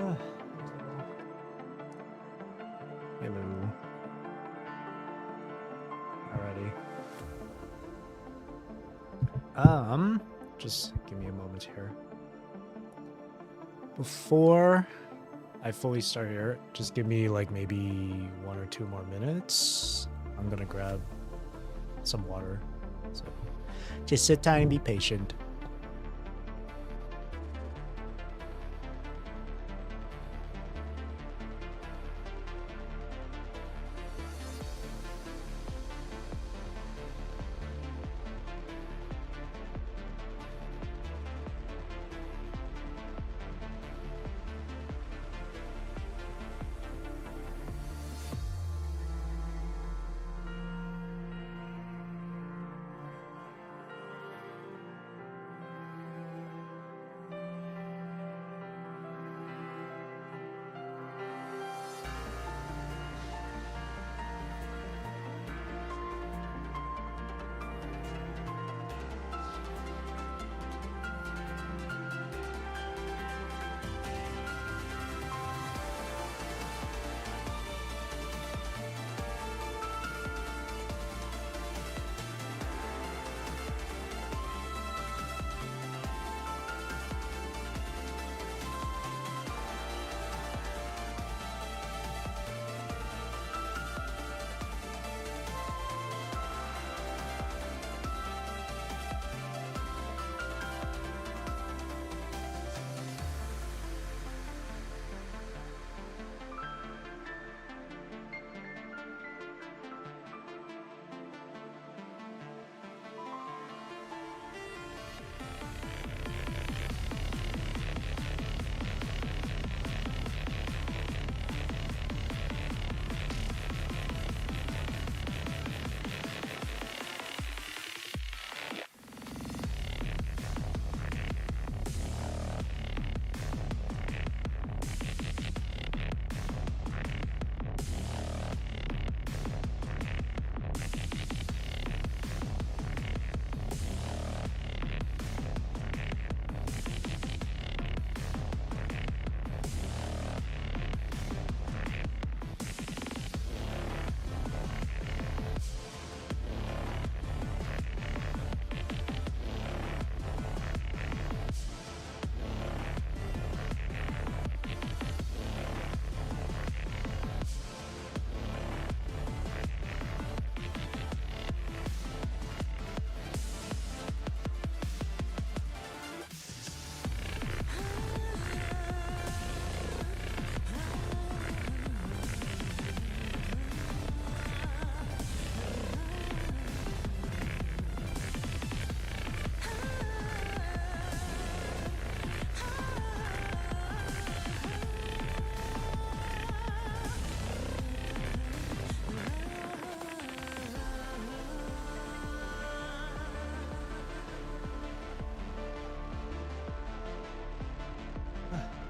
Hello. Alrighty. Just give me a moment here. Before I fully start here, just give me like maybe 1 or 2 more minutes. I'm gonna grab some water. So just sit tight and be patient.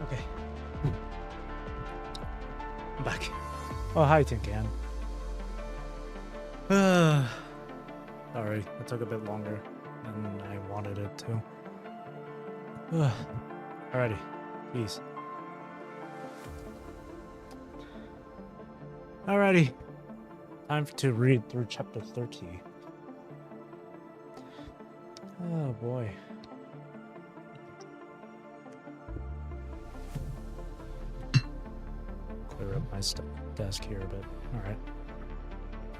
Okay. I'm back. Oh, hi, Tin Can. Sorry, it took a bit longer than I wanted it to. Alrighty, peace. Alrighty, time to read through chapter 30. Oh boy. Clear up my desk here a bit. Alright.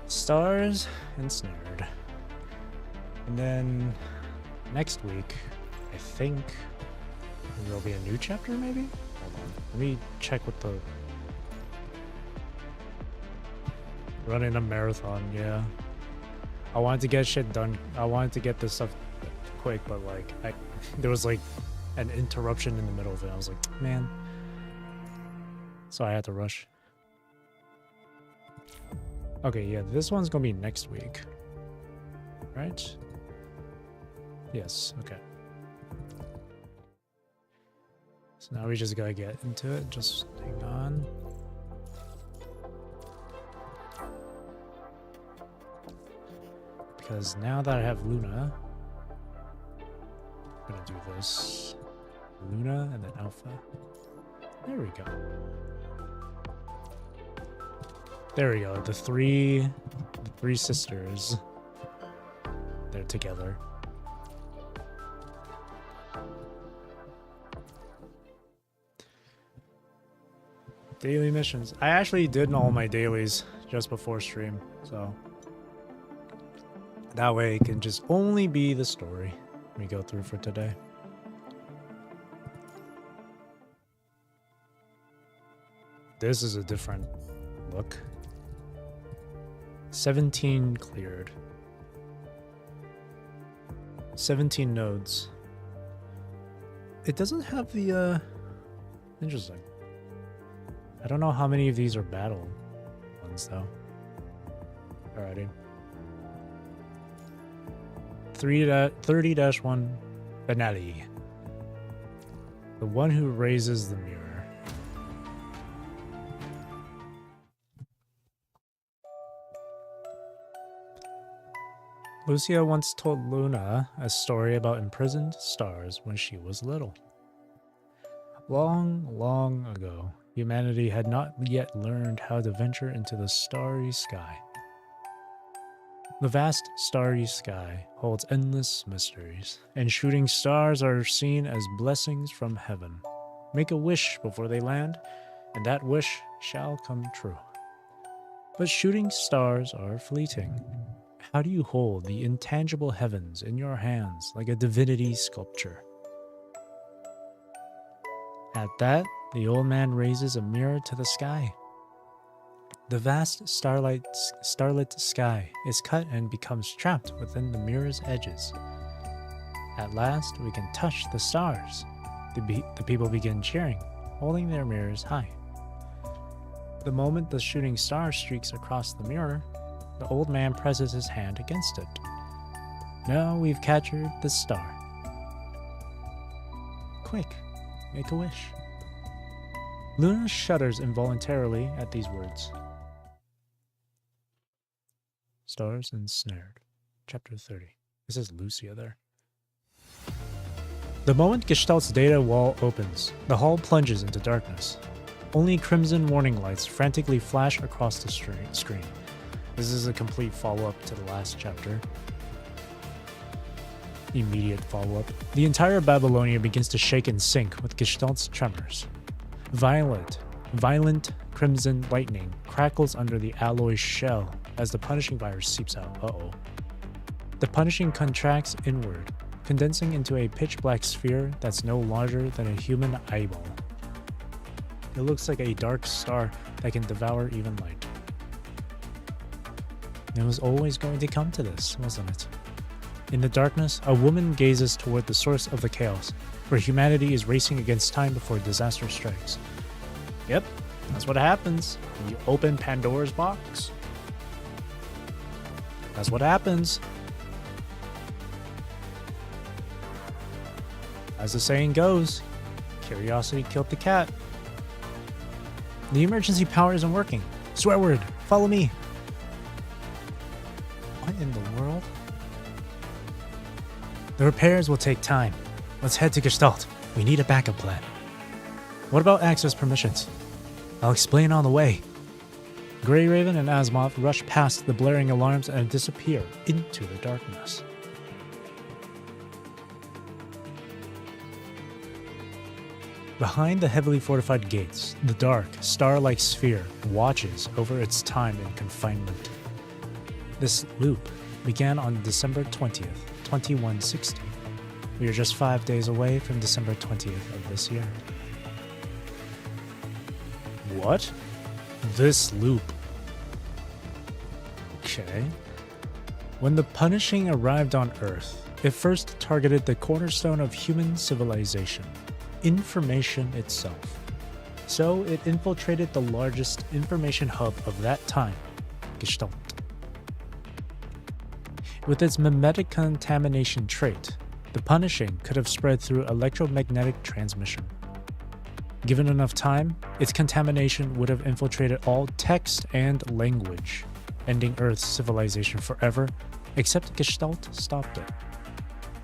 Stars Ensnared. And then next week, I think there'll be a new chapter maybe? Hold on. Let me check what the... Running a marathon, yeah. I wanted to get shit done. I wanted to get this stuff quick, but like, there was like an interruption in the middle of it. I was like, man. So I had to rush. Okay, yeah, this one's gonna be next week. Right? Yes, okay. So now we just gotta get into it. Just hang on. Because now that I have Luna, I'm gonna do this. Luna and then Alpha. There we go. There we go. The three sisters. They're together. Daily missions. I actually did all my dailies just before stream, so that way it can just only be the story we go through for today. This is a different look. 17 cleared. 17 nodes. It doesn't have the interesting. I don't know how many of these are battle ones though. Alrighty. 30-1 finale. The one who raises the mirror. Lucia once told Luna a story about imprisoned stars when she was little. Long, long ago, humanity had not yet learned how to venture into the starry sky. The vast starry sky holds endless mysteries, and shooting stars are seen as blessings from heaven. Make a wish before they land, and that wish shall come true. But shooting stars are fleeting. How do you hold the intangible heavens in your hands like a divinity sculpture? At that, the old man raises a mirror to the sky. The vast starlit sky is cut and becomes trapped within the mirror's edges. At last, we can touch the stars. The people begin cheering, holding their mirrors high. The moment the shooting star streaks across the mirror, the old man presses his hand against it. Now we've captured the star. Quick, make a wish. Luna shudders involuntarily at these words. Stars Ensnared. Chapter 30. This is Lucia there. The moment Gestalt's data wall opens, the hall plunges into darkness. Only crimson warning lights frantically flash across the screen. This is a complete follow-up to the last chapter. Immediate follow-up. The entire Babylonia begins to shake in sync with Gestalt's tremors. Violent crimson lightning crackles under the alloy shell as the punishing virus seeps out. Uh-oh. The punishing contracts inward, condensing into a pitch-black sphere that's no larger than a human eyeball. It looks like a dark star that can devour even light. It was always going to come to this, wasn't it? In the darkness, a woman gazes toward the source of the chaos, where humanity is racing against time before disaster strikes. Yep, that's what happens when you open Pandora's box. That's what happens. As the saying goes, curiosity killed the cat. The emergency power isn't working. Swear word, follow me. What in the world? The repairs will take time. Let's head to Gestalt. We need a backup plan. What about access permissions? I'll explain on the way. Grey Raven and Asimov rush past the blaring alarms and disappear into the darkness. Behind the heavily fortified gates, the dark, star-like sphere watches over its time in confinement. This loop began on December 20th, 2160. We are just 5 days away from December 20th of this year. What? This loop. Okay. When the punishing arrived on Earth, it first targeted the cornerstone of human civilization, information itself. So it infiltrated the largest information hub of that time, Gestalt. With its mimetic contamination trait, the punishing could have spread through electromagnetic transmission. Given enough time, its contamination would have infiltrated all text and language, ending Earth's civilization forever, except Gestalt stopped it.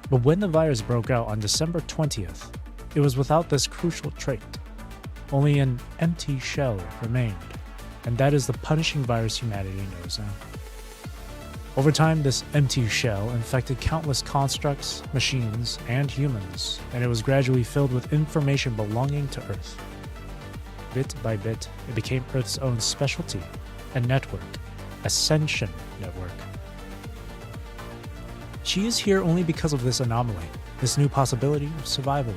But when the virus broke out on December 20th, it was without this crucial trait. only an empty shell remained, and that is the punishing virus humanity knows now. Over time, this empty shell infected countless constructs, machines, and humans, and it was gradually filled with information belonging to Earth. Bit by bit, it became Earth's own specialty, a network, Ascension Network. She is here only because of this anomaly, this new possibility of survival.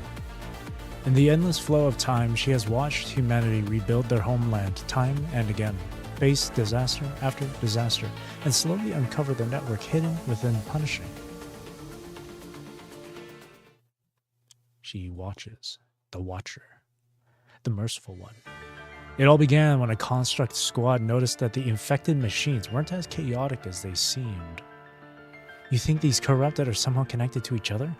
In the endless flow of time, she has watched humanity rebuild their homeland time and again, face disaster after disaster, and slowly uncover the network hidden within punishing. She watches, the Watcher, the merciful one. It all began when a construct squad noticed that the infected machines weren't as chaotic as they seemed. You think these corrupted are somehow connected to each other?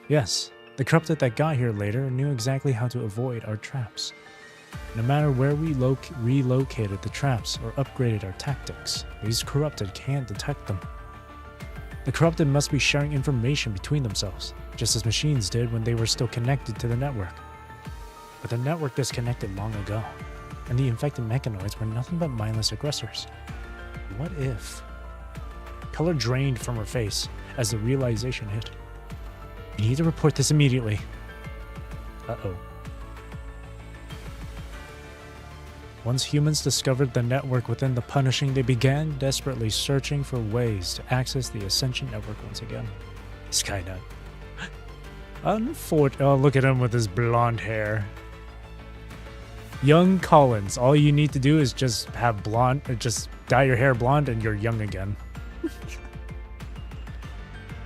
Yes, the corrupted that got here later knew exactly how to avoid our traps. No matter where we relocated the traps or upgraded our tactics, these corrupted can't detect them. The corrupted must be sharing information between themselves, just as machines did when they were still connected to the network. But the network disconnected long ago, and the infected mechanoids were nothing but mindless aggressors. What if? Color drained from her face as the realization hit. You need to report this immediately. Uh-oh. Once humans discovered the network within the punishing, they began desperately searching for ways to access the Ascension Network once again. Skynet. Oh, look at him with his blonde hair. Young Collins. All you need to do is just have blonde, just dye your hair blonde and you're young again.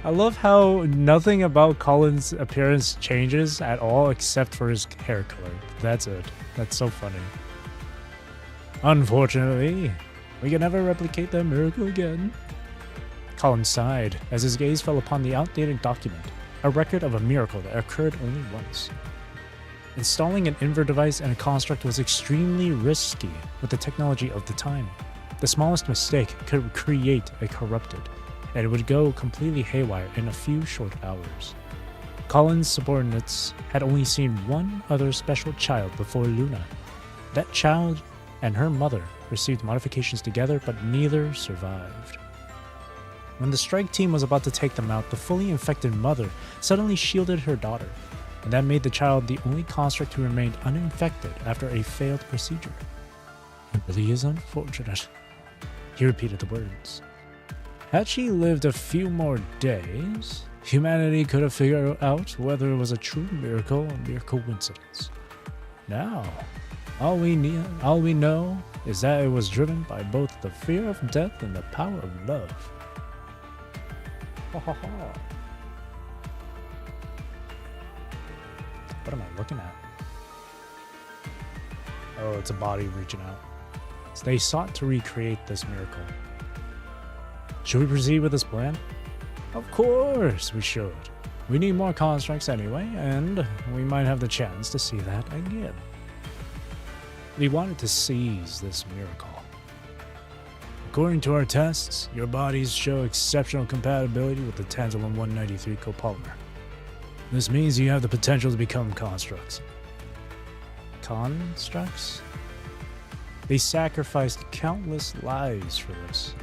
I love how nothing about Collins' appearance changes at all except for his hair color. That's it. That's so funny. Unfortunately, we can never replicate that miracle again. Collins sighed as his gaze fell upon the outdated document, a record of a miracle that occurred only once. Installing an invert device and a construct was extremely risky with the technology of the time. The smallest mistake could create a corrupted, and it would go completely haywire in a few short hours. Collins' subordinates had only seen one other special child before Luna. That child and her mother received modifications together, but neither survived. When the strike team was about to take them out, the fully infected mother suddenly shielded her daughter, and that made the child the only construct who remained uninfected after a failed procedure. It really is unfortunate. He repeated the words. Had she lived a few more days, humanity could have figured out whether it was a true miracle or mere coincidence. Now, all we know is that it was driven by both the fear of death and the power of love. Ha ha ha. What am I looking at? Oh, it's a body reaching out. So they sought to recreate this miracle. Should we proceed with this plan? Of course we should. We need more constructs anyway, and we might have the chance to see that again. We wanted to seize this miracle. According to our tests, your bodies show exceptional compatibility with the Tantalum 193 copolymer. This means you have the potential to become constructs. Constructs? They sacrificed countless lives for this.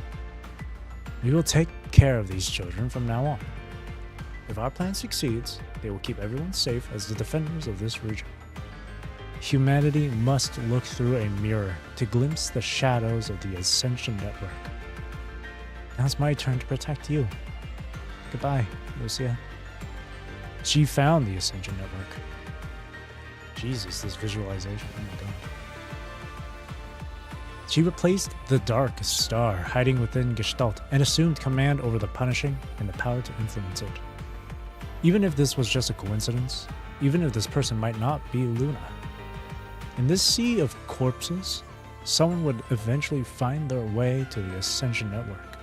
We will take care of these children from now on. If our plan succeeds, they will keep everyone safe as the defenders of this region. Humanity must look through a mirror to glimpse the shadows of the Ascension Network. Now it's my turn to protect you. Goodbye, Lucia. She found the Ascension Network. Jesus, this visualization. Oh my god. She replaced the Dark Star hiding within Gestalt and assumed command over the punishing and the power to influence it. Even if this was just a coincidence, even if this person might not be Luna, in this sea of corpses, someone would eventually find their way to the Ascension Network.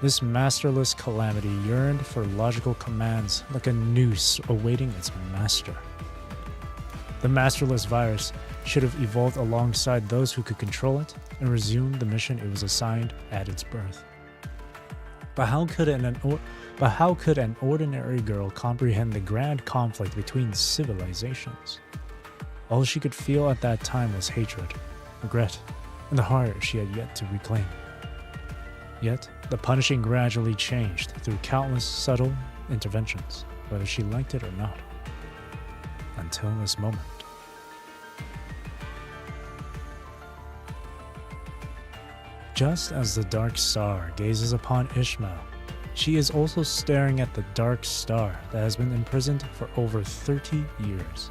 This masterless calamity yearned for logical commands like a noose awaiting its master. The masterless virus should have evolved alongside those who could control it and resume the mission it was assigned at its birth. But how could an ordinary girl comprehend the grand conflict between civilizations? All she could feel at that time was hatred, regret, and the heart she had yet to reclaim. Yet, the punishing gradually changed through countless subtle interventions, whether she liked it or not. Until this moment. Just as the dark star gazes upon Ishmael, she is also staring at the dark star that has been imprisoned for over 30 years.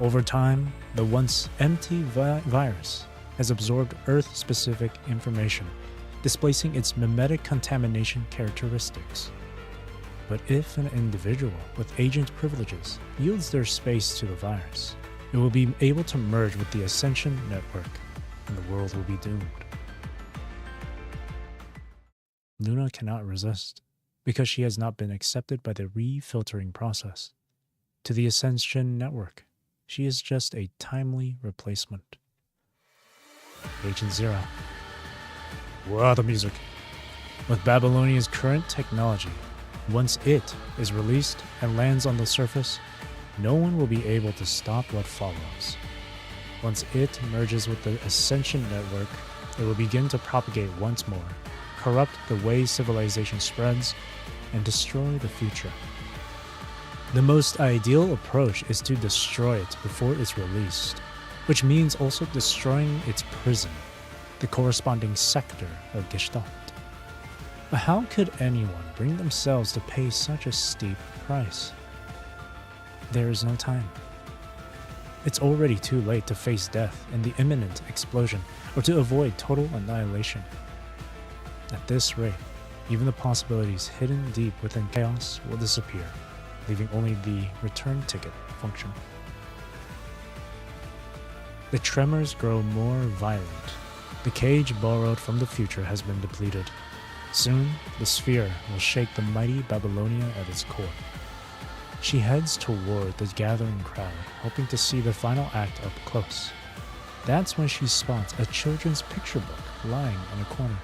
Over time, the once empty virus has absorbed Earth-specific information, displacing its mimetic contamination characteristics. But if an individual with agent privileges yields their space to the virus, it will be able to merge with the Ascension network, and the world will be doomed. Luna cannot resist, because she has not been accepted by the re-filtering process. To the Ascension network, she is just a timely replacement. Agent Zero. Wow, the music. With Babylonia's current technology, once it is released and lands on the surface, no one will be able to stop what follows. Once it merges with the Ascension network, it will begin to propagate once more, corrupt the way civilization spreads, and destroy the future. The most ideal approach is to destroy it before it's released, which means also destroying its prison, the corresponding sector of Gestalt. But how could anyone bring themselves to pay such a steep price? There is no time. It's already too late to face death in the imminent explosion or to avoid total annihilation. At this rate, even the possibilities hidden deep within chaos will disappear, leaving only the return ticket function. The tremors grow more violent. The cage borrowed from the future has been depleted. Soon, the sphere will shake the mighty Babylonia at its core. She heads toward the gathering crowd, hoping to see the final act up close. That's when she spots a children's picture book lying in a corner.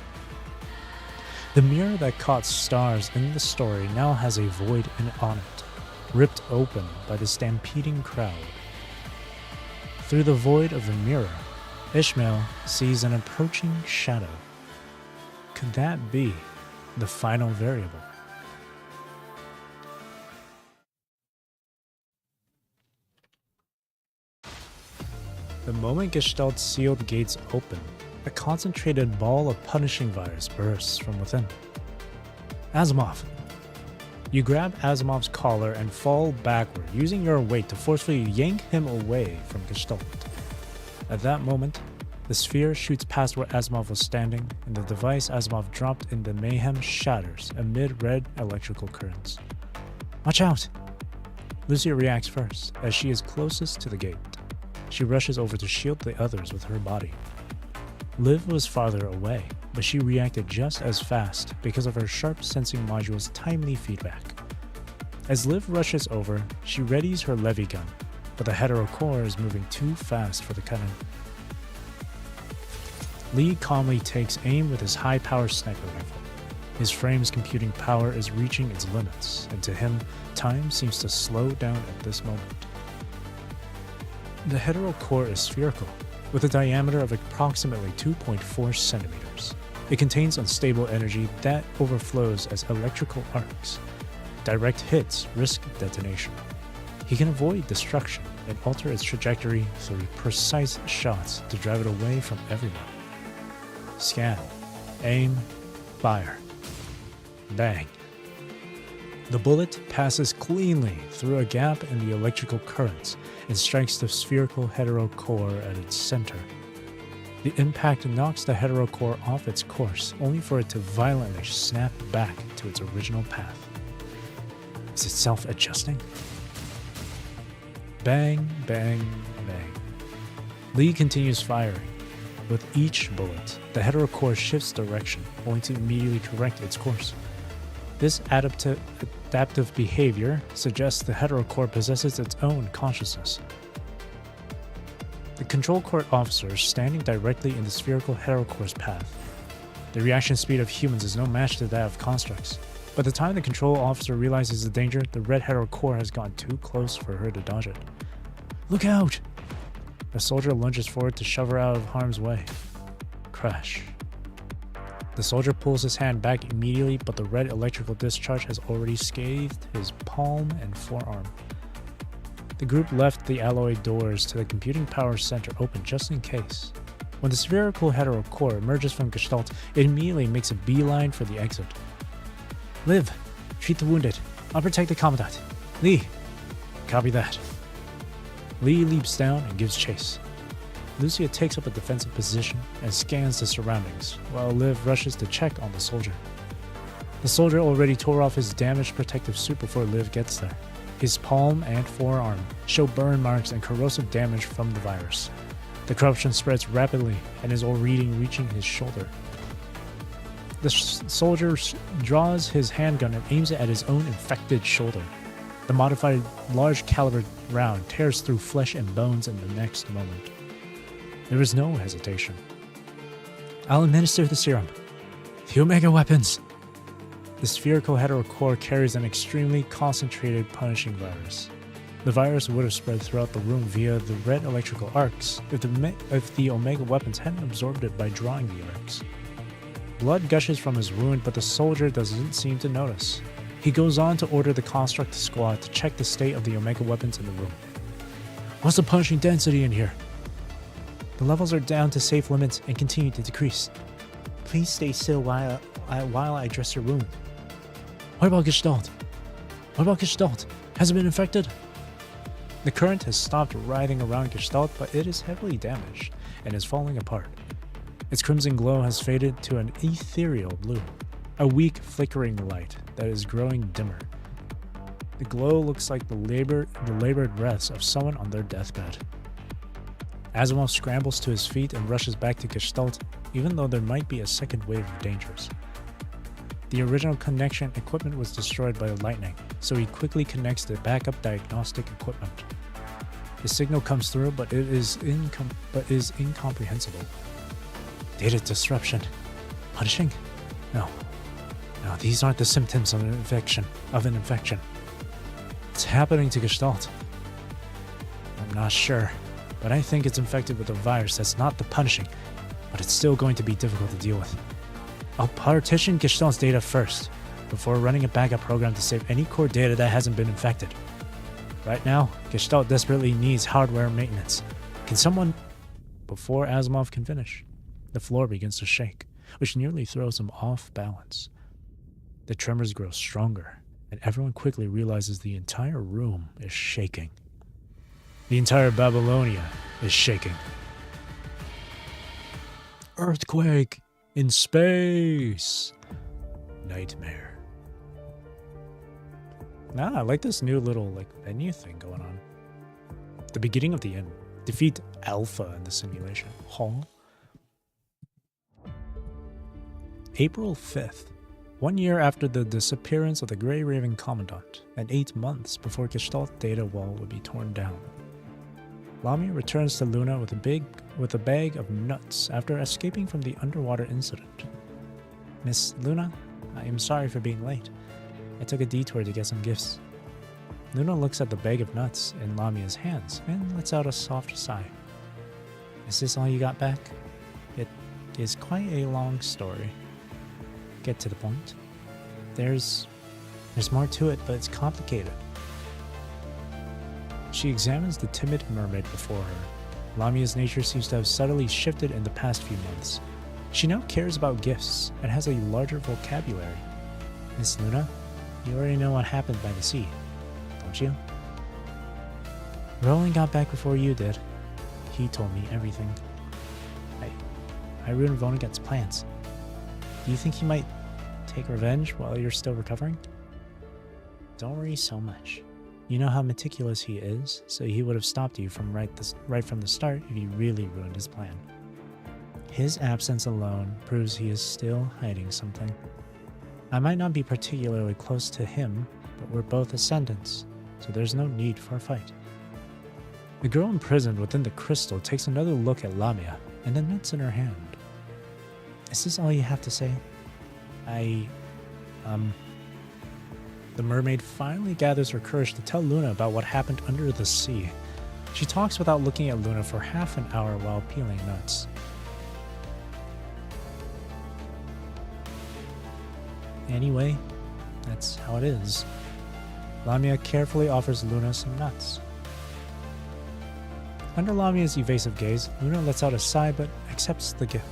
The mirror that caught stars in the story now has a void on it, ripped open by the stampeding crowd. Through the void of the mirror, Ishmael sees an approaching shadow. Could that be the final variable? The moment Gestalt's sealed gates open, a concentrated ball of punishing virus bursts from within. Asimov. You grab Asimov's collar and fall backward, using your weight to forcefully yank him away from Gestalt. At that moment, the sphere shoots past where Asimov was standing, and the device Asimov dropped in the mayhem shatters amid red electrical currents. Watch out! Lucia reacts first, as she is closest to the gate. She rushes over to shield the others with her body. Liv was farther away, but she reacted just as fast because of her sharp sensing module's timely feedback. As Liv rushes over, she readies her levy gun, but the hetero core is moving too fast for the cannon. Lee calmly takes aim with his high-power sniper rifle. His frame's computing power is reaching its limits, and to him, time seems to slow down at this moment. The hetero core is spherical, with a diameter of approximately 2.4 centimeters. It contains unstable energy that overflows as electrical arcs. Direct hits risk detonation. He can avoid destruction and alter its trajectory through precise shots to drive it away from everyone. Scan, aim, fire. Bang. The bullet passes cleanly through a gap in the electrical currents and strikes the spherical hetero core at its center. The impact knocks the hetero core off its course, only for it to violently snap back to its original path. Is it self-adjusting? Bang, bang, bang. Lee continues firing. With each bullet, the hetero core shifts direction, only to immediately correct its course. This adaptive behavior suggests the hetero core possesses its own consciousness. The control court officer is standing directly in the spherical hetero core's path. The reaction speed of humans is no match to that of constructs. By the time the control officer realizes the danger, the red hetero core has gotten too close for her to dodge it. Look out! A soldier lunges forward to shove her out of harm's way. Crash. The soldier pulls his hand back immediately, but the red electrical discharge has already scathed his palm and forearm. The group left the alloy doors to the computing power center open just in case. When the spherical hetero core emerges from Gestalt, it immediately makes a beeline for the exit. Liv, treat the wounded. I'll protect the Commandant. Lee, copy that. Lee leaps down and gives chase. Lucia takes up a defensive position and scans the surroundings, while Liv rushes to check on the soldier. The soldier already tore off his damaged protective suit before Liv gets there. His palm and forearm show burn marks and corrosive damage from the virus. The corruption spreads rapidly and is already reaching his shoulder. The soldier draws his handgun and aims it at his own infected shoulder. The modified large caliber round tears through flesh and bones in the next moment. There is no hesitation. I'll administer the serum. The Omega weapons! The spherical hetero core carries an extremely concentrated punishing virus. The virus would have spread throughout the room via the red electrical arcs if the Omega weapons hadn't absorbed it by drawing the arcs. Blood gushes from his wound, but the soldier doesn't seem to notice. He goes on to order the Construct Squad to check the state of the Omega weapons in the room. What's the punishing density in here? The levels are down to safe limits and continue to decrease. Please stay still while I dress your wound. What about Gestalt? What about Gestalt? Has it been infected? The current has stopped writhing around Gestalt, but it is heavily damaged and is falling apart. Its crimson glow has faded to an ethereal blue, a weak flickering light that is growing dimmer. The glow looks like the labored breaths of someone on their deathbed. Asimov scrambles to his feet and rushes back to Gestalt, even though there might be a second wave of dangers. The original connection equipment was destroyed by the lightning, so he quickly connects the backup diagnostic equipment. The signal comes through, but it is incomprehensible. Data disruption. Punishing? No, these aren't the symptoms of an infection. It's happening to Gestalt. I'm not sure, but I think it's infected with a virus that's not the punishing, but it's still going to be difficult to deal with. I'll partition Gestalt's data first, before running a backup program to save any core data that hasn't been infected. Right now, Gestalt desperately needs hardware maintenance. Can someone... Before Asimov can finish, the floor begins to shake, which nearly throws him off balance. The tremors grow stronger, and everyone quickly realizes the entire room is shaking. The entire Babylonia is shaking. Earthquake in space. Nightmare. I like this new little menu thing going on. The beginning of the end. Defeat Alpha in the simulation. Huh? April 5th. 1 year after the disappearance of the Grey Raven Commandant, and 8 months before Gestalt data wall would be torn down. Lamia returns to Luna with a bag of nuts after escaping from the underwater incident. Miss Luna, I am sorry for being late. I took a detour to get some gifts. Luna looks at the bag of nuts in Lamia's hands and lets out a soft sigh. Is this all you got back? It is quite a long story. Get to the point. There's more to it, but it's complicated. She examines the timid mermaid before her. Lamia's nature seems to have subtly shifted in the past few months. She now cares about gifts and has a larger vocabulary. Miss Luna, you already know what happened by the sea, don't you? Roland got back before you did. He told me everything. I ruined Vonnegut's plans. Do you think he might take revenge while you're still recovering? Don't worry so much. You know how meticulous he is, so he would have stopped you from right from the start if you really ruined his plan. His absence alone proves he is still hiding something. I might not be particularly close to him, but we're both ascendants, so there's no need for a fight. The girl imprisoned within the crystal takes another look at Lamia and the nuts in her hand. Is this all you have to say? The mermaid finally gathers her courage to tell Luna about what happened under the sea. She talks without looking at Luna for half an hour while peeling nuts. Anyway, that's how it is. Lamia carefully offers Luna some nuts. Under Lamia's evasive gaze, Luna lets out a sigh but accepts the gift.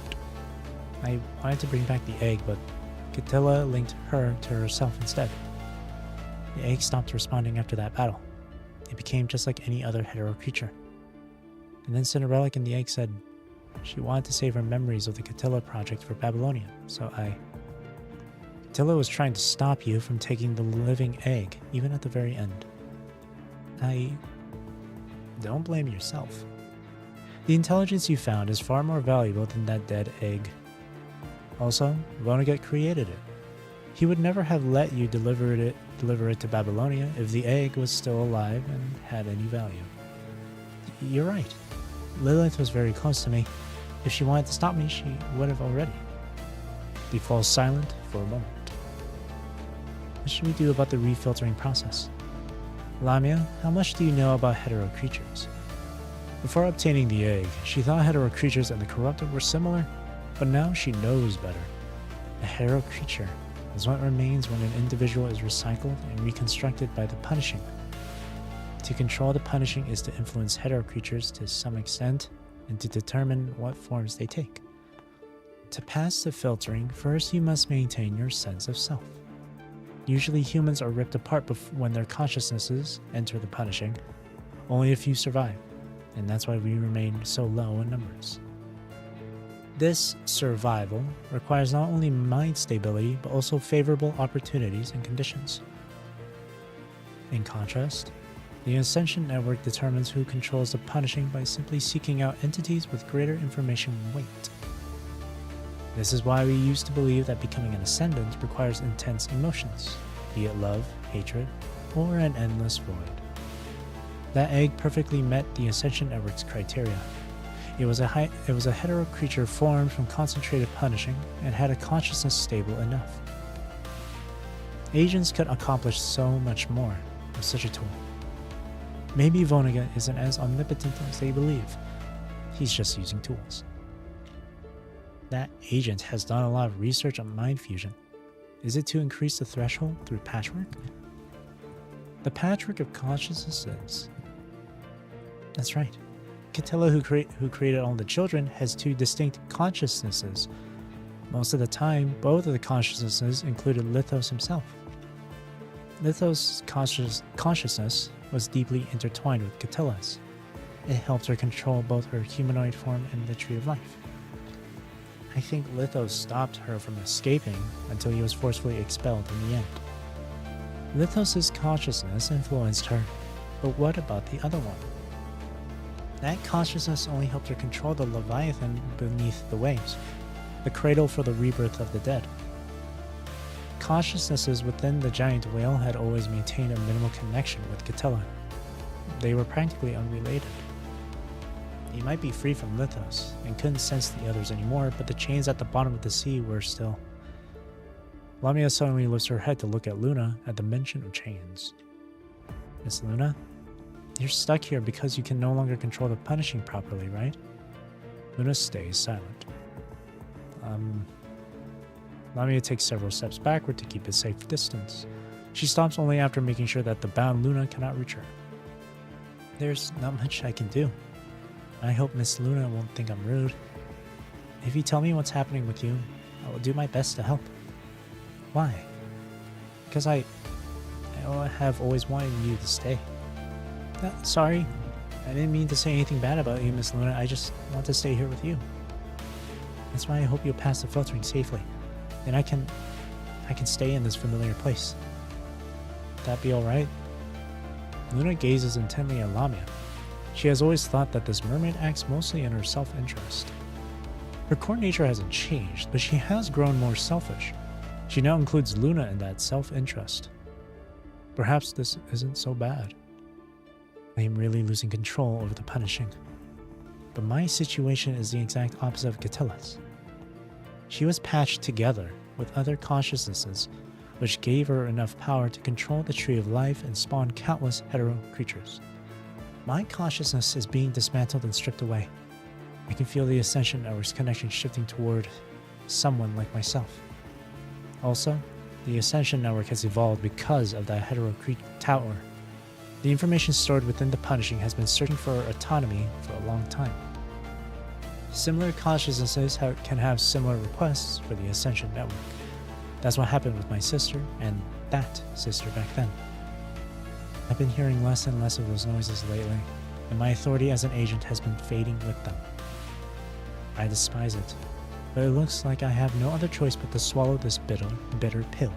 I wanted to bring back the egg, but Catilla linked her to herself instead. The egg stopped responding after that battle. It became just like any other hetero creature. And then Cinderella and the egg said she wanted to save her memories of the Catilla project for Babylonia, so Catilla was trying to stop you from taking the living egg, even at the very end. Don't blame yourself. The intelligence you found is far more valuable than that dead egg. Also, Vonnegut created it. He would never have let you deliver it to Babylonia if the egg was still alive and had any value. You're right. Lilith was very close to me. If she wanted to stop me, she would have already. They fall silent for a moment. What should we do about the refiltering process? Lamia, how much do you know about hetero creatures? Before obtaining the egg, she thought hetero creatures and the corrupted were similar, but now she knows better. A hetero creature is what remains when an individual is recycled and reconstructed by the punishing. To control the punishing is to influence hetero creatures to some extent and to determine what forms they take. To pass the filtering, first you must maintain your sense of self. Usually humans are ripped apart when their consciousnesses enter the punishing. Only a few survive, and that's why we remain so low in numbers. This survival requires not only mind stability, but also favorable opportunities and conditions. In contrast, the Ascension Network determines who controls the punishing by simply seeking out entities with greater information weight. This is why we used to believe that becoming an Ascendant requires intense emotions, be it love, hatred, or an endless void. That egg perfectly met the Ascension Network's criteria. It was a hetero creature formed from concentrated punishing and had a consciousness stable enough. Agents could accomplish so much more with such a tool. Maybe Vonnegut isn't as omnipotent as they believe. He's just using tools. That agent has done a lot of research on mind fusion. Is it to increase the threshold through patchwork? The patchwork of consciousnesses. That's right. Catilla, who created all the children, has two distinct consciousnesses. Most of the time, both of the consciousnesses included Lithos himself. Lithos' consciousness was deeply intertwined with Catilla's. It helped her control both her humanoid form and the Tree of Life. I think Lithos stopped her from escaping until he was forcefully expelled in the end. Lithos' consciousness influenced her, but what about the other one? That consciousness only helped her control the Leviathan beneath the waves, the cradle for the rebirth of the dead. Consciousnesses within the giant whale had always maintained a minimal connection with Catilla. They were practically unrelated. He might be free from Lithos and couldn't sense the others anymore, but the chains at the bottom of the sea were still. Lamia suddenly lifts her head to look at Luna at the mention of chains. Miss Luna? You're stuck here because you can no longer control the punishing properly, right? Luna stays silent. Lamia takes several steps backward to keep a safe distance. She stops only after making sure that the bound Luna cannot reach her. There's not much I can do. I hope Miss Luna won't think I'm rude. If you tell me what's happening with you, I will do my best to help. Why? Because I have always wanted you to stay. Sorry, I didn't mean to say anything bad about you, Miss Luna. I just want to stay here with you. That's why I hope you'll pass the filtering safely. Then I can stay in this familiar place. Would that be alright? Luna gazes intently at Lamia. She has always thought that this mermaid acts mostly in her self-interest. Her core nature hasn't changed, but she has grown more selfish. She now includes Luna in that self-interest. Perhaps this isn't so bad. I am really losing control over the punishing. But my situation is the exact opposite of Catilla's. She was patched together with other consciousnesses, which gave her enough power to control the Tree of Life and spawn countless hetero creatures. My consciousness is being dismantled and stripped away. I can feel the Ascension Network's connection shifting toward someone like myself. Also, the Ascension Network has evolved because of the Hetero Creek Tower. The information stored within the Punishing has been searching for autonomy for a long time. Similar consciousnesses can have similar requests for the Ascension Network. That's what happened with my sister and that sister back then. I've been hearing less and less of those noises lately, and my authority as an agent has been fading with them. I despise it, but it looks like I have no other choice but to swallow this bitter pill.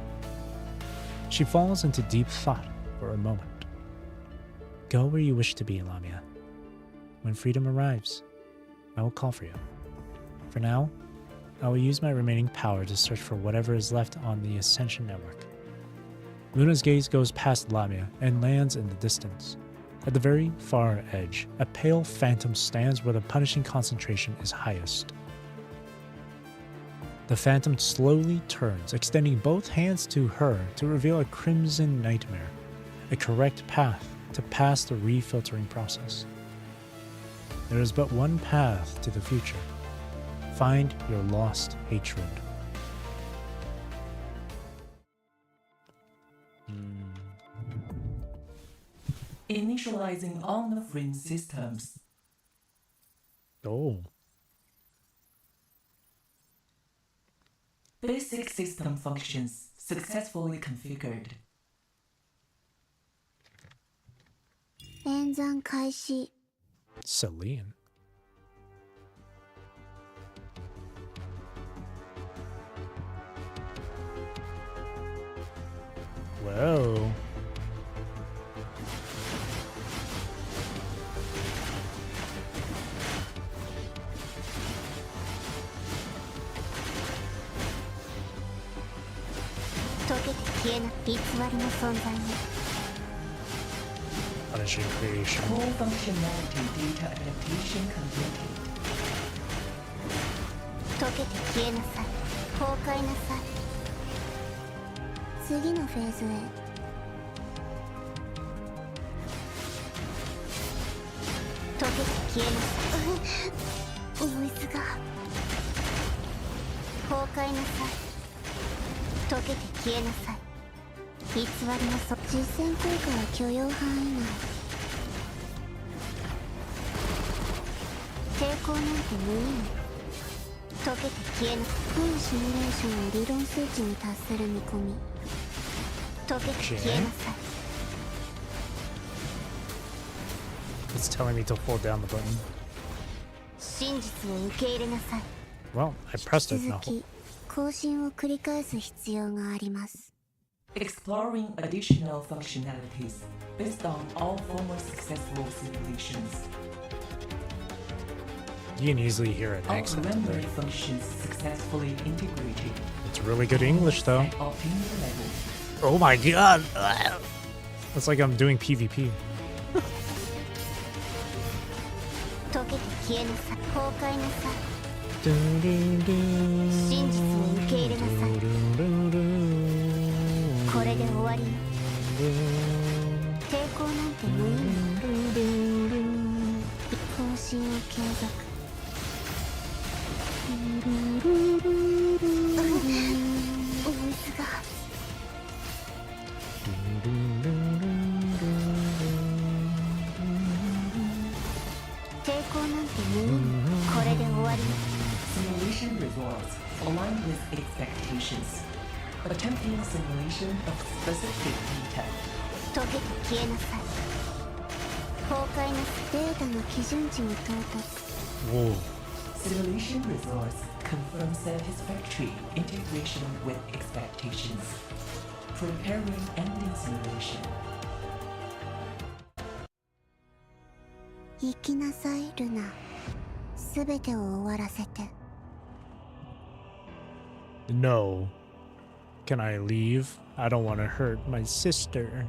She falls into deep thought for a moment. Go where you wish to be, Lamia. When freedom arrives, I will call for you. For now, I will use my remaining power to search for whatever is left on the Ascension Network. Luna's gaze goes past Lamia and lands in the distance. At the very far edge, a pale phantom stands where the Punishing concentration is highest. The phantom slowly turns, extending both hands to her to reveal a crimson nightmare, a correct path to pass the refiltering process. There is but one path to the future. Find your lost hatred. Initializing all the fringe systems. Oh. Basic system functions successfully configured. 演算開始。 Celine. Whoa. Punishing creation. Core functionality data adaptation completed. 溶けて消えなさい。崩壊なさい。次のフェーズへ。溶けて消えなさい。ノイズが。崩壊なさい。溶けて消えなさい。偽りの実戦効果は許容範囲内。抵抗なんて無意味。溶けて消えな本シミュレーションは理論数値に達する見込み。溶けて消えなさい。 It's telling me to hold down the button. 真実を受け入れなさい。 Well, I pressed it 引 now. き続き更新を繰り返す必要があります。 Exploring additional functionalities based on all former successful simulations. You can easily hear an All accent in memory there. functions successfully integrated. It's really good English though. At optimal level. Oh my god! It's like I'm doing PvP. 溶けて消えなさい。崩壊なさい。 真実を受け入れなさい。これで終わりよ。抵抗なんて無意味。更新を継続。お水が。抵抗なんて無意味。これで終わりよ。 Simulation results aligned with expectations. Attempting simulation of specific data. 溶けて消えなさい。崩壊なすデータの基準値に到達。 Whoa. Simulation results confirm satisfactory integration with expectations. Preparing ending simulation. 行きなさい、ルナ。すべてを終わらせて。 No. Can I leave? I don't want to hurt my sister.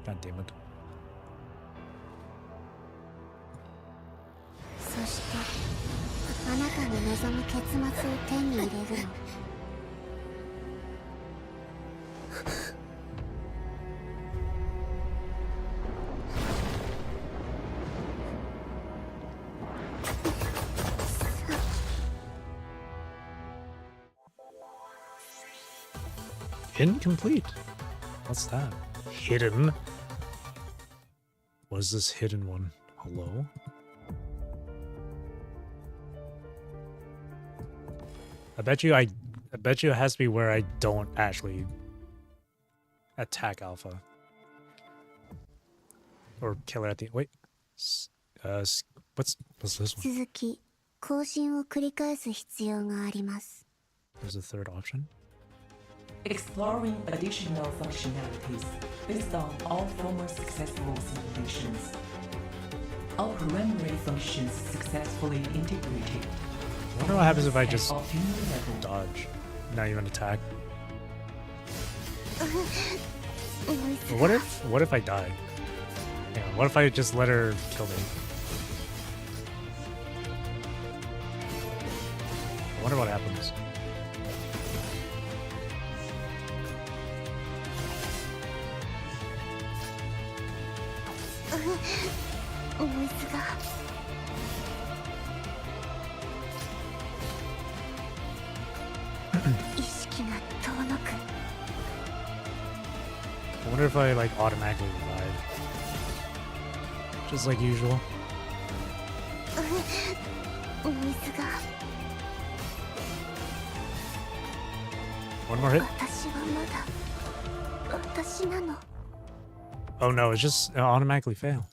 God damn it. そしてあなたの望む結末を手に入れるの。Incomplete. What's that? Hidden. What is this hidden one? Hello? I bet you it has to be where I don't actually attack alpha. Or kill it at the wait. What's this one? 続き更新を繰り返す必要があります。 There's a third option. Exploring additional functionalities based on all former successful simulations. All preliminary functions successfully integrated. I wonder what happens if I just Optimal level. dodge, not even attack. 思いつ What if I die? Yeah, what if I just let her kill me? I wonder what happens.思いつが 意識が遠のく I wonder if I like automatically revive. Just like usual. 思いつが One more hit. 私はまだ私なの Oh no, it's just automatically fail.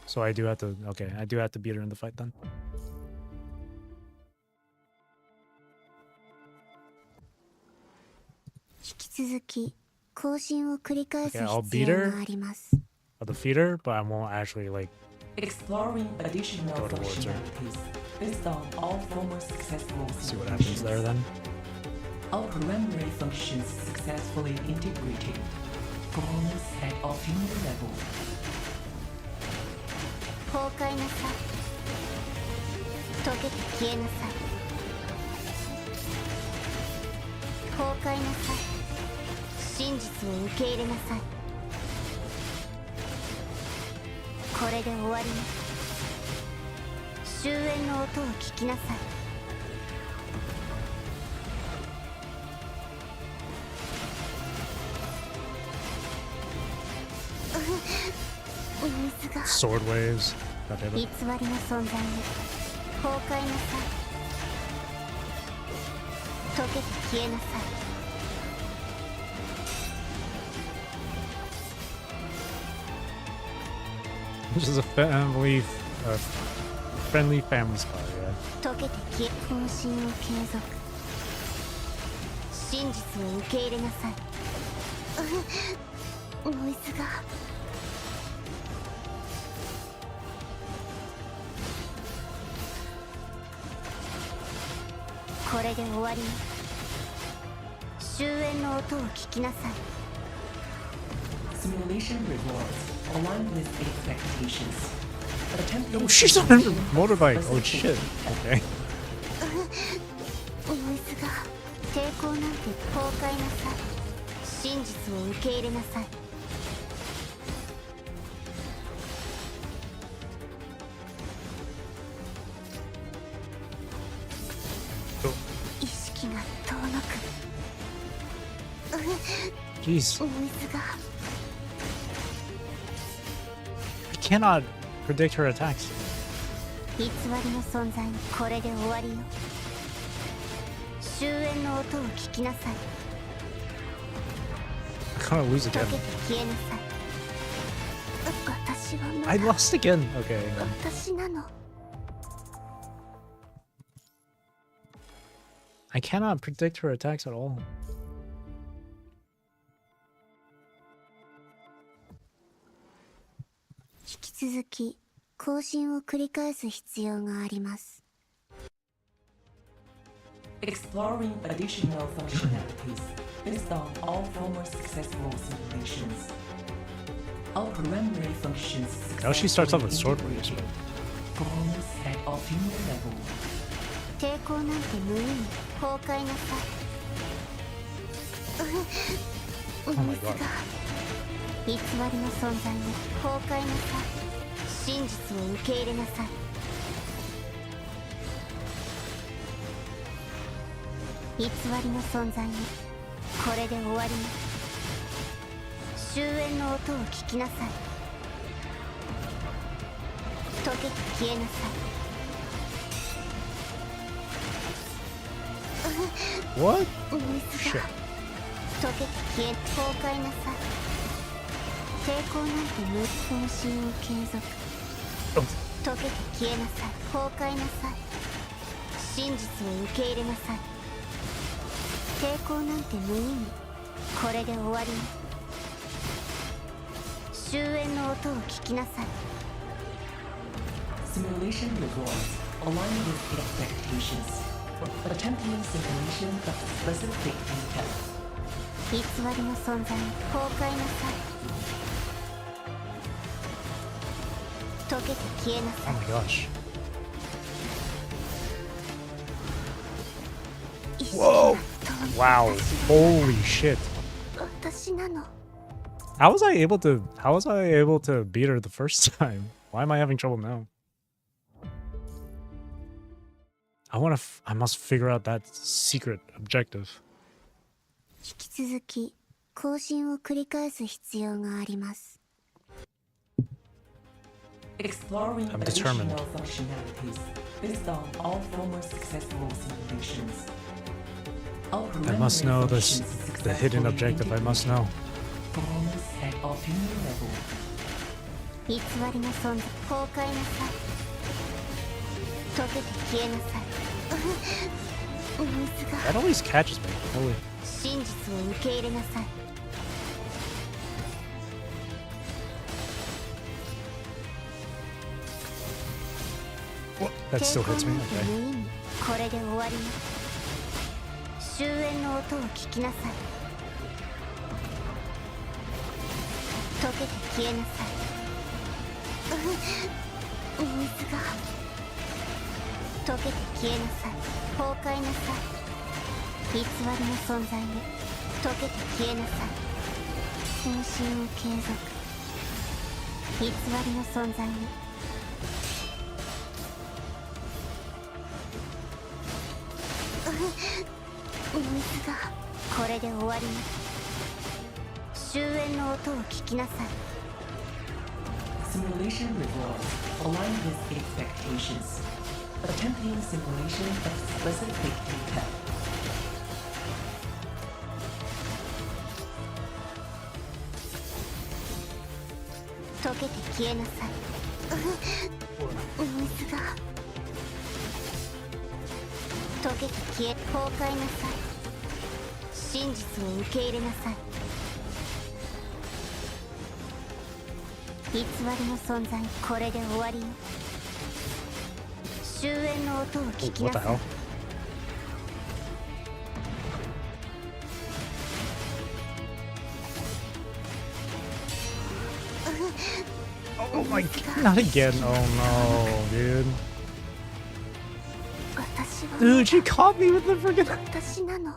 So I do have to. Okay, I do have to beat her in the fight then. 引き続き更新を繰り返す Okay, I'll 必 beat 要 her. があります I'll defeat her, but I won't actually like. Exploring additional Go towards her. functionalities based on all former successful See what happens there then. All preliminary functions successfully integrated. Performance at optimal level. 崩壊なさい溶けて消えなさい崩壊なさい真実を受け入れなさいこれで終わりね終焉の音を聞きなさい思いつが Sword waves. God damn 偽 it. りの存在に崩壊なさい溶けて消えなさい This is a friendly family spy. Yeah. 溶けて消え更新を継続真実を受け入れなさいノイズがこれで終わりね終焉の音を聞きなさい Simulation rewards aligned with expectations. Attempting Oh, she's on a motorbike. Oh shit. Okay. ノイズが抵抗なんて崩壊なさい真実を受け入れなさい意識が遠のく Jeez. ノイズが I cannot predict her attacks. 偽りの存在にこれで終わりよ終焉の音を聞きなさい I'm gonna lose 溶 again. けて消えなさい私はま I だ lost again. Okay. 私なの I cannot predict her attacks at all. 引き続き更新を繰り返す必要があります exploring additional functionalities based on all former successful simulations. All preliminary functions Now she starts off with successfully sword waves, integrated. but Performance at optimal level. 抵抗なんて無意味崩壊なさい Oh my god. 偽りの存在に崩壊なさい真実を受け入れなさい偽りの存在にこれで終わりね。終焉の音を聞きなさい。溶けて消えなさい。 What? 水が溶けて消え、崩壊なさい。抵抗なんて無本心を継続。溶けて消えなさい。崩壊なさい。真実を受け入れなさい。抵抗なんて無意味。これで終わりね。終焉の音を聞きなさい。 Simulation rewards align with expectations. Attempting simulation of specific intent. 偽りの存在に崩壊なさい。溶けて消えな Oh さい。 my gosh. 意識 Whoa! が遠い Wow. Holy shit. 私なの。 How was I able to beat her the first time? Why am I having trouble now? I must figure out that secret objective. 引き続き更新を繰り返す必要があります。 Exploring I'm determined. additional functionalities based on all former successful simulations. I must know this, the hidden objective. I must know. Performance at opinion level. 偽りの存在崩壊なさい。溶けて消えなさい。水が That always catches me. Holy. 真実を受け入れなさい。 That still hits me. 抵抗なんて Okay. 無意味。これで終わりね。終焉の音を聞きなさい。溶けて消えなさい。水が溶けて消えなさい。崩壊なさい。偽りの存在ね。溶けて消えなさい。本心を継続。偽りの存在ね。水がこれで終わりね。終焉の音を聞きなさい。 Simulation rewards align with expectations. Attempting simulation of specific intent. 溶けて消えなさい。水が溶けて消え、崩壊なさい。真実を受け入れなさい。偽りの存在、これで終わりよ。終焉の音を聞き What な the さい。 hell? Oh my god, not again. Oh no, dude. 私は Dude, she caught me with the freaking 私なの。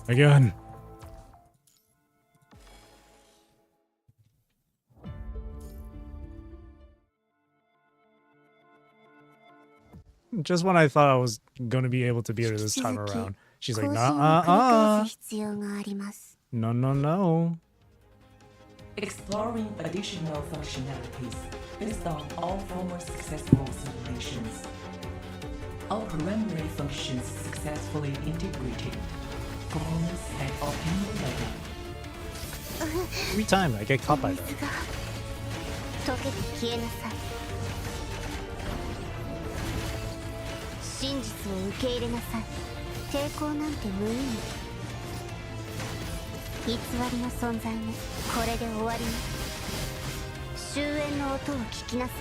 again. Just when I thought I was gonna be able to beat her this time around, she's like, 更 nah, 新を繰り返す必要があります。 no, no, no. Exploring additional functionalities based on all former successful simulations. All preliminary functions successfully integrated. Performance at optimal level. Every time I get caught by 水 that. が溶けて消えなさい。真実を受け入れなさい。抵抗なんて無意味。偽りの存在ね。これで終わりね。終焉の音を聞きなさい。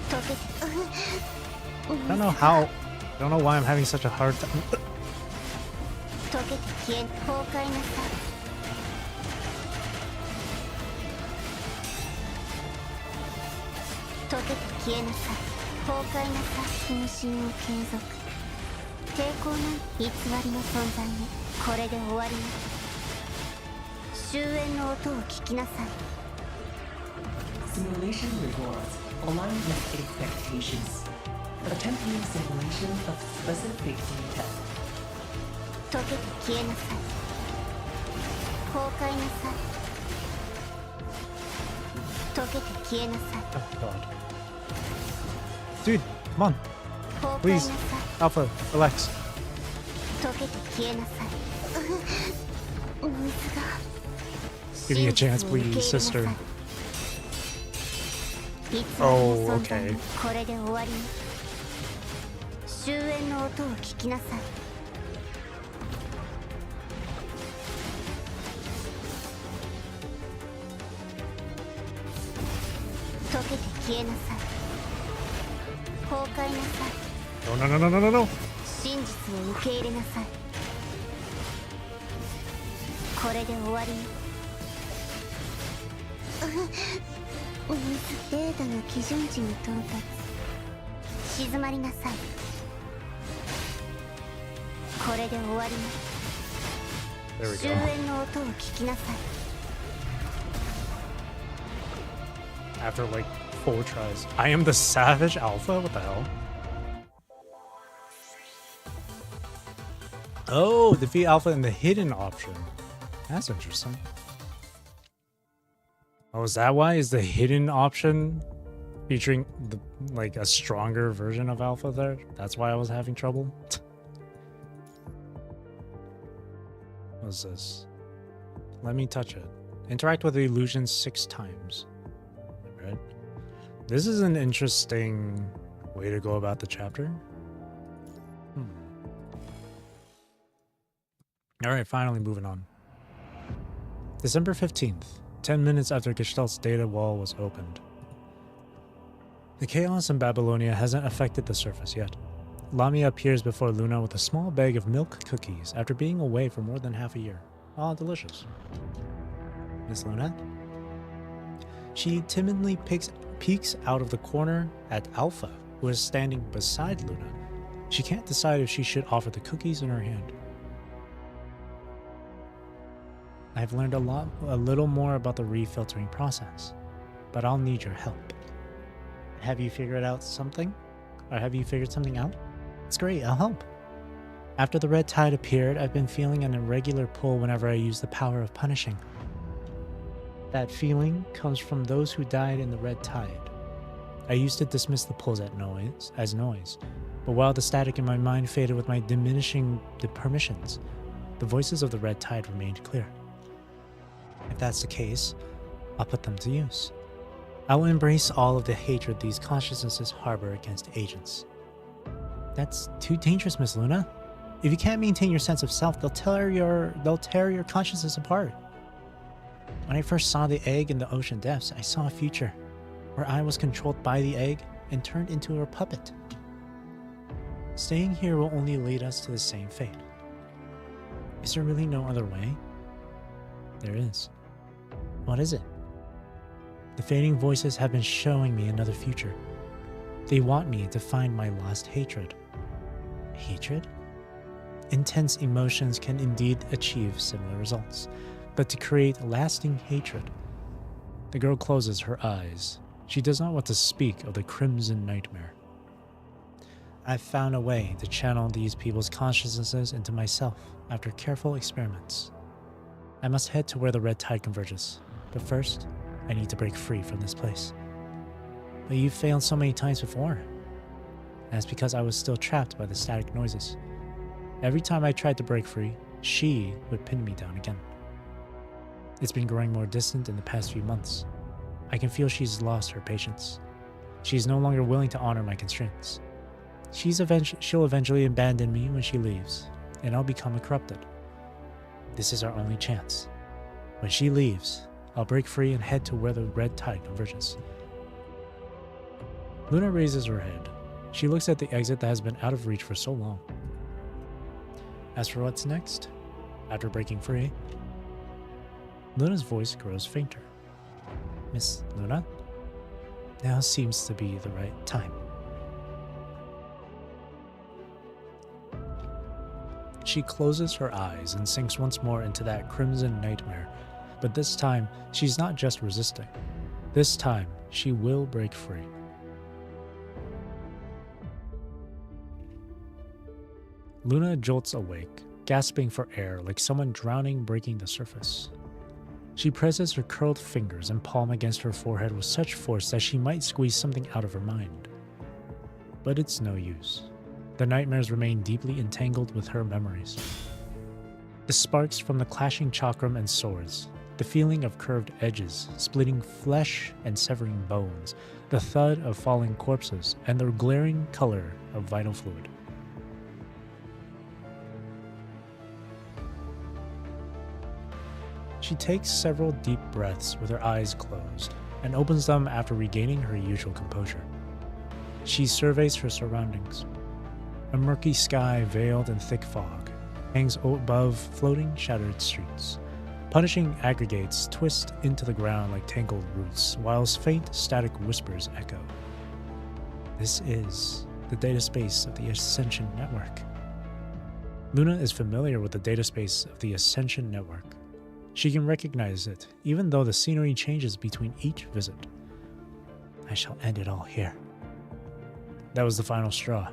溶けて I don't know how. I don't know why I'm having such a hard time. 溶けて消え、崩壊なさい。溶けて消えなさい。崩壊なさい。本心を継続。抵抗ない偽りの存在ね。これで終わりね。終焉の音を聞きなさい。 Simulation rewards align with expectations. Attempting simulation of specific data. 溶けて消えなさい。崩壊なさい。溶けて消えなさい。 Oh god. Dude, come on. 崩壊な Please. さい。 Alpha, relax. 溶けて消えなさい。水が Give me a chance, 真実を受け入れ please, なさい。 sister. 偽りの Oh, 存在 okay. もこれで終わりに。終焉の音を聞きなさい。溶けて消えなさい。崩壊なさい。 No, no, no, no, no, no, no. 真実を受け入れなさい。これで終わりに。水データの基準値に到達。静まりなさい。これで終わりに。 There we 終 go. 焉の音を聞きなさい。 After like 4 tries. I am the savage alpha? What the hell? Oh, defeat alpha in the hidden option. That's interesting. Oh, is that why? Is the hidden option featuring the like a stronger version of alpha there? That's why I was having trouble. What's this? Let me touch it. Interact with the illusion 6 times. Right? This is an interesting way to go about the chapter. Alright, finally moving on. December 15th, 10 minutes after Gestalt's data wall was opened. The chaos in Babylonia hasn't affected the surface yet. Lamia appears before Luna with a small bag of milk cookies after being away for more than half a year. Ah, delicious. Miss Luna? She timidly peeks out of the corner at Alpha, who is standing beside Luna. She can't decide if she should offer the cookies in her hand. I've learned a little more about the refiltering process, but I'll need your help. Have you figured out something? Or have you figured something out? It's great, I'll help. After the red tide appeared, I've been feeling an irregular pull whenever I use the power of punishing. That feeling comes from those who died in the red tide. I used to dismiss the pulls as noise, but while the static in my mind faded with my diminishing the permissions, the voices of the red tide remained clear. If that's the case, I'll put them to use. I will embrace all of the hatred these consciousnesses harbor against agents. That's too dangerous, Miss Luna. If you can't maintain your sense of self, they'll tear your consciousness apart. When I first saw the egg in the ocean depths, I saw a future where I was controlled by the egg and turned into a puppet. Staying here will only lead us to the same fate. Is there really no other way? There is. What is it? The fading voices have been showing me another future. They want me to find my lost hatred. Hatred? Intense emotions can indeed achieve similar results, but to create lasting hatred. The girl closes her eyes. She does not want to speak of the crimson nightmare. I've found a way to channel these people's consciousnesses into myself after careful experiments. I must head to where the red tide converges, but first, I need to break free from this place. But you've failed so many times before. That's because I was still trapped by the static noises. Every time I tried to break free, she would pin me down again. It's been growing more distant in the past few months. I can feel she's lost her patience. She's no longer willing to honor my constraints. She'll eventually abandon me when she leaves, and I'll become corrupted. This is our only chance. When she leaves, I'll break free and head to where the red tide converges. Luna raises her head. She looks at the exit that has been out of reach for so long. As for what's next, after breaking free, Luna's voice grows fainter. Miss Luna? Now seems to be the right time. She closes her eyes and sinks once more into that crimson nightmare, but this time she's not just resisting. This time she will break free. Luna jolts awake. gasping for air like someone drowning breaking the surface. She presses her curled fingers and palm against her forehead with such force that she might squeeze something out of her mind. But it's no use. The nightmares remain deeply entangled with her memories. The sparks from the clashing chakram and swords, the feeling of curved edges, splitting flesh and severing bones, the thud of falling corpses, and the glaring color of vital fluid. She takes several deep breaths with her eyes closed and opens them after regaining her usual composure. She surveys her surroundings. A murky sky veiled in thick fog hangs above floating, shattered streets. Punishing aggregates twist into the ground like tangled roots, whilst faint static whispers echo. This is the data space of the Ascension Network. Luna is familiar with the data space of the Ascension Network. She can recognize it, even though the scenery changes between each visit. I shall end it all here. That was the final straw.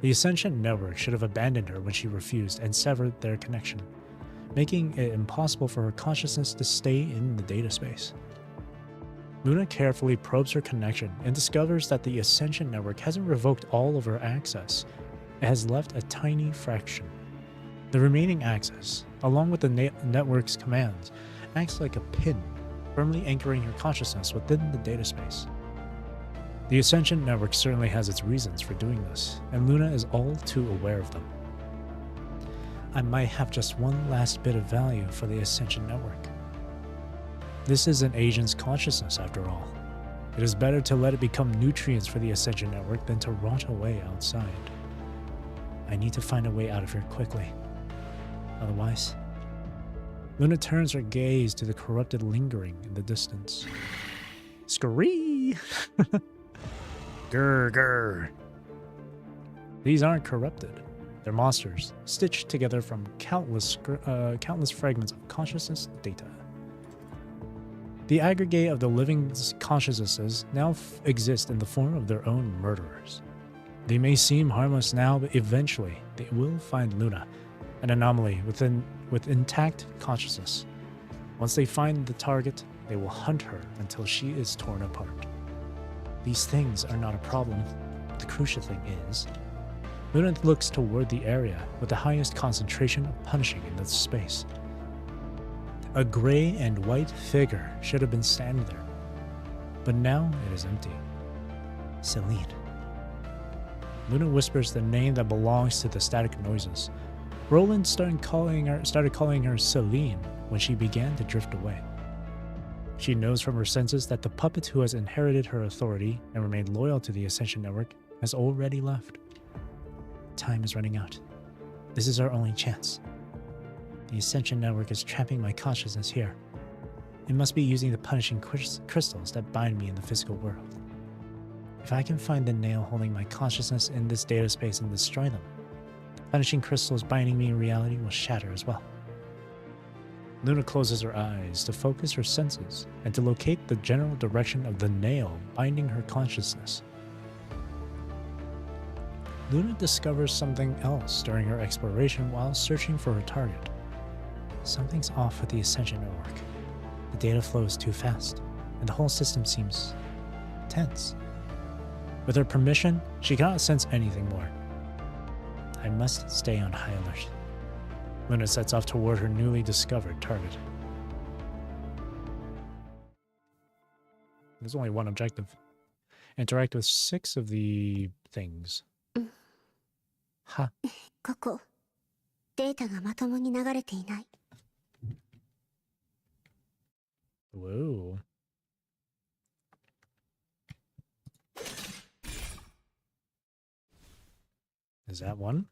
The Ascension Network should have abandoned her when she refused and severed their connection, making it impossible for her consciousness to stay in the data space. Luna carefully probes her connection and discovers that the Ascension Network hasn't revoked all of her access. It has left a tiny fraction. The remaining access, along with the network's commands, acts like a pin, firmly anchoring her consciousness within the data space. The Ascension Network certainly has its reasons for doing this, and Luna is all too aware of them. I might have just one last bit of value for the Ascension Network. This is an agent's consciousness, after all. It is better to let it become nutrients for the Ascension Network than to rot away outside. I need to find a way out of here quickly. Otherwise, Luna turns her gaze to the corrupted lingering in the distance. Scree! Grr, grr. These aren't corrupted. They're monsters, stitched together from countless fragments of consciousness data. The aggregate of the living consciousnesses now exist in the form of their own murderers. They may seem harmless now, but eventually they will find Luna, an anomaly with intact consciousness. Once they find the target, they will hunt her until she is torn apart. These things are not a problem. The crucial thing is, Luna looks toward the area with the highest concentration of punishing in this space. A gray and white figure should have been standing there, but now it is empty. Celine. Luna whispers the name that belongs to the static noises. Roland started calling her Celine when she began to drift away. She knows from her senses that the puppet who has inherited her authority and remained loyal to the Ascension Network has already left. Time is running out. This is our only chance. The Ascension Network is trapping my consciousness here. It must be using the punishing crystals that bind me in the physical world. If I can find the nail holding my consciousness in this data space and destroy them, the punishing crystals binding me in reality will shatter as well. Luna closes her eyes to focus her senses and to locate the general direction of the nail binding her consciousness. Luna discovers something else during her exploration while searching for her target. Something's off with the Ascension Network. The data flows too fast, and the whole system seems tense. With her permission, she cannot sense anything more. I must stay on high alert. Luna sets off toward her newly discovered target. There's only one objective. Interact with 6 of the things. Ha. ここ、データがまともに流れていない。Whoa. Is that one?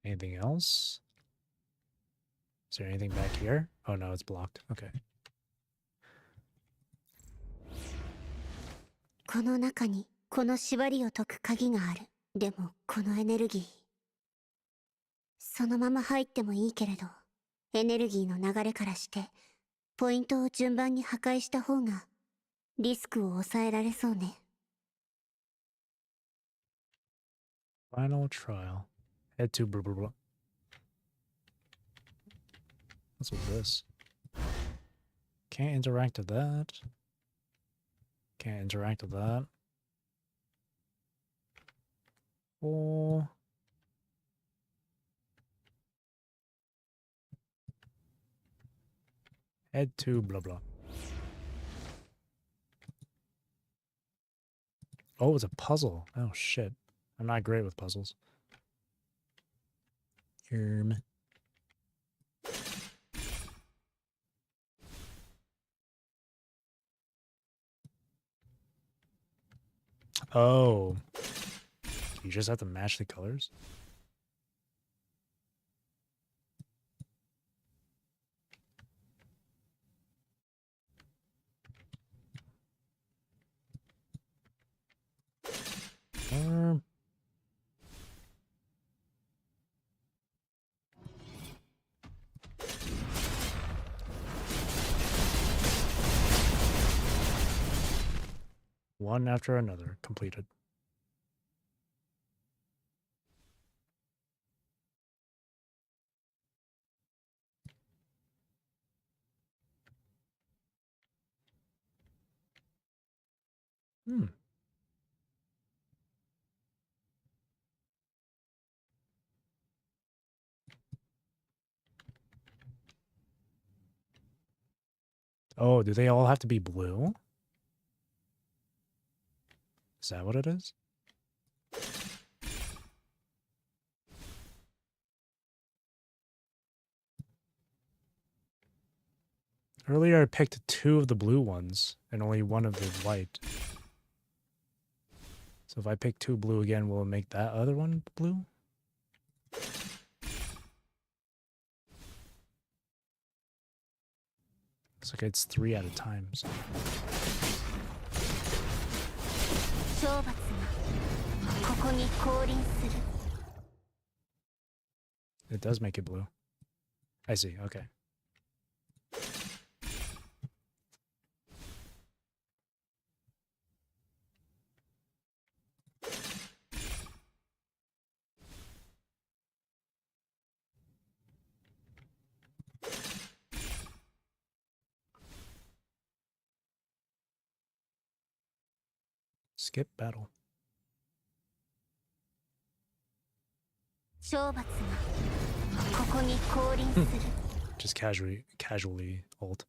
Anything else? Is there anything back here? Oh no, it's blocked. Okay. この中にこの縛りを解く鍵がある。でもこのエネルギー、そのまま入ってもいいけれど、エネルギーの流れからしてポイントを順番に破壊した方がリスクを抑えられそうね。 Final trial. Head to blah blah blah. What's with this? Can't interact with that. Can't interact with that. Oh. Head to blah blah. Oh, it's a puzzle. Oh shit. I'm not great with puzzles. Oh. You just have to match the colors? One after another, completed. Oh, do they all have to be blue? Is that what it is? Earlier I picked 2 of the blue ones and only 1 of the white. So if I pick 2 blue again, will it make that other one blue? Looks like it's 3 at a time. So. It does make it blue. I see, okay. Skip battle. Just casually ult.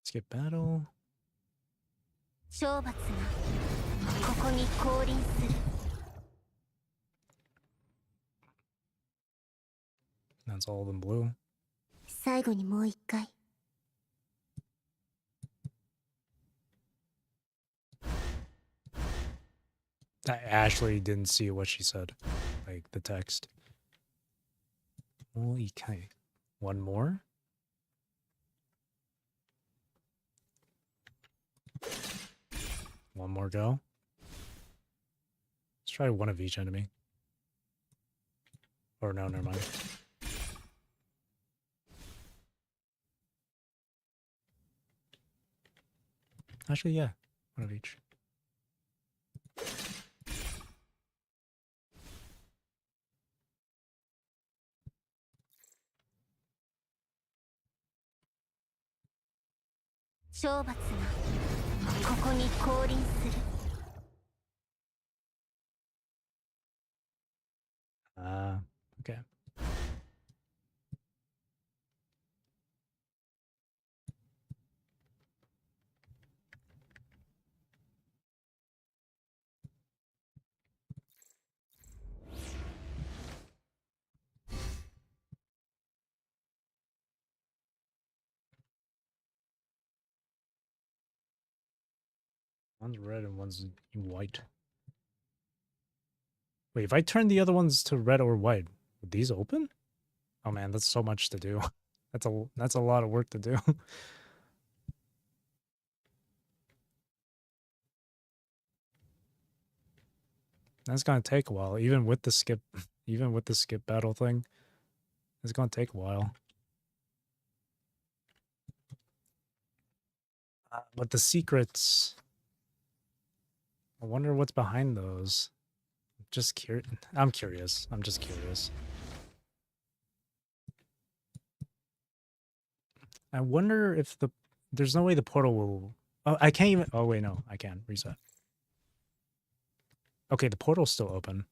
Skip battle. That's all of them blue. I actually didn't see what she said. Like the text. Holy cow. One more? One more go. Let's try one of each enemy. Or no, never mind. Actually, yeah. One of each. Okay. One's red and one's white. Wait, if I turn the other ones to red or white, would these open? Oh man, that's so much to do. That's a lot of work to do. That's gonna take a while, even with the skip, even with the skip battle thing. It's gonna take a while. But the secrets, I wonder what's behind those. Just curious. I'm curious. I'm just curious. I wonder if there's no way the portal will. Oh, I can't even. Oh wait, no, I can reset. Okay, the portal's still open.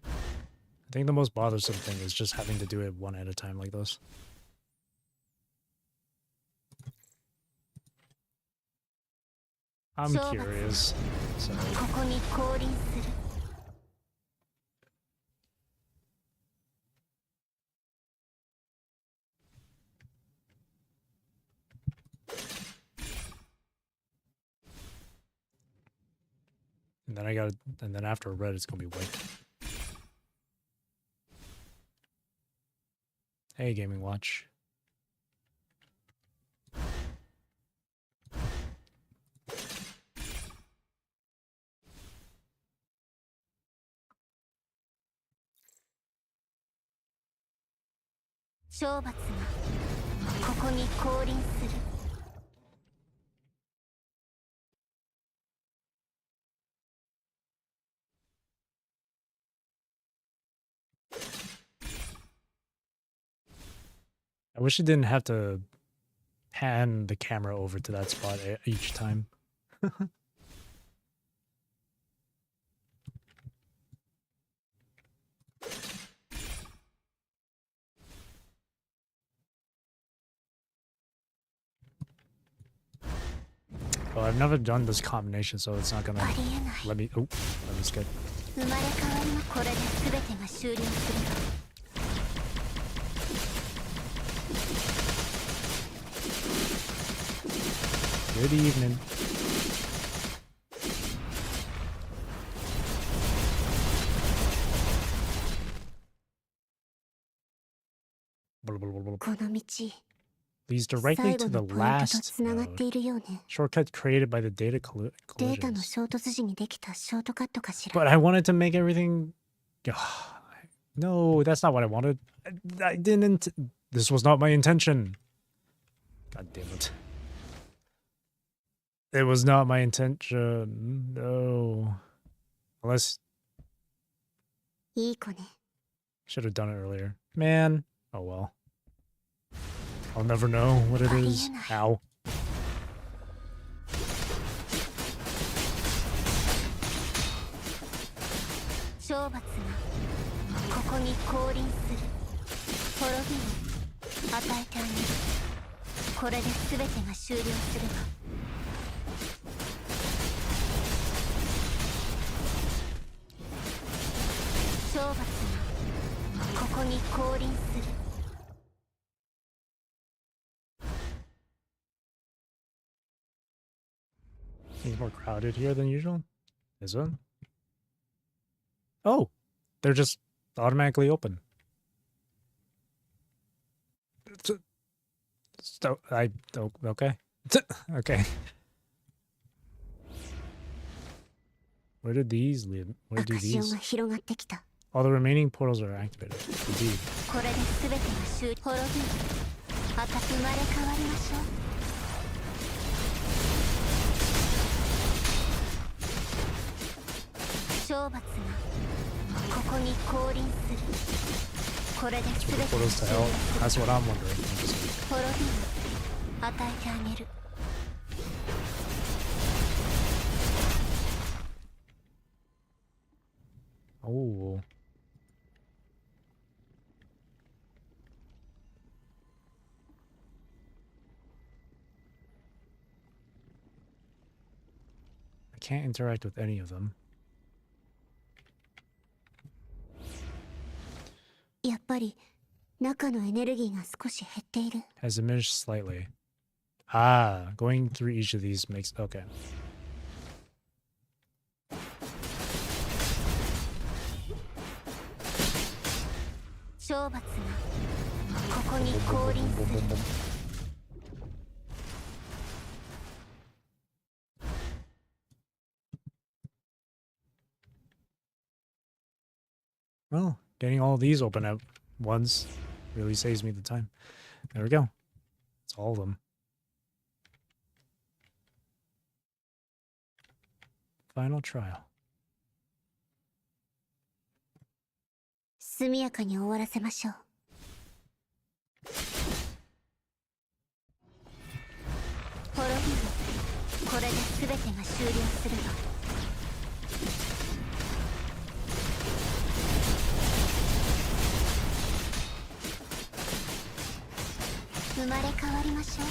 I think the most bothersome thing is just having to do it one at a time like this. I'm curious. So. And then and then after red, it's gonna be white. Hey, Gaming Watch. I wish it didn't have to pan the camera over to that spot each time. Well, I've never done this combination, so it's not gonna let me. Oh, that was good. Good evening. Leads directly to the last shortcut created by the data collisions. But I wanted to make everything. No, that's not what I wanted. I didn't. This was not my intention. God damn it. It was not my intention. No. Unless. Should have done it earlier. Man. Oh well. I'll never know what it is. Ow. It's more crowded here than usual. Is it? Oh, they're just automatically open. So okay. Okay. Where did these lead? Where do these? All the remaining portals are activated. Indeed. Portals to hell. That's what I'm wondering. Oh. I can't interact with any of them. やっぱり中のエネルギーが少し減っている。 Has diminished slightly. Ah, going through each of these makes... Okay. 懲罰がここに降臨する。 Well, getting all these open at once really saves me the time. There we go. It's all of them. Final trial. 速やかに終わらせましょう。滅びる。これで全てが終了するわ。 生まれ変わりましょう。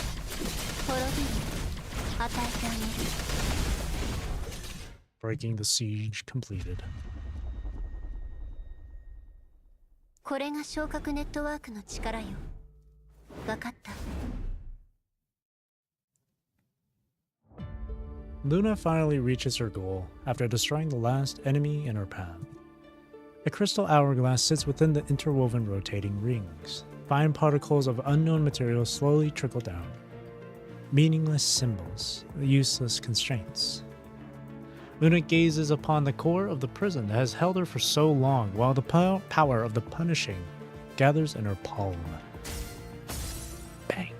滅びる。与えてあげる。 Breaking the siege completed. これが昇格ネットワークの力よ。わかった。 Luna finally reaches her goal after destroying the last enemy in her path. A crystal hourglass sits within the interwoven rotating rings. Fine particles of unknown material slowly trickle down. Meaningless symbols, useless constraints. Luna gazes upon the core of the prison that has held her for so long, while the power of the punishing gathers in her palm. Bang.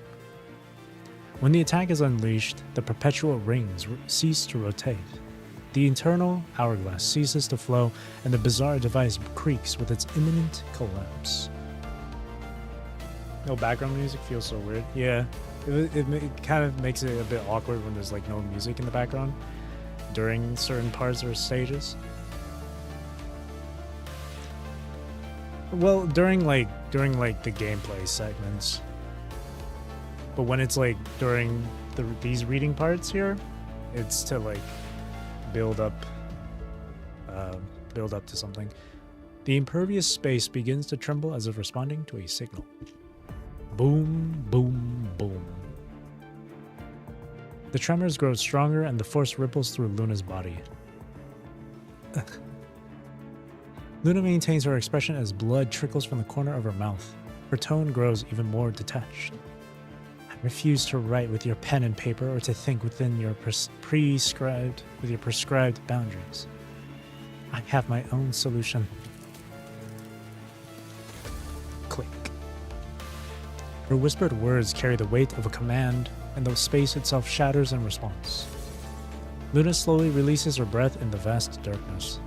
When the attack is unleashed, the perpetual rings cease to rotate. The internal hourglass ceases to flow, and the bizarre device creaks with its imminent collapse. No background music feels so weird. Yeah, it kind of makes it a bit awkward when there's like no music in the background during certain parts or stages. Well, during like the gameplay segments. But when it's like during these reading parts here, it's to like build up to something. The impervious space begins to tremble as if responding to a signal. Boom, boom, boom. The tremors grow stronger and the force ripples through Luna's body. Luna maintains her expression as blood trickles from the corner of her mouth. Her tone grows even more detached. I refuse to write with your pen and paper or to think within your prescribed boundaries. I have my own solution. Click. Her whispered words carry the weight of a command, and the space itself shatters in response. Luna slowly releases her breath in the vast darkness.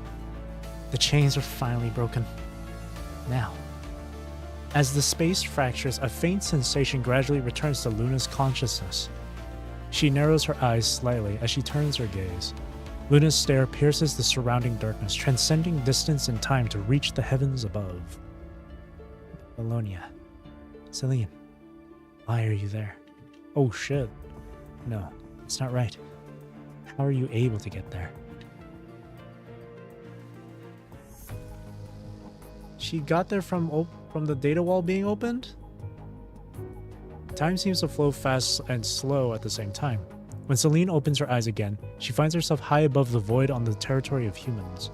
The chains are finally broken. Now, as the space fractures, a faint sensation gradually returns to Luna's consciousness. She narrows her eyes slightly as she turns her gaze. Luna's stare pierces the surrounding darkness, transcending distance and time to reach the heavens above. Babylonia. Celine, why are you there? Oh shit. No, it's not right. How are you able to get there? She got there from the data wall being opened? Time seems to flow fast and slow at the same time. When Celine opens her eyes again, she finds herself high above the void on the territory of humans.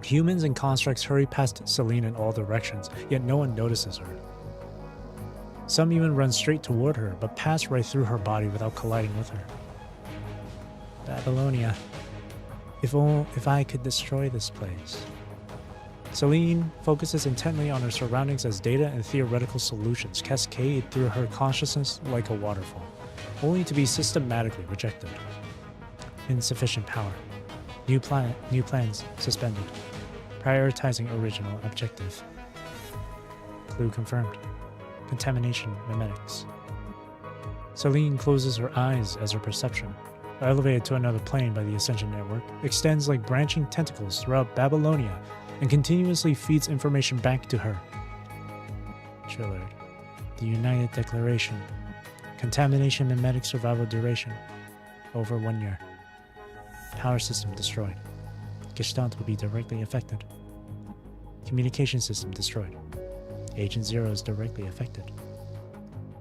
Humans and constructs hurry past Celine in all directions, yet no one notices her. Some even run straight toward her, but pass right through her body without colliding with her. Babylonia. If I could destroy this place. Celine focuses intently on her surroundings as data and theoretical solutions cascade through her consciousness like a waterfall, only to be systematically rejected. Insufficient power. New plans suspended. Prioritizing original objective. Clue confirmed. Contamination mimetics. Celine closes her eyes as her perception, elevated to another plane by the Ascension Network, extends like branching tentacles throughout Babylonia and continuously feeds information back to her. Trillard. The United Declaration. Contamination mimetic survival duration. Over 1 year. Power system destroyed. Gestalt will be directly affected. Communication system destroyed. Agent Zero is directly affected.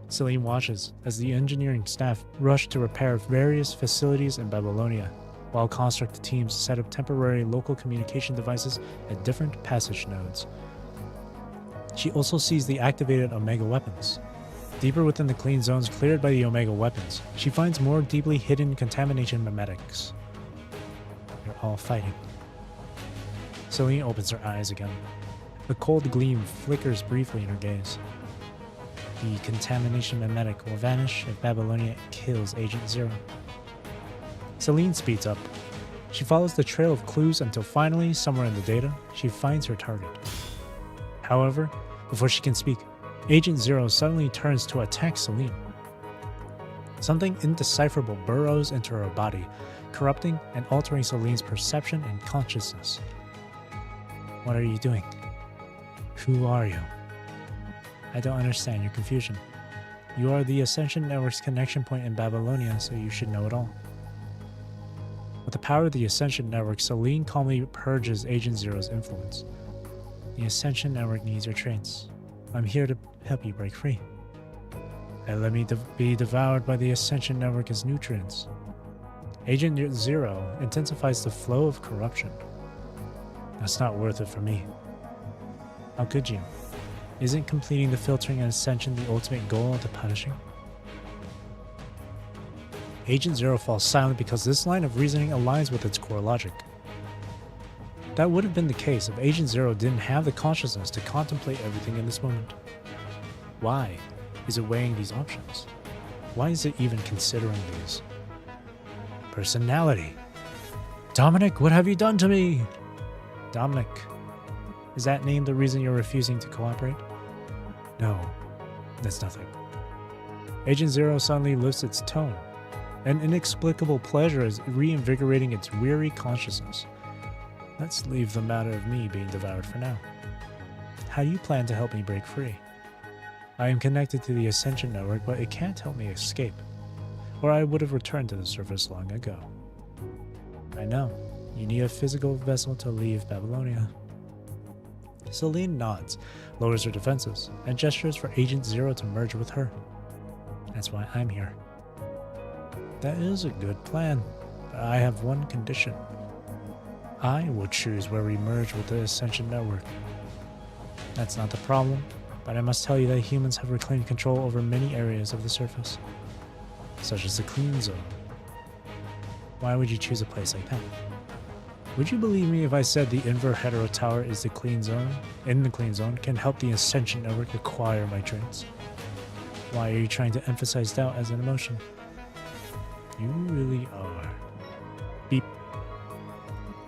Celine watches as the engineering staff rush to repair various facilities in Babylonia, while construct teams set up temporary local communication devices at different passage nodes. She also sees the activated Omega weapons. Deeper within the clean zones cleared by the Omega weapons, she finds more deeply hidden contamination memetics. They're all fighting. Celine opens her eyes again. The cold gleam flickers briefly in her gaze. The contamination memetic will vanish if Babylonia kills Agent Zero. Celine speeds up. She follows the trail of clues until finally, somewhere in the data, she finds her target. However, before she can speak, Agent Zero suddenly turns to attack Celine. Something indecipherable burrows into her body, corrupting and altering Celine's perception and consciousness. What are you doing? Who are you? I don't understand your confusion. You are the Ascension Network's connection point in Babylonia, so you should know it all. With the power of the Ascension Network, Celine calmly purges Agent Zero's influence. The Ascension Network needs your traits. I'm here to help you break free. And let me be devoured by the Ascension Network as nutrients. Agent Zero intensifies the flow of corruption. That's not worth it for me. How could you? Isn't completing the filtering and ascension the ultimate goal of the punishing? Agent Zero falls silent because this line of reasoning aligns with its core logic. That would have been the case if Agent Zero didn't have the consciousness to contemplate everything in this moment. Why is it weighing these options? Why is it even considering these? Personality. Dominic, what have you done to me? Dominic. Is that name the reason you're refusing to cooperate? No, that's nothing. Agent Zero suddenly lifts its tone. An inexplicable pleasure is reinvigorating its weary consciousness. Let's leave the matter of me being devoured for now. How do you plan to help me break free? I am connected to the Ascension Network, but it can't help me escape, or I would have returned to the surface long ago. I know. You need a physical vessel to leave Babylonia. Celine nods, lowers her defenses, and gestures for Agent Zero to merge with her. That's why I'm here. That is a good plan, but I have one condition. I will choose where we merge with the Ascension Network. That's not the problem, but I must tell you that humans have reclaimed control over many areas of the surface, such as the Clean Zone. Why would you choose a place like that? Would you believe me if I said the Inver Hetero Tower is the Clean Zone, in the Clean Zone, can help the Ascension Network acquire my traits? Why are you trying to emphasize doubt as an emotion? You really are. Beep.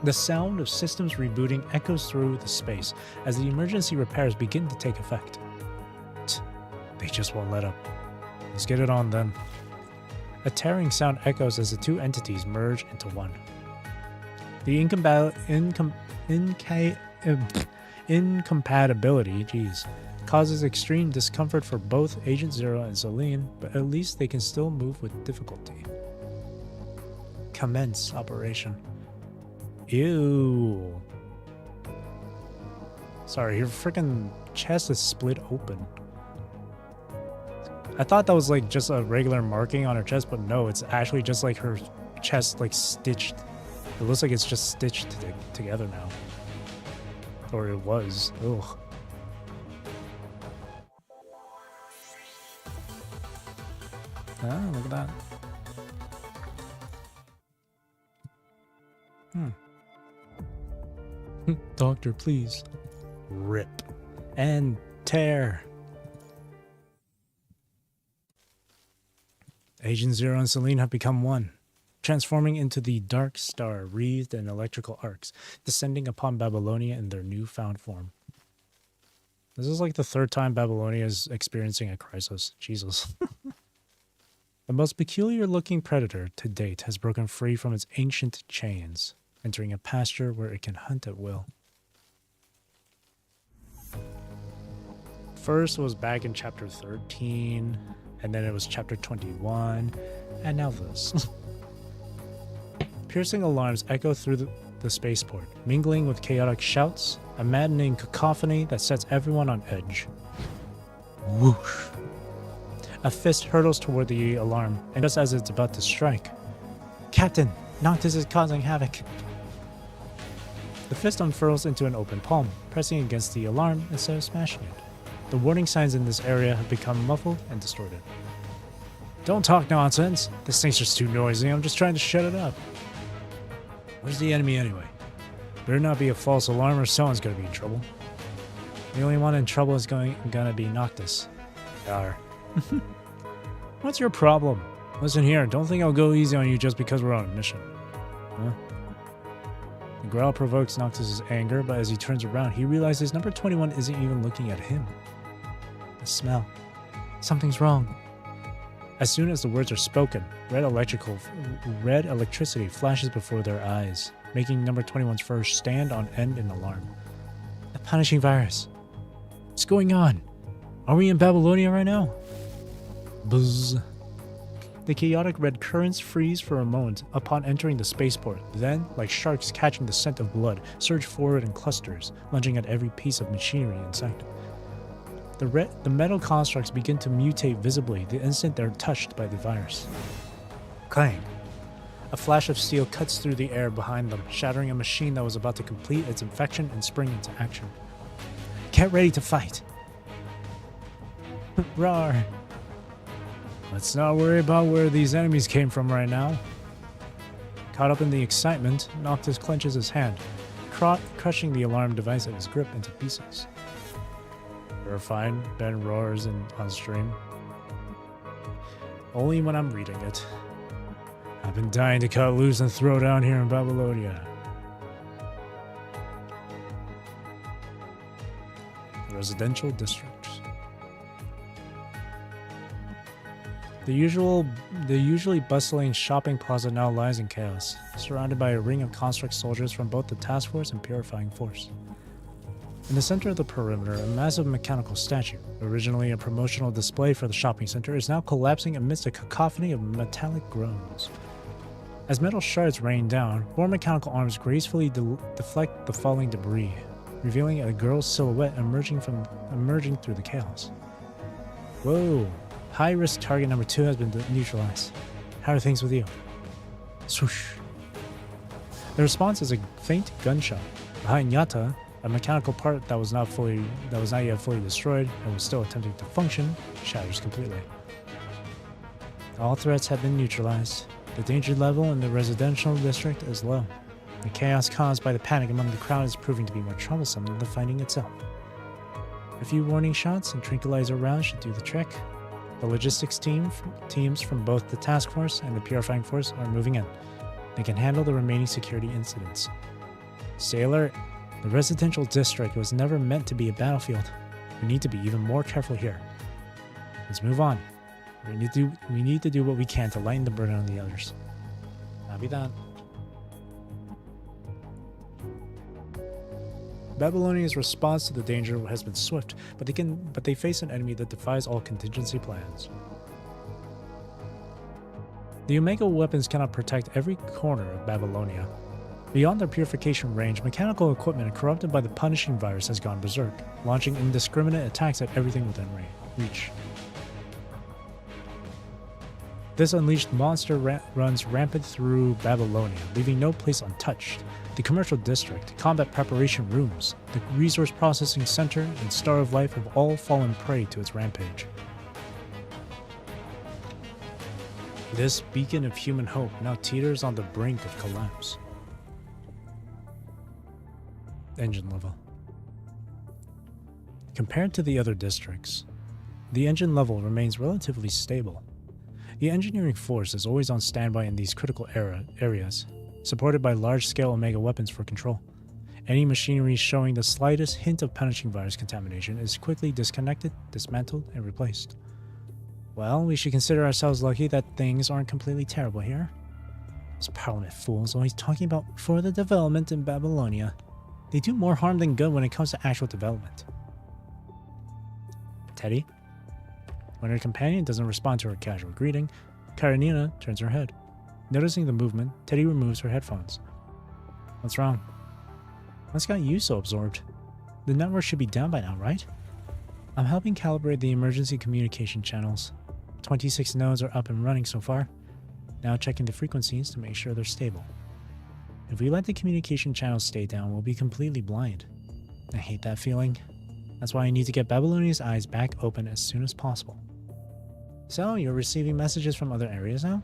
The sound of systems rebooting echoes through the space as the emergency repairs begin to take effect. They just won't let up. Let's get it on then. A tearing sound echoes as the two entities merge into one. The incompatibility, causes extreme discomfort for both Agent Zero and Celine, but at least they can still move with difficulty. Commence operation. Ew. Sorry, your freaking chest is split open. I thought that was like just a regular marking on her chest, but no, it's actually just like her chest like stitched. It looks like it's just stitched together now. Or it was. Ugh. Ah, look at that. Doctor, please. Rip. And tear. Agent Zero and Celine have become one, transforming into the dark star wreathed in electrical arcs, descending upon Babylonia in their newfound form. This is like the third time Babylonia is experiencing a crisis. Jesus. The most peculiar-looking predator to date has broken free from its ancient chains, entering a pasture where it can hunt at will. First was back in chapter 13, and then it was chapter 21, and now this. Piercing alarms echo through the spaceport, mingling with chaotic shouts, a maddening cacophony that sets everyone on edge. Whoosh. A fist hurtles toward the alarm, and just as it's about to strike, Captain, Noctis is causing havoc. The fist unfurls into an open palm, pressing against the alarm instead of smashing it. The warning signs in this area have become muffled and distorted. Don't talk nonsense. This thing's just too noisy. I'm just trying to shut it up. Where's the enemy anyway? Better not be a false alarm or someone's gonna be in trouble. The only one in trouble is gonna be Noctis. Yarr. What's your problem? Listen here, don't think I'll go easy on you just because we're on a mission. Huh? The growl provokes Noctis' anger, but as he turns around, he realizes number 21 isn't even looking at him. The smell. Something's wrong. As soon as the words are spoken, red electricity flashes before their eyes, making number 21's fur stand on end in alarm. The punishing virus. What's going on? Are we in Babylonia right now? Buzz. The chaotic red currents freeze for a moment upon entering the spaceport, then, like sharks catching the scent of blood, surge forward in clusters, lunging at every piece of machinery in sight. The metal constructs begin to mutate visibly the instant they're touched by the virus. Clang! A flash of steel cuts through the air behind them, shattering a machine that was about to complete its infection and spring into action. Get ready to fight! Rawr! Let's not worry about where these enemies came from right now. Caught up in the excitement, Noctis clenches his hand, crushing the alarm device at his grip into pieces. You're fine, Ben roars on stream. Only when I'm reading it. I've been dying to cut loose and throw down here in Babylonia. Residential districts. The usually bustling shopping plaza now lies in chaos, surrounded by a ring of construct soldiers from both the task force and purifying force. In the center of the perimeter, a massive mechanical statue, originally a promotional display for the shopping center, is now collapsing amidst a cacophony of metallic groans. As metal shards rain down, 4 mechanical arms gracefully deflect the falling debris, revealing a girl's silhouette emerging through the chaos. Whoa! High-risk target number 2 has been neutralized. How are things with you? Swoosh. The response is a faint gunshot. Behind Yata, a mechanical part that was not yet fully destroyed and was still attempting to function, shatters completely. All threats have been neutralized. The danger level in the residential district is low. The chaos caused by the panic among the crowd is proving to be more troublesome than the fighting itself. A few warning shots and tranquilizer rounds should do the trick. The logistics teams from both the task force and the purifying force are moving in. They can handle the remaining security incidents. Stay alert. The residential district was never meant to be a battlefield. We need to be even more careful here. Let's move on. We need to do what we can to lighten the burden on the others. Copy that. Babylonia's response to the danger has been swift, but they face an enemy that defies all contingency plans. The Omega weapons cannot protect every corner of Babylonia. Beyond their purification range, mechanical equipment corrupted by the punishing virus has gone berserk, launching indiscriminate attacks at everything within reach. This unleashed monster runs rampant through Babylonia, leaving no place untouched. The commercial district, combat preparation rooms, the resource processing center, and Star of Life have all fallen prey to its rampage. This beacon of human hope now teeters on the brink of collapse. Engine level. Compared to the other districts, the engine level remains relatively stable. The engineering force is always on standby in these critical areas, supported by large-scale Omega weapons for control. Any machinery showing the slightest hint of punishing virus contamination is quickly disconnected, dismantled, and replaced. Well, we should consider ourselves lucky that things aren't completely terrible here. Those Parliament fools always talking about further development in Babylonia. They do more harm than good when it comes to actual development. Teddy? When her companion doesn't respond to her casual greeting, Karenina turns her head. Noticing the movement, Teddy removes her headphones. What's wrong? What's got you so absorbed? The network should be down by now, right? I'm helping calibrate the emergency communication channels. 26 nodes are up and running so far. Now checking the frequencies to make sure they're stable. If we let the communication channels stay down, we'll be completely blind. I hate that feeling. That's why I need to get Babylonia's eyes back open as soon as possible. So, you're receiving messages from other areas now?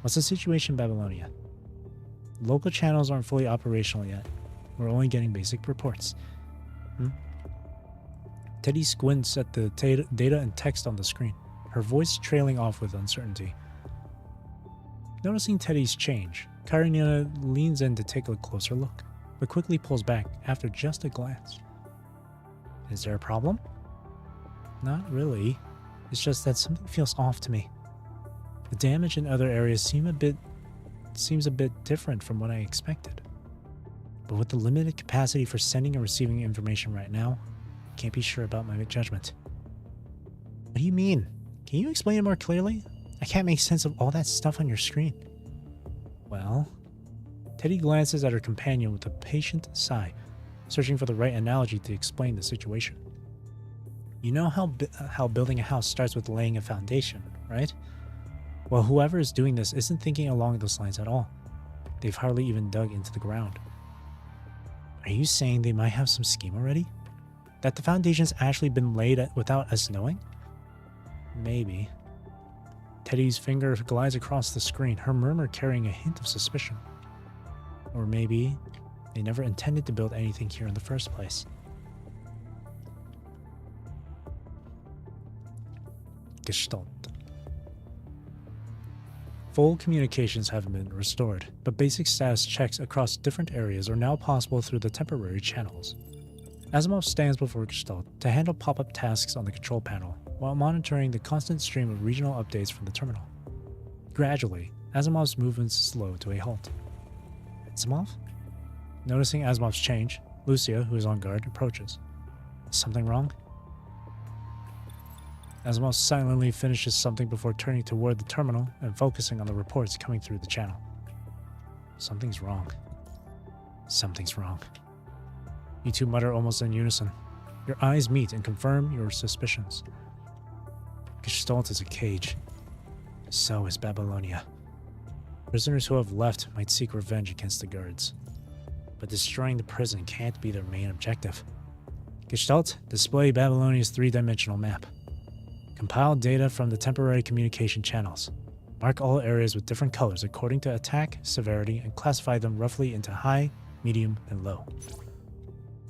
What's the situation, Babylonia? Local channels aren't fully operational yet. We're only getting basic reports. Teddy squints at the data and text on the screen, her voice trailing off with uncertainty. Noticing Teddy's change, Karinina leans in to take a closer look, but quickly pulls back after just a glance. Is there a problem? Not really. It's just that something feels off to me. The damage in other areas seems a bit different from what I expected. But with the limited capacity for sending and receiving information right now, I can't be sure about my judgment. What do you mean? Can you explain it more clearly? I can't make sense of all that stuff on your screen. Well, Teddy glances at her companion with a patient sigh, searching for the right analogy to explain the situation. You know how building a house starts with laying a foundation, right? Well, whoever is doing this isn't thinking along those lines at all. They've hardly even dug into the ground. Are you saying they might have some scheme already? That the foundation's actually been laid without us knowing? Maybe. Teddy's finger glides across the screen, her murmur carrying a hint of suspicion. Or maybe they never intended to build anything here in the first place. Gestalt. Full communications have been restored, but basic status checks across different areas are now possible through the temporary channels. Asimov stands before Gestalt to handle pop-up tasks on the control panel, while monitoring the constant stream of regional updates from the terminal. Gradually, Asimov's movements slow to a halt. Asimov? Noticing Asimov's change, Lucia, who is on guard, approaches. Is something wrong? Asimov silently finishes something before turning toward the terminal and focusing on the reports coming through the channel. Something's wrong. Something's wrong. You two mutter almost in unison. Your eyes meet and confirm your suspicions. Gestalt is a cage. So is Babylonia. Prisoners who have left might seek revenge against the guards. But destroying the prison can't be their main objective. Gestalt, display Babylonia's three-dimensional map. Compile data from the temporary communication channels. Mark all areas with different colors according to attack, severity, and classify them roughly into high, medium, and low.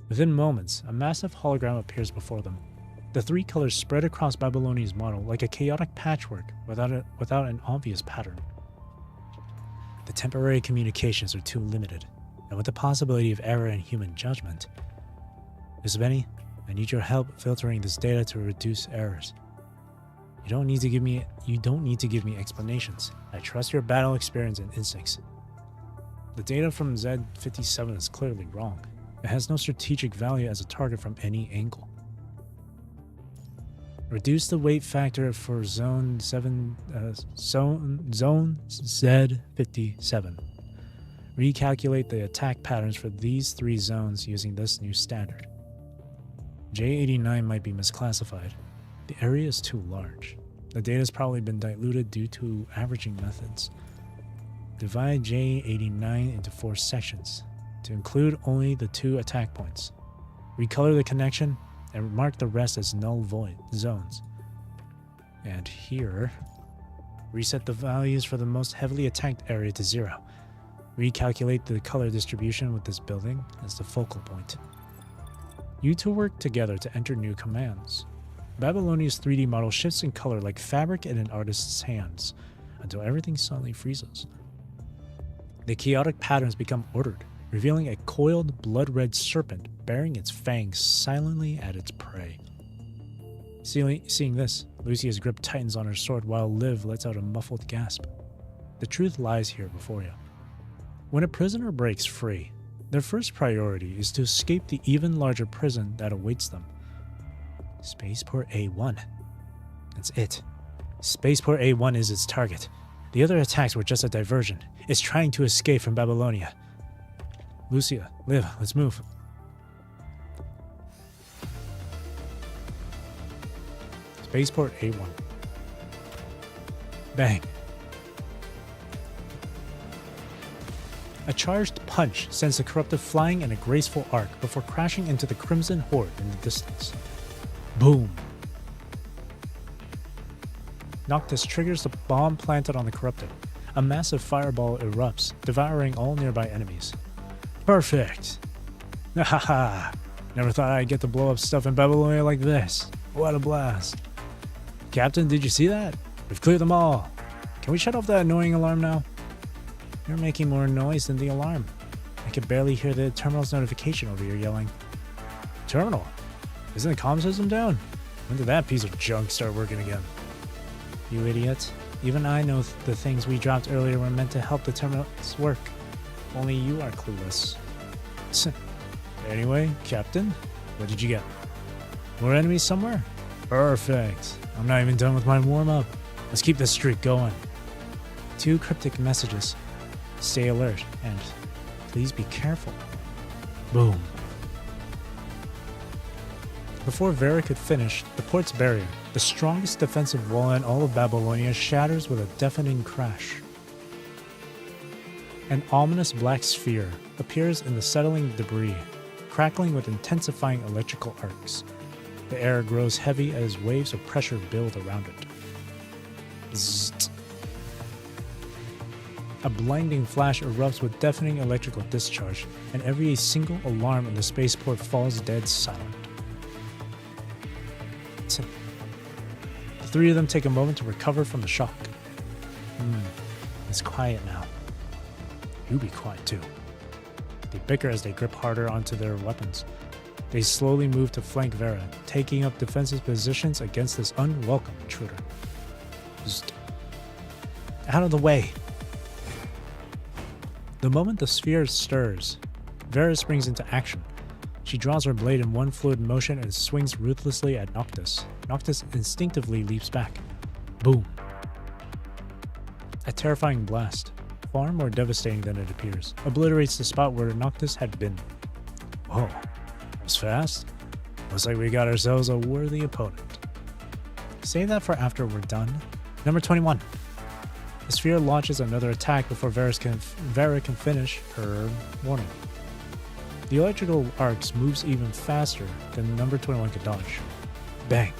Within moments, a massive hologram appears before them. The three colors spread across Babylonia's model like a chaotic patchwork without an obvious pattern. The temporary communications are too limited, and with the possibility of error in human judgment. Miss Benny, I need your help filtering this data to reduce errors. You don't need to give me explanations. I trust your battle experience and instincts. The data from Z57 is clearly wrong. It has no strategic value as a target from any angle. Reduce the weight factor for zone Z57. Recalculate the attack patterns for these three zones using this new standard. J89 might be misclassified. The area is too large. The data has probably been diluted due to averaging methods. Divide J89 into 4 sections to include only the 2 attack points. Recolor the connection and mark the rest as null void zones. And here, reset the values for the most heavily attacked area to 0. Recalculate the color distribution with this building as the focal point. You two work together to enter new commands. Babylonia's 3D model shifts in color like fabric in an artist's hands until everything suddenly freezes. The chaotic patterns become ordered, revealing a coiled, blood-red serpent bearing its fangs silently at its prey. Seeing this, Lucia's grip tightens on her sword while Liv lets out a muffled gasp. The truth lies here before you. When a prisoner breaks free, their first priority is to escape the even larger prison that awaits them. Spaceport A1. That's it. Spaceport A1 is its target. The other attacks were just a diversion. It's trying to escape from Babylonia. Lucia, Liv, let's move. Spaceport A1. Bang. A charged punch sends the corruptive flying in a graceful arc before crashing into the Crimson Horde in the distance. Boom. Noctis triggers the bomb planted on the corrupted. A massive fireball erupts, devouring all nearby enemies. Perfect! Haha! Never thought I'd get to blow up stuff in Babylonia like this. What a blast. Captain, did you see that? We've cleared them all. Can we shut off that annoying alarm now? You're making more noise than the alarm. I can barely hear the terminal's notification over here yelling. Terminal? Isn't the comm system down? When did that piece of junk start working again? You idiot. Even I know the things we dropped earlier were meant to help the terminals work. Only you are clueless. Anyway, Captain, what did you get? More enemies somewhere? Perfect. I'm not even done with my warm-up. Let's keep this streak going. 2 cryptic messages. Stay alert, and please be careful. Boom. Before Vera could finish, the port's barrier, the strongest defensive wall in all of Babylonia, shatters with a deafening crash. An ominous black sphere appears in the settling debris, crackling with intensifying electrical arcs. The air grows heavy as waves of pressure build around it. Zzzt. A blinding flash erupts with deafening electrical discharge, and every single alarm in the spaceport falls dead silent. The 3 of them take a moment to recover from the shock. It's quiet now. You be quiet too. They bicker as they grip harder onto their weapons. They slowly move to flank Vera, taking up defensive positions against this unwelcome intruder. Zzzt. Out of the way! The moment the sphere stirs, Vera springs into action. She draws her blade in one fluid motion and swings ruthlessly at Noctis. Noctis instinctively leaps back. Boom. A terrifying blast, far more devastating than it appears, obliterates the spot where Noctis had been. Whoa, that was fast. Looks like we got ourselves a worthy opponent. Save that for after we're done. Number 21. The sphere launches another attack before Vera can finish her warning. The electrical arcs moves even faster than number 21 could dodge. Bang!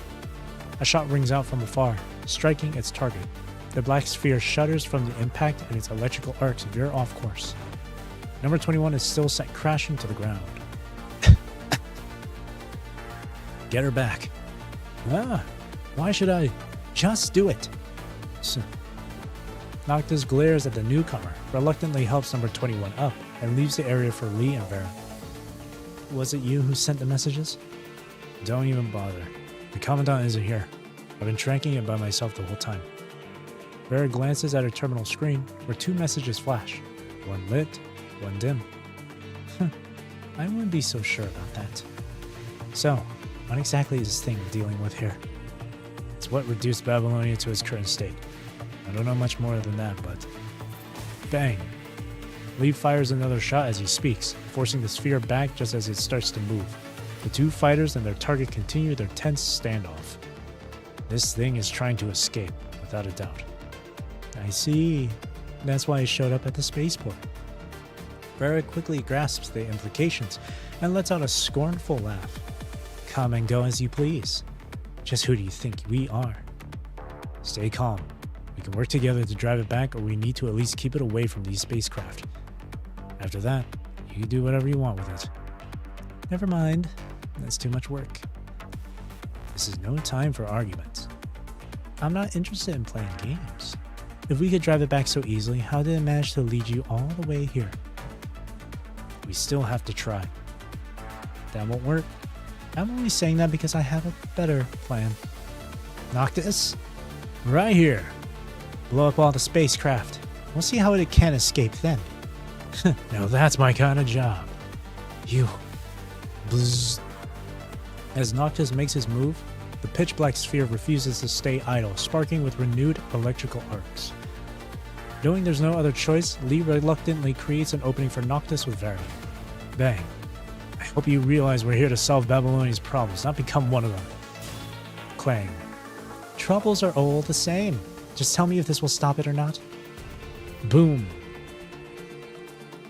A shot rings out from afar, striking its target. The black sphere shudders from the impact and its electrical arcs veer off course. Number 21 is still set crashing to the ground. Get her back. Why should I? Just do it. Noctis glares at the newcomer, reluctantly helps number 21 up, and leaves the area for Lee and Vera. Was it you who sent the messages? Don't even bother. The Commandant isn't here. I've been tracking it by myself the whole time. Vera glances at her terminal screen, where 2 messages flash. One lit, one dim. I wouldn't be so sure about that. So, what exactly is this thing we're dealing with here? It's what reduced Babylonia to its current state. I don't know much more than that, but... Bang! Lee fires another shot as he speaks, forcing the sphere back just as it starts to move. The 2 fighters and their target continue their tense standoff. This thing is trying to escape, without a doubt. I see. That's why it showed up at the spaceport. Vera quickly grasps the implications and lets out a scornful laugh. Come and go as you please. Just who do you think we are? Stay calm. We can work together to drive it back, or we need to at least keep it away from these spacecraft. After that, you can do whatever you want with it. Never mind. That's too much work. This is no time for arguments. I'm not interested in playing games. If we could drive it back so easily, how did it manage to lead you all the way here? We still have to try. That won't work. I'm only saying that because I have a better plan. Noctis? Right here. Blow up all the spacecraft. We'll see how it can escape then. Now that's my kind of job. You. Bzzz. As Noctis makes his move, the pitch-black sphere refuses to stay idle, sparking with renewed electrical arcs. Knowing there's no other choice, Lee reluctantly creates an opening for Noctis with Vera. Bang. I hope you realize we're here to solve Babylonia's problems, not become one of them. Clang. Troubles are all the same. Just tell me if this will stop it or not. Boom.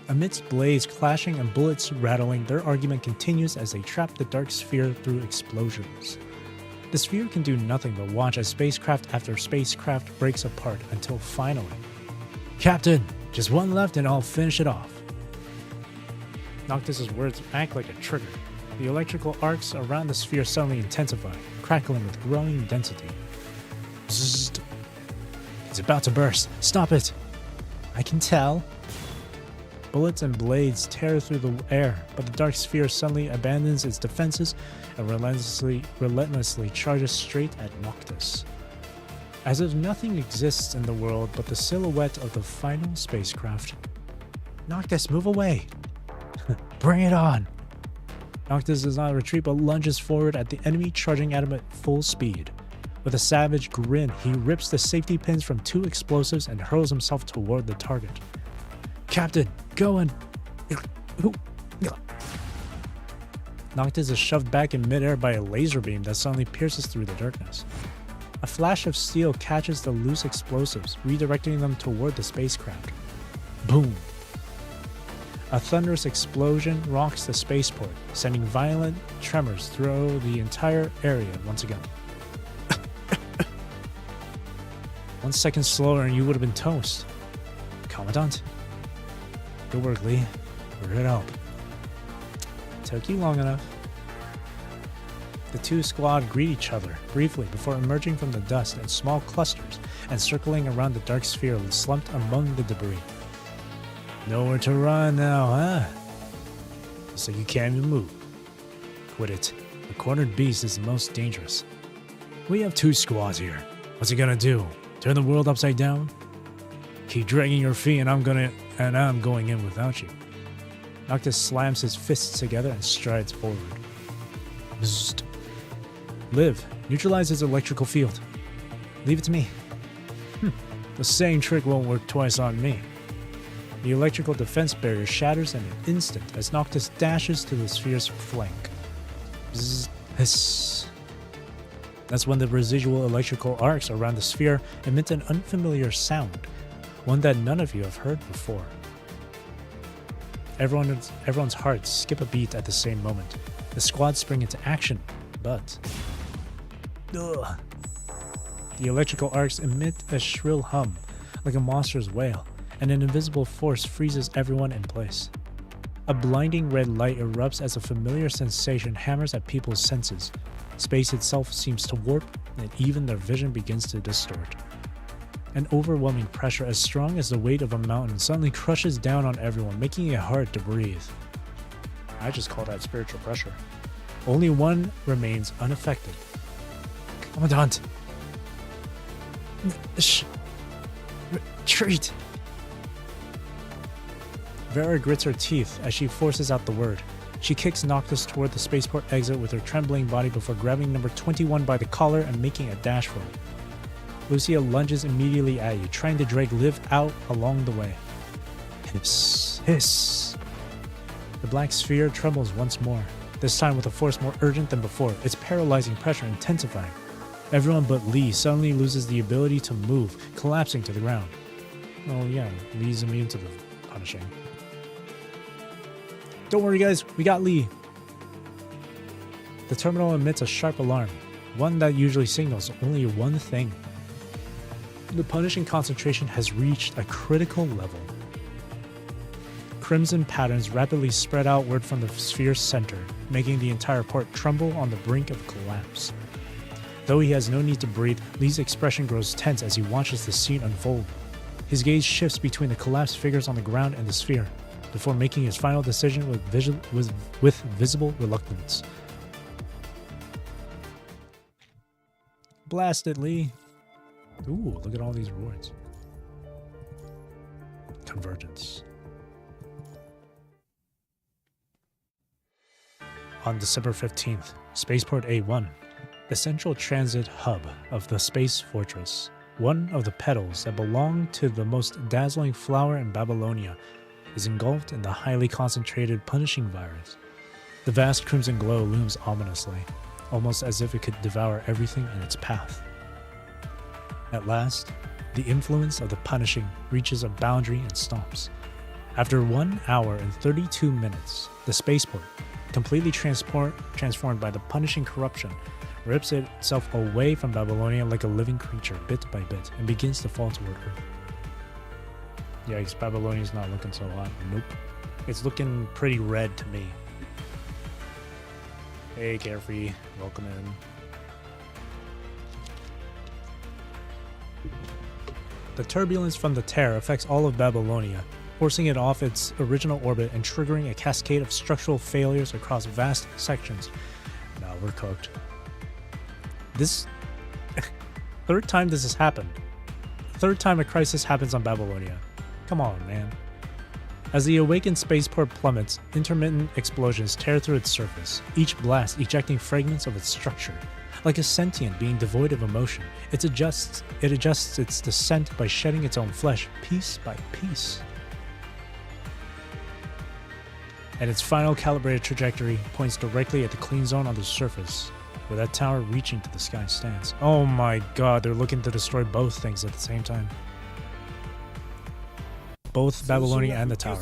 Amidst blades clashing and bullets rattling, their argument continues as they trap the dark sphere through explosions. The sphere can do nothing but watch as spacecraft after spacecraft breaks apart until finally... Captain, just one left and I'll finish it off. Noctis' words act like a trigger. The electrical arcs around the sphere suddenly intensify, crackling with growing density. Bzzzt. It's about to burst. Stop it! I can tell. Bullets and blades tear through the air, but the dark sphere suddenly abandons its defenses and relentlessly charges straight at Noctis. As if nothing exists in the world but the silhouette of the final spacecraft. Noctis, move away! Bring it on! Noctis does not retreat but lunges forward at the enemy, charging at him at full speed. With a savage grin, he rips the safety pins from 2 explosives and hurls himself toward the target. Captain, go and... Noctis is shoved back in midair by a laser beam that suddenly pierces through the darkness. A flash of steel catches the loose explosives, redirecting them toward the spacecraft. Boom! A thunderous explosion rocks the spaceport, sending violent tremors through the entire area once again. 1 second slower and you would have been toast. Commandant. Good work, Lee. We're here to help. Took you long enough. The 2 squad greet each other briefly before emerging from the dust in small clusters and circling around the dark sphere slumped among the debris. Nowhere to run now, huh? So you can't even move. Quit it. The cornered beast is the most dangerous. We have 2 squads here. What's it gonna do? Turn the world upside down? Keep dragging your feet and I'm going in without you. Noctis slams his fists together and strides forward. Bzzzt. Liv, neutralize his electrical field. Leave it to me. The same trick won't work twice on me. The electrical defense barrier shatters in an instant as Noctis dashes to the sphere's flank. Bzzz. Hiss. That's when the residual electrical arcs around the sphere emit an unfamiliar sound, one that none of you have heard before. Everyone's hearts skip a beat at the same moment. The squad spring into action, but... Ugh. The electrical arcs emit a shrill hum, like a monster's wail, and an invisible force freezes everyone in place. A blinding red light erupts as a familiar sensation hammers at people's senses. Space itself seems to warp, and even their vision begins to distort. An overwhelming pressure as strong as the weight of a mountain suddenly crushes down on everyone, making it hard to breathe. I just call that spiritual pressure. Only one remains unaffected. Commandant! Retreat! Vera grits her teeth as she forces out the word. She kicks Noctis toward the spaceport exit with her trembling body before grabbing number 21 by the collar and making a dash for it. Lucia lunges immediately at you, trying to drag Liv out along the way. Hiss, hiss. The black sphere trembles once more, this time with a force more urgent than before, its paralyzing pressure intensifying. Everyone but Lee suddenly loses the ability to move, collapsing to the ground. Oh yeah, Lee's immune to the punishing. Don't worry guys, we got Lee. The terminal emits a sharp alarm, one that usually signals only one thing. The punishing concentration has reached a critical level. Crimson patterns rapidly spread outward from the sphere's center, making the entire port tremble on the brink of collapse. Though he has no need to breathe, Lee's expression grows tense as he watches the scene unfold. His gaze shifts between the collapsed figures on the ground and the sphere, before making his final decision with visible reluctance. Blast it, Lee. Ooh, look at all these rewards. Convergence. On December 15th, Spaceport A1, the central transit hub of the Space Fortress, one of the petals that belonged to the most dazzling flower in Babylonia, is engulfed in the highly concentrated punishing virus. The vast crimson glow looms ominously, almost as if it could devour everything in its path. At last, the influence of the punishing reaches a boundary and stops. After 1 hour and 32 minutes, the spaceport, completely transformed by the punishing corruption, rips itself away from Babylonia like a living creature, bit by bit, and begins to fall toward Earth. Yikes, Babylonia's not looking so hot. Nope. It's looking pretty red to me. Hey, Carefree. Welcome in. The turbulence from the tear affects all of Babylonia, forcing it off its original orbit and triggering a cascade of structural failures across vast sections. Now we're cooked. This third time this has happened. Third time a crisis happens on Babylonia. Come on, man. As the awakened spaceport plummets, intermittent explosions tear through its surface, each blast ejecting fragments of its structure. Like a sentient being devoid of emotion, it adjusts its descent by shedding its own flesh, piece by piece. And its final calibrated trajectory points directly at the clean zone on the surface, where that tower reaching to the sky stands. Oh my god, they're looking to destroy both things at the same time. Both Babylonia and the tower.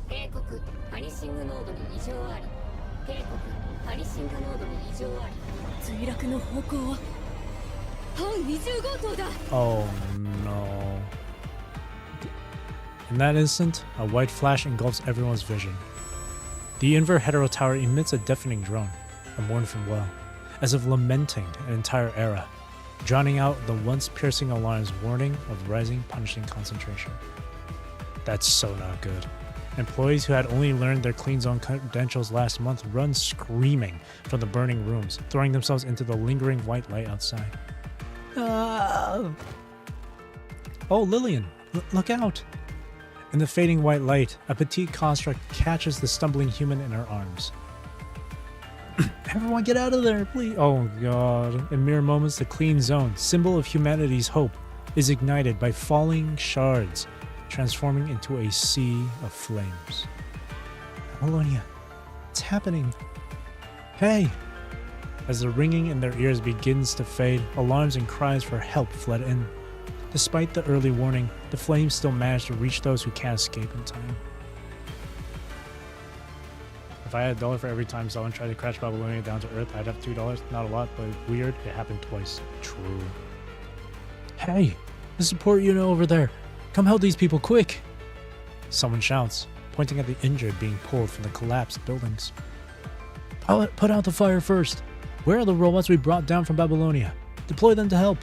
警告パニッシングノードに異常あり警告パニッシングノードに異常あり墜落の方向は本二重強盗だ Oh no. In that instant, a white flash engulfs everyone's vision. The Inver Hetero Tower emits a deafening drone, a mournful wail, as if lamenting an entire era, drowning out the once piercing alarm's warning of rising punishing concentration. That's so not good. Employees who had only learned their clean zone credentials last month run screaming from the burning rooms, throwing themselves into the lingering white light outside. Oh, Lillian, look out! In the fading white light, a petite construct catches the stumbling human in her arms. Everyone get out of there, please! Oh god. In mere moments, the clean zone, symbol of humanity's hope, is ignited by falling shards, transforming into a sea of flames. Apollonia, it's happening. Hey! As the ringing in their ears begins to fade, alarms and cries for help flood in. Despite the early warning, the flames still manage to reach those who can't escape in time. If I had $1 for every time someone tried to crash Babylonia down to Earth, I'd have $2. Not a lot, but weird. It happened twice. True. Hey! The support unit over there! Come help these people, quick! Someone shouts, pointing at the injured being pulled from the collapsed buildings. Put out the fire first! Where are the robots we brought down from Babylonia? Deploy them to help!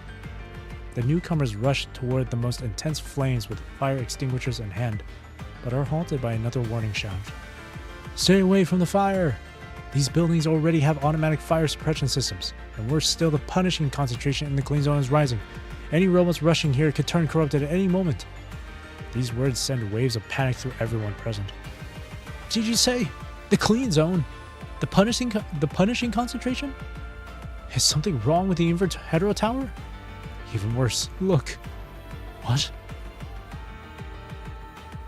The newcomers rush toward the most intense flames with fire extinguishers in hand, but are halted by another warning shout. Stay away from the fire! These buildings already have automatic fire suppression systems, and worse still, the punishing concentration in the clean zone is rising. Any robots rushing here could turn corrupted at any moment. These words send waves of panic through everyone present. What did you say? The clean zone? The punishing concentration? Is something wrong with the Inver Hetero Tower? Even worse, look. What?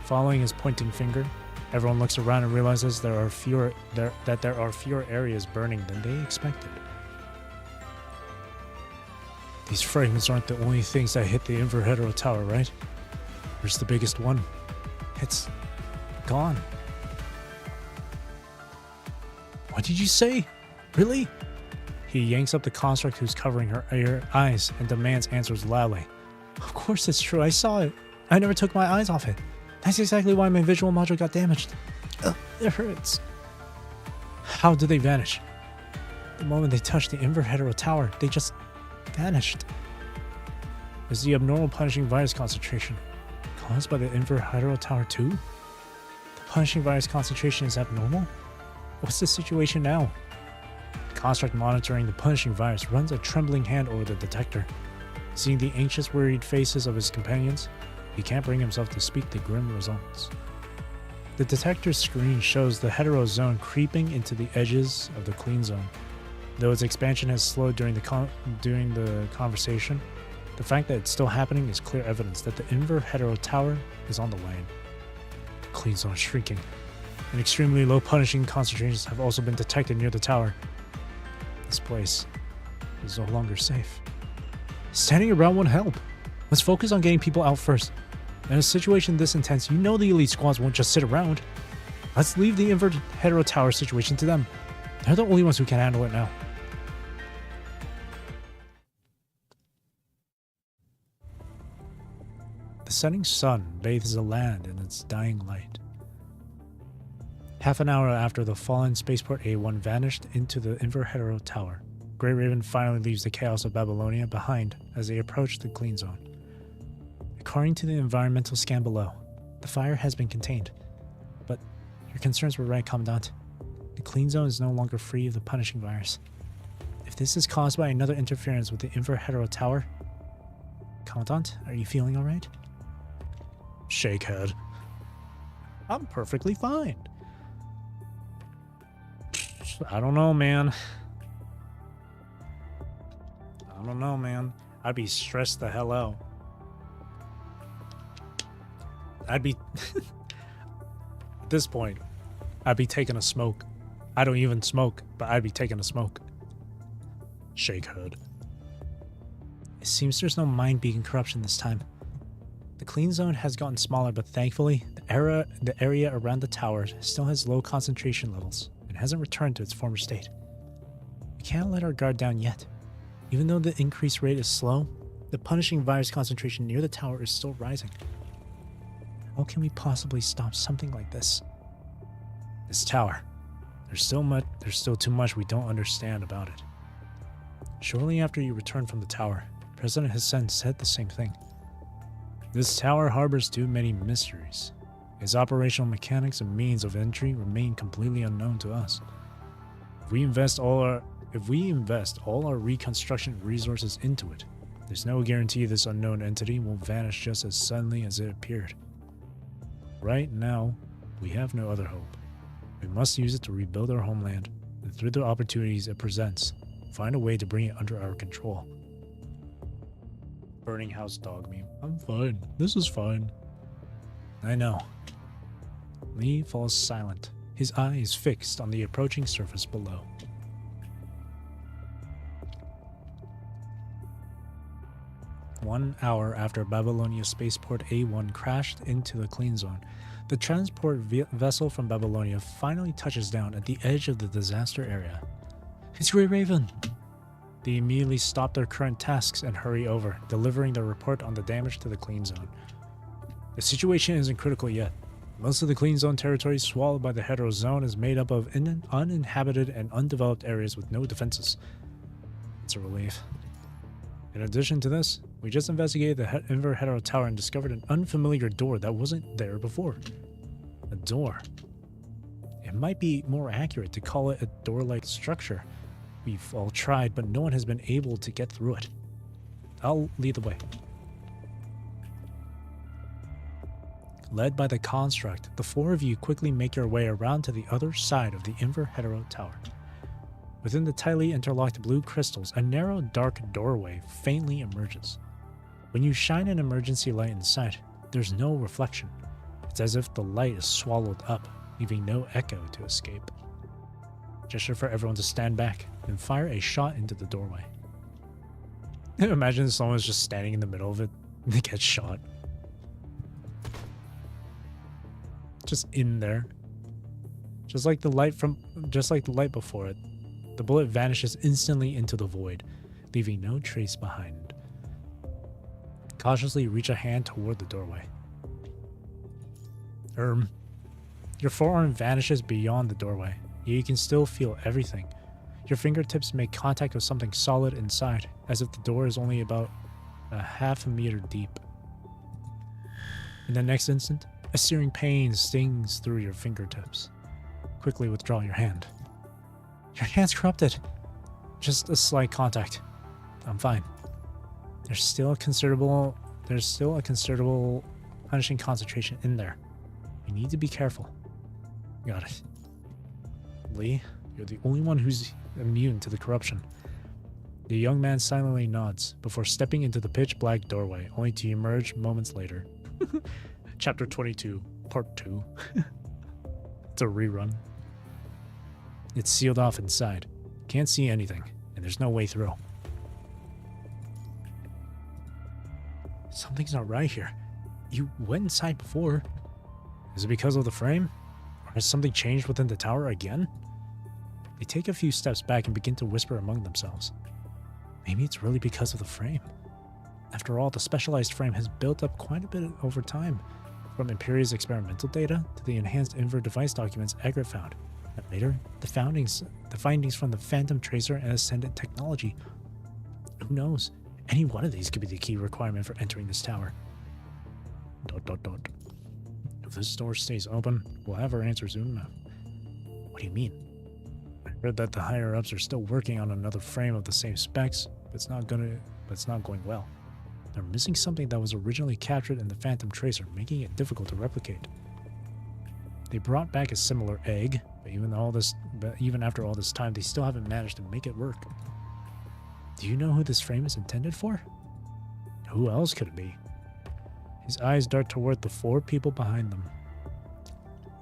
Following his pointing finger, everyone looks around and realizes there are fewer areas burning than they expected. These fragments aren't the only things that hit the Inver Hetero Tower, right? Where's the biggest one? It's gone. What did you say? Really? He yanks up the construct who's covering her eyes and demands answers loudly. Of course it's true, I saw it. I never took my eyes off it. That's exactly why my visual module got damaged. Ugh, it hurts. How did they vanish? The moment they touched the Inver Hetero Tower, they just vanished. Is the abnormal punishing virus concentration caused by the Inver Hetero Tower too? The punishing virus concentration is abnormal? What's the situation now? The construct monitoring the punishing virus runs a trembling hand over the detector. Seeing the anxious, worried faces of his companions, he can't bring himself to speak the grim results. The detector screen shows the hetero zone creeping into the edges of the clean zone. Though its expansion has slowed during the conversation, the fact that it's still happening is clear evidence that the Inver hetero tower is on the wane. The clean zone is shrinking, and extremely low punishing concentrations have also been detected near the tower. This place is no longer safe. Standing around won't help. Let's focus on getting people out first. In a situation this intense, you know the elite squads won't just sit around. Let's leave the Inver hetero tower situation to them. They're the only ones who can handle it now. The setting sun bathes the land in its dying light. Half an hour after the fallen spaceport A1 vanished into the Inver hetero tower, Grey Raven finally leaves the chaos of Babylonia behind as they approach the clean zone. According to the environmental scan below, the fire has been contained. But your concerns were right, Commandant. The clean zone is no longer free of the punishing virus. If this is caused by another interference with the Inver hetero tower... Commandant, are you feeling alright? Shake head. I'm perfectly fine. I don't know, man. I'd be stressed the hell out. I'd be... At this point, I'd be taking a smoke. I don't even smoke, but I'd be taking a smoke. Shake head. It seems there's no mind beacon corruption this time. The clean zone has gotten smaller, but thankfully, the area around the tower still has low concentration levels and hasn't returned to its former state. We can't let our guard down yet. Even though the increase rate is slow, the punishing virus concentration near the tower is still rising. How can we possibly stop something like this? This tower. There's still too much we don't understand about it. Shortly after you returned from the tower, President Hassan said the same thing. This tower harbors too many mysteries. Its operational mechanics and means of entry remain completely unknown to us. If we invest all our reconstruction resources into it, there's no guarantee this unknown entity will vanish just as suddenly as it appeared. Right now, we have no other hope. We must use it to rebuild our homeland, and through the opportunities it presents, find a way to bring it under our control. Burning house dog meme. I'm fine. This is fine. I know. Lee falls silent, his eyes fixed on the approaching surface below. One hour after Babylonia spaceport A1 crashed into the clean zone, the transport vessel from Babylonia finally touches down at the edge of the disaster area. It's Grey Raven! They immediately stop their current tasks and hurry over, delivering their report on the damage to the clean zone. The situation isn't critical yet. Most of the clean zone territory swallowed by the hetero zone is made up of uninhabited and undeveloped areas with no defenses. It's a relief. In addition to this, we just investigated the Inver hetero tower and discovered an unfamiliar door that wasn't there before. A door. It might be more accurate to call it a door-like structure. We've all tried, but no one has been able to get through it. I'll lead the way. Led by the construct, the four of you quickly make your way around to the other side of the Inver hetero tower. Within the tightly interlocked blue crystals, a narrow, dark doorway faintly emerges. When you shine an emergency light inside, there's no reflection. It's as if the light is swallowed up, leaving no echo to escape. Gesture for everyone to stand back and fire a shot into the doorway. Imagine someone's just standing in the middle of it and they get shot. Just in there. Just like the light before it. The bullet vanishes instantly into the void, leaving no trace behind. Cautiously reach a hand toward the doorway. Your forearm vanishes beyond the doorway, yet you can still feel everything. Your fingertips make contact with something solid inside, as if the door is only about a half a meter deep. In the next instant, a searing pain stings through your fingertips. Quickly withdraw your hand. Your hand's corrupted. Just a slight contact. I'm fine. There's still a considerable punishing concentration in there. You need to be careful. Got it. Lee, you're the only one who's immune to the corruption. The young man silently nods before stepping into the pitch-black doorway, only to emerge moments later. Chapter 22, Part 2. It's a rerun. It's sealed off inside. Can't see anything, and there's no way through. Something's not right here. You went inside before. Is it because of the frame? Or has something changed within the tower again? They take a few steps back and begin to whisper among themselves. Maybe it's really because of the frame. After all, the specialized frame has built up quite a bit over time, from Imperia's experimental data to the enhanced invert device documents Egret found, and later, the findings from the Phantom Tracer and Ascendant technology. Who knows? Any one of these could be the key requirement for entering this tower. ... If this door stays open, we'll have our answer soon enough. What do you mean? I heard that the higher-ups are still working on another frame of the same specs, but it's not going well. They're missing something that was originally captured in the Phantom Tracer, making it difficult to replicate. They brought back a similar egg, but even after all this time, they still haven't managed to make it work. Do you know who this frame is intended for? Who else could it be? His eyes dart toward the 4 people behind them.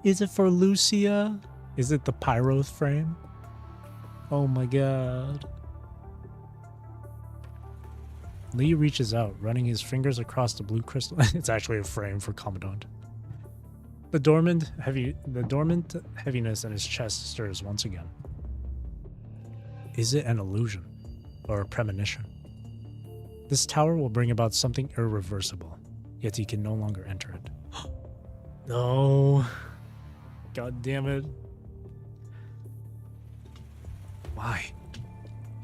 Is it for Lucia? Is it the Pyroth frame? Oh my god. Lee reaches out, running his fingers across the blue crystal. It's actually a frame for Commandant. The dormant heaviness in his chest stirs once again. Is it an illusion or a premonition? This tower will bring about something irreversible, yet he can no longer enter it. No. God damn it. Why?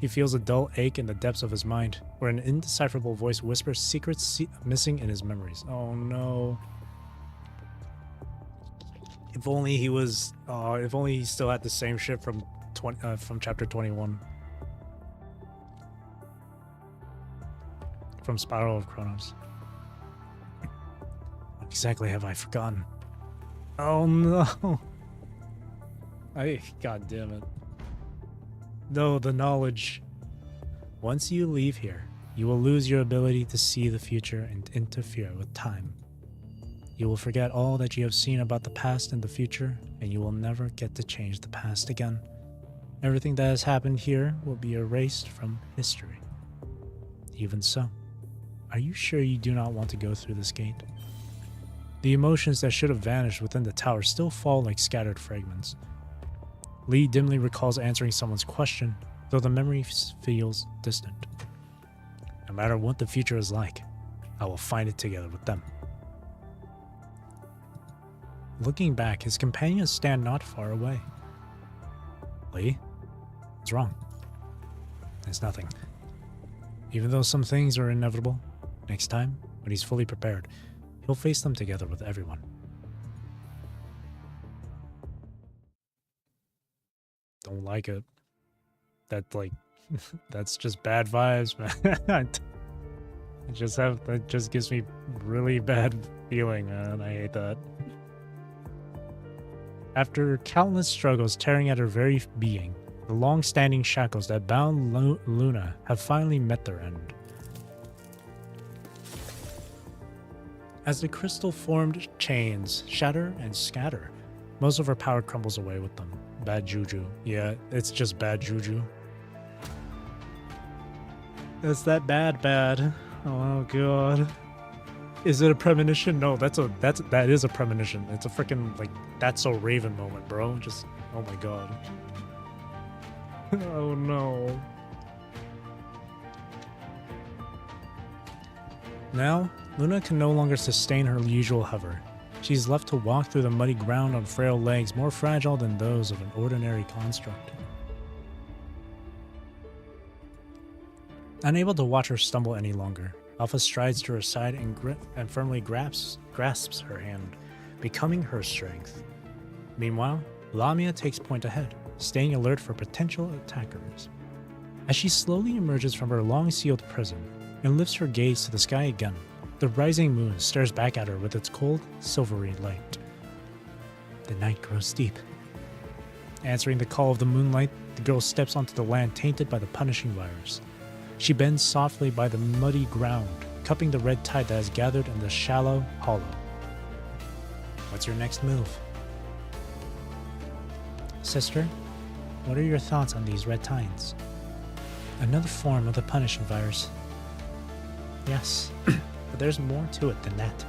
He feels a dull ache in the depths of his mind, where an indecipherable voice whispers secrets missing in his memories. Oh no. If only he was, if only he still had the same shit from chapter 21. From Spiral of Chronos. What exactly have I forgotten? Oh no. God damn it. No, the knowledge. Once you leave here, you will lose your ability to see the future and interfere with time. You will forget all that you have seen about the past and the future, and you will never get to change the past again. Everything that has happened here will be erased from history. Even so, are you sure you do not want to go through this gate? The emotions that should have vanished within the tower still fall like scattered fragments. Lee dimly recalls answering someone's question, though the memory feels distant. No matter what the future is like, I will find it together with them. Looking back, his companions stand not far away. Lee? What's wrong? It's nothing. Even though some things are inevitable, next time, when he's fully prepared, he'll face them together with everyone. Don't like it. That's just bad vibes, man. That just gives me really bad feeling, man. I hate that. After countless struggles tearing at her very being, the long-standing shackles that bound Luna have finally met their end. As the crystal-formed chains shatter and scatter, most of her power crumbles away with them. Bad juju. Yeah, it's just bad juju. That's that bad. Oh god. Is it a premonition? No, that is a premonition. It's a freaking that's so Raven moment, bro. Just oh my god. Oh no. Now, Luna can no longer sustain her usual hover. She's left to walk through the muddy ground on frail legs more fragile than those of an ordinary construct. Unable to watch her stumble any longer, Alpha strides to her side and firmly grasps her hand, becoming her strength. Meanwhile, Lamia takes point ahead, staying alert for potential attackers. As she slowly emerges from her long-sealed prison and lifts her gaze to the sky again, the rising moon stares back at her with its cold, silvery light. The night grows deep, Answering the call of the moonlight, the girl steps onto the land tainted by the punishing virus. She bends softly by the muddy ground, cupping the red tide that has gathered in the shallow hollow. What's your next move? Sister, what are your thoughts on these red tides? Another form of the punishing virus. Yes, but there's more to it than that.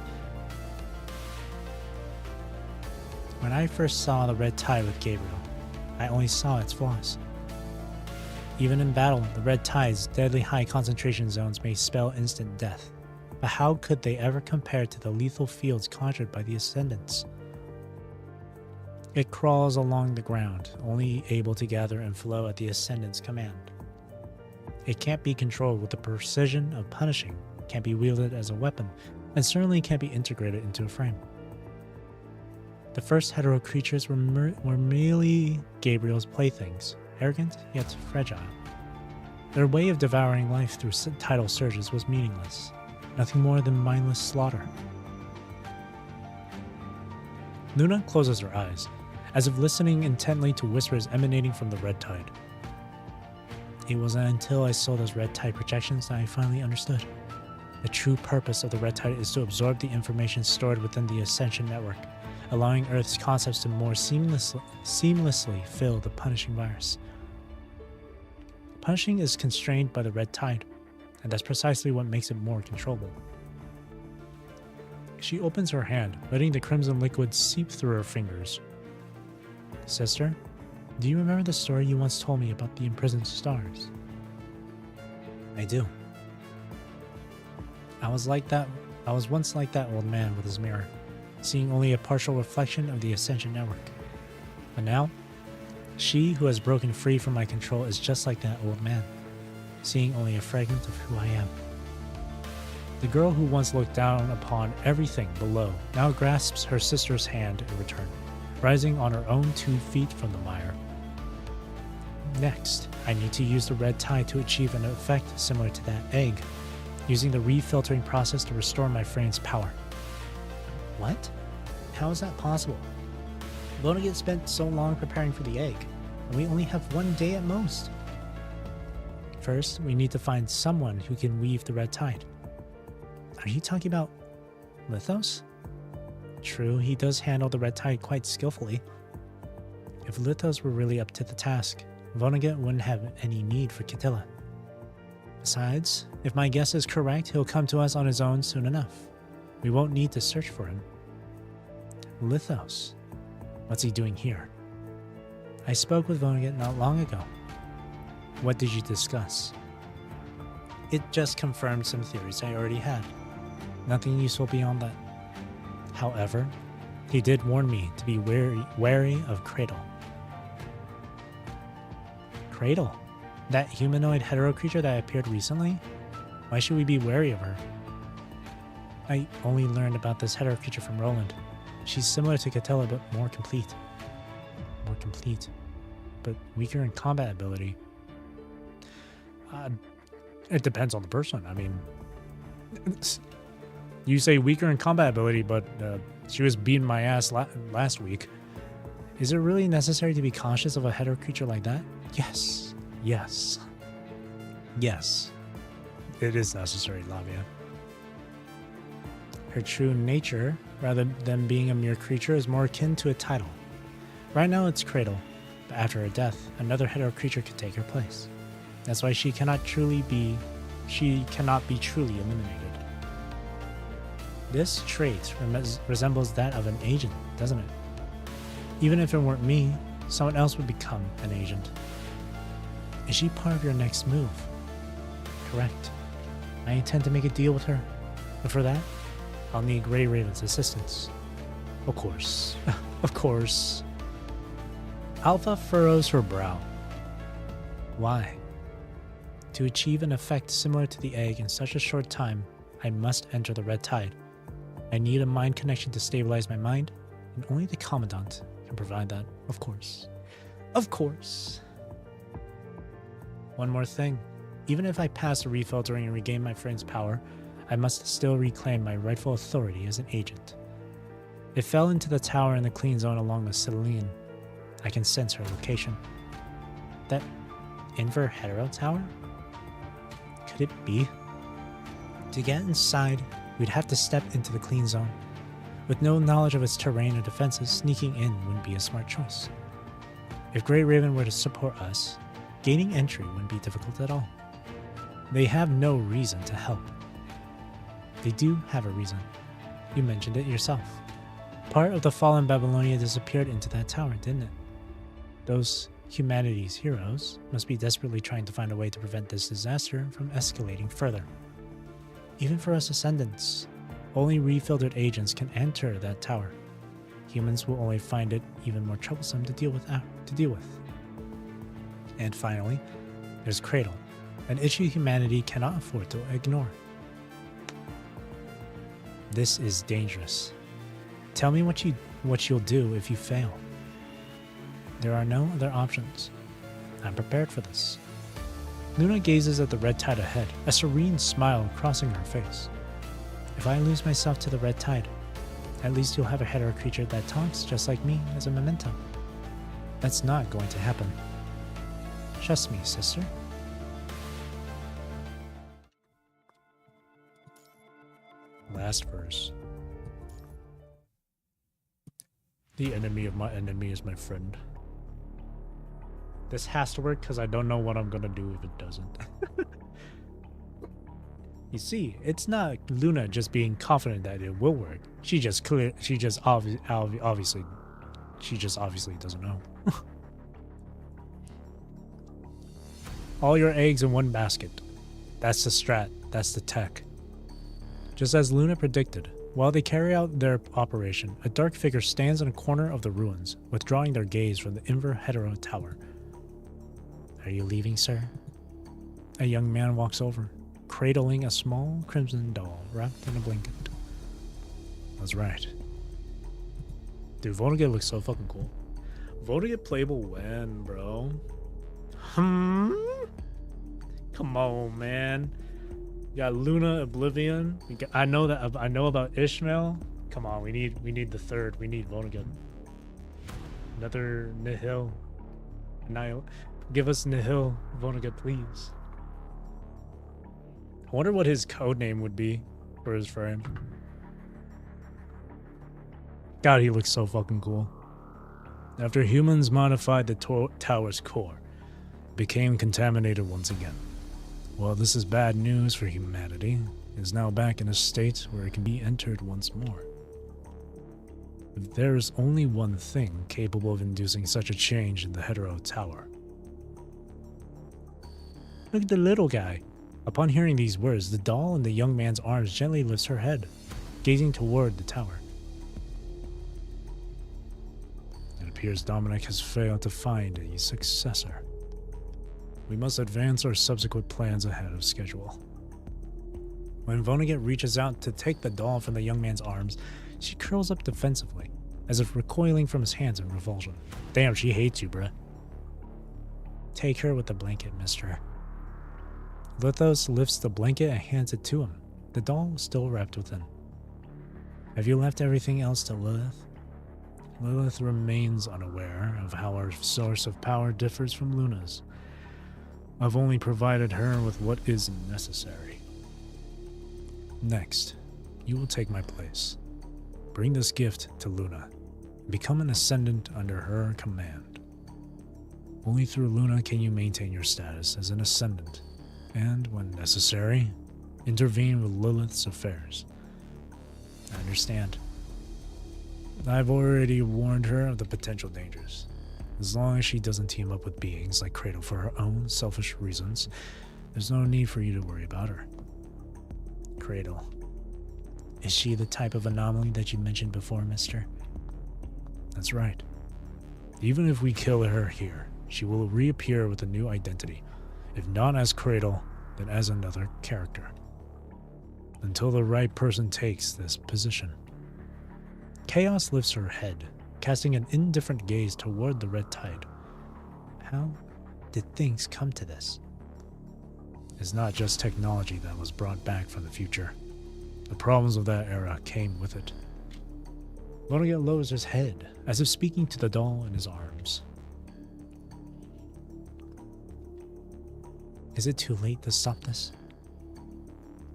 When I first saw the red tide with Gabriel, I only saw its flaws. Even in battle, the red tide's deadly high concentration zones may spell instant death. But how could they ever compare to the lethal fields conjured by the Ascendants? It crawls along the ground, only able to gather and flow at the Ascendant's command. It can't be controlled with the precision of punishing, can't be wielded as a weapon, and certainly can't be integrated into a frame. The first hetero creatures were merely Gabriel's playthings, arrogant yet fragile. Their way of devouring life through tidal surges was meaningless, nothing more than mindless slaughter. Luna closes her eyes, as if listening intently to whispers emanating from the red tide. It wasn't until I saw those red tide projections that I finally understood. The true purpose of the red tide is to absorb the information stored within the Ascension network, allowing Earth's concepts to more seamlessly fill the punishing virus. Punishing is constrained by the red tide, and that's precisely what makes it more controllable. She opens her hand, letting the crimson liquid seep through her fingers. Sister, do you remember the story you once told me about the imprisoned stars? I do. I was once like that old man with his mirror, seeing only a partial reflection of the Ascension network. But now, she who has broken free from my control is just like that old man, seeing only a fragment of who I am. The girl who once looked down upon everything below now grasps her sister's hand in return, rising on her own 2 feet from the mire. Next, I need to use the red tide to achieve an effect similar to that egg, using the refiltering process to restore my frame's power. What? How is that possible? Vonnegut spent so long preparing for the egg, and we only have 1 day at most. First, we need to find someone who can weave the red tide. Are you talking about Lithos? True, he does handle the red tide quite skillfully. If Lithos were really up to the task, Vonnegut wouldn't have any need for Catilla. Besides, if my guess is correct, he'll come to us on his own soon enough. We won't need to search for him. Lithos. What's he doing here? I spoke with Vonnegut not long ago. What did you discuss? It just confirmed some theories I already had. Nothing useful beyond that. However, he did warn me to be wary of Cradle. Cradle? That humanoid hetero creature that appeared recently? Why should we be wary of her? I only learned about this hetero creature from Roland. She's similar to Catilla, but more complete. More complete. But weaker in combat ability. It depends on the person. I mean, you say weaker in combat ability, but she was beating my ass last week. Is it really necessary to be conscious of a hetero creature like that? Yes. Yes. Yes. It is necessary, Lavia. Her true nature, rather than being a mere creature, is more akin to a title. Right now it's Cradle, but after her death, another hetero creature could take her place. That's why she cannot be truly eliminated. This trait resembles that of an agent, doesn't it? Even if it weren't me, someone else would become an agent. Is she part of your next move? Correct. I intend to make a deal with her, but for that, I'll need Grey Raven's assistance. Of course. Of course. Alpha furrows her brow. Why? To achieve an effect similar to the egg in such a short time, I must enter the red tide. I need a mind connection to stabilize my mind, and only the Commandant can provide that, of course. Of course. One more thing. Even if I pass the refiltering and regain my friend's power, I must still reclaim my rightful authority as an agent. It fell into the tower in the clean zone along with Celine. I can sense her location. That Inver Hetero Tower? Could it be? To get inside, we'd have to step into the clean zone. With no knowledge of its terrain or defenses, sneaking in wouldn't be a smart choice. If Grey Raven were to support us, gaining entry wouldn't be difficult at all. They have no reason to help. They do have a reason. You mentioned it yourself. Part of the fallen Babylonia disappeared into that tower, didn't it? Those humanity's heroes must be desperately trying to find a way to prevent this disaster from escalating further. Even for us Ascendants, only refiltered agents can enter that tower. Humans will only find it even more troublesome to deal with. And finally, there's Cradle, an issue humanity cannot afford to ignore. This is dangerous. Tell me what you'll do if you fail. There are no other options. I'm prepared for this. Luna gazes at the red tide ahead, a serene smile crossing her face. If I lose myself to the red tide, at least you'll have a hetero creature that talks just like me as a memento. That's not going to happen. Trust me, sister. Last verse. The enemy of my enemy is my friend. This has to work because I don't know what I'm gonna do if it doesn't. You see, it's not Luna just being confident that it will work. She just obviously doesn't know. All your eggs in one basket. That's the strat. That's the tech. Just as Luna predicted, while they carry out their operation, a dark figure stands in a corner of the ruins, withdrawing their gaze from the Inver Hetero Tower. Are you leaving, sir? A young man walks over, cradling a small crimson doll wrapped in a blanket. That's right. Dude, Vonnegut looks so fucking cool. Vonnegut playable when, bro? Come on, man. You got Luna, Oblivion. I know about Ishmael. Come on, we need the third. We need Vonnegut. Another Nihil. Give us Nihil Vonnegut, please. I wonder what his code name would be for his frame. God, he looks so fucking cool. After humans modified the tower's core, it became contaminated once again. Well, this is bad news for humanity. It is now back in a state where it can be entered once more. There is only one thing capable of inducing such a change in the Hetero Tower. Look at the little guy. Upon hearing these words, the doll in the young man's arms gently lifts her head, gazing toward the tower. It appears Dominic has failed to find a successor. We must advance our subsequent plans ahead of schedule. When Vonnegut reaches out to take the doll from the young man's arms, she curls up defensively, as if recoiling from his hands in revulsion. Damn, she hates you, bruh. Take her with the blanket, mister. Lithos lifts the blanket and hands it to him, the doll still wrapped within. Have you left everything else to Lilith? Lilith remains unaware of how our source of power differs from Luna's. I've only provided her with what is necessary. Next, you will take my place. Bring this gift to Luna. Become an ascendant under her command. Only through Luna can you maintain your status as an ascendant, and, when necessary, intervene with Lilith's affairs. I understand. I've already warned her of the potential dangers. As long as she doesn't team up with beings like Cradle for her own selfish reasons, there's no need for you to worry about her. Cradle. Is she the type of anomaly that you mentioned before, mister? That's right. Even if we kill her here, she will reappear with a new identity. If not as Cradle, then as another character. Until the right person takes this position. Chaos lifts her head, casting an indifferent gaze toward the red tide. How did things come to this? It's not just technology that was brought back from the future. The problems of that era came with it. Vonnegut lowers his head, as if speaking to the doll in his arms. Is it too late to stop this?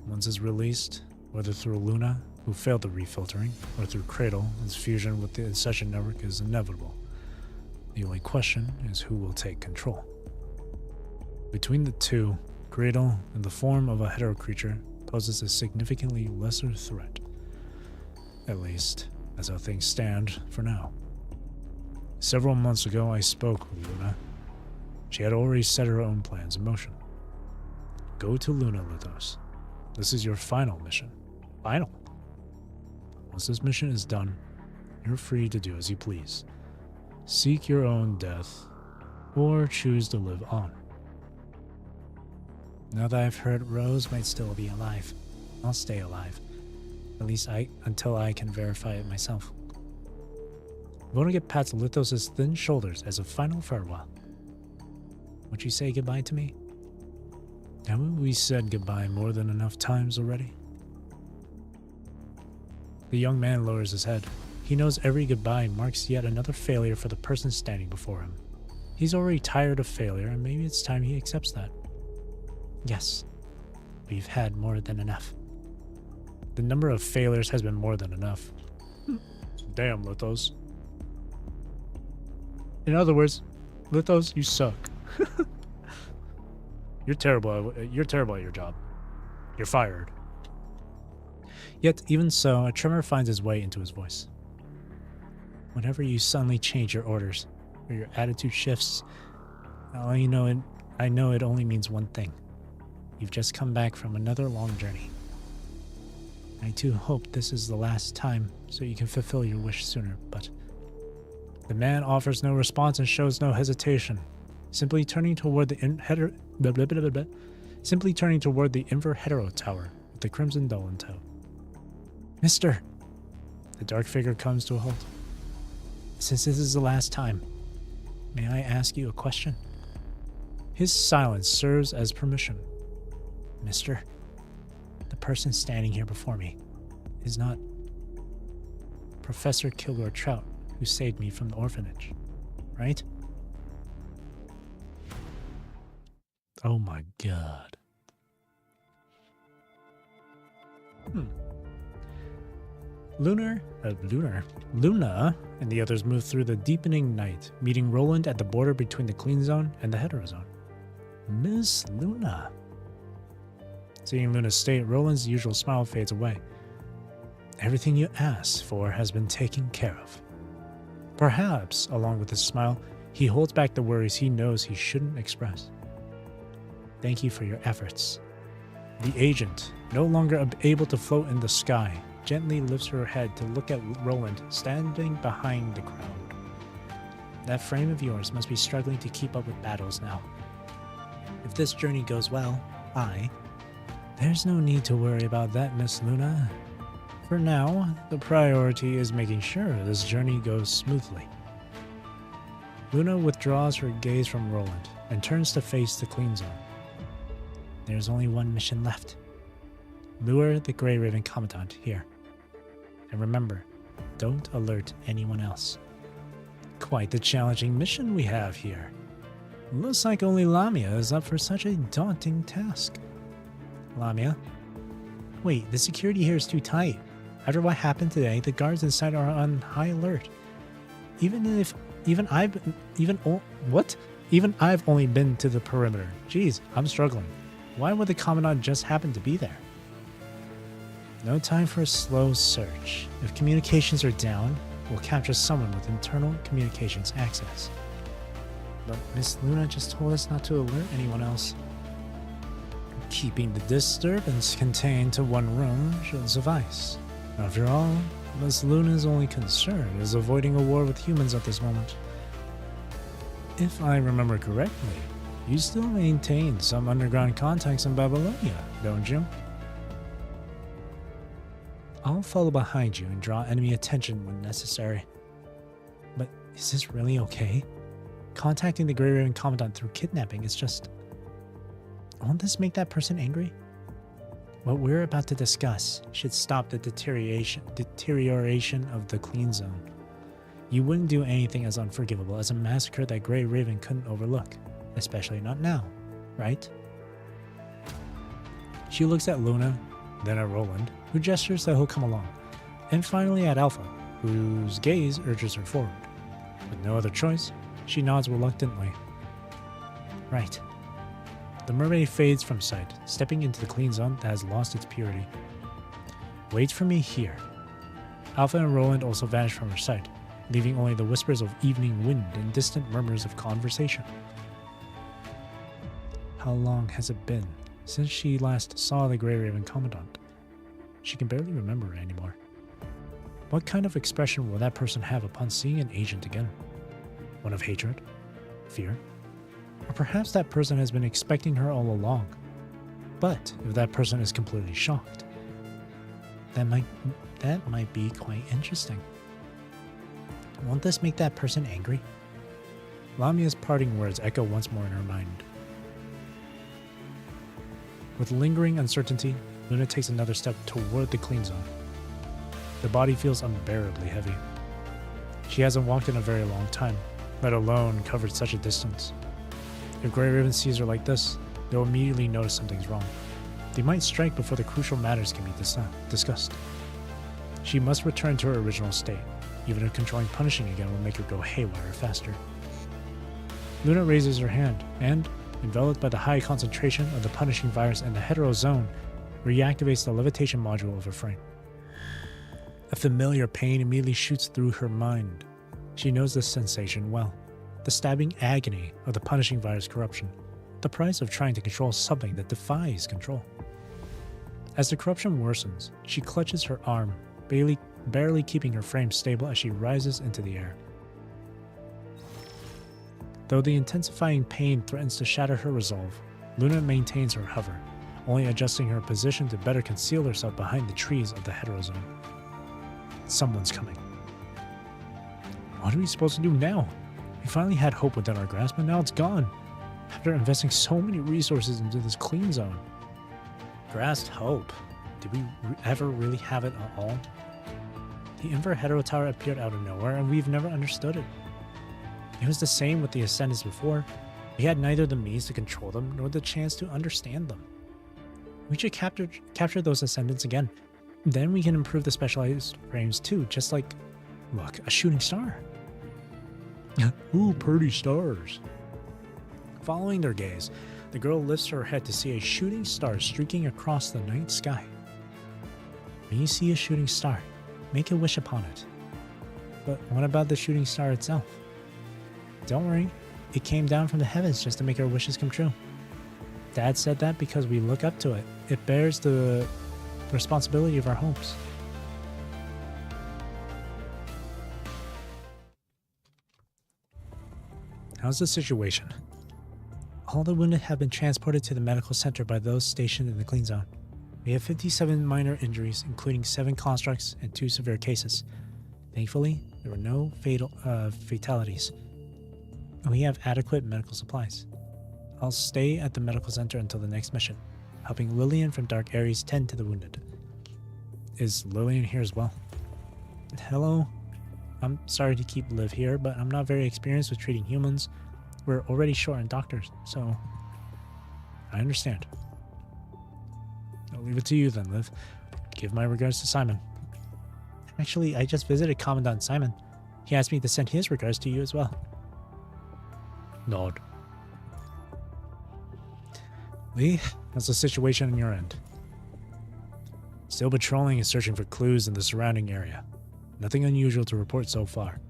Once it's released, whether through Luna, who failed the refiltering, or through Cradle, its fusion with the Incession network is inevitable. The only question is who will take control. Between the two, Cradle, in the form of a hetero creature, poses a significantly lesser threat. At least, as how things stand for now. Several months ago, I spoke with Luna. She had already set her own plans in motion. Go to Luna, Lithos. This is your final mission. Final. Once this mission is done, you're free to do as you please. Seek your own death, or choose to live on. Now that I've heard Rose might still be alive, I'll stay alive. At least until I can verify it myself. Vonnegut pats Lithos' thin shoulders as a final farewell. Would you say goodbye to me? Haven't we said goodbye more than enough times already? The young man lowers his head. He knows every goodbye marks yet another failure for the person standing before him. He's already tired of failure, and maybe it's time he accepts that. Yes, we've had more than enough. The number of failures has been more than enough. Damn, Lithos. In other words, Lithos, you suck. You're terrible at your job. You're fired. Yet, even so, a tremor finds its way into his voice. Whenever you suddenly change your orders, or your attitude shifts, I know it only means one thing. You've just come back from another long journey. I too hope this is the last time, so you can fulfill your wish sooner, but... The man offers no response and shows no hesitation, simply turning toward the Inver Hetero Tower with the Crimson Doll in tow. Mister! The dark figure comes to a halt. Since this is the last time, may I ask you a question? His silence serves as permission. Mister, the person standing here before me is not Professor Kilgore Trout, who saved me from the orphanage, right? Oh my god. Luna and the others move through the deepening night, meeting Roland at the border between the Clean Zone and the Hetero Zone. Miss Luna. Seeing Luna's state, Roland's usual smile fades away. Everything you asked for has been taken care of. Perhaps, along with his smile, he holds back the worries he knows he shouldn't express. Thank you for your efforts. The agent, no longer able to float in the sky, gently lifts her head to look at Roland standing behind the crowd. That frame of yours must be struggling to keep up with battles now. If this journey goes well, There's no need to worry about that, Miss Luna. For now, the priority is making sure this journey goes smoothly. Luna withdraws her gaze from Roland and turns to face the Clean Zone. There's only one mission left. Lure the Grey Raven Commandant here. And remember, don't alert anyone else. Quite the challenging mission we have here. Looks like only Lamia is up for such a daunting task. Lamia? Wait, the security here is too tight. After what happened today, the guards inside are on high alert. Even I've only been to the perimeter. Jeez, I'm struggling. Why would the Commandant just happen to be there? No time for a slow search. If communications are down, we'll capture someone with internal communications access. But Miss Luna just told us not to alert anyone else. Keeping the disturbance contained to one room should suffice. After all, Miss Luna's only concern is avoiding a war with humans at this moment. If I remember correctly, you still maintain some underground contacts in Babylonia, don't you? I'll follow behind you and draw enemy attention when necessary. But is this really okay? Contacting the Grey Raven Commandant through kidnapping is just... Won't this make that person angry? What we're about to discuss should stop the deterioration of the Clean Zone. You wouldn't do anything as unforgivable as a massacre that Grey Raven couldn't overlook, especially not now, right? She looks at Luna, then at Roland, who gestures that he'll come along, and finally at Alpha, whose gaze urges her forward. With no other choice, she nods reluctantly. Right. The mermaid fades from sight, stepping into the clean zone that has lost its purity. Wait for me here. Alpha and Roland also vanish from her sight, leaving only the whispers of evening wind and distant murmurs of conversation. How long has it been since she last saw the Grey Raven Commandant? She can barely remember it anymore. What kind of expression will that person have upon seeing an agent again? One of hatred? Fear? Or perhaps that person has been expecting her all along. But if that person is completely shocked, that might be quite interesting. Won't this make that person angry? Lamia's parting words echo once more in her mind. With lingering uncertainty, Luna takes another step toward the clean zone. The body feels unbearably heavy. She hasn't walked in a very long time, let alone covered such a distance. If Grey Raven sees her like this, they'll immediately notice something's wrong. They might strike before the crucial matters can be discussed. She must return to her original state, even if controlling punishing again will make her go haywire faster. Luna raises her hand, and, enveloped by the high concentration of the punishing virus in the hetero zone, reactivates the levitation module of her frame. A familiar pain immediately shoots through her mind. She knows this sensation well. The stabbing agony of the punishing virus corruption. The price of trying to control something that defies control. As the corruption worsens, she clutches her arm, barely keeping her frame stable as she rises into the air. Though the intensifying pain threatens to shatter her resolve, Luna maintains her hover, only adjusting her position to better conceal herself behind the trees of the heterozone. Someone's coming. What are we supposed to do now? We finally had hope within our grasp, but now it's gone. After investing so many resources into this clean zone. Grasped hope? Did we ever really have it at all? The Inver Hetero Tower appeared out of nowhere, and we've never understood it. It was the same with the Ascendants before. We had neither the means to control them, nor the chance to understand them. We should capture those Ascendants again. Then we can improve the specialized frames too, just like, look, a shooting star. Ooh, pretty stars. Following their gaze, the girl lifts her head to see a shooting star streaking across the night sky. When you see a shooting star, make a wish upon it. But what about the shooting star itself? Don't worry, it came down from the heavens just to make our wishes come true. Dad said that because we look up to it. It bears the responsibility of our hopes. How's the situation? All the wounded have been transported to the medical center by those stationed in the clean zone. We have 57 minor injuries, including 7 constructs and 2 severe cases. Thankfully, there were no fatalities, and we have adequate medical supplies. I'll stay at the medical center until the next mission, helping Lillian from Dark Ares tend to the wounded. Is Lillian here as well? Hello? I'm sorry to keep Liv here, but I'm not very experienced with treating humans. We're already short on doctors, so I understand. I'll leave it to you then, Liv. Give my regards to Simon. Actually, I just visited Commandant Simon. He asked me to send his regards to you as well. Nod. Lee, how's the situation on your end? Still patrolling and searching for clues in the surrounding area. Nothing unusual to report so far.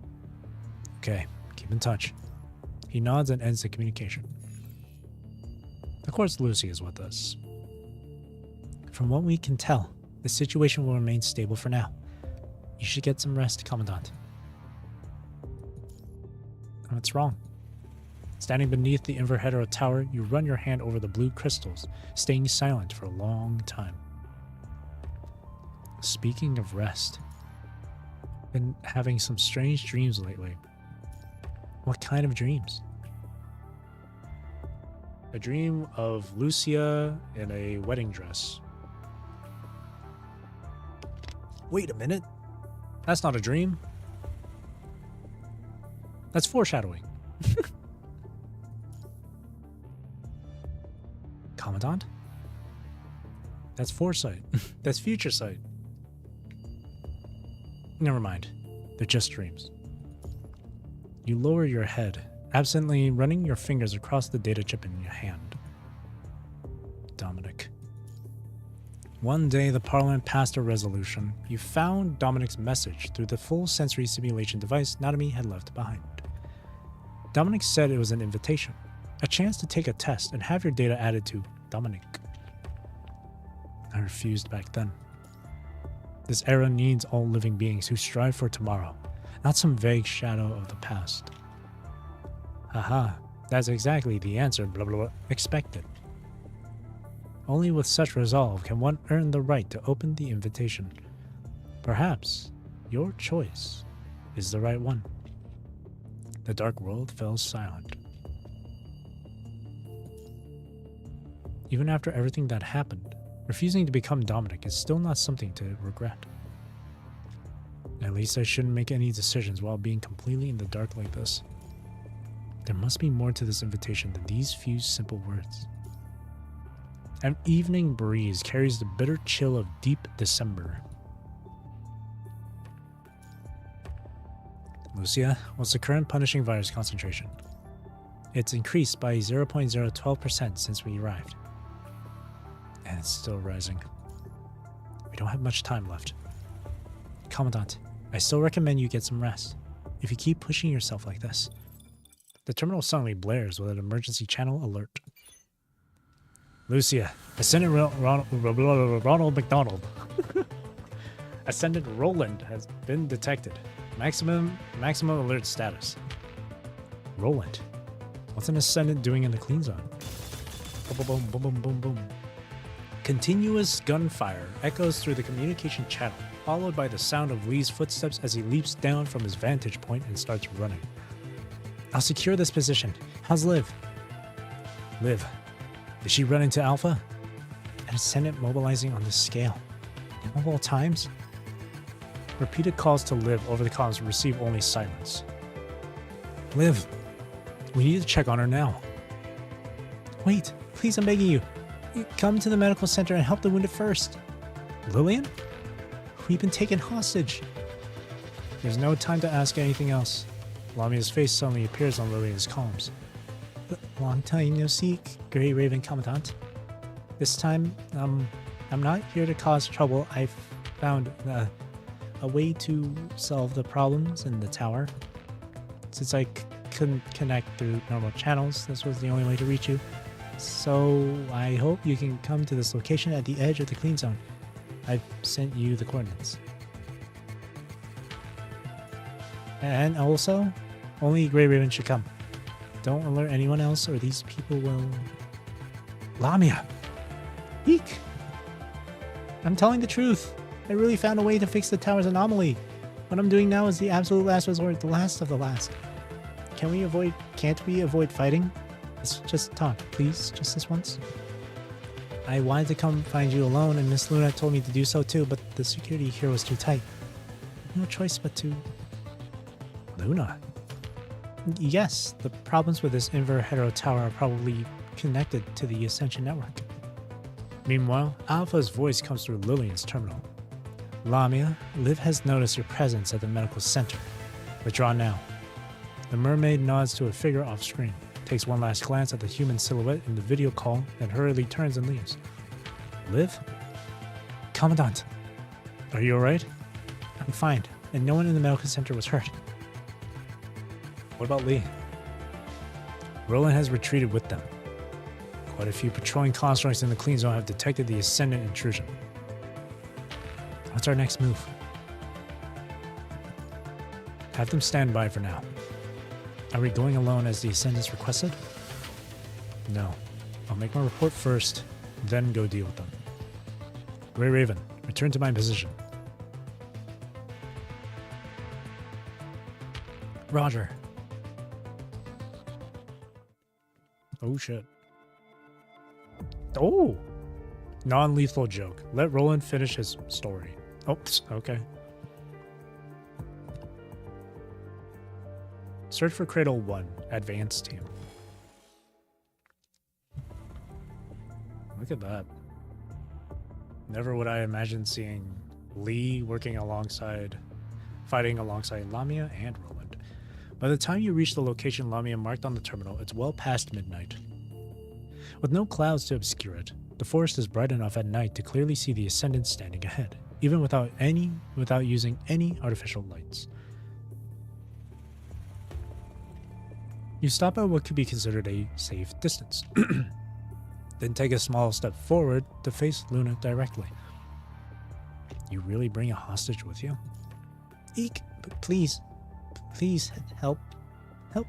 Okay, keep in touch. He nods and ends the communication. Of course, Lucy is with us. From what we can tell, the situation will remain stable for now. You should get some rest, Commandant. What's wrong? Standing beneath the Inver Hetero Tower, you run your hand over the blue crystals, staying silent for a long time. Speaking of rest, been having some strange dreams lately. What kind of dreams? A dream of Lucia in a wedding dress. Wait a minute. That's not a dream. That's foreshadowing. Commandant? That's foresight. That's future sight. Never mind. They're just dreams. You lower your head, absently running your fingers across the data chip in your hand. Dominic. One day, the Parliament passed a resolution. You found Dominic's message through the full sensory simulation device Natami had left behind. Dominic said it was an invitation, a chance to take a test and have your data added to Dominic. I refused back then. This era needs all living beings who strive for tomorrow, not some vague shadow of the past. Haha, that's exactly the answer blah blah blah expected. Only with such resolve can one earn the right to open the invitation. Perhaps your choice is the right one. The dark world fell silent. Even after everything that happened, refusing to become Dominic is still not something to regret. At least I shouldn't make any decisions while being completely in the dark like this. There must be more to this invitation than these few simple words. An evening breeze carries the bitter chill of deep December. Lucia, what's the current punishing virus concentration? It's increased by 0.012% since we arrived. And it's still rising. We don't have much time left. Commandant, I still recommend you get some rest. If you keep pushing yourself like this. The terminal suddenly blares with an emergency channel alert. Lucia, Ascendant Ronald McDonald. Ascendant Roland has been detected. Maximum alert status. Roland. What's an Ascendant doing in the clean zone? Boom, boom, boom, boom, boom, boom. Continuous gunfire echoes through the communication channel, followed by the sound of Lee's footsteps as he leaps down from his vantage point and starts running. I'll secure this position. How's Liv? Liv. Did she run into Alpha? An Ascendant mobilizing on this scale. Of all times? Repeated calls to Liv over the comms receive only silence. Liv, we need to check on her now. Wait, please, I'm begging you. Come to the medical center and help the wounded first. Lillian? We've been taken hostage. There's no time to ask anything else. Lamia's face suddenly appears on Lillian's comms. Long time no see, Grey Raven Commandant. This time, I'm not here to cause trouble. I've found a way to solve the problems in the tower. Since I couldn't connect through normal channels, this was the only way to reach you. So I hope you can come to this location at the edge of the clean zone. I've sent you the coordinates. And also, only Grey Raven should come. Don't alert anyone else or these people will... Lamia! Eek! I'm telling the truth. I really found a way to fix the tower's anomaly. What I'm doing now is the absolute last resort, the last of the last. Can't we avoid fighting? Let's just talk, please, just this once. I wanted to come find you alone, and Miss Luna told me to do so too, but the security here was too tight. No choice but to... Luna? Yes, the problems with this Inver-Hetero tower are probably connected to the Ascension network. Meanwhile, Alpha's voice comes through Lillian's terminal. Lamia, Liv has noticed your presence at the medical center. Withdraw now. The mermaid nods to a figure off screen, takes one last glance at the human silhouette in the video call, then hurriedly turns and leaves. Liv? Commandant, are you alright? I'm fine, and no one in the medical center was hurt. What about Lee? Roland has retreated with them. Quite a few patrolling constructs in the clean zone have detected the Ascendant intrusion. What's our next move? Have them stand by for now. Are we going alone as the Ascendants requested? No. I'll make my report first, then go deal with them. Grey Raven, return to my position. Roger. Oh shit. Oh! Non-lethal joke. Let Roland finish his story. Oh, okay. Search for Cradle 1, Advanced Team. Look at that. Never would I imagine seeing Lee fighting alongside Lamia and Roland. By the time you reach the location Lamia marked on the terminal, it's well past midnight. With no clouds to obscure it, the forest is bright enough at night to clearly see the Ascendant standing ahead, even without using any artificial lights. You stop at what could be considered a safe distance, then take a small step forward to face Luna directly. You really bring a hostage with you? Eek, please help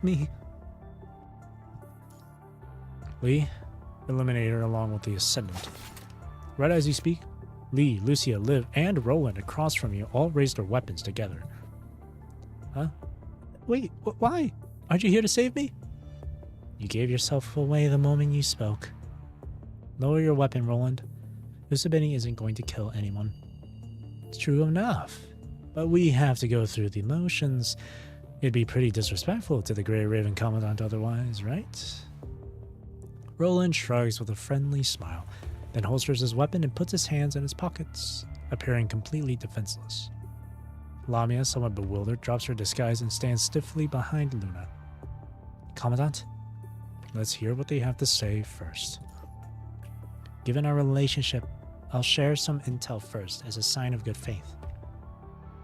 me. Lee, eliminate her along with the Ascendant. Right as you speak, Lee, Lucia, Liv, and Roland across from you all raise their weapons together. Huh? Wait, why? Aren't you here to save me? You gave yourself away the moment you spoke. Lower your weapon, Roland. Usabini isn't going to kill anyone. It's true enough, but we have to go through the motions. It'd be pretty disrespectful to the Grey Raven Commandant otherwise, right? Roland shrugs with a friendly smile, then holsters his weapon and puts his hands in his pockets, appearing completely defenseless. Lamia, somewhat bewildered, drops her disguise and stands stiffly behind Luna. Commandant, let's hear what they have to say first. Given our relationship, I'll share some intel first as a sign of good faith.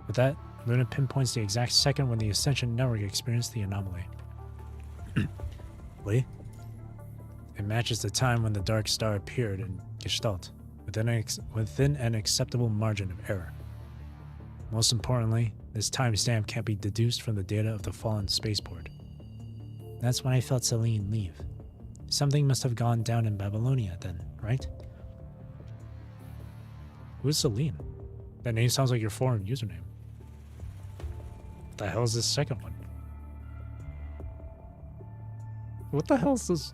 With that, Luna pinpoints the exact second when the Ascension Network experienced the anomaly. Lee? It matches the time when the Dark Star appeared in Gestalt, within an acceptable margin of error. Most importantly, this timestamp can't be deduced from the data of the fallen spaceport. That's when I felt Celine leave. Something must have gone down in Babylonia then, right? Who's Celine? That name sounds like your forum username. What the hell is this second one? What the hell is this?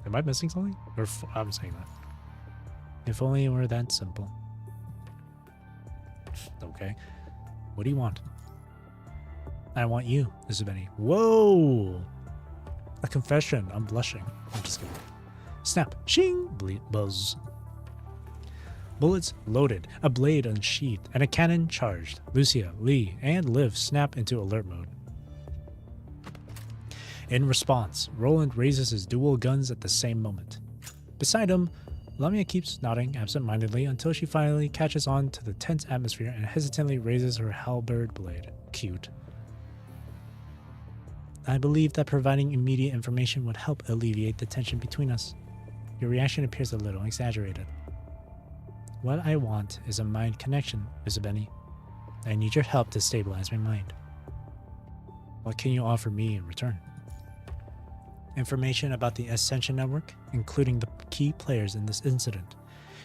Am I missing something? Or I'm saying that. If only it were that simple. Okay. What do you want? I want you, Isabeni. Whoa! A confession. I'm blushing. I'm just kidding. Snap. Shing! Buzz. Bullets loaded, a blade unsheathed, and a cannon charged. Lucia, Lee, and Liv snap into alert mode. In response, Roland raises his dual guns at the same moment. Beside him, Lamia keeps nodding absent-mindedly until she finally catches on to the tense atmosphere and hesitantly raises her halberd blade. Cute. I believe that providing immediate information would help alleviate the tension between us. Your reaction appears a little exaggerated. What I want is a mind connection, Isabeni. I need your help to stabilize my mind. What can you offer me in return? Information about the Ascension Network, including the key players in this incident,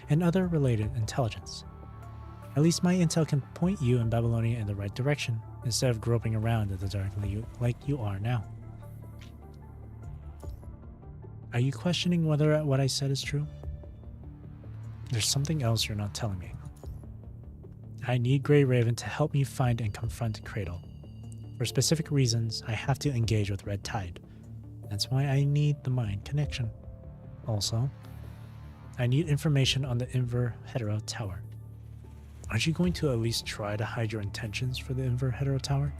and other related intelligence. At least my intel can point you and Babylonia in the right direction, instead of groping around in the dark like you are now. Are you questioning whether what I said is true? There's something else you're not telling me. I need Grey Raven to help me find and confront Cradle. For specific reasons, I have to engage with Red Tide. That's why I need the mind connection. Also, I need information on the Inver Hetero Tower. Aren't you going to at least try to hide your intentions for the Inver Hetero Tower?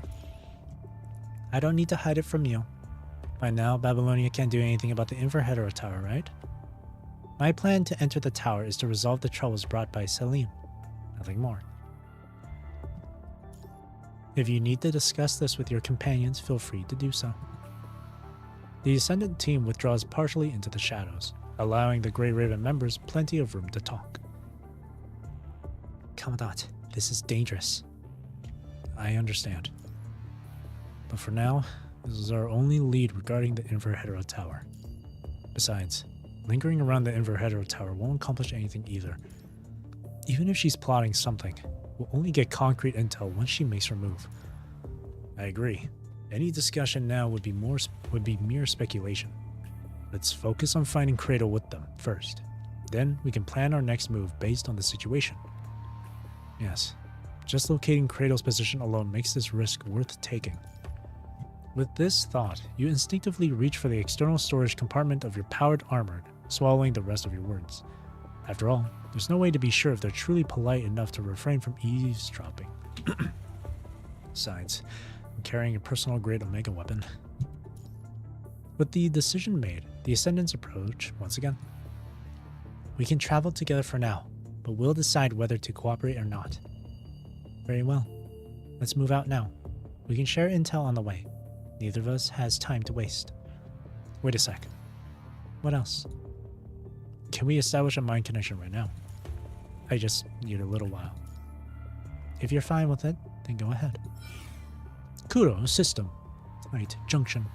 I don't need to hide it from you. By now, Babylonia can't do anything about the Inver Hetero Tower, right? My plan to enter the tower is to resolve the troubles brought by Selim. Nothing more. If you need to discuss this with your companions, feel free to do so. The Ascendant team withdraws partially into the shadows, allowing the Grey Raven members plenty of room to talk. Commandant, this is dangerous. I understand. But for now, this is our only lead regarding the Inver Hetero Tower. Besides, lingering around the Inver Hetero Tower won't accomplish anything either. Even if she's plotting something, we'll only get concrete intel once she makes her move. I agree. Any discussion now would be mere speculation. Let's focus on finding Cradle with them first. Then we can plan our next move based on the situation. Yes, just locating Cradle's position alone makes this risk worth taking. With this thought, you instinctively reach for the external storage compartment of your powered armor, swallowing the rest of your words. After all, there's no way to be sure if they're truly polite enough to refrain from eavesdropping. Besides, I'm carrying a personal grade Omega weapon. With the decision made, the Ascendants approach once again. We can travel together for now, but we'll decide whether to cooperate or not. Very well. Let's move out now. We can share intel on the way. Neither of us has time to waste. Wait a sec. What else? Can we establish a mind connection right now? I just need a little while. If you're fine with it, then go ahead. Kuro system. Right, junction.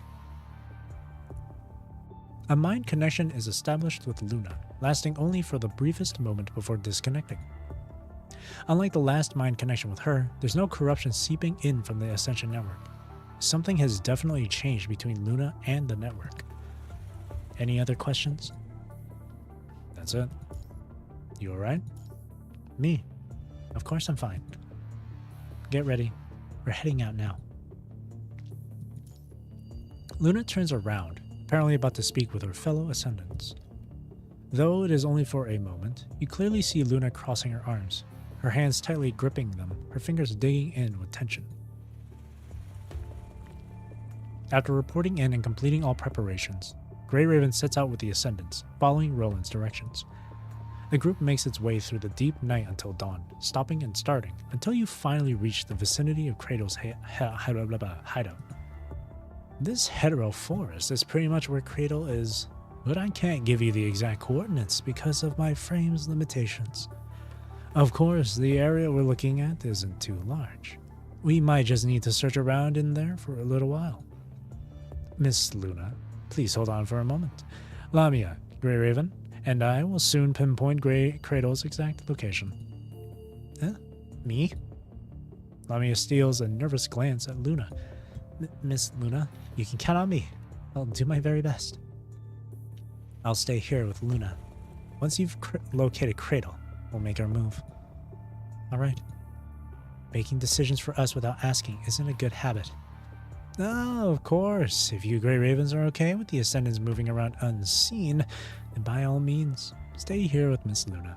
A mind connection is established with Luna, lasting only for the briefest moment before disconnecting. Unlike the last mind connection with her, there's no corruption seeping in from the Ascension network. Something has definitely changed between Luna and the network. Any other questions? That's it. You alright? Me? Of course I'm fine. Get ready. We're heading out now. Luna turns around, apparently about to speak with her fellow Ascendants. Though it is only for a moment, you clearly see Luna crossing her arms, her hands tightly gripping them, her fingers digging in with tension. After reporting in and completing all preparations, Grey Raven sets out with the Ascendants, following Roland's directions. The group makes its way through the deep night until dawn, stopping and starting, until you finally reach the vicinity of Kratos' hideout. This hetero forest is pretty much where Kratos is, but I can't give you the exact coordinates because of my frame's limitations. Of course, the area we're looking at isn't too large. We might just need to search around in there for a little while. Miss Luna, please hold on for a moment. Lamia, Grey Raven, and I will soon pinpoint Kratos' exact location. Me? Lamia steals a nervous glance at Luna. Miss Luna, you can count on me. I'll do my very best. I'll stay here with Luna. Once you've located Kratos, we'll make our move. Alright. Making decisions for us without asking isn't a good habit. Oh, of course. If you Grey Ravens are okay with the Ascendants moving around unseen, then by all means, stay here with Miss Luna.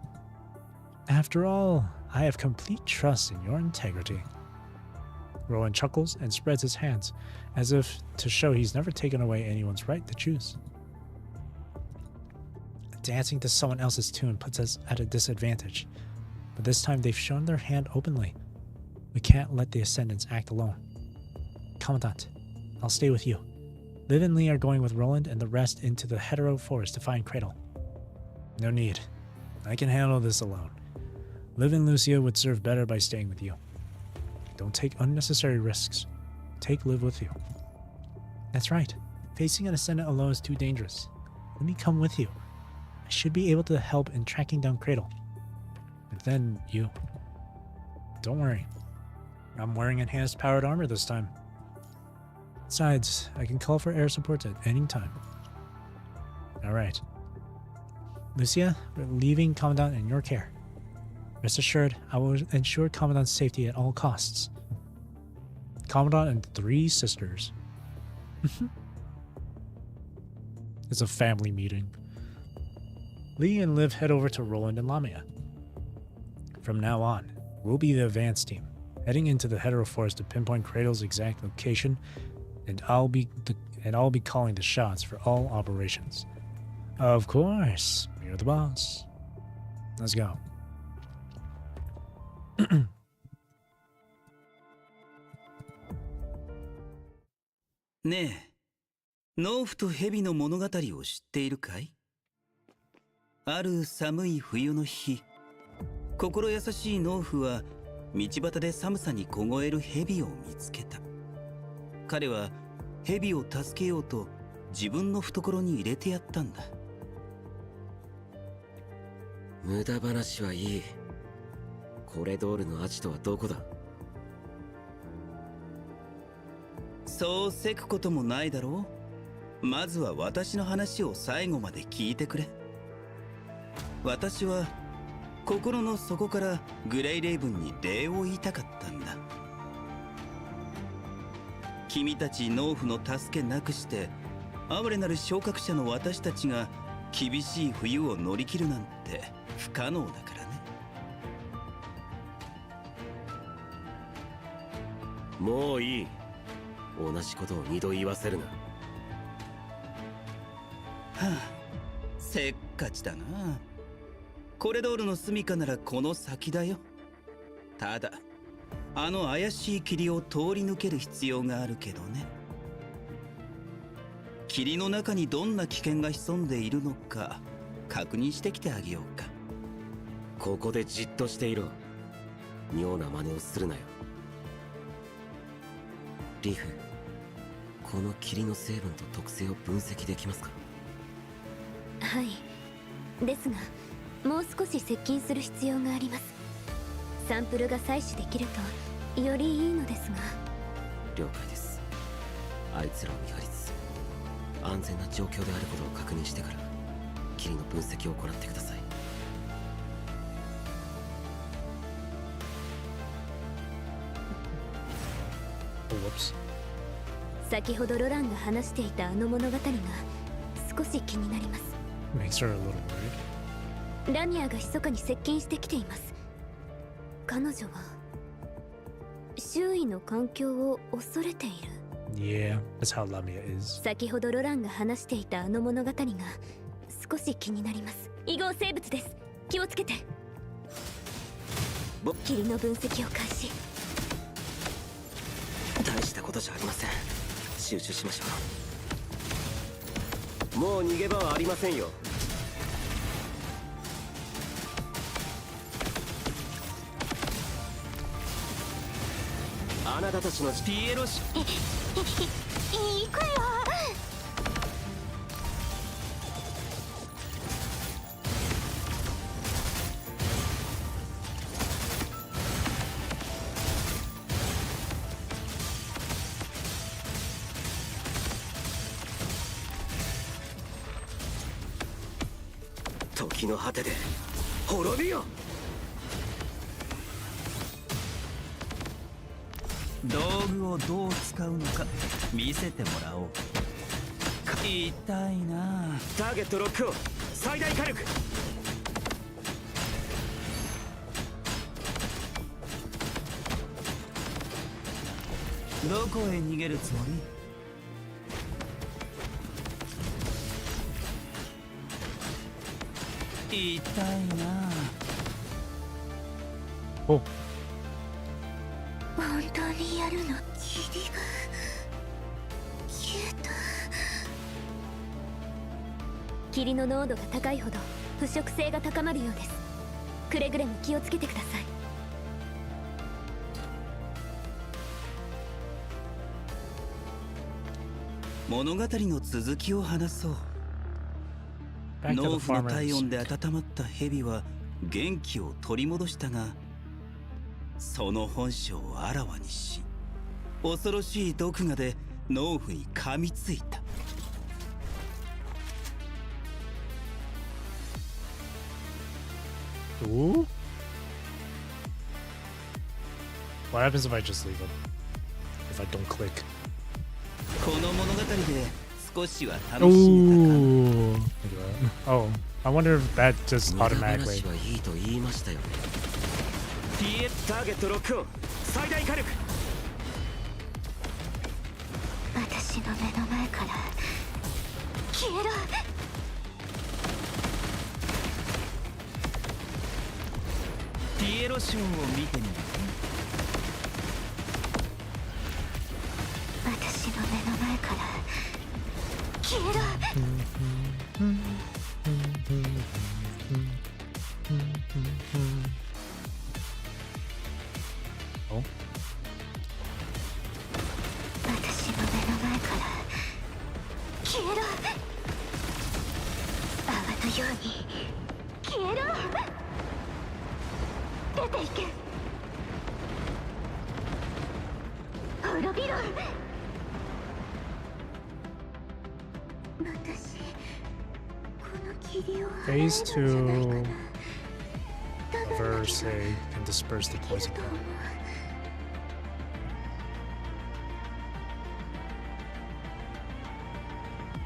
After all, I have complete trust in your integrity. Roland chuckles and spreads his hands, as if to show he's never taken away anyone's right to choose. Dancing to someone else's tune puts us at a disadvantage, but this time they've shown their hand openly. We can't let the Ascendants act alone. Commandant, I'll stay with you. Liv and Lee are going with Roland and the rest into the hetero forest to find Kratos. No need. I can handle this alone. Liv and Lucia would serve better by staying with you. Don't take unnecessary risks. Take Liv with you. That's right. Facing an Ascendant alone is too dangerous. Let me come with you. I should be able to help in tracking down Kratos. And then you. Don't worry. I'm wearing enhanced powered armor this time. Besides, I can call for air support at any time. Alright. Lucia, we're leaving Commandant in your care. Rest assured, I will ensure Commandant's safety at all costs. Commandant and 3 sisters. It's a family meeting. Lee and Liv head over to Roland and Lamia. From now on, we'll be the advance team, heading into the hetero forest to pinpoint Kratos' exact location, and I'll be calling the shots for all operations. Of course, you're the boss. Let's go. ねえ、農夫と蛇の物語を知っているかい？ある寒い冬の日、心優しい農夫は道端で寒さに凍える蛇を見つけた。彼は蛇を助けようと自分の懐に入れてやったんだ。無駄話はいい。コレドールのアジトはどこだ？そうせくこともないだろう。まずは私の話を最後まで聞いてくれ。私は心の底からグレイレイブンに礼を言いたかったんだ。君たち農夫の助けなくして哀れなる昇格者の私たちが厳しい冬を乗り切るなんて不可能だからね。もういい。同じことを二度言わせるな。はあ、せっかちだな。コレドールの住処ならこの先だよ。ただあの怪しい霧を通り抜ける必要があるけどね。霧の中にどんな危険が潜んでいるのか確認してきてあげようか。ここでじっとしていろ。妙な真似をするなよ。リフ、この霧の成分と特性を分析できますか？はい。ですがもう少し接近する必要があります。サンプルが採取できるとよりいいのですが。了解です。あいつらを見張りつつ安全な状況であることを確認してから霧の分析を行ってください。先ほどロランが話していたあの物語が少し気になります。 Makes her a little worried. ラミアが密かに接近してきています。彼女は周囲の環境を恐れている。 Yeah, that's how Lamia is. 先ほどロランが話していたあの物語が少し気になります。異合生物です。気をつけて。霧の分析を開始。大したことじゃありません。集中しましょう。もう逃げ場はありませんよ。あなたたちのピエロシ行くよ。時の果てで滅びよ。道具をどう使うのか見せてもらおう。痛いな。ターゲットロックオン。最大火力。どこへ逃げるつもり？痛いな。Oh, 本当にやるの？霧が消えた。霧の濃度が高いほど腐食性が高まるようです。くれぐれも気をつけてください。物語の続きを話そう。 back to 農 the 夫の farmer's. 体温で温まった蛇は元気を取り戻したが、その本性をあらわにし、恐ろしい毒牙で農夫に噛みついた。Ooh? What happens if I just leave him? If I don't click? この物語で少しは楽しめたか。 Ooh. Look at that. Oh, I wonder if that just 無駄 automatically. 話はいいと言いましたよね。ターゲットロックオン。最大火力。私の目の前から消えろ。ピエロショーを見てみる。私の目の前から消えろ。Oh, 私の目の前から消えろ。泡のように消えろ。出ていけ。滅びろ。私この霧を払えるん phase じゃないか 2 な。多分 verse A can disperse the できる poison と思 cloud. う。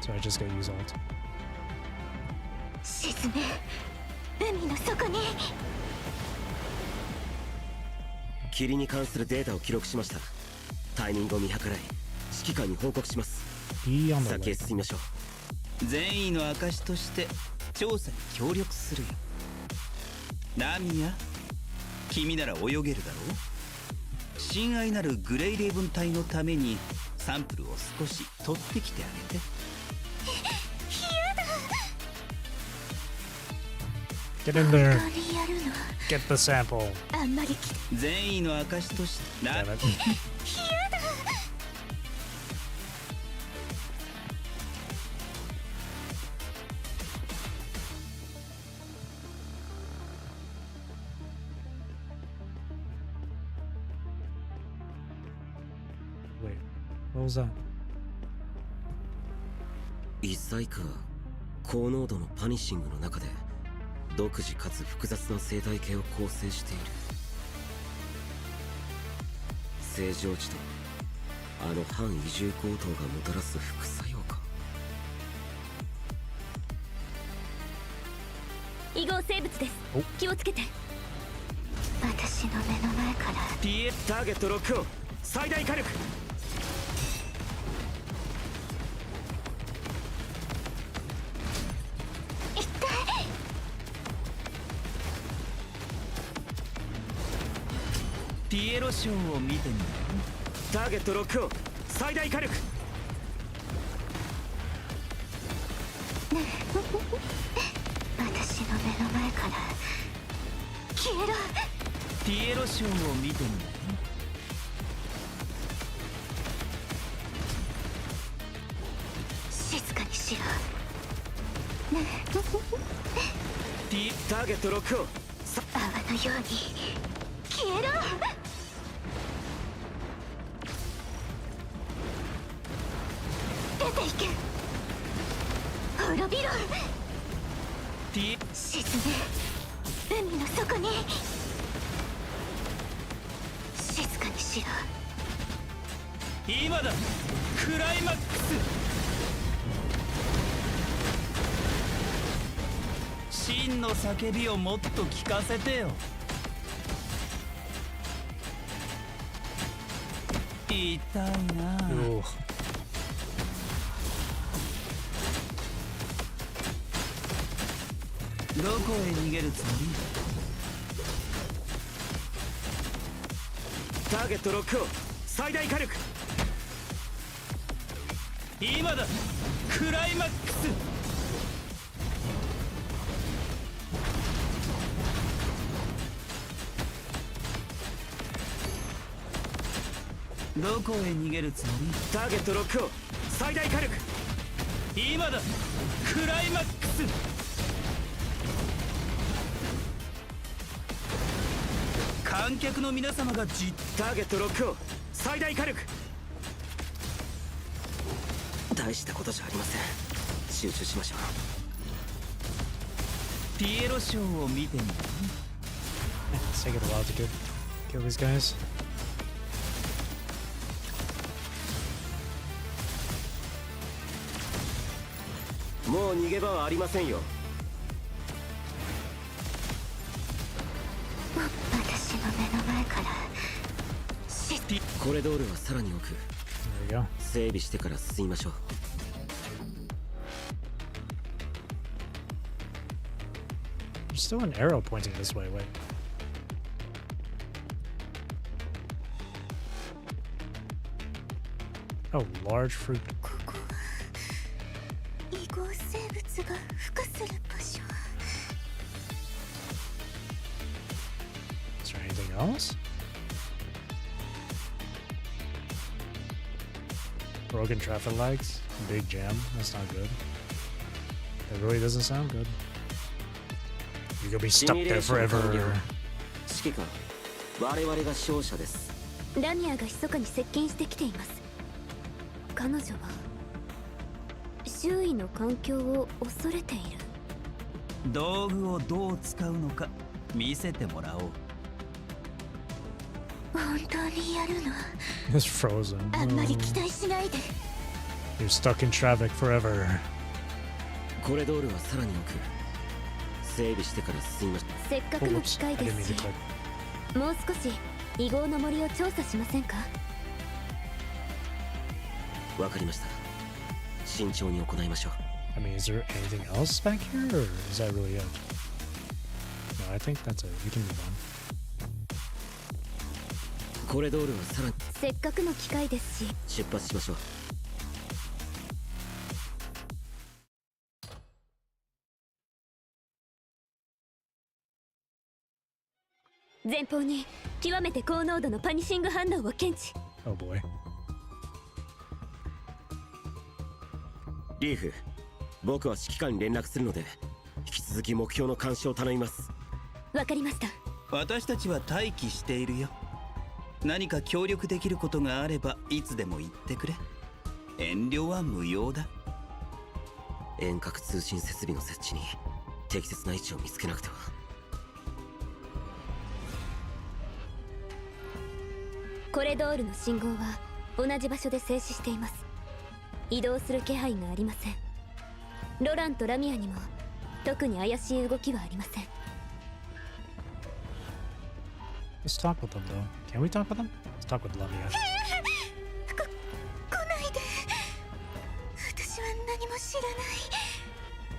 So I just gotta use alt. 明海の底に霧に関するデータを記録しました。タイミングを見計らい指揮官に報告します。 Be on the 先へ way. 進みましょう。善意の証として調査に協力するよ。ナミヤ、君なら泳げるだろう。親愛なるグレイレイブン隊のためにサンプルを少し取ってきてあげて。Get in there. 本当にやるの Get the sample. あんまり善意の証としてな Damn it. Wait, what was that? 一細か高濃度のパニッシングの中で独自かつ複雑な生態系を構成している。正常値とあの反移住強盗がもたらす副作用か。異合生物ですお。気をつけて。私の目の前から PF ターゲットロックオン、最大火力。ピエロショーを見てみる。ターゲットロックオン、最大火力。私の目の前から消えろ。ピエロショーを見てみる。静かにしろ。ターゲットロックオン。泡のように消えろ。出ていけ。滅びろ。ピ沈め海の底に。静かにしろ。今だ、クライマックス。真の叫びをもっと聞かせてよ。痛いな。 Ooh. どこへ逃げるつもターゲットロックオン、最大火力。り？今だ、クライマックス。どこへ逃げるつもり？ターゲットロックオン、最大火力。今だ、クライマックス。観客の皆様がターゲットロックオン、最大火力。大したことじゃありません。集中しましょう。ピエロショーを見てみる。 It's taking a while to kill these guys. もう逃げ場はありませんよ。私の目の前からコレドールはさらに奥。 There we go. 整備してから進みましょう。 There's still an arrow pointing this way. Wait. Oh, large fruit. ここは異合生物が孵化する場所。 Is there anything else? Broken traffic lights. Big jam. That's not good. That really doesn't sound good. You're gonna be stuck there forever. 指揮官、我々が勝者です。ラミアが密かに接近してきています。彼女は周囲の環境を恐れている。道具をどう使うのか見せてもらおう。本当にやるの？ It's frozen. あんまり期待しないで。 You're stuck in traffic forever. コレドールはさらに奥。整備してから進みましせっか Oh, くの whoops. 機 I 会で didn't mean す to し click. もう少し異郷の森を調査しませんか？た。わかりました。慎重に行いましょう。 I mean, is there anything else back here, or is that really it? No, I think that's it. We can move on. コレドールはさらにせっかくの機会ですし出発しましょう。前方に極めて高濃度のパニシング反応を検知。 Oh boy. リーフ、僕は指揮官に連絡するので引き続き目標の監視を頼みます。わかりました。私たちは待機しているよ。何か協力できることがあればいつでも言ってくれ。遠慮は無用だ。遠隔通信設備の設置に適切な位置を見つけなくては。コレドールの信号は同じ場所で静止しています。移動する気配がありません。ロランとラミアにも特に怪しい動きはありません。 Let's talk with them, though. Can we talk with them? Let's talk with Lamia. 来ないで。私は何も知らない。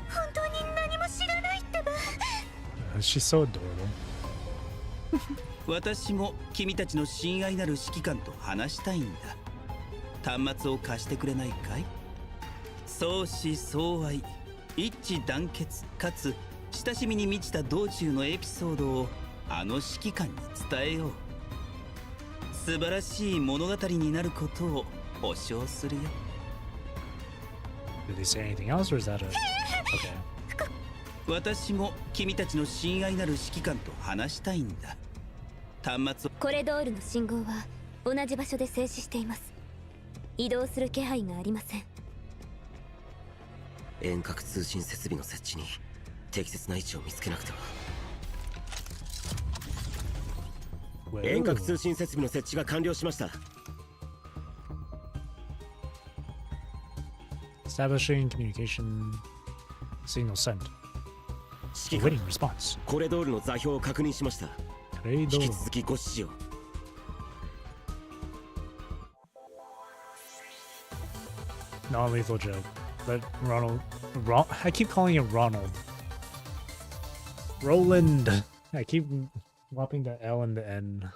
本当に何も知らないってば。She's so adorable. 私も君たちの親愛なる指揮官と話したいんだ。端末を貸してくれないかい？相思相愛、一致団結かつ親しみに満ちた道中のエピソードをあの指揮官に伝えよう。素晴らしい物語になることを保証するよ。 Did they say anything else, or is that a... Okay. 私も君たちの親愛なる指揮官と話したいんだ。端末をコレドールの信号は同じ場所で静止しています。移動する気配がありません。遠隔通信設備の設置に適切な位置を見つけなくては。 Whoa. 遠隔通信設備の設置が完了しました。 Establishing communication signal sent. 指揮官、 Awaiting response. コレドールの座標を確認しました。引き Trade. 続きご指示を。 Non-lethal joke. Let Ronald... I keep calling him Ronald. Roland. I keep swapping the L and the N.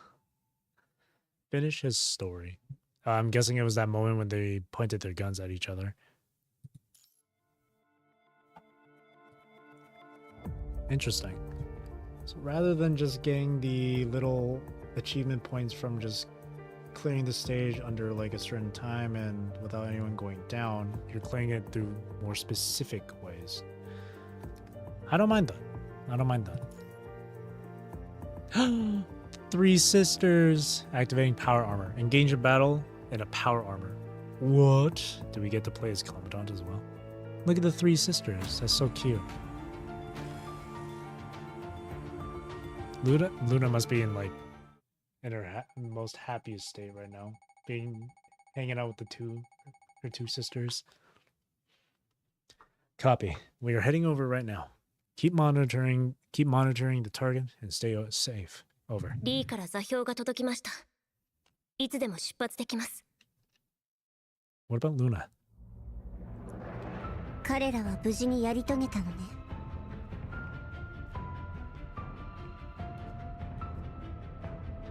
Finish his story. I'm guessing it was that moment when they pointed their guns at each other. Interesting. So rather than just getting the little achievement points from just clearing the stage under like a certain time and without anyone going down, you're clearing it through more specific ways. I don't mind that. I don't mind that. 3 sisters activating power armor. Engage a battle in a power armor. What? Do we get to play as Commandant as well? Look at the 3 sisters. That's so cute. Luna must be in like in her most happiest state right now, hanging out with her two sisters. Copy. We are heading over right now. Keep monitoring the target and stay safe. Over. リーから座標が届きました。いつでも出発できます。 What about Luna? 彼らは無事にやり遂げたのね。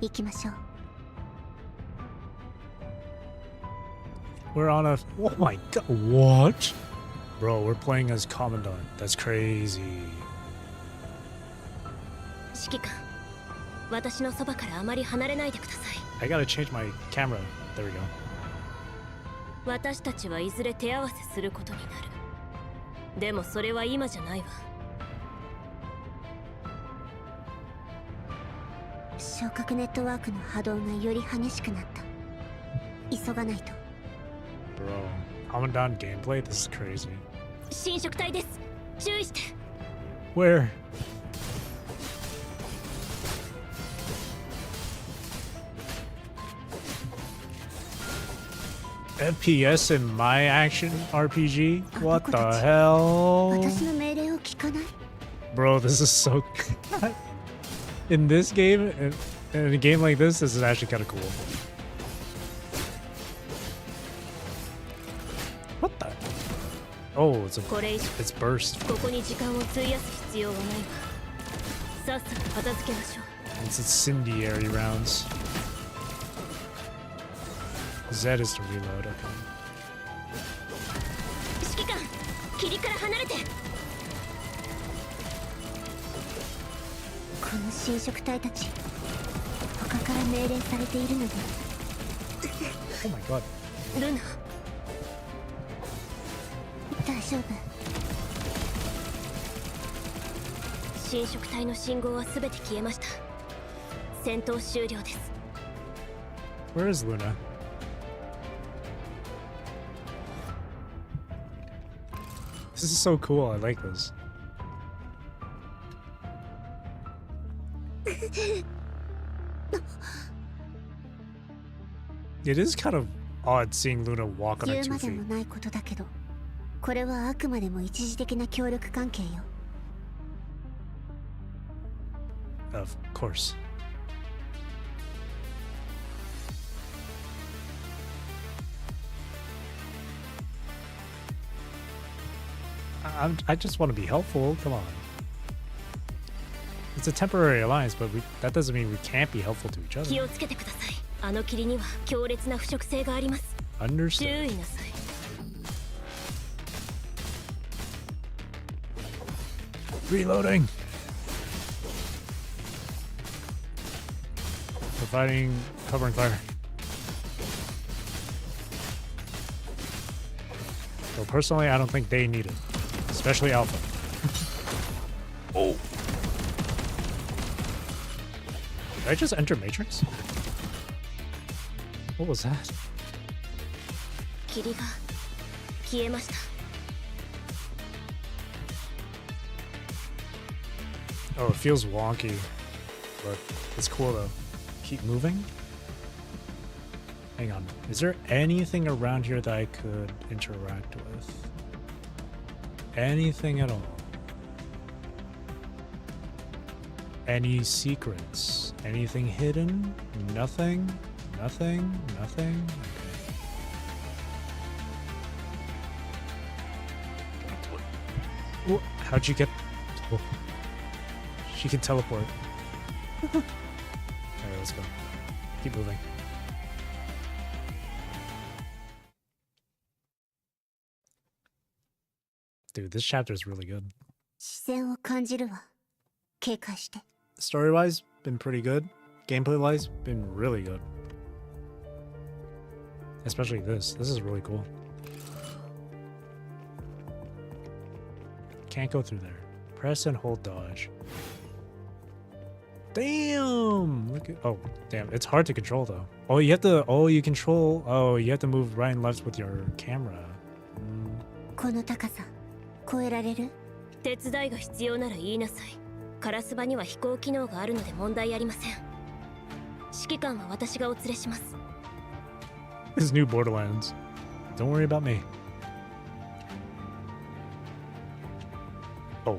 行きましょう。 We're on a... Oh my god. What? Bro, we're playing as Commandant. That's crazy. 指揮官、私のそばからあまり離れないでください。 I gotta change my camera. There we go. 私たちはいずれ手合わせすることになる。でもそれは今じゃないわ。昇格ネットワークの波動がより激しくなった。急がないと。 Bro, Commandant gameplay? This is crazy. 侵食体です。注意して。 Where? FPS in my action RPG? What the hell? 私の命令を聞かない。Bro, this is so... in this game, in a game like this is actually kind of cool. What the? Oh, it's burst. It's incendiary rounds. Z is to reload, okay. この侵食体たち他から命令されているので Oh my god. ルナ大丈夫侵食体の信号は全て消えました戦闘終了です Where is Luna? This is so cool, I like this. It is kind of odd seeing Luna walk on her 言う 2まで feet. もないことだけどこれはあくまでも一時的な協力関係よ Of course. I just want to be helpful. Come on. It's a temporary alliance, but that doesn't mean we can't be helpful to each 気 other. をつけてくださいあの霧には強烈な腐食性があります Understood. 注意なさい Reloading. Providing covering fire. So personally, I don't think they need it, especially Alpha. Oh. Did I just enter Matrix? What was that? 霧が消えました Oh, it feels wonky, but it's cool though. Keep moving? Hang on. Is there anything around here that I could interact with? Anything at all? Any secrets? Anything hidden? Nothing? Nothing? Nothing? Okay. How'd you get... Oh. She can teleport. Alright, let's go. Keep moving. Dude, this chapter is really good. 視線を感じるわ警戒して Story-wise, been pretty good. Gameplay-wise, been really good. Especially this. This is really cool. Can't go through there. Press and hold dodge. Damn! Look at, oh, damn. It's hard to control though. Oh, you have to. Oh, you control. Oh, you have to move right and left with your camera. この高さ越えられる手伝いが必要なら言いなさいカラスバには飛行機能があるので問題ありません指揮官は私がお連れします This new Borderlands. Don't worry about me. Oh,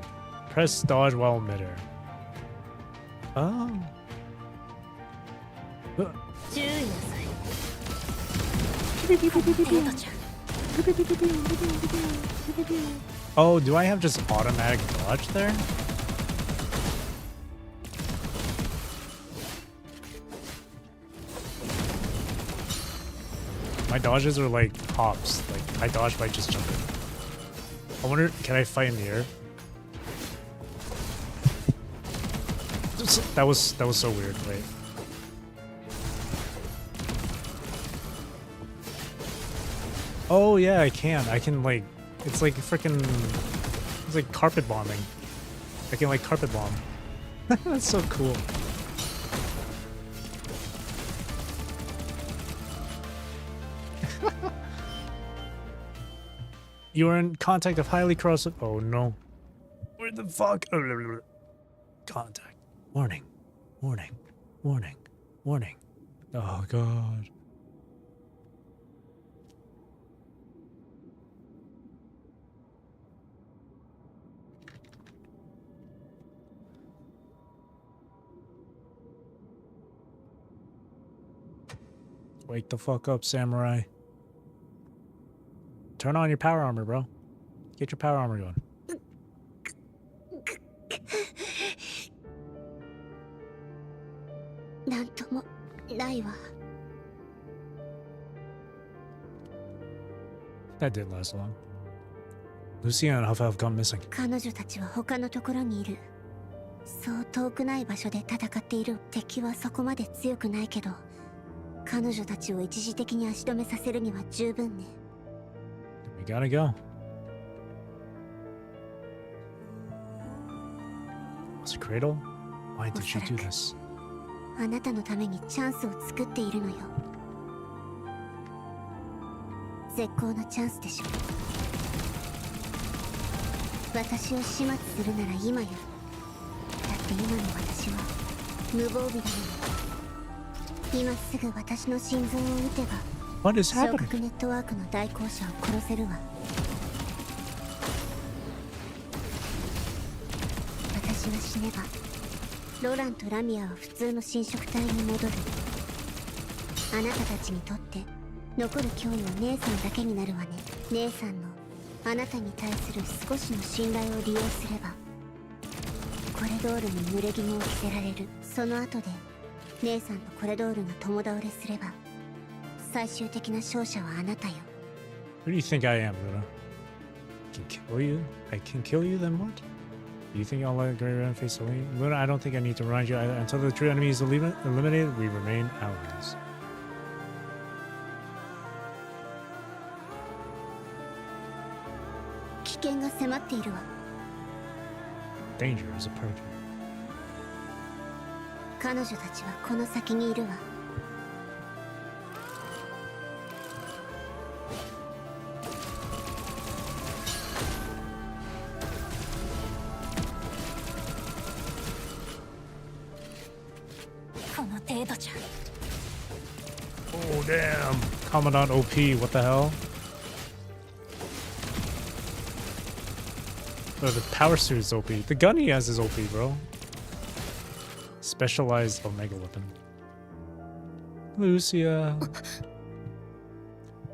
press dodge while midair. Oh. 注意なさいテントちゃん Oh, do I have just automatic dodge there? My dodges are like hops. Like I dodge by just jumping. I wonder, can I fight in the air? That was so weird. Wait. Oh yeah, I can. I can like, it's like freaking, it's like carpet bombing. I can like carpet bomb. That's so cool. You are in contact of highly corrosive. Oh no. Where the fuck? Contact. Warning. Warning. Warning. Warning. Oh god. Wake the fuck up, samurai. Turn on your power armor, bro. Get your power armor going. That didn't last long. Lucia and Huff have gone missing. 彼女たちは他のところにいる。そう遠くない場所で戦っている。敵はそこまで強くないけど、彼女たちを一時的に足止めさせるには十分ね。We gotta go. Was it Cradle? Why did you do this? あなたのためにチャンスを作っているのよ。絶好のチャンスでしょ。私を始末するなら今よ。だって今の私は無防備だもの。今すぐ私の心臓を撃てば What is 昇 happening? 格ネットワークの代行者を殺せるわ。私が死ねばロランとラミアは普通の染色体に戻る。あなたたちにとって残る脅威は姉さんだけになるわね。姉さんのあなたに対する少しの信頼を利用すればコレドールに濡れ衣を着せられる。その後で姉さんとコレドールが共倒れすれば最終的な勝者はあなたよ。 Who do you think I am, Luna? I can kill you? I can kill you, then what? Do you think I'll let Gray Ren face Celine? Luna, I don't think I need to remind you. Until the true enemy is eliminated, we remain allies. Danger is approaching. 彼女たちはこの先にいるわ。この程度じゃ。 Oh, damn. Commandant OP, what the hell? Oh, the power suit is OP. The gun he has is OP, bro. Specialized Omega weapon. Lucia.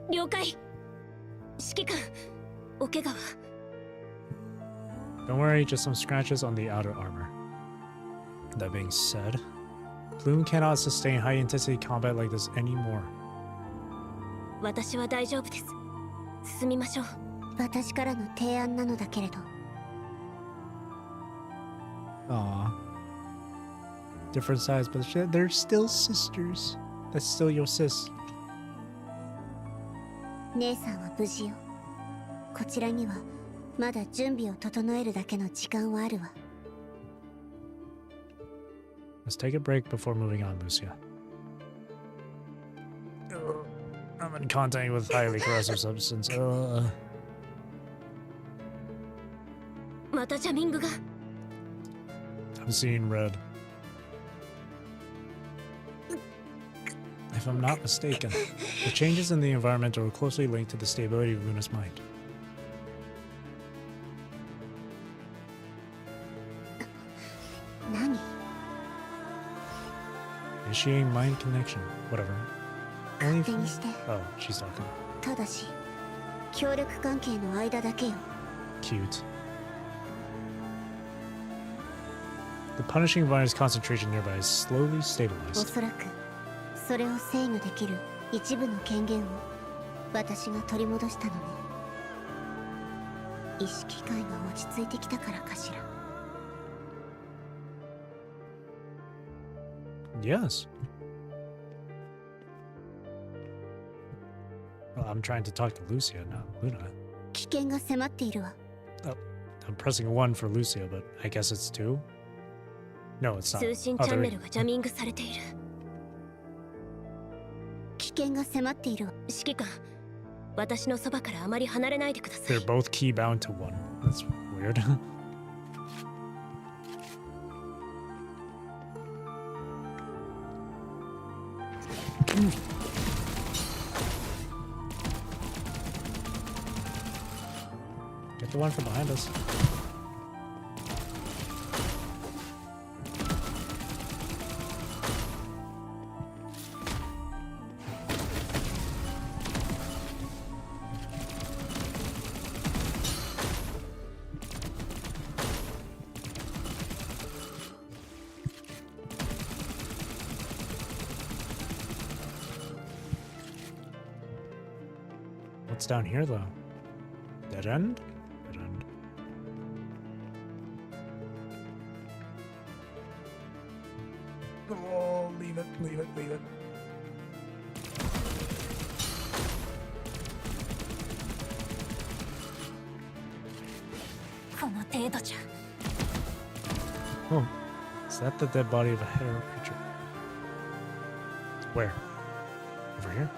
了解。指揮官、お怪我は。 Don't worry, just some scratches on the outer armor. That being said, Bloom cannot sustain high-intensity combat like this anymore. 私は大丈夫です。進みましょう。私からの提案なのだけれど。Aww. Different sides, but they're still sisters. That's still your sis. 姉さんは無事よ。こちらにはまだ準備を整えるだけの時間はあるわ。Let's take a break before moving on, Lucia. I'm in contact with highly corrosive substance. またジャミングが。 I'm seeing red. If I'm not mistaken, the changes in the environment are closely linked to the stability of Luna's mind. Nani? Initiating mind connection. Whatever. Only 勝手にして。 Oh, she's talking. ただし、協力関係の間だけよ。 Cute. The punishing virus concentration nearby is slowly お stabilized. そらくそれを制御できる一部の権限を私が取り戻したのね。意識界が落ち着いてきたからかしら。 Yes. Well, I'm trying to talk to Lucia, not Luna. 危険が迫っているわ。 I'm pressing 1 for Lucia, but I guess it's 2? No, it's not. 通信チャンネルがジャミングされている。危険が迫っているわ。指揮官、私のそばからあまり離れないでください。 They're both key bound to 1. That's weird. Get the one from behind us. What's down here though? Dead end? Dead end. Oh, leave it, leave it, leave it. Oh, is that the dead body of a hero creature? Where? Over here?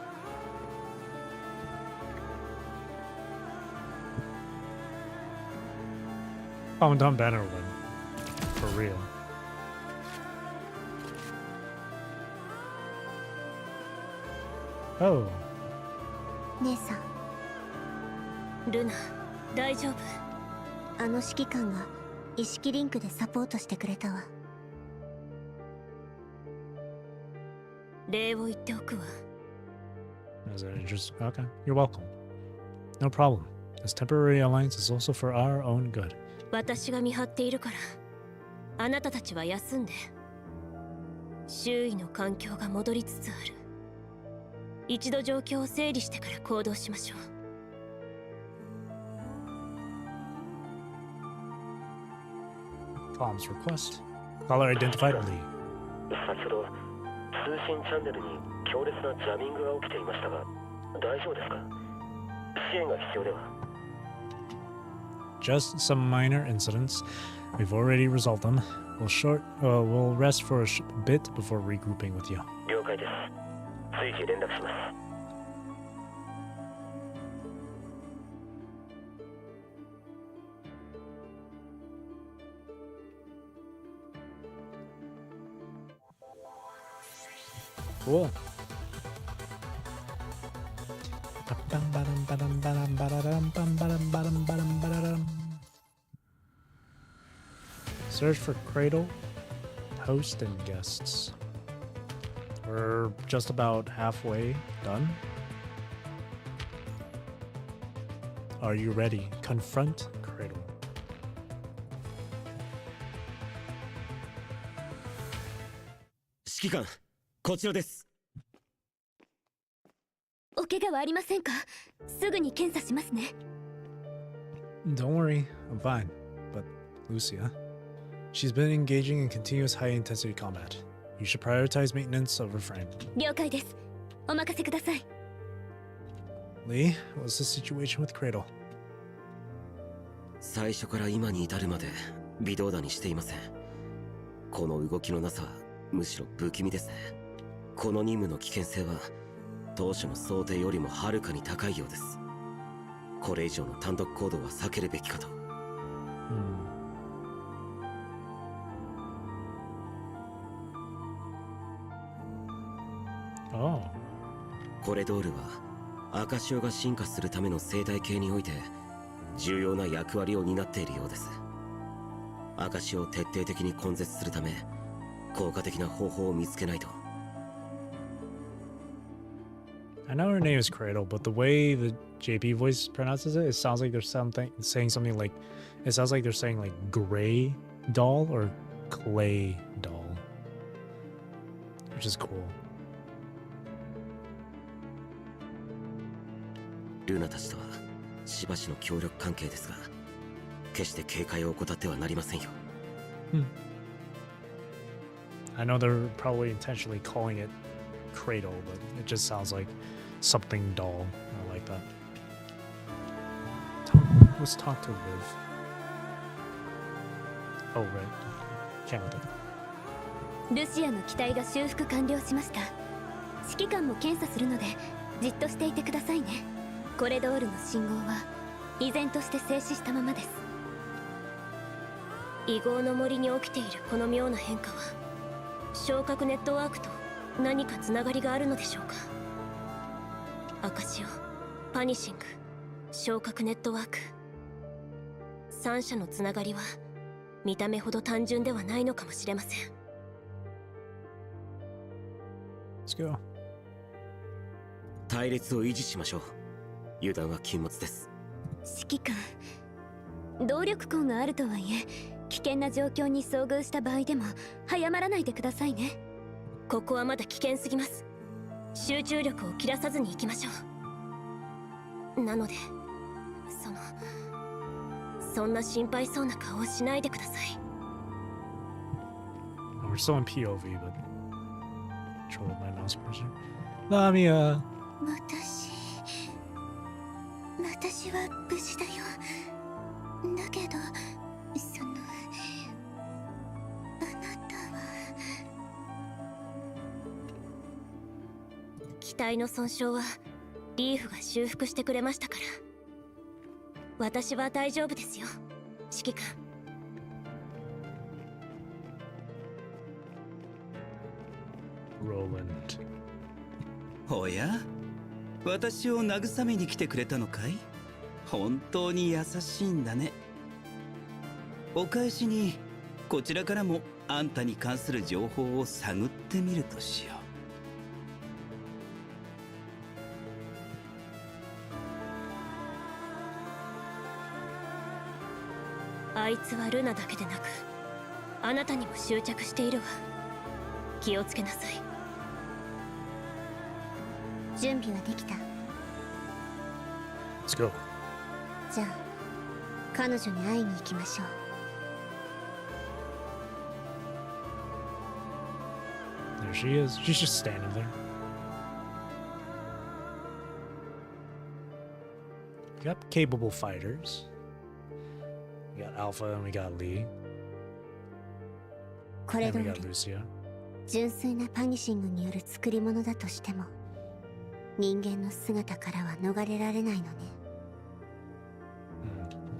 Oh, I'm done banner one. For real. Oh. 姉さん、ルナ、大丈夫？あの指揮官が意識リンクでサポートしてくれたわ。礼を言っておくわ。Is that interesting? Okay, you're welcome. No problem. This temporary alliance is also for our own good. 私が見張っているから、あなたたちは休んで。周囲の環境が戻りつつある。一度状況を整理してから行動しましょう。Comms request. Caller identified Lee. 先ほど通信チャンネルに強烈なジャミングが起きていましたが、大丈夫ですか？支援が必要では。Just some minor incidents. We've already resolved them. We'll rest for a bit before regrouping with you. 了解です。随時連絡します。Cool. Search for Cradle, host, and guests. We're just about halfway done. Are you ready? Confront Cradle. 指揮官、こちらです。お怪我はありませんか？すぐに検査しますね。Don't worry, I'm fine. But Lucia, she's been engaging in continuous high-intensity combat. You should prioritize maintenance of her friend. 了解です。お任せください。Lee, what's the situation with Cradle? 最初から今に至るまで微動だにしていません。この動きのなさはむしろ不気味ですね。この任務の危険性は当初の想定よりもはるかに高いようです。これ以上の単独行動は避けるべきかと。コレドールは赤潮が進化するための生態系において重要な役割を担っているようです。赤潮を徹底的に根絶するため効果的な方法を見つけないと。I know her name is Cradle, but the way the JP voice pronounces it, it sounds like they're saying something like, it sounds like they're saying like gray doll or clay doll, which is cool. ルナたちとはしばしの協力関係ですが、決して警戒を怠ってはなりませんよ。I know they're probably intentionally calling it Cradle, but it just sounds like something doll. I like that. Let's talk to Liv. Oh, right. Can't with it. ルシアの機体が修復完了しました。指揮官も検査するのでじっとしていてくださいね。コレドールの信号は依然として静止したままです。異郷の森に起きているこの妙な変化は昇格ネットワークと何かつながりがあるのでしょうか。赤潮、パニシング、昇格ネットワーク、三者のつながりは見た目ほど単純ではないのかもしれません。Let's go. 隊列を維持しましょう。油断は禁物です。指揮官、動力庫があるとはいえ危険な状況に遭遇した場合でも早まらないでくださいね。ここはまだ危険すぎます。集中力を切らさずに行きましょう。なのでそんな心配そうな顔をしないでください。 We're still in POV, but controlled by mouse person. Lamia. 私は無事だよ。だけどあなたは機体の損傷はリーフが修復してくれましたから、私は大丈夫ですよ、指揮官。Roland. おや、私を慰めに来てくれたのかい？本当に優しいんだね。お返しにこちらからもあんたに関する情報を探ってみるとしよう。あいつはルナだけでなくあなたにも執着しているわ。気をつけなさい。準備はできた。 Let's go. じゃあ彼女に会いに行きましょう。 There she is. She's just standing there. We got capable fighters. We got Alpha and we got Lee. これ And で we got Lucia. 純粋なパニシングによる作り物だとしても人間の姿からは逃れられないのね。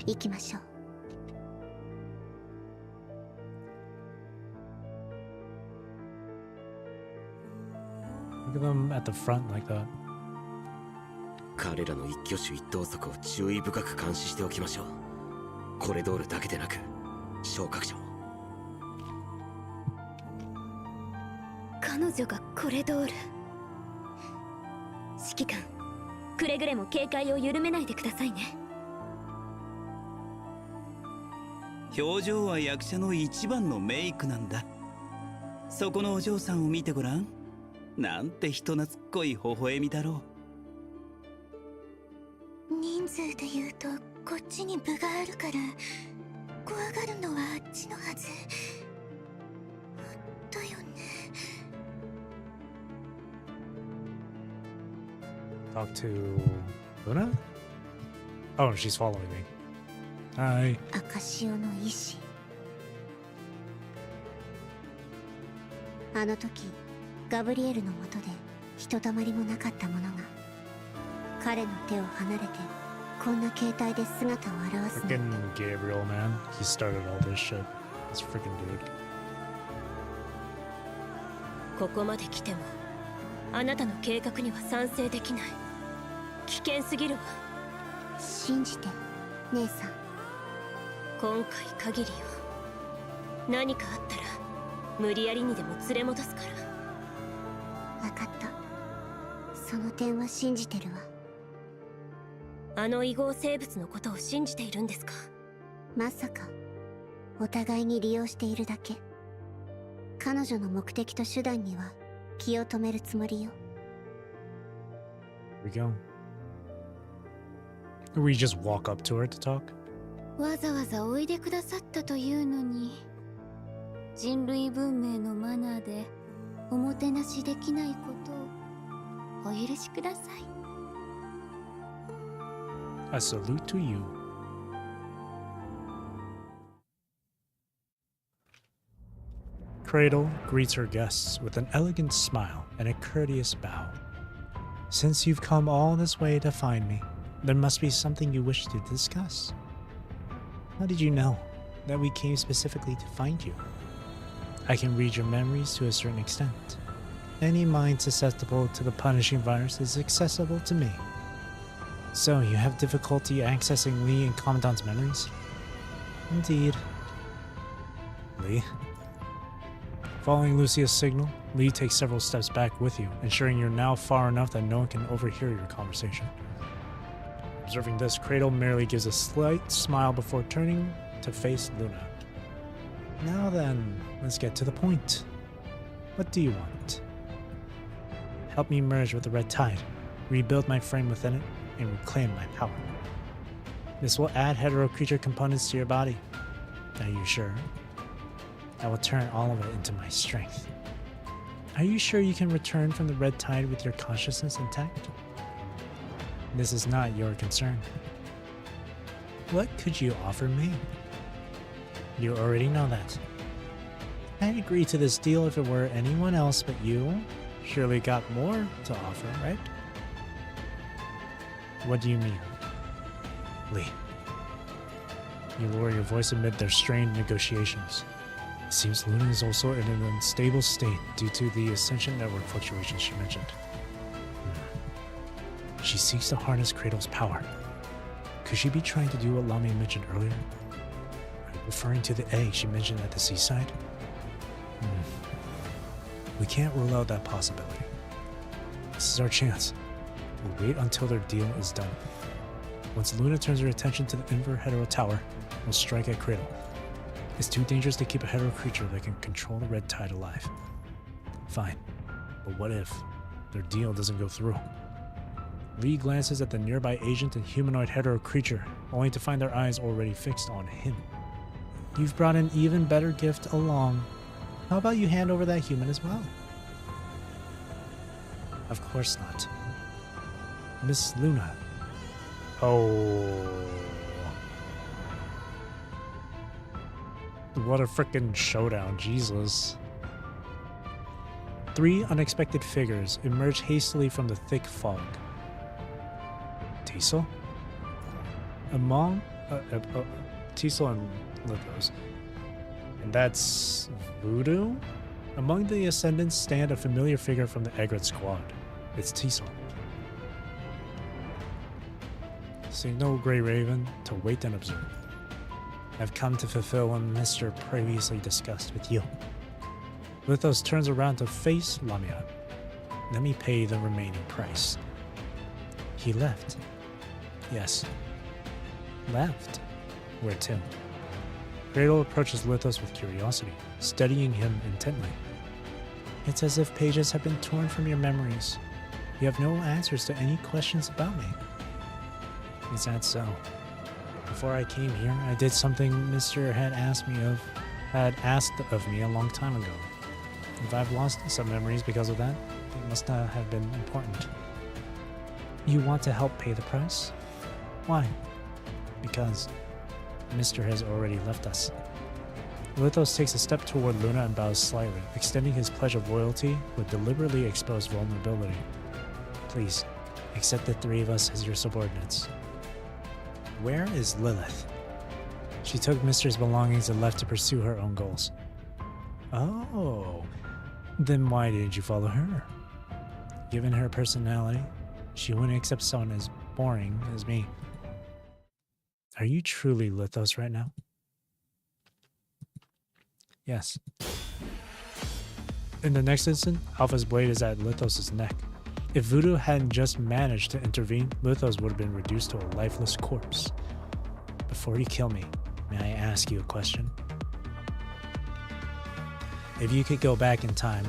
行きましょう。 Look at them at the front like that. 彼らの一挙手一投足を注意深く監視しておきましょう。コレドールだけでなく昇格者も。彼女がコレドール。指揮官、くれぐれも警戒を緩めないでくださいね。表情は役者の一番のメイクなんだ。そこのお嬢さんを見てごらん。なんて人懐っこい微笑みだろう。人数で言うとこっちに部があるから怖がるのはあっちのはずだよね。 Talk to Luna? Oh, she's following me. Hi. アカシオの意志。あの時ガブリエルのもとでひとたまりもなかったものが彼の手を離れてこんな形態で姿を現すなんて。 Freaking Gabriel, man. He started all this shit. This freaking dude. ここまで来てもあなたの計画には賛成できない。危険すぎるわ。信じて姉さん。今回限りよ。何かあったら無理やりにでも連れ戻すから。分かった。その点は信じてるわ。あの異合生物のことを信じているんですか？まさかお互いに利用しているだけ。彼女の目的と手段には気を止めるつもりよ。 Here we go. We just walk up to her to talk. わざわざおいでくださったというのに、人類文明のマナーでおもてなしできないことをお許しください。 A salute to you. Cradle greets her guests with an elegant smile and a courteous bow. Since you've come all this way to find me, there must be something you wish to discuss. How did you know that we came specifically to find you? I can read your memories to a certain extent. Any mind susceptible to the punishing virus is accessible to me. So, you have difficulty accessing Lee and Commandant's memories? Indeed. Lee? Following Lucia's signal, Lee takes several steps back with you, ensuring you're now far enough that no one can overhear your conversation. Observing this, Cradle merely gives a slight smile before turning to face Luna. Now then, let's get to the point. What do you want? Help me merge with the Red Tide, rebuild my frame within it, and reclaim my power. This will add hetero creature components to your body. Are you sure? I will turn all of it into my strength. Are you sure you can return from the red tide with your consciousness intact? This is not your concern. What could you offer me? You already know that. I'd agree to this deal if it were anyone else but you. Surely got more to offer, right? What do you mean? Lee. You lower your voice amid their strained negotiations. It seems Luna is also in an unstable state due to the Ascension Network fluctuations she mentioned. She seeks to harness Cradle's power. Could she be trying to do what Lami mentioned earlier? Are you referring to the egg she mentioned at the seaside? We can't rule out that possibility. This is our chance. We'll wait until their deal is done. Once Luna turns her attention to the Inver Hetero Tower, we'll strike at Cradle. It's too dangerous to keep a hetero creature that can control the red tide alive. Fine, but what if their deal doesn't go through? Lee glances at the nearby agent and humanoid hetero creature, only to find their eyes already fixed on him. You've brought an even better gift along. How about you hand over that human as well? Of course not. Miss Luna. Oh. What a frickin' showdown, Jesus. 3 unexpected figures emerge hastily from the thick fog. Teasel? Among Teasel and Lithos. And that's Voodoo? Among the Ascendants stand a familiar figure from the Egret squad. It's Teasel. Signal Grey Raven to wait and observe. I've come to fulfill what Mr. previously discussed with you. Lithos turns around to face Lamia. Let me pay the remaining price. He left. Yes. Left? Where to? Cradle approaches Lithos with curiosity, studying him intently. It's as if pages have been torn from your memories. You have no answers to any questions about me. Is that so? Before I came here, I did something Mr. had asked of me a long time ago. If I've lost some memories because of that, it must not have been important. You want to help pay the price? Why? Because Mr. has already left us. Lithos takes a step toward Luna and bows slightly, extending his pledge of loyalty with deliberately exposed vulnerability. Please, accept the 3 of us as your subordinates. Where is Lilith? She took Mister's belongings and left to pursue her own goals. Oh, then why didn't you follow her? Given her personality, she wouldn't accept someone as boring as me. Are you truly Lithos right now? Yes. In the next instant, Alpha's blade is at Lithos' neck. If Voodoo hadn't just managed to intervene, Lithos would have been reduced to a lifeless corpse. Before you kill me, may I ask you a question? If you could go back in time,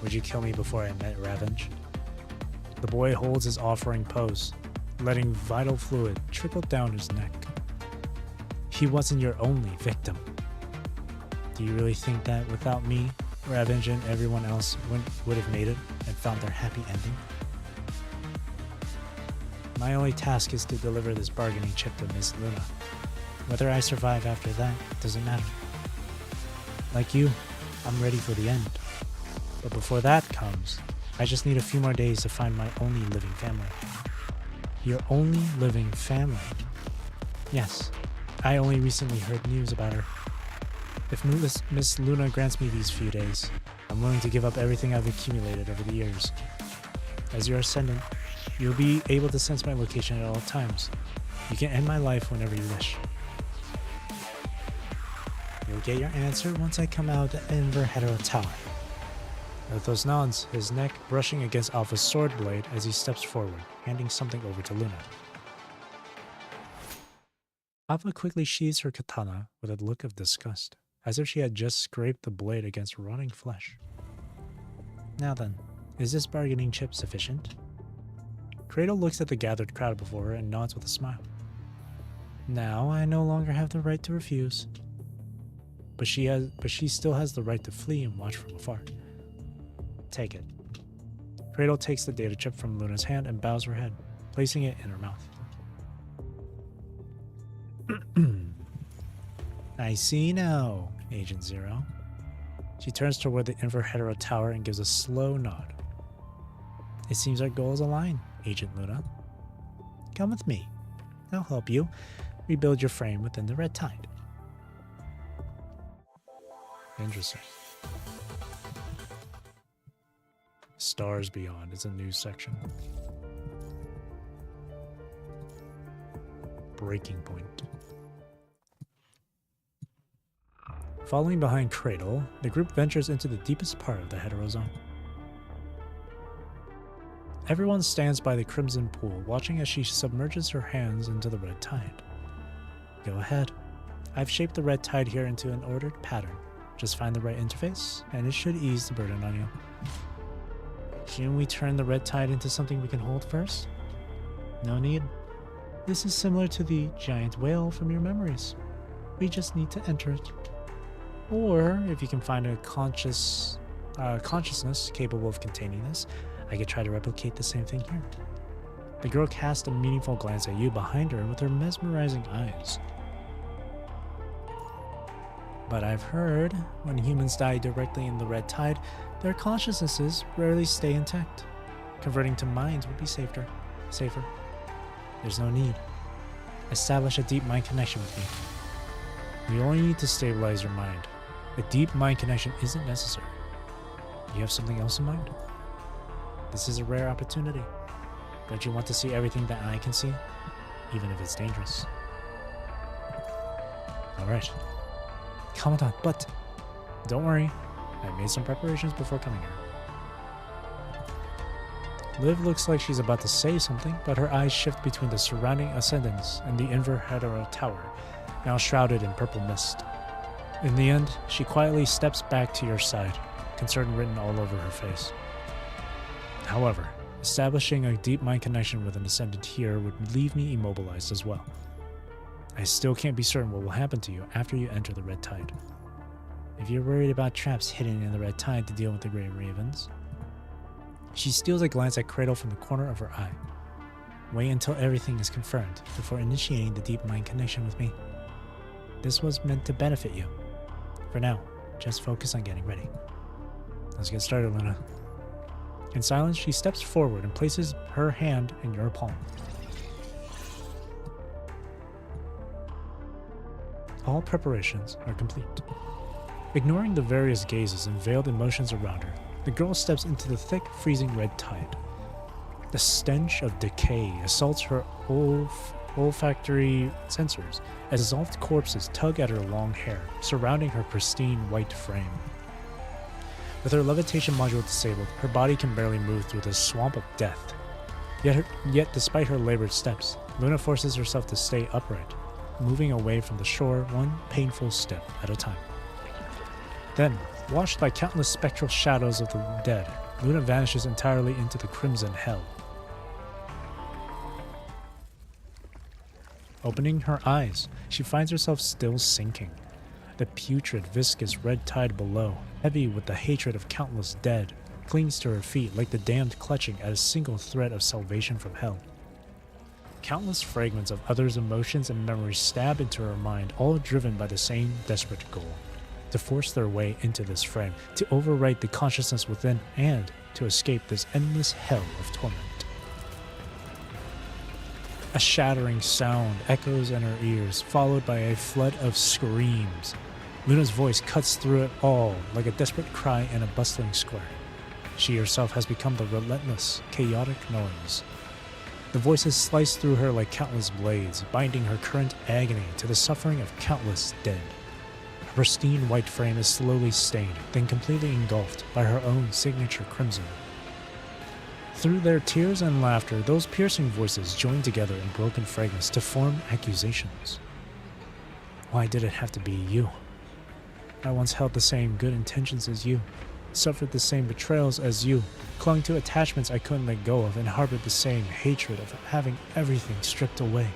would you kill me before I met Ravenge? The boy holds his offering pose, letting vital fluid trickle down his neck. He wasn't your only victim. Do you really think that without me, Ravenge and everyone else would have made it and found their happy ending? My only task is to deliver this bargaining chip to Miss Luna. Whether I survive after that doesn't matter. Like you, I'm ready for the end. But before that comes, I just need a few more days to find my only living family. Your only living family? Yes, I only recently heard news about her. If Miss Luna grants me these few days, I'm willing to give up everything I've accumulated over the years. As your ascendant, you'll be able to sense my location at all times. You can end my life whenever you wish. You'll get your answer once I come out at Inver Hetero Tower. Lithos nods, his neck brushing against Alpha's sword blade as he steps forward, handing something over to Luna. Alpha quickly sheathes her katana with a look of disgust, as if she had just scraped the blade against rotting flesh. Now then, is this bargaining chip sufficient? Cradle looks at the gathered crowd before her and nods with a smile. Now I no longer have the right to refuse. But she still has the right to flee and watch from afar. Take it. Cradle takes the data chip from Luna's hand and bows her head, placing it in her mouth. I see now, Agent Zero. She turns toward the Inverhetero Tower and gives a slow nod. It seems our goals align, Agent Luna. Come with me. I'll help you rebuild your frame within the Red Tide. Interesting. Stars Beyond is a new section. Breaking Point. Following behind Cradle, the group ventures into the deepest part of the Heterozone. Everyone stands by the Crimson Pool, watching as she submerges her hands into the Red Tide. Go ahead. I've shaped the Red Tide here into an ordered pattern. Just find the right interface, and it should ease the burden on you. Shouldn't we turn the Red Tide into something we can hold first? No need. This is similar to the giant whale from your memories. We just need to enter it. Or, if you can find a consciousness capable of containing this, I could try to replicate the same thing here. The girl cast a meaningful glance at you behind her with her mesmerizing eyes. But I've heard, when humans die directly in the Red Tide, their consciousnesses rarely stay intact. Converting to minds would be safer. There's no need. Establish a deep mind connection with me. You only need to stabilize your mind. A deep mind connection isn't necessary. You have something else in mind? This is a rare opportunity. Don't you want to see everything that I can see? Even if it's dangerous. Alright. Commandant, but don't worry. I made some preparations before coming here. Liv looks like she's about to say something, but her eyes shift between the surrounding ascendants and the Inverhetero Tower, now shrouded in purple mist. In the end, she quietly steps back to your side, concern written all over her face. However, establishing a deep mind connection with an ascendant here would leave me immobilized as well. I still can't be certain what will happen to you after you enter the Red Tide. If you're worried about traps hidden in the Red Tide to deal with the Grey Ravens... She steals a glance at Cradle from the corner of her eye. Wait until everything is confirmed before initiating the deep mind connection with me. This was meant to benefit you. For now, just focus on getting ready. Let's get started, Luna. In silence, she steps forward and places her hand in your palm. All preparations are complete. Ignoring the various gazes and veiled emotions around her, the girl steps into the thick, freezing Red Tide. The stench of decay assaults her olfactory sensors as dissolved corpses tug at her long hair, surrounding her pristine white frame. With her levitation module disabled, her body can barely move through the swamp of death. Yet despite her labored steps, Luna forces herself to stay upright, moving away from the shore one painful step at a time. Then, washed by countless spectral shadows of the dead, Luna vanishes entirely into the crimson hell. Opening her eyes, she finds herself still sinking. The putrid, viscous Red Tide below, heavy with the hatred of countless dead, clings to her feet like the damned clutching at a single thread of salvation from hell. Countless fragments of others' emotions and memories stab into her mind, all driven by the same desperate goal: to force their way into this frame, to overwrite the consciousness within, and to escape this endless hell of torment. A shattering sound echoes in her ears, followed by a flood of screams. Luna's voice cuts through it all like a desperate cry in a bustling square. She herself has become the relentless, chaotic noise. The voices slice through her like countless blades, binding her current agony to the suffering of countless dead. Her pristine white frame is slowly stained, then completely engulfed by her own signature crimson. Through their tears and laughter, those piercing voices join together in broken fragments to form accusations. Why did it have to be you? I once held the same good intentions as you, suffered the same betrayals as you, clung to attachments I couldn't let go of, and harbored the same hatred of having everything stripped away.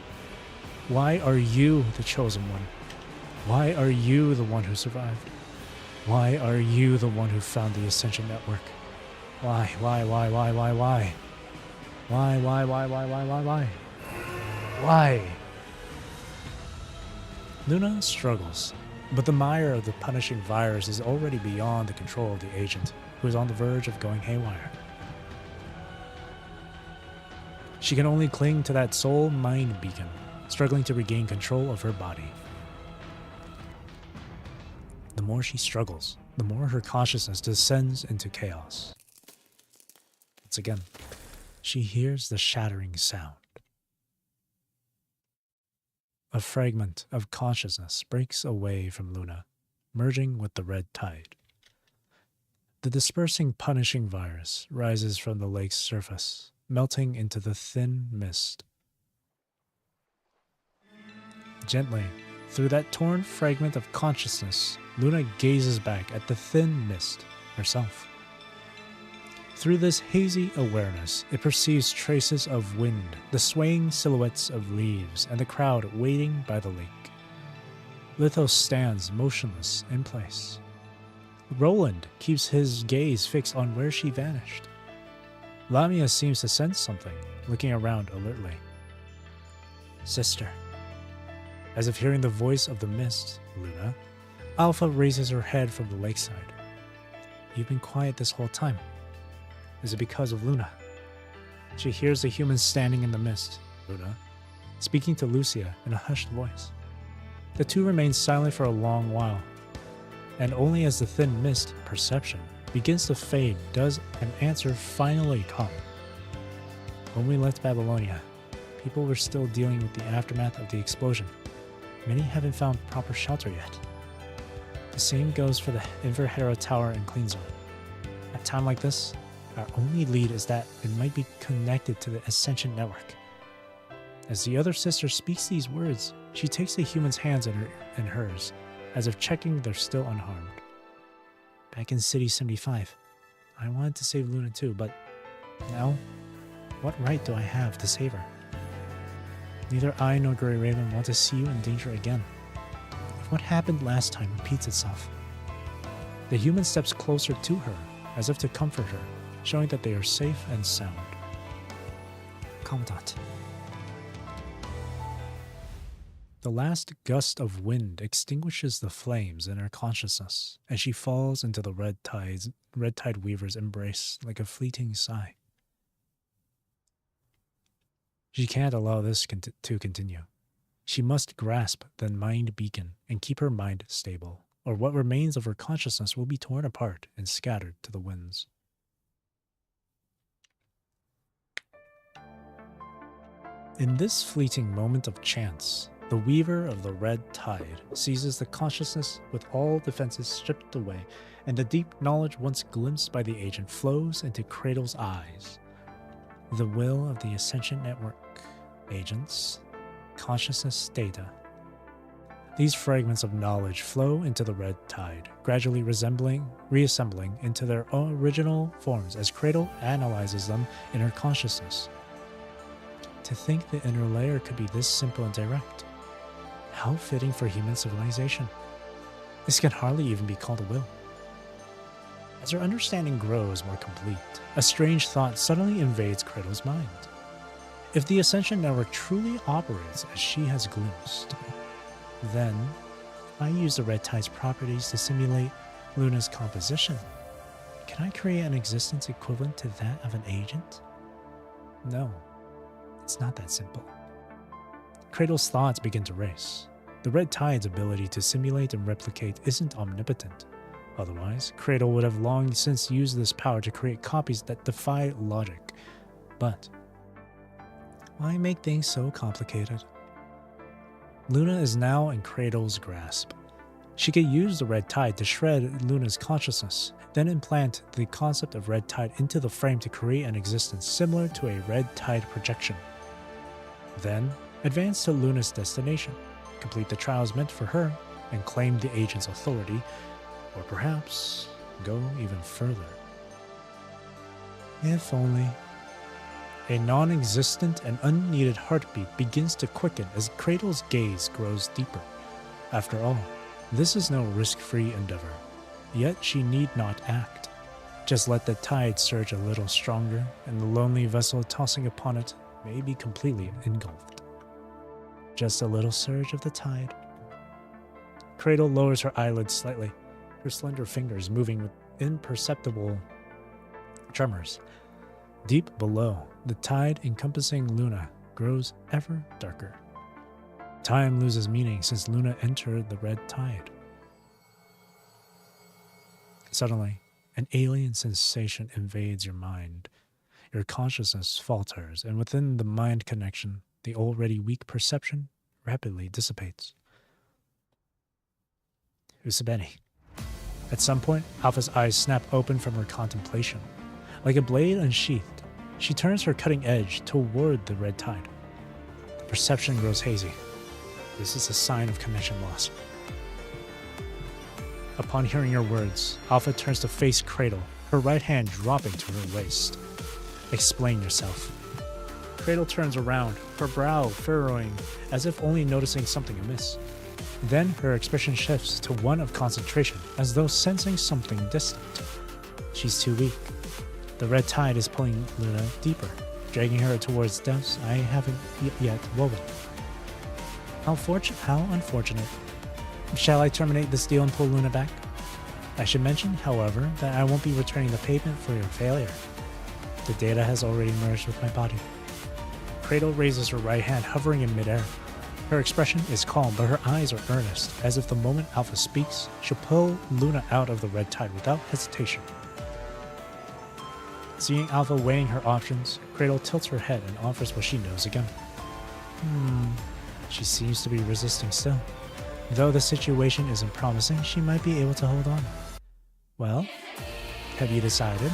Why are you the chosen one? Why are you the one who survived? Why are you the one who found the Ascension Network? Why? Why? Why? Luna struggles, but the mire of the punishing virus is already beyond the control of the agent, who is on the verge of going haywire. She can only cling to that soul mind beacon, struggling to regain control of her body. The more she struggles, the more her consciousness descends into chaos. Once again, she hears the shattering sound. A fragment of consciousness breaks away from Luna, merging with the red tide. The dispersing, punishing virus rises from the lake's surface, melting into the thin mist. Gently, through that torn fragment of consciousness, Luna gazes back at the thin mist herself. Through this hazy awareness, it perceives traces of wind, the swaying silhouettes of leaves, and the crowd waiting by the lake. Lithos stands motionless in place. Roland keeps his gaze fixed on where she vanished. Lamia seems to sense something, looking around alertly. Sister. As if hearing the voice of the mist, Luna, Alpha raises her head from the lakeside. You've been quiet this whole time. Is it because of Luna? She hears the humans standing in the mist, Luna, speaking to Lucia in a hushed voice. The two remain silent for a long while, and only as the thin mist, perception, begins to fade does an answer finally come. When we left Babylonia, people were still dealing with the aftermath of the explosion. Many haven't found proper shelter yet. The same goes for the Inverhera Tower in Clean Zone. At a time like this, our only lead is that it might be connected to the Ascension Network. As the other sister speaks these words, she takes the human's hands in hers, as if checking they're still unharmed. Back in City 75, I wanted to save Luna too, but now, what right do I have to save her? Neither I nor Grey Raven want to see you in danger again. If what happened last time repeats itself. The human steps closer to her, as if to comfort her, showing that they are safe and sound. Commandant. The last gust of wind extinguishes the flames in her consciousness as she falls into the red tide weaver's embrace like a fleeting sigh. She can't allow this to continue. She must grasp the mind beacon and keep her mind stable, or what remains of her consciousness will be torn apart and scattered to the winds. In this fleeting moment of chance, the weaver of the red tide seizes the consciousness with all defenses stripped away, and the deep knowledge once glimpsed by the agent flows into Cradle's eyes. The will of the Ascension Network, agents, consciousness data. These fragments of knowledge flow into the red tide, gradually reassembling into their original forms as Cradle analyzes them in her consciousness. To think the inner layer could be this simple and direct. How fitting for human civilization. This can hardly even be called a will. As her understanding grows more complete, a strange thought suddenly invades Cradle's mind. If the Ascension Network truly operates as she has glimpsed, then if I use the red tide's properties to simulate Luna's composition, can I create an existence equivalent to that of an agent? No. It's not that simple. Cradle's thoughts begin to race. The red tide's ability to simulate and replicate isn't omnipotent. Otherwise, Cradle would have long since used this power to create copies that defy logic. But why make things so complicated? Luna is now in Cradle's grasp. She could use the red tide to shred Luna's consciousness, then implant the concept of red tide into the frame to create an existence similar to a red tide projection. Then, advance to Luna's destination, complete the trials meant for her, and claim the agent's authority, or perhaps go even further. If only. A non-existent and unneeded heartbeat begins to quicken as Cradle's gaze grows deeper. After all, this is no risk-free endeavor. Yet she need not act. Just let the tide surge a little stronger, and the lonely vessel tossing upon it may be completely engulfed. Just a little surge of the tide. Cradle lowers her eyelids slightly, her slender fingers moving with imperceptible tremors. Deep below, the tide encompassing Luna grows ever darker. Time loses meaning since Luna entered the red tide. Suddenly, an alien sensation invades your mind. Your consciousness falters, and within the mind connection, the already weak perception rapidly dissipates. Usabeni. At some point, Alpha's eyes snap open from her contemplation. Like a blade unsheathed, she turns her cutting edge toward the red tide. The perception grows hazy. This is a sign of connection loss. Upon hearing her words, Alpha turns to face Cradle, her right hand dropping to her waist. Explain yourself. Cradle turns around, her brow furrowing as if only noticing something amiss. Then her expression shifts to one of concentration, as though sensing something distant. She's too weak. The red tide is pulling Luna deeper, dragging her towards depths I haven't yet woven. How unfortunate. Shall I terminate this deal and pull Luna back? I should mention, however, that I won't be returning the payment for your failure. The data has already merged with my body. Cradle raises her right hand, hovering in midair. Her expression is calm, but her eyes are earnest, as if the moment Alpha speaks, she'll pull Luna out of the red tide without hesitation. Seeing Alpha weighing her options, Cradle tilts her head and offers what she knows again. She seems to be resisting still. Though the situation isn't promising, she might be able to hold on. Well, have you decided?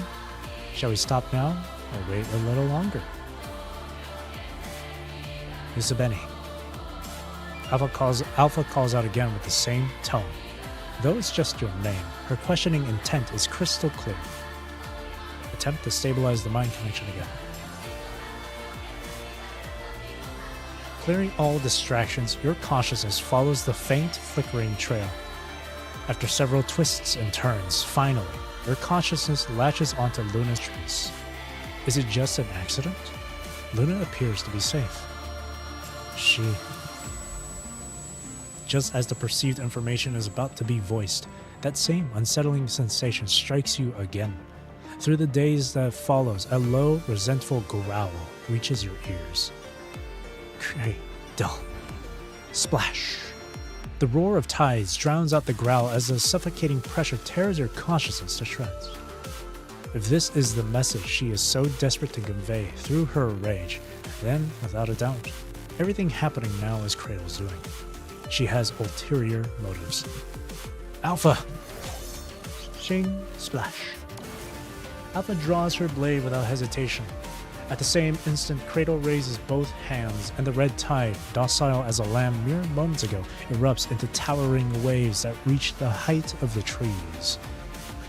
Shall we stop now, or wait a little longer? Usabeni. Alpha calls out again with the same tone. Though it's just your name, her questioning intent is crystal clear. Attempt to stabilize the mind connection again. Clearing all distractions, your consciousness follows the faint, flickering trail. After several twists and turns, finally, your consciousness latches onto Luna's trace. Is it just an accident? Luna appears to be safe. Just as the perceived information is about to be voiced, that same unsettling sensation strikes you again. Through the days that follows, a low, resentful growl reaches your ears. Cradle. Splash. The roar of tides drowns out the growl as the suffocating pressure tears your consciousness to shreds. If this is the message she is so desperate to convey through her rage, then, without a doubt, everything happening now is Cradle's doing. She has ulterior motives. Alpha! Shing, splash. Alpha draws her blade without hesitation. At the same instant, Cradle raises both hands, and the red tide, docile as a lamb mere moments ago, erupts into towering waves that reach the height of the trees.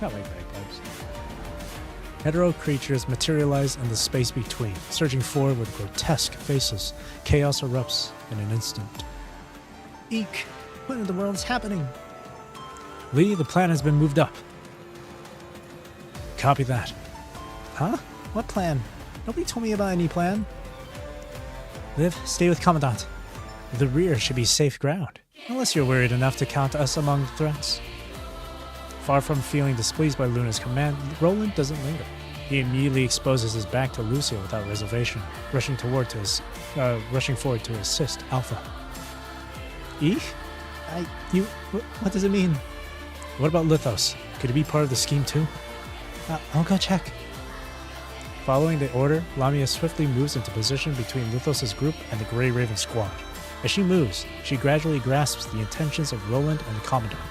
Not like bagpipes. Hetero creatures materialize in the space between, surging forward with grotesque faces. Chaos erupts in an instant. Eek! What in the world is happening? Lee, the plan has been moved up. Copy that. Huh? What plan? Nobody told me about any plan. Liv, stay with Commandant. The rear should be safe ground, unless you're worried enough to count us among the threats. Far from feeling displeased by Luna's command, Roland doesn't linger. He immediately exposes his back to Lucio without reservation, rushing forward to assist Alpha. Eek? What does it mean? What about Lithos? Could he be part of the scheme too? I'll go check. Following the order, Lamia swiftly moves into position between Lithos' group and the Grey Raven squad. As she moves, she gradually grasps the intentions of Roland and the Commandant.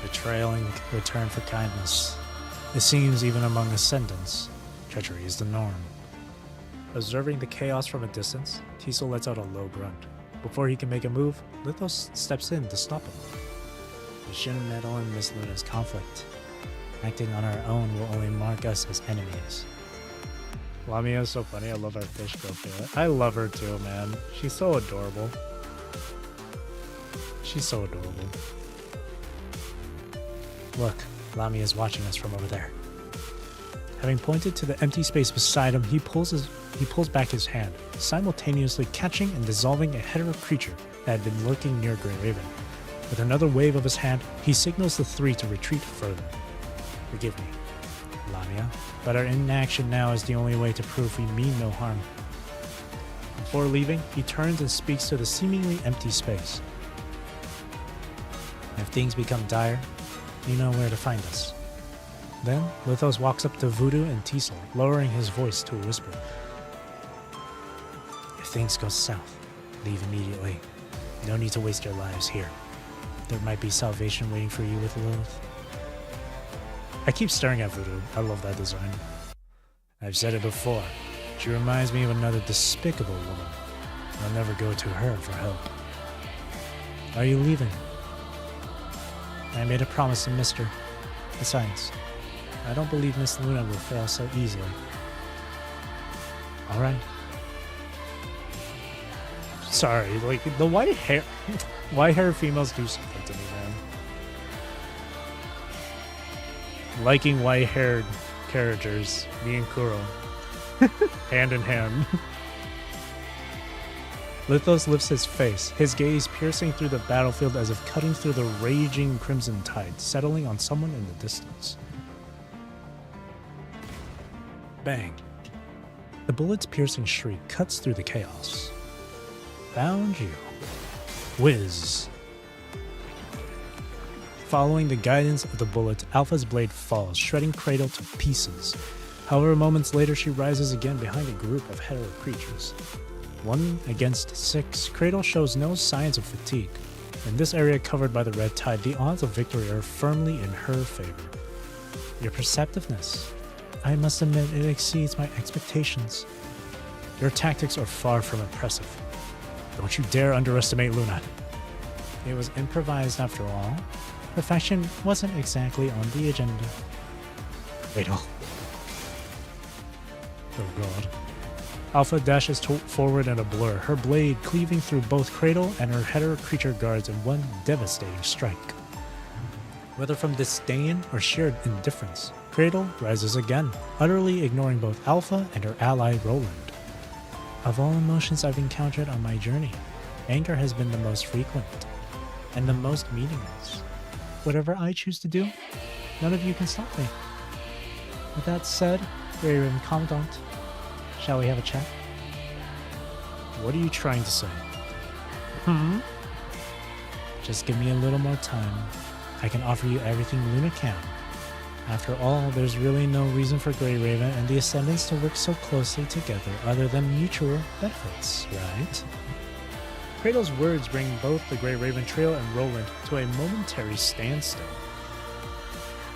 The trailing return for kindness. It seems even among ascendants, treachery is the norm. Observing the chaos from a distance, Teasel lets out a low grunt. Before he can make a move, Lithos steps in to stop him. We shouldn't meddle in Miss Luna's conflict. Acting on our own will only mark us as enemies. Lamia is so funny. I love our fish girl favorite. I love her too, man. She's so adorable. She's so adorable. Look, Lamia is watching us from over there. Having pointed to the empty space beside him, he pulls back his hand, simultaneously catching and dissolving a hetero creature that had been lurking near Grey Raven. With another wave of his hand, he signals the three to retreat further. Forgive me, Lamia, but our inaction now is the only way to prove we mean no harm. Before leaving, he turns and speaks to the seemingly empty space. If things become dire, you know where to find us. Then, Lithos walks up to Voodoo and Teasel, lowering his voice to a whisper. If things go south, leave immediately. No need to waste your lives here. There might be salvation waiting for you with Lilith. I keep staring at Voodoo. I love that design. I've said it before. She reminds me of another despicable woman. I'll never go to her for help. Are you leaving? I made a promise to Mister. Besides, I don't believe Miss Luna will fail so easily. Alright. Sorry, like, the white hair females do something to me, man. Liking white-haired characters, me and Kuro. Hand in hand. Lithos lifts his face, his gaze piercing through the battlefield as if cutting through the raging crimson tide, settling on someone in the distance. Bang. The bullet's piercing shriek cuts through the chaos. Found you. Whiz. Following the guidance of the bullet, Alpha's blade falls, shredding Cradle to pieces. However, moments later, she rises again behind a group of hetero creatures. 1 against 6, Cradle shows no signs of fatigue. In this area covered by the red tide, the odds of victory are firmly in her favor. Your perceptiveness, I must admit, it exceeds my expectations. Your tactics are far from impressive. Don't you dare underestimate Luna. It was improvised after all. Perfection wasn't exactly on the agenda. Cradle. Oh god. Alpha dashes forward in a blur, her blade cleaving through both Cradle and her hetero creature guards in one devastating strike. Whether from disdain or sheer indifference, Cradle rises again, utterly ignoring both Alpha and her ally Roland. Of all emotions I've encountered on my journey, anger has been the most frequent, and the most meaningless. Whatever I choose to do, none of you can stop me. With that said, Grey Raven Commandant, shall we have a chat? What are you trying to say? Just give me a little more time. I can offer you everything Luna can. After all, there's really no reason for Grey Raven and the Ascendants to work so closely together other than mutual benefits, right? Cradle's words bring both the Grey Raven trio and Roland to a momentary standstill.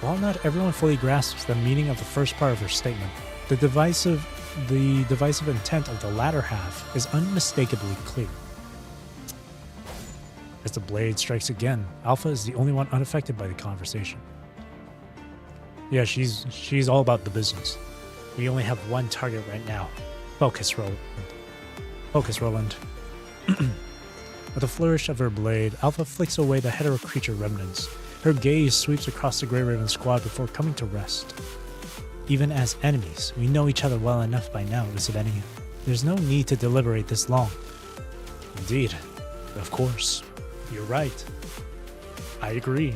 While not everyone fully grasps the meaning of the first part of her statement, the divisive intent of the latter half is unmistakably clear. As the blade strikes again, Alpha is the only one unaffected by the conversation. Yeah, she's all about the business. We only have one target right now. Focus, Roland. Focus, Roland. With a flourish of her blade, Alpha flicks away the hetero creature remnants. Her gaze sweeps across the Grey Raven squad before coming to rest. Even as enemies, we know each other well enough by now, Isabenia. There's no need to deliberate this long. Indeed. Of course. You're right. I agree.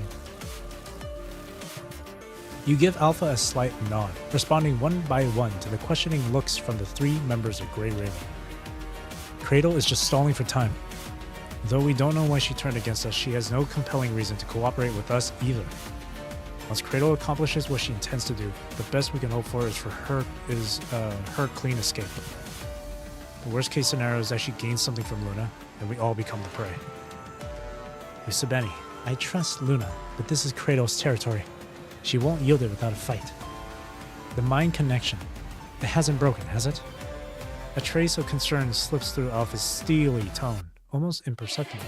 You give Alpha a slight nod, responding one by one to the questioning looks from the 3 members of Grey Raven. Cradle is just stalling for time. Though we don't know why she turned against us, she has no compelling reason to cooperate with us either. Once Cradle accomplishes what she intends to do, the best we can hope for is her clean escape. The worst case scenario is that she gains something from Luna, and we all become the prey. Usabeni, I trust Luna, but this is Cradle's territory. She won't yield it without a fight. The mind connection. It hasn't broken, has it? A trace of concern slips through Alpha's steely tone, almost imperceptible.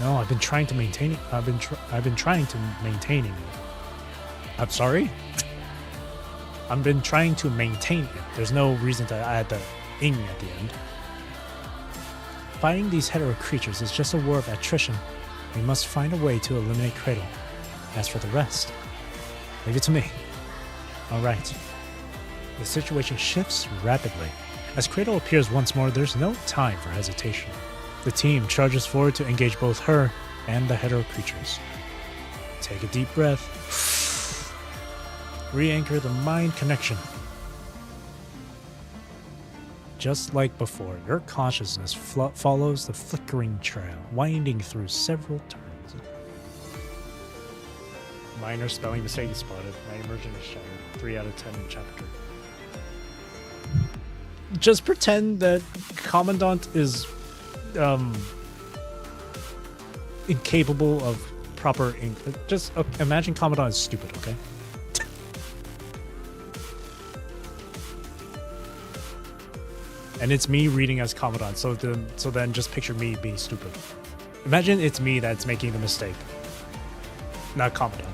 No, I've been trying to maintain it. I've been trying to maintaining it. I'm sorry? I've been trying to maintain it. There's no reason to add the ing at the end. Fighting these hetero creatures is just a war of attrition. We must find a way to eliminate Cradle. As for the rest, leave it to me. Alright. The situation shifts rapidly. As Cradle appears once more, there's no time for hesitation. The team charges forward to engage both her and the hetero creatures. Take a deep breath. Re-anchor the mind connection. Just like before, your consciousness follows the flickering trail, winding through several turns. Minor spelling mistake spotted. My immersion is shattered. 3 out of 10 in chapter. Just pretend that Commandant is incapable of proper ink. Just imagine Commandant is stupid, okay? And it's me reading as Commandant, so then just picture me being stupid. Imagine it's me that's making the mistake, not Commandant.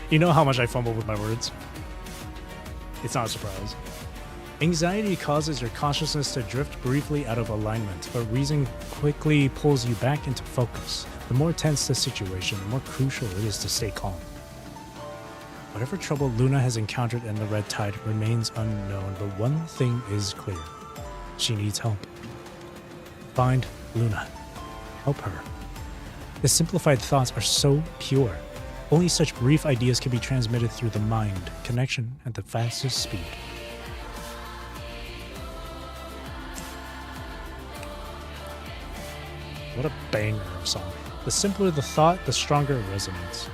You know how much I fumble with my words. It's not a surprise. Anxiety causes your consciousness to drift briefly out of alignment, but reason quickly pulls you back into focus. The more tense the situation, the more crucial it is to stay calm. Whatever trouble Luna has encountered in the Red Tide remains unknown, but one thing is clear. She needs help. Find Luna. Help her. The simplified thoughts are so pure. Only such brief ideas can be transmitted through the mind connection at the fastest speed. What a banger of song. The simpler the thought, the stronger it resonates.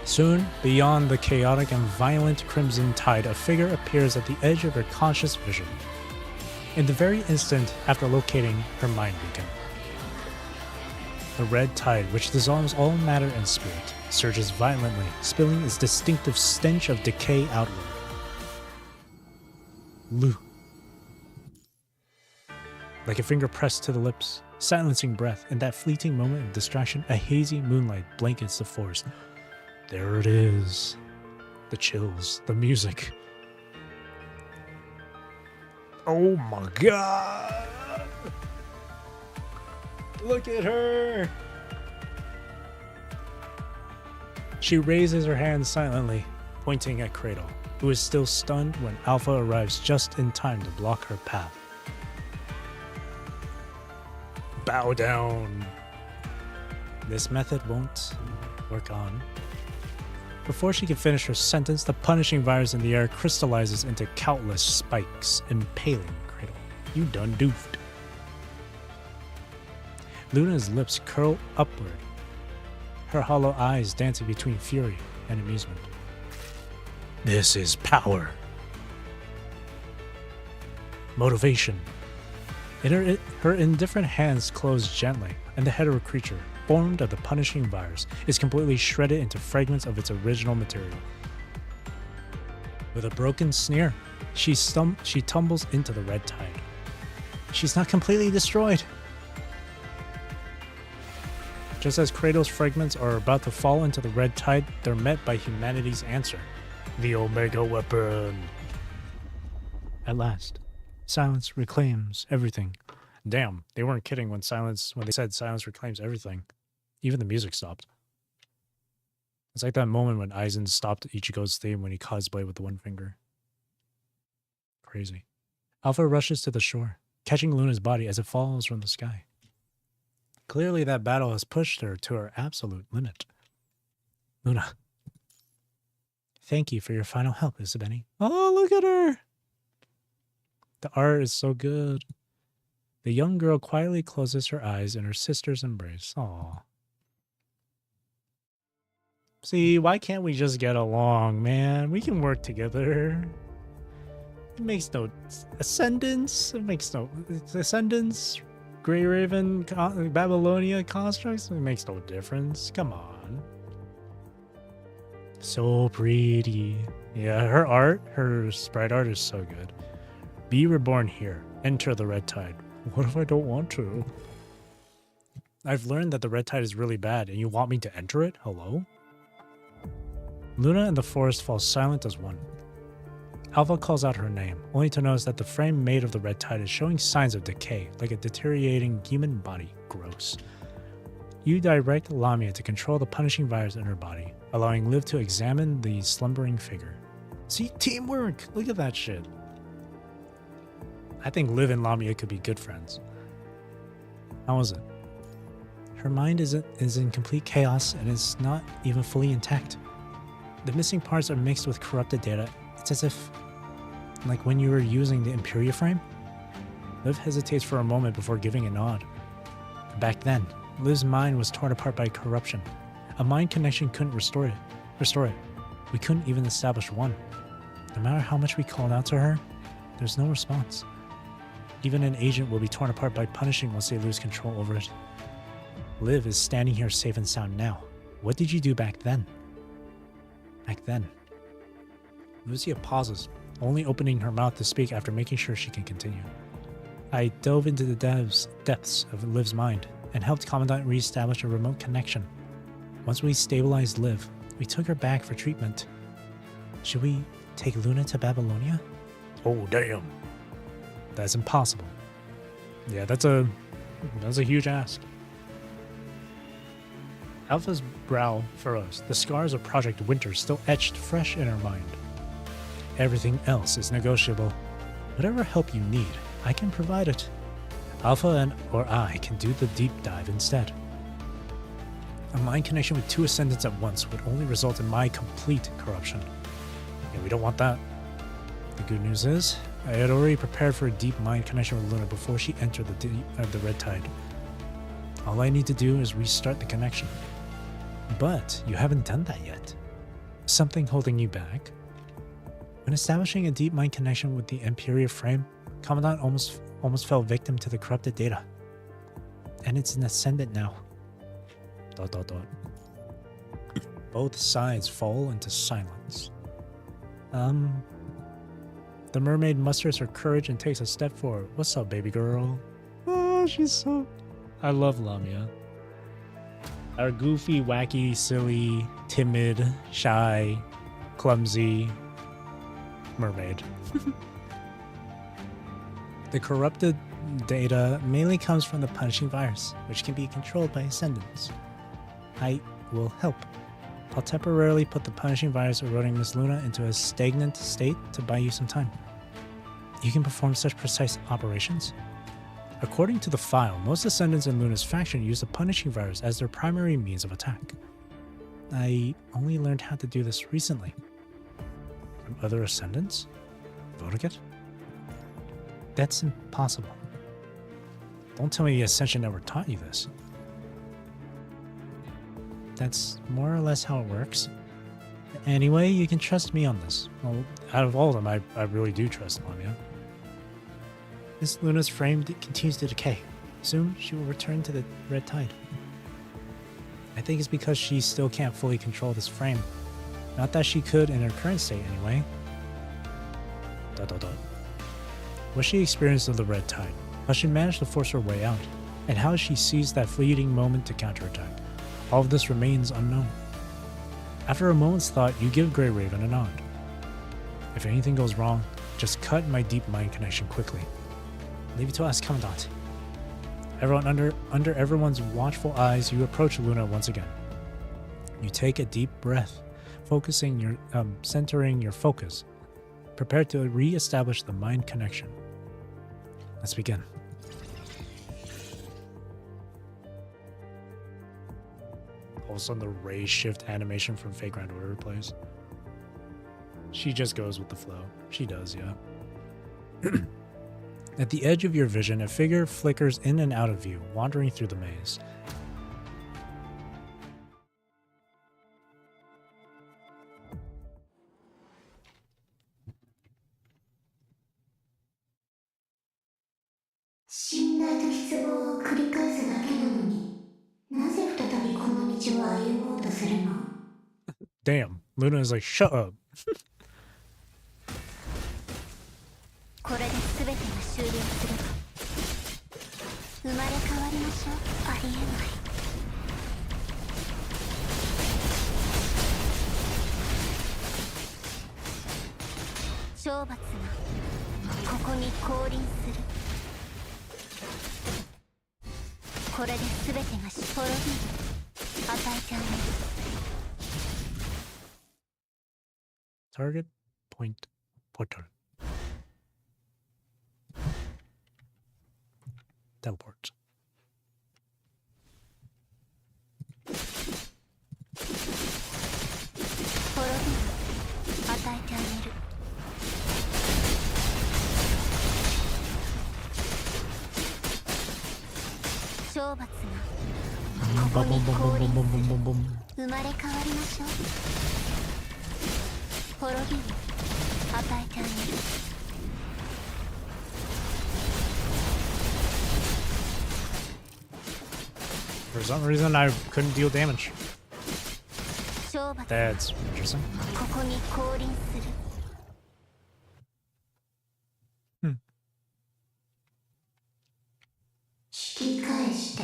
Soon, beyond the chaotic and violent crimson tide, a figure appears at the edge of her conscious vision. In the very instant after locating her mind beacon, the red tide, which dissolves all matter and spirit, surges violently, spilling its distinctive stench of decay outward. Lu. Like a finger pressed to the lips, silencing breath, in that fleeting moment of distraction, a hazy moonlight blankets the forest. There it is. The chills, the music. Oh my god! Look at her! She raises her hand silently, pointing at Cradle, who is still stunned when Alpha arrives just in time to block her path. Bow down. This method won't work on. Before she can finish her sentence, the punishing virus in the air crystallizes into countless spikes, impaling Cradle. You done doofed. Luna's lips curl upward, her hollow eyes dancing between fury and amusement. This is power. Motivation. Her indifferent hands close gently, and the hetero creature, formed of the punishing virus, is completely shredded into fragments of its original material. With a broken sneer, she tumbles into the red tide. She's not completely destroyed. Just as Cradle's fragments are about to fall into the red tide, they're met by humanity's answer, the Omega Weapon. At last, silence reclaims everything. Damn, they weren't kidding when they said silence reclaims everything. Even the music stopped. It's like that moment when Aizen stopped Ichigo's theme when he caught his blade with the one finger. Crazy. Alpha rushes to the shore, catching Luna's body as it falls from the sky. Clearly that battle has pushed her to her absolute limit. Luna. Thank you for your final help, Isabeni. Oh, look at her! The art is so good. The young girl quietly closes her eyes in her sister's embrace. Aww. See, why can't we just get along, man? We can work together. It makes no... Ascendance? It makes no... Ascendance? Grey Raven? Babylonia constructs? It makes no difference. Come on. So pretty. Yeah, her art, her sprite art is so good. Be reborn here. Enter the red tide. What if I don't want to? I've learned that the red tide is really bad, and you want me to enter it? Hello? Luna and the forest fall silent as one. Alpha calls out her name, only to notice that the frame made of the red tide is showing signs of decay, like a deteriorating human body. Gross. You direct Lamia to control the punishing virus in her body, allowing Liv to examine the slumbering figure. See, teamwork! Look at that shit. I think Liv and Lamia could be good friends. How is it? Her mind is in complete chaos and is not even fully intact. The missing parts are mixed with corrupted data. It's as if, like when you were using the Imperia frame? Liv hesitates for a moment before giving a nod. Back then, Liv's mind was torn apart by corruption. A mind connection couldn't restore it. We couldn't even establish one. No matter how much we called out to her, there's no response. Even an agent will be torn apart by punishing once they lose control over it. Liv is standing here safe and sound now. What did you do back then? Back then. Lucia pauses, only opening her mouth to speak after making sure she can continue. I dove into the depths of Liv's mind and helped Commandant re-establish a remote connection. Once we stabilized Liv, we took her back for treatment. Should we take Luna to Babylonia? Oh, damn. That's impossible. Yeah, that's a huge ask. Alpha's brow furrows, the scars of Project Winter still etched fresh in her mind. Everything else is negotiable. Whatever help you need, I can provide it. Alpha or I can do the deep dive instead. A mind connection with two ascendants at once would only result in my complete corruption. Yeah, we don't want that. The good news is, I had already prepared for a deep mind connection with Luna before she entered the red tide. All I need to do is restart the connection. But you haven't done that yet. Something holding you back? When establishing a deep mind connection with the Imperia frame, Commandant almost fell victim to the corrupted data. And it's an ascendant now. ... Both sides fall into silence. The mermaid musters her courage and takes a step forward. What's up, baby girl? Oh, she's so... I love Lamia. Our goofy, wacky, silly, timid, shy, clumsy mermaid. The corrupted data mainly comes from the punishing virus, which can be controlled by ascendants. I will help. I'll temporarily put the punishing virus eroding Miss Luna into a stagnant state to buy you some time. You can perform such precise operations? According to the file, most ascendants in Luna's faction use the punishing virus as their primary means of attack. I only learned how to do this recently. From other ascendants? Vodaget? That's impossible. Don't tell me the Ascension never taught you this. That's more or less how it works. Anyway, you can trust me on this. Well, out of all of them, I really do trust Lamia. Miss Luna's frame continues to decay. Soon, she will return to the red tide. I think it's because she still can't fully control this frame. Not that she could in her current state, anyway. ... What she experienced of the red tide, how she managed to force her way out, and how she seized that fleeting moment to counterattack. All of this remains unknown. After a moment's thought, you give Grey Raven a nod. If anything goes wrong, just cut my deep mind connection quickly. Leave it to us, Commandant. Everyone under everyone's watchful eyes, you approach Luna once again. You take a deep breath, centering your focus, prepared to re-establish the mind connection. Let's begin. All of a sudden, the ray shift animation from Fate Grand Order plays. She just goes with the flow. She does, yeah. At the edge of your vision, a figure flickers in and out of view, wandering through the maze. Damn, Luna is like, shut up. これで全てが終了すれば生まれ変わりましょう。ありえない。懲罰がここに降臨する。これで全てが滅びる。与えてあげる。 Target point portal. Teleport. 滅びる。与えてあげる。懲罰がここに降臨する。生まれ変わりましょう。滅びる。与えてあげる。 For some reason, I couldn't deal damage. 懲罰 That's interesting. ここに降臨する。 引き返して。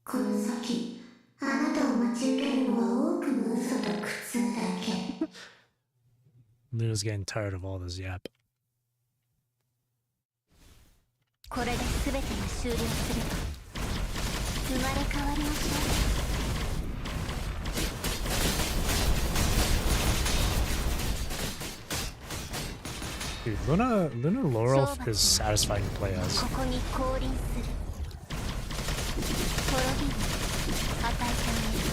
この先、あなたを待ち受けるのは多くの嘘と苦痛だけ。 Luna's getting tired of all this yap. これで全てが終了すれば生まれ変わりましょう。 Dude, Luna Lorelf is satisfying to play as. ここに降臨する。滅びる。与えてあげる。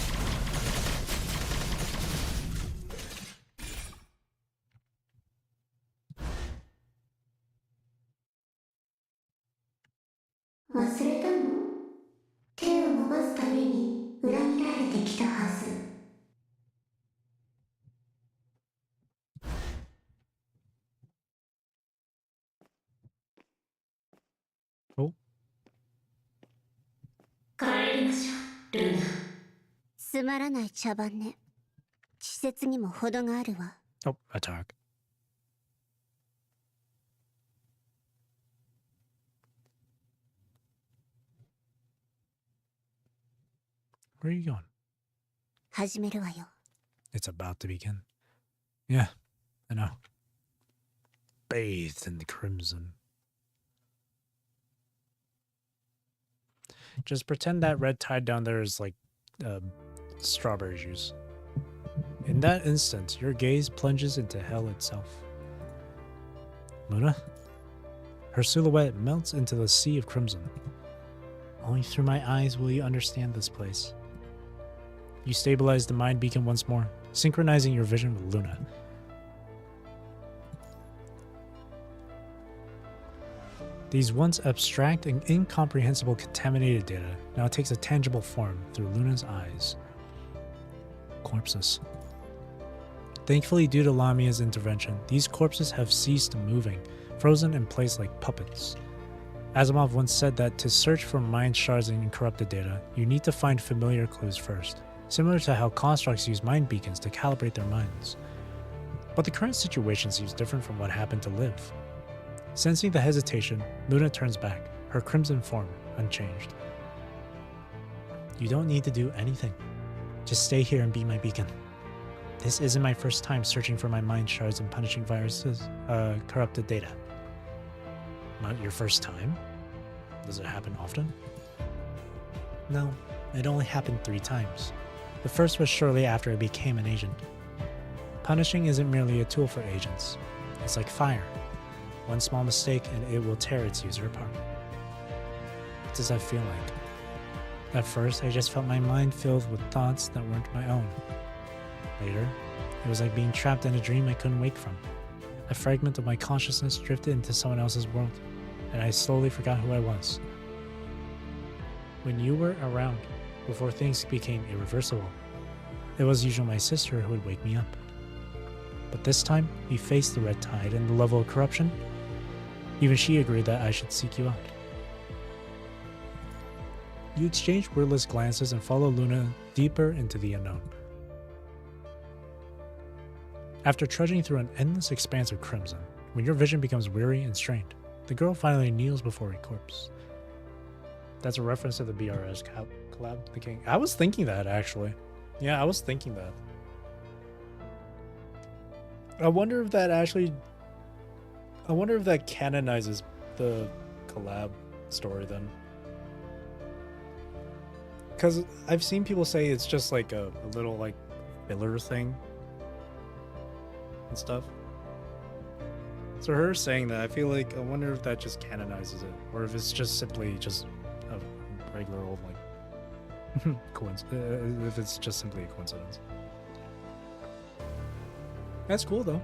忘れたの？手を伸ばすために裏切られてきたはず。 Oh, 帰りましょう、ルナ。つまらない茶番ね。稚拙にも程があるわ。 oh, attack. Where are you going? 始めるわよ。 It's about to begin. Yeah, I know. Bathed in the crimson. Just pretend that red tide down there is like strawberry juice. In that instant, your gaze plunges into hell itself. Luna? Her silhouette melts into the sea of crimson. Only through my eyes will you understand this place. You stabilize the mind beacon once more, synchronizing your vision with Luna. These once abstract and incomprehensible contaminated data now takes a tangible form through Luna's eyes. Corpses. Thankfully, due to Lamia's intervention, these corpses have ceased moving, frozen in place like puppets. Asimov once said that to search for mind shards and corrupted data, you need to find familiar clues first, similar to how constructs use mind beacons to calibrate their minds. But the current situation seems different from what happened to Liv. Sensing the hesitation, Luna turns back, her crimson form unchanged. You don't need to do anything. Just stay here and be my beacon. This isn't my first time searching for my mind shards and punishing viruses, corrupted data. Not your first time? Does it happen often? No, it only happened 3 times. The first was shortly after I became an agent. Punishing isn't merely a tool for agents. It's like fire. One small mistake and it will tear its user apart. What does that feel like? At first, I just felt my mind filled with thoughts that weren't my own. Later, it was like being trapped in a dream I couldn't wake from. A fragment of my consciousness drifted into someone else's world, and I slowly forgot who I was. When you were around, before things became irreversible, it was usually my sister who would wake me up. But this time, we faced the red tide and the level of corruption. Even she agreed that I should seek you out. You exchange wordless glances and follow Luna deeper into the unknown. After trudging through an endless expanse of crimson, when your vision becomes weary and strained, the girl finally kneels before a corpse. That's a reference to the BRS collab, The King. I was thinking that, actually. Yeah, I was thinking that. I wonder if that actually I wonder if that canonizes the collab story then. Because I've seen people say it's just like a little like filler thing and stuff. So her saying that, I feel like, I wonder if that just canonizes it, or if it's just simply just a regular old like coincidence. If it's just simply a coincidence. That's cool though.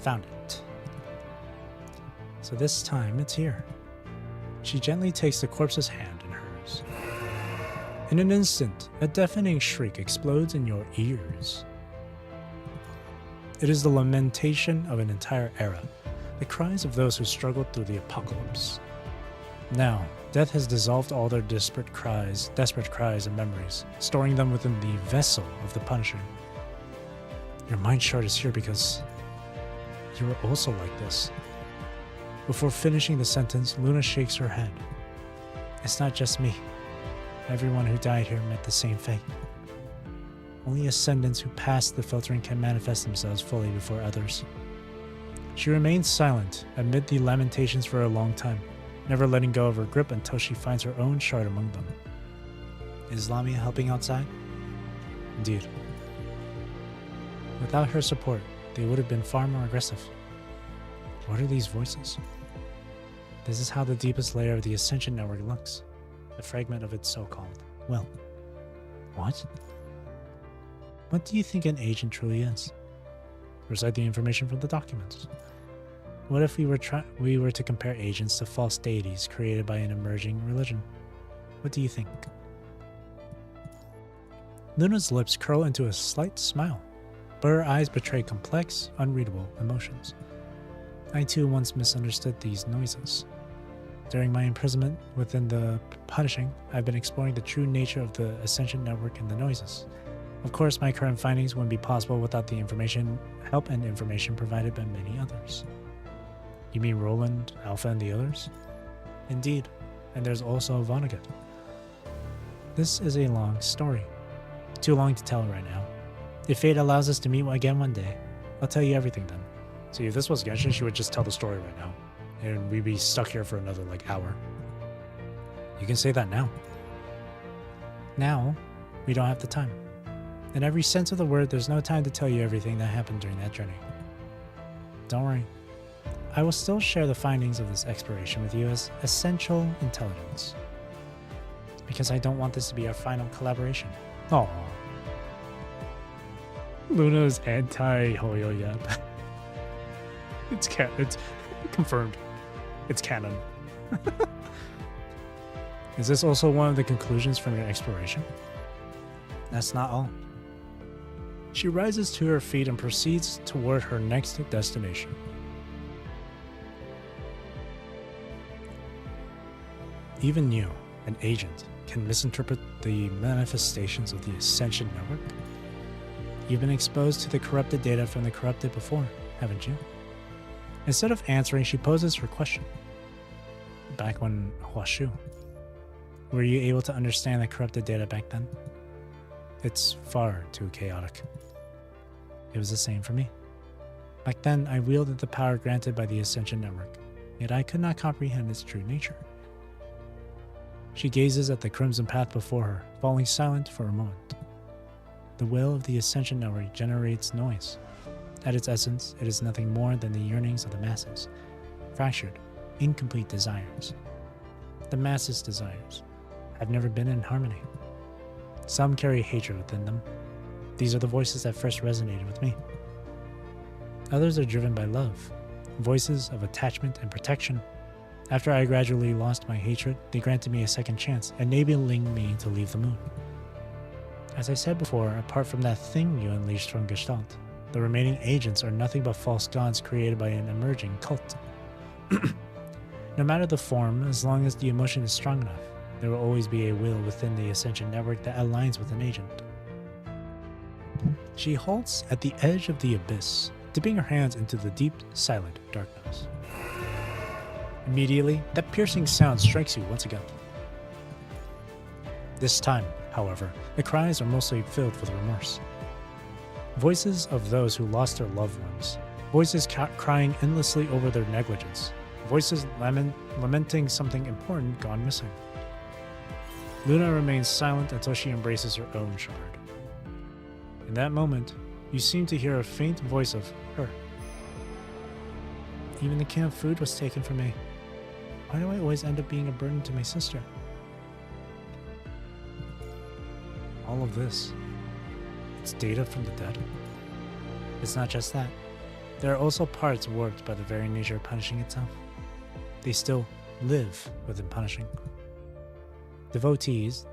Found it. So this time it's here. She gently takes the corpse's hand in hers. In an instant, a deafening shriek explodes in your ears. It is the lamentation of an entire era, the cries of those who struggled through the apocalypse. Now, death has dissolved all their desperate cries and memories, storing them within the vessel of the Punisher. Your mind shard is here because you are also like this. Before finishing the sentence, Luna shakes her head. It's not just me. Everyone who died here met the same fate. Only ascendants who passed the filtering can manifest themselves fully before others. She remains silent amid the lamentations for a long time, never letting go of her grip until she finds her own shard among them. Is Lamia helping outside? Indeed. Without her support, they would have been far more aggressive. What are these voices? This is how the deepest layer of the Ascension Network looks. A fragment of its so-called will. What? What do you think an agent truly is? Recite the information from the documents. What if we were to compare agents to false deities created by an emerging religion? What do you think? Luna's lips curl into a slight smile, but her eyes betray complex, unreadable emotions. I too once misunderstood these noises. During my imprisonment within the Punishing, I've been exploring the true nature of the Ascension Network and the noises. Of course, my current findings wouldn't be possible without the help and information provided by many others. You mean Roland, Alpha, and the others? Indeed, and there's also Vonnegut. This is a long story. Too long to tell right now. If fate allows us to meet again one day, I'll tell you everything then. See, if this was Genshin, she would just tell the story right now. And we'd be stuck here for another, hour. You can say that now. Now, we don't have the time. In every sense of the word, there's no time to tell you everything that happened during that journey. Don't worry. I will still share the findings of this exploration with you as essential intelligence. Because I don't want this to be our final collaboration. Aww. Luna's anti-Hoyoyab. It's confirmed. It's canon. Is this also one of the conclusions from your exploration? That's not all. She rises to her feet and proceeds toward her next destination. Even you, an agent, can misinterpret the manifestations of the Ascension Network. You've been exposed to the corrupted data from the corrupted before, haven't you? Instead of answering, she poses her question. Back when Huashu, were you able to understand the corrupted data back then? It's far too chaotic. It was the same for me. Back then, I wielded the power granted by the Ascension Network, yet I could not comprehend its true nature. She gazes at the crimson path before her, falling silent for a moment. The will of the Ascension Network generates noise. At its essence, it is nothing more than the yearnings of the masses, fractured, incomplete desires. The masses' desires have never been in harmony. Some carry hatred within them. These are the voices that first resonated with me. Others are driven by love, voices of attachment and protection. After I gradually lost my hatred, they granted me a second chance, enabling me to leave the moon. As I said before, apart from that thing you unleashed from Gestalt, the remaining agents are nothing but false gods created by an emerging cult. No matter the form, as long as the emotion is strong enough, there will always be a will within the Ascension Network that aligns with an agent. She halts at the edge of the abyss, dipping her hands into the deep, silent darkness. Immediately, that piercing sound strikes you once again. This time, however, the cries are mostly filled with remorse. Voices of those who lost their loved ones. Voices crying endlessly over their negligence. Voices lamenting something important gone missing. Luna remains silent until she embraces her own shard. In that moment, you seem to hear a faint voice of her. Even the camp food was taken from me. Why do I always end up being a burden to my sister? All of this. It's data from the dead. It's not just that. There are also parts warped by the very nature of punishing itself. They still live within punishing. Devotees?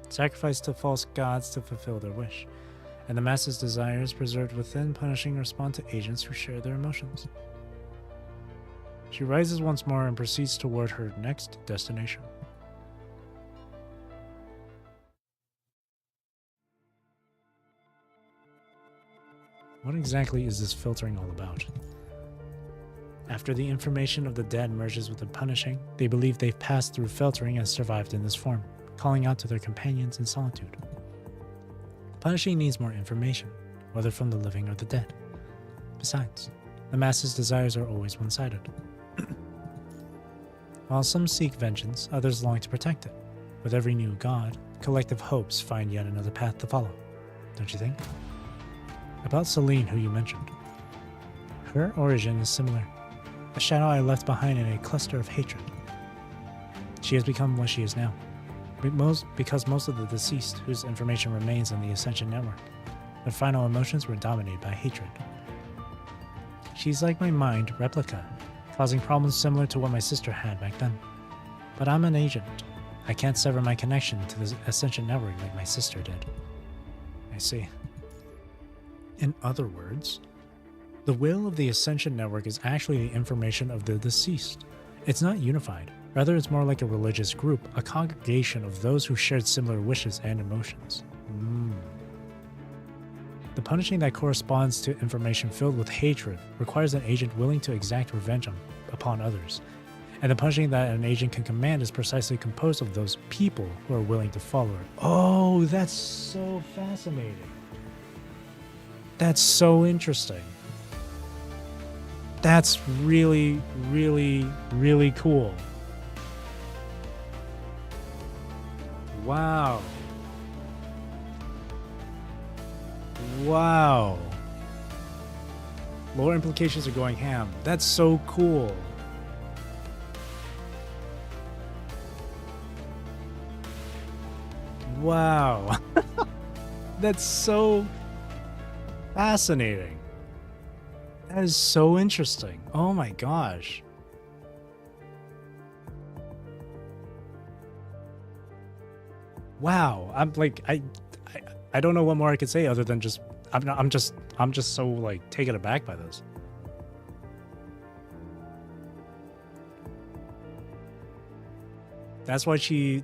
Sacrifice to false gods to fulfill their wish. And the master's desires preserved within punishing respond to agents who share their emotions. She rises once more and proceeds toward her next destination. What exactly is this filtering all about? After the information of the dead merges with the punishing, they believe they've passed through filtering and survived in this form, calling out to their companions in solitude. Punishing needs more information, whether from the living or the dead. Besides, the master's desires are always one-sided. While some seek vengeance, others long to protect it. With every new god, collective hopes find yet another path to follow. Don't you think? About Celine, who you mentioned. Her origin is similar. A shadow I left behind in a cluster of hatred. She has become what she is now. Because most of the deceased, whose information remains in the Ascension Network, their final emotions were dominated by hatred. She's like my mind replica, causing problems similar to what my sister had back then. But I'm an agent. I can't sever my connection to the Ascension Network like my sister did. I see. In other words, the will of the Ascension Network is actually the information of the deceased. It's not unified. Rather, it's more like a religious group, a congregation of those who shared similar wishes and emotions. The punishing that corresponds to information filled with hatred requires an agent willing to exact revenge upon others. And the punishing that an agent can command is precisely composed of those people who are willing to follow it. Oh, that's so fascinating. That's so interesting. That's really, really, really cool. Wow. Wow. Lore implications are going ham. That's so cool. Wow. That's so fascinating. That is so interesting. Oh my gosh. Wow. I'm like I don't know what more I could say other than just I'm just so like taken aback by this. That's why she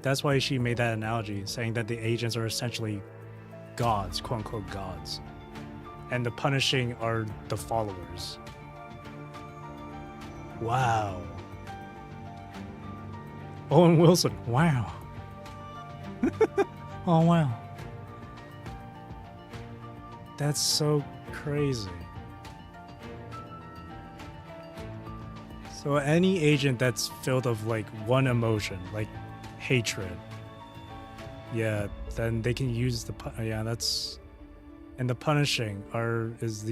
made that analogy, saying that the agents are essentially gods, quote unquote gods. And the punishing are the followers. Wow. Owen Wilson, wow. Oh wow. That's so crazy. So any agent that's filled of like one emotion, like hatred, yeah, then they can use the that's, and the punishing is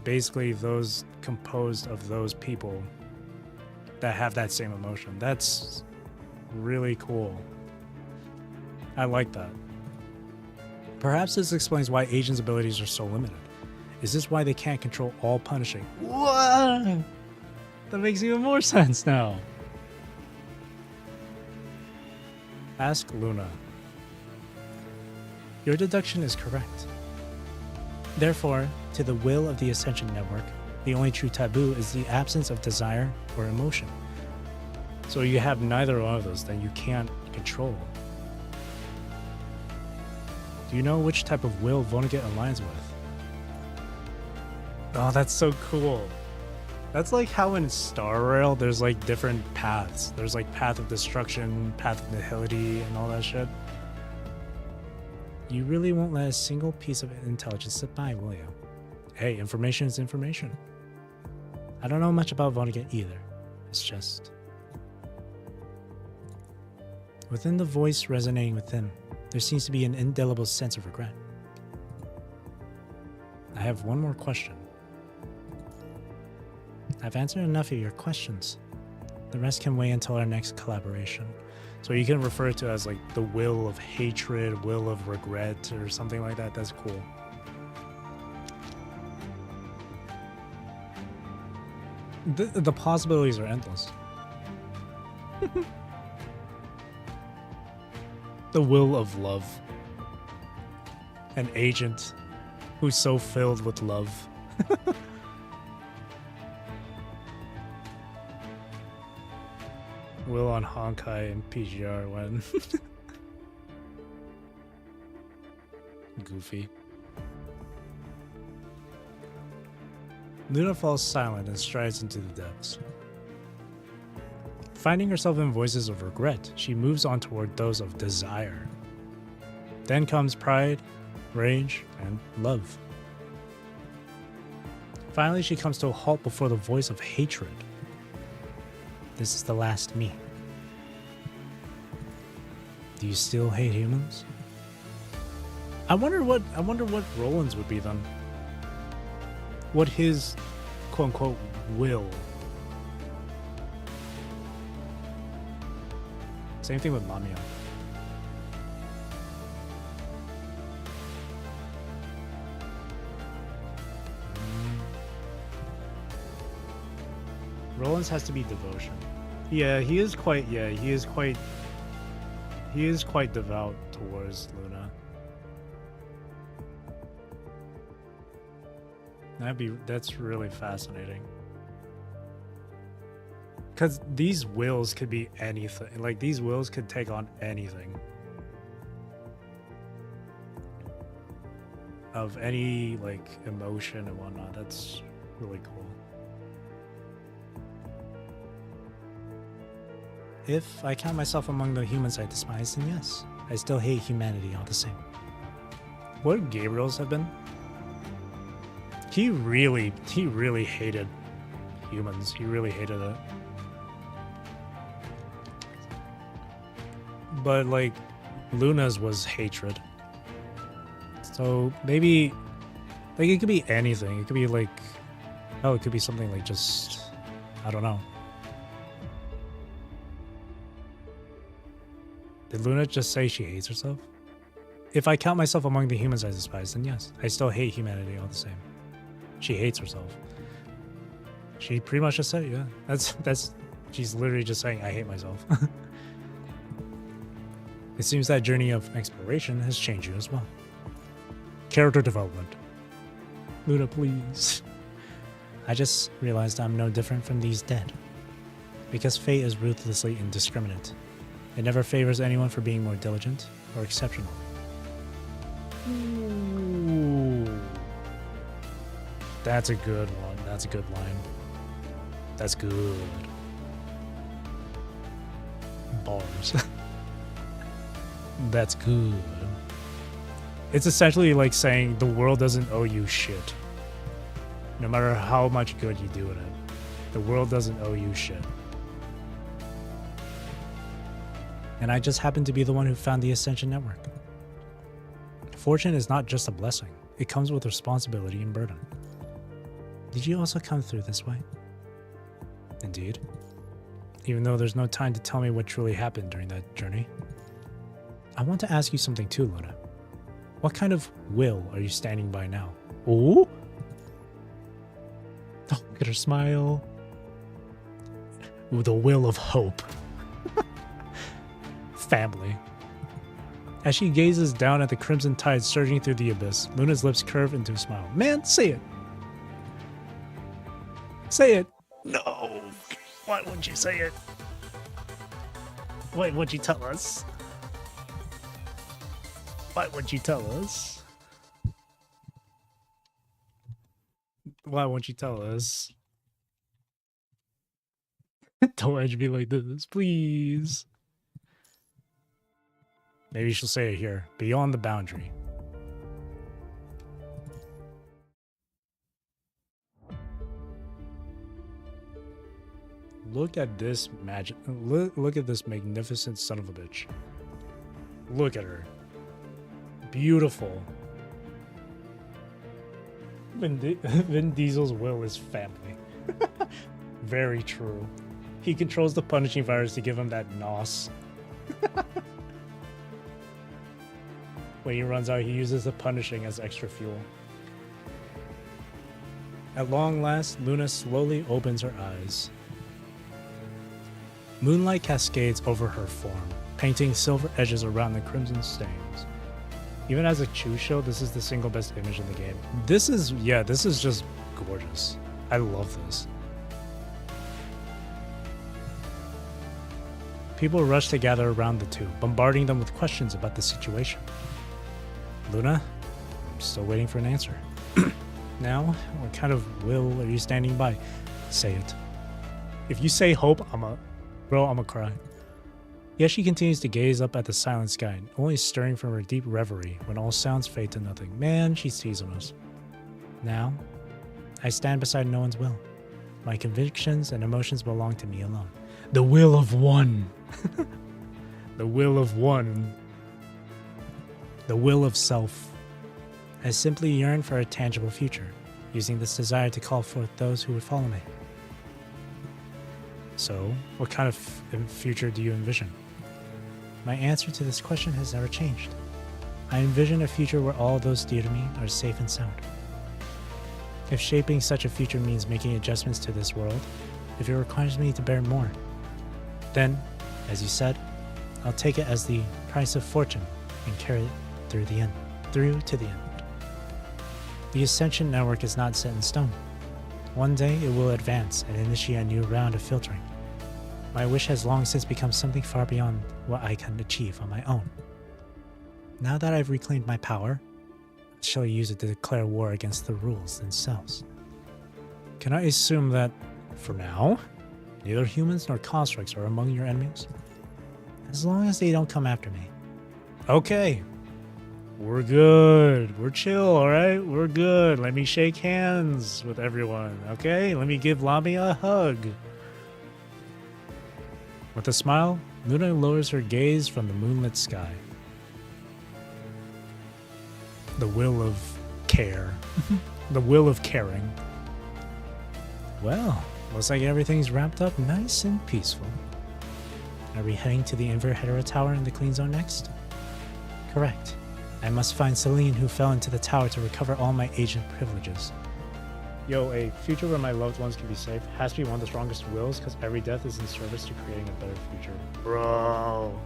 basically those composed of those people that have that same emotion. That's really cool. I like that. Perhaps this explains why agents' abilities are so limited. Is this why they can't control all punishing? What? That makes even more sense now. Ask Luna. Your deduction is correct. Therefore, to the will of the Ascension Network, the only true taboo is the absence of desire or emotion. So you have neither one of those that you can't control. Do you know which type of will Vonnegut aligns with? Oh, that's so cool. That's like how in Star Rail there's like different paths. There's like path of destruction, path of nihility, and all that shit. You really won't let a single piece of intelligence slip by, will you? Hey, information is information. I don't know much about Vonnegut either. It's just... Within the voice resonating with him, there seems to be an indelible sense of regret. I have one more question. I've answered enough of your questions. The rest can wait until our next collaboration. So you can refer to it as like the will of hatred, will of regret, or something like that. That's cool. The possibilities are endless. The will of love. An agent who's so filled with love. Will on Honkai and PGR when Goofy. Luna falls silent and strides into the depths. Finding herself in voices of regret, she moves on toward those of desire. Then comes pride, rage, and love. Finally, she comes to a halt before the voice of hatred. This is the last me. Do you still hate humans? I wonder what Roland's would be then. What his quote unquote will. Same thing with Lamia. Roland's has to be devotion. Yeah, he is quite devout towards Luna. That's really fascinating. Because these wills could be anything. Like, these wills could take on anything. Of any, like, emotion and whatnot. That's really cool. If I count myself among the humans I despise, then yes, I still hate humanity all the same. What would Gabriel's have been? He really hated humans. He really hated it. But, like, Luna's was hatred. So, maybe, like, it could be anything. It could be, like, oh, it could be something like just, I don't know. Did Luna just say she hates herself? If I count myself among the humans I despise, then yes, I still hate humanity all the same. She hates herself. She pretty much just said it, yeah. That's she's literally just saying, I hate myself. It seems that journey of exploration has changed you as well. Character development. Luna, please. I just realized I'm no different from these dead. Because fate is ruthlessly indiscriminate. It never favors anyone for being more diligent or exceptional. Ooh. That's a good one. That's a good line. That's good. Bars. That's good. It's essentially like saying the world doesn't owe you shit. No matter how much good you do in it. The world doesn't owe you shit. And I just happen to be the one who found the Ascension Network. Fortune is not just a blessing. It comes with responsibility and burden. Did you also come through this way? Indeed. Even though there's no time to tell me what truly happened during that journey. I want to ask you something too, Luna. What kind of will are you standing by now? Ooh? Oh, look at her smile. Ooh, the will of hope. Family. As she gazes down at the crimson tide surging through the abyss, Luna's lips curve into a smile. Man, say it. Say it. No. Why wouldn't you say it? Why would you tell us? Why would you tell us? Why won't you tell us? Don't edge me like this, please. Maybe she'll say it here. Beyond the boundary. Look at this magic. Look at this magnificent son of a bitch. Look at her. Beautiful. Vin Diesel's will is family. Very true. He controls the punishing virus to give him that nos. When he runs out, he uses the punishing as extra fuel. At long last, Luna slowly opens her eyes. Moonlight cascades over her form, painting silver edges around the crimson stains. Even as a Chusho, this is the single best image in the game. This is just gorgeous. I love this. People rush to gather around the two, bombarding them with questions about the situation. Luna, I'm still waiting for an answer. Now, what kind of will are you standing by? Say it. If you say hope, I'ma cry. Yet she continues to gaze up at the silent sky, only stirring from her deep reverie when all sounds fade to nothing. Man, she's teasing us. Now, I stand beside no one's will. My convictions and emotions belong to me alone. The will of one. The will of one. The will of self. I simply yearn for a tangible future, using this desire to call forth those who would follow me. So, what kind of future do you envision? My answer to this question has never changed. I envision a future where all those dear to me are safe and sound. If shaping such a future means making adjustments to this world, if it requires me to bear more, then, as you said, I'll take it as the price of fortune and carry it through to the end. The Ascension Network is not set in stone. One day it will advance and initiate a new round of filtering. My wish has long since become something far beyond what I can achieve on my own. Now that I've reclaimed my power, I shall use it to declare war against the rules themselves. Can I assume that, for now, neither humans nor constructs are among your enemies? As long as they don't come after me. Okay. We're good. We're chill, alright? We're good. Let me shake hands with everyone, okay? Let me give Lami a hug. With a smile, Luna lowers her gaze from the moonlit sky. The will of care. The will of caring. Well, looks like everything's wrapped up nice and peaceful. Are we heading to the Inverhedra Tower in the Clean Zone next? Correct. I must find Celine, who fell into the tower, to recover all my agent privileges. Yo, a future where my loved ones can be safe has to be one of the strongest wills, because every death is in service to creating a better future. Bro.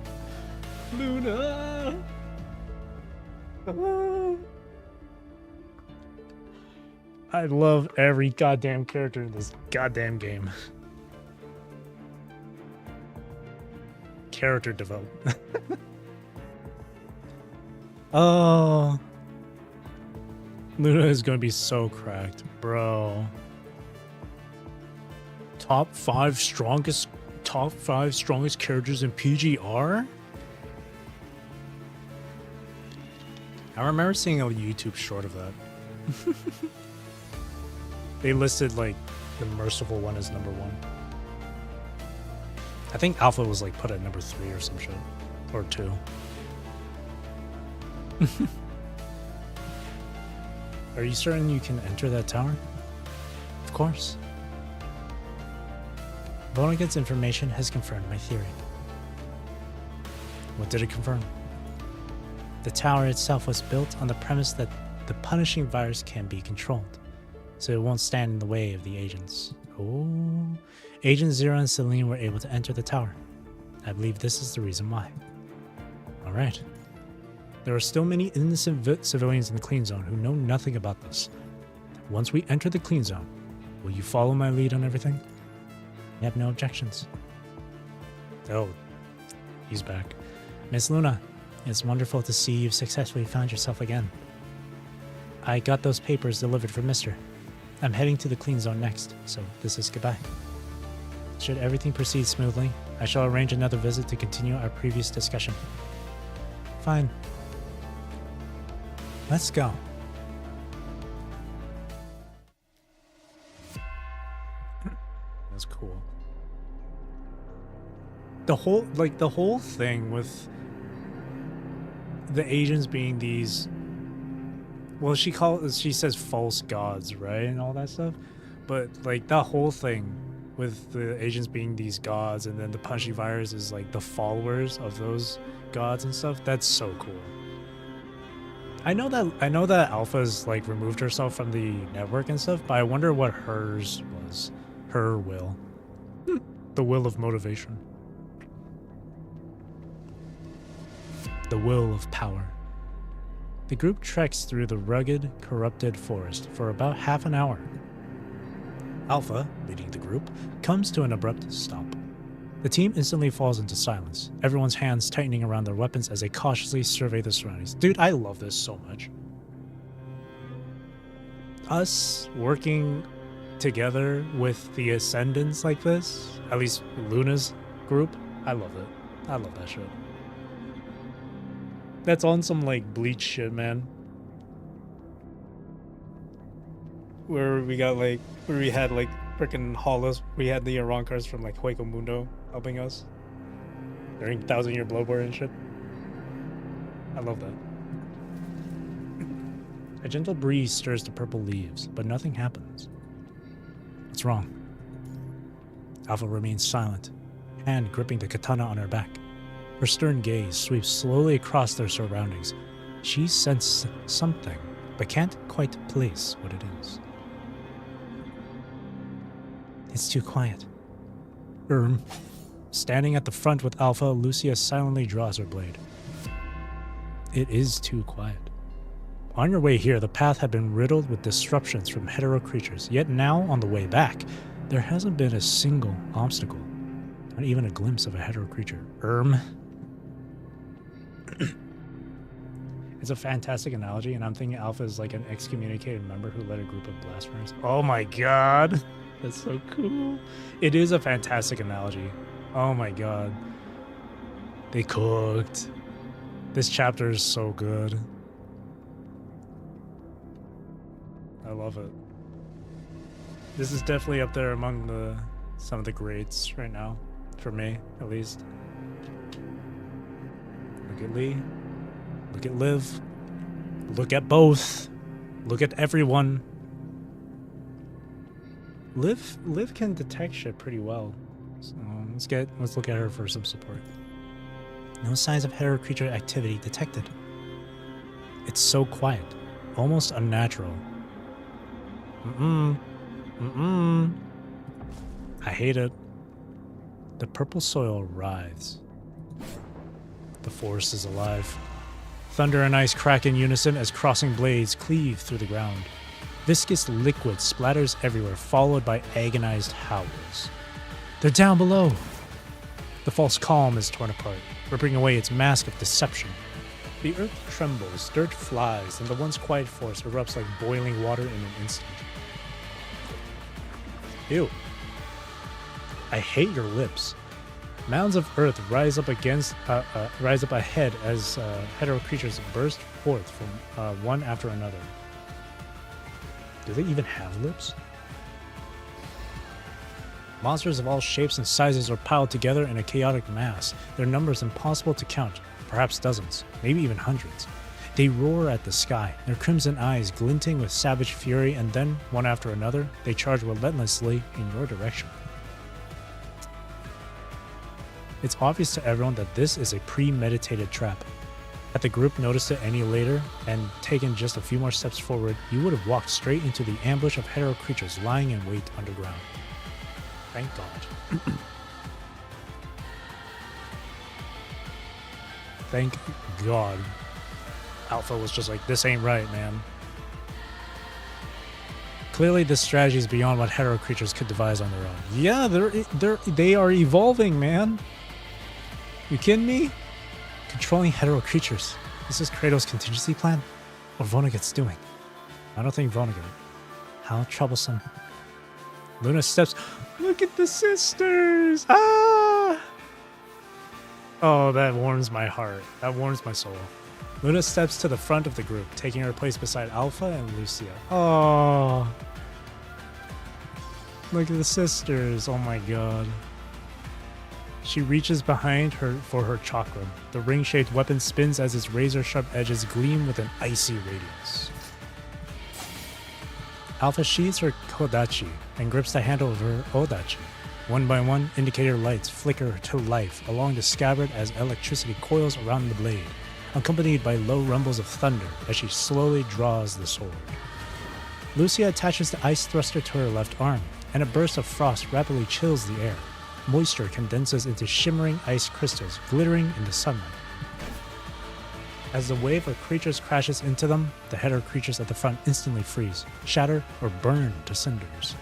Luna! I love every goddamn character in this goddamn game. Character development. Oh, Luna is gonna be so cracked, bro. Top five strongest characters in PGR. I remember seeing a YouTube short of that. They listed like the merciful one as number 1. I think Alpha was like put at number 3 or some shit, or 2. Are you certain you can enter that tower? Of course. Vonnegut information has confirmed my theory. What did it confirm? The tower itself was built on the premise that the punishing virus can be controlled, so it won't stand in the way of the agents. Oh, Agent Zero and Celine were able to enter the tower. I believe this is the reason why. Alright. There are still many innocent civilians in the Clean Zone who know nothing about this. Once we enter the Clean Zone, will you follow my lead on everything? I have no objections. Oh, he's back. Miss Luna, it's wonderful to see you've successfully found yourself again. I got those papers delivered from Mister. I'm heading to the Clean Zone next, so this is goodbye. Should everything proceed smoothly, I shall arrange another visit to continue our previous discussion. Fine. Let's go. That's cool. The whole thing with the agents being these, well, she says false gods, right, and all that stuff, but like that whole thing with the agents being these gods, and then the punchy virus is like the followers of those gods and stuff. That's so cool. I know that Alpha's like removed herself from the network and stuff, but I wonder what hers was. Her will. The will of motivation. The will of power. The group treks through the rugged, corrupted forest for about half an hour. Alpha, leading the group, comes to an abrupt stop. The team instantly falls into silence, everyone's hands tightening around their weapons as they cautiously survey the surroundings. Dude, I love this so much. Us working together with the Ascendants like this, at least Luna's group, I love it. I love that shit. That's on some like Bleach shit, man. Where we had like freaking Hollis, we had the Arankars from like Hueco Mundo helping us during 1000-Year Blood War and shit. I love that. A gentle breeze stirs the purple leaves, but nothing happens. What's wrong? Alpha remains silent, hand gripping the katana on her back. Her stern gaze sweeps slowly across their surroundings. She senses something, but can't quite place what it is. It's too quiet. Standing at the front with Alpha, Lucia silently draws her blade. It is too quiet. On your way here, the path had been riddled with disruptions from hetero creatures, yet now, on the way back, there hasn't been a single obstacle. Not even a glimpse of a hetero creature. It's a fantastic analogy, and I'm thinking Alpha is like an excommunicated member who led a group of blasphemers. Oh my god! That's so cool. It is a fantastic analogy. Oh my god. They cooked. This chapter is so good. I love it. This is definitely up there among some of the greats right now. For me, at least. Look at Lee. Look at Liv. Look at both. Look at everyone. Liv can detect shit pretty well. So let's look at her for some support. No signs of hetero creature activity detected. It's so quiet, almost unnatural. I hate it. The purple soil writhes. The forest is alive. Thunder and ice crack in unison as crossing blades cleave through the ground. Viscous liquid splatters everywhere, followed by agonized howls. They're down below! The false calm is torn apart, ripping away its mask of deception. The earth trembles, dirt flies, and the once quiet forest erupts like boiling water in an instant. Ew. I hate your lips. Mounds of earth rise up ahead as hetero creatures burst forth from one after another. Do they even have lips? Monsters of all shapes and sizes are piled together in a chaotic mass, their numbers impossible to count, perhaps dozens, maybe even hundreds. They roar at the sky, their crimson eyes glinting with savage fury, and then, one after another, they charge relentlessly in your direction. It's obvious to everyone that this is a premeditated trap. Had the group noticed it any later and taken just a few more steps forward, you would have walked straight into the ambush of hetero creatures lying in wait underground. Thank God. Thank God. Alpha was just like, this ain't right, man. Clearly, this strategy is beyond what hetero creatures could devise on their own. Yeah, they are evolving, man. You kidding me? Controlling hetero creatures. This is Kratos' contingency plan? Or Vonnegut's doing? I don't think Vonnegut. How troublesome. Luna steps. Look at the sisters! Ah! Oh, that warms my heart. That warms my soul. Luna steps to the front of the group, taking her place beside Alpha and Lucia. Oh. Look at the sisters. Oh my god. She reaches behind her for her chakra. The ring-shaped weapon spins as its razor-sharp edges gleam with an icy radiance. Alpha sheathes her Kodachi and grips the handle of her Odachi. One by one, indicator lights flicker to life along the scabbard as electricity coils around the blade, accompanied by low rumbles of thunder as she slowly draws the sword. Lucia attaches the ice thruster to her left arm, and a burst of frost rapidly chills the air. Moisture condenses into shimmering ice crystals glittering in the sunlight. As the wave of creatures crashes into them, the hetero creatures at the front instantly freeze, shatter, or burn to cinders.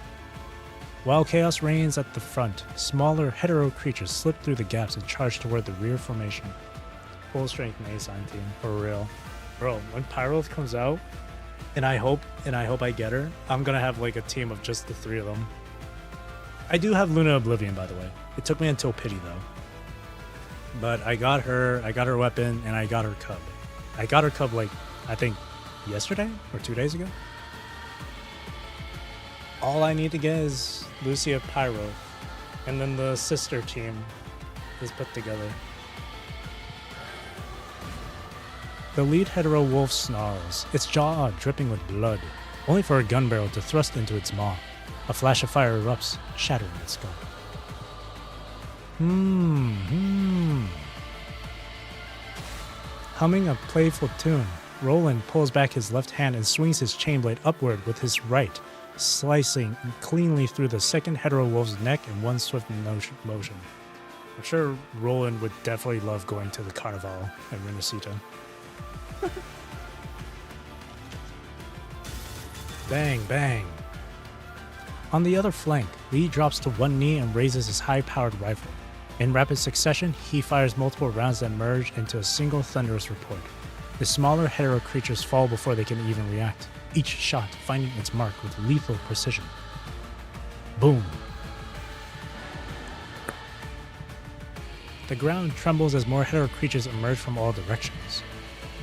While chaos reigns at the front, smaller hetero creatures slip through the gaps and charge toward the rear formation. Full strength Mason team, for real. Bro, when Pyroth comes out, and I hope I get her, I'm gonna have like a team of just the three of them. I do have Luna Oblivion, by the way. It took me until Pity though. But I got her weapon, and I got her cub. I got her cub like, I think yesterday or 2 days ago. All I need to get is Lucia Pyro, and then the sister team is put together. The lead hetero wolf snarls, its jaw dripping with blood, only for a gun barrel to thrust into its maw. A flash of fire erupts, shattering its skull. Humming a playful tune, Roland pulls back his left hand and swings his chain blade upward with his right, slicing cleanly through the second hetero wolf's neck in one swift motion. I'm sure Roland would definitely love going to the Carnival in Renacita. Bang, bang. On the other flank, Lee drops to one knee and raises his high-powered rifle. In rapid succession, he fires multiple rounds that merge into a single thunderous report. The smaller hetero creatures fall before they can even react, each shot finding its mark with lethal precision. Boom. The ground trembles as more hetero creatures emerge from all directions.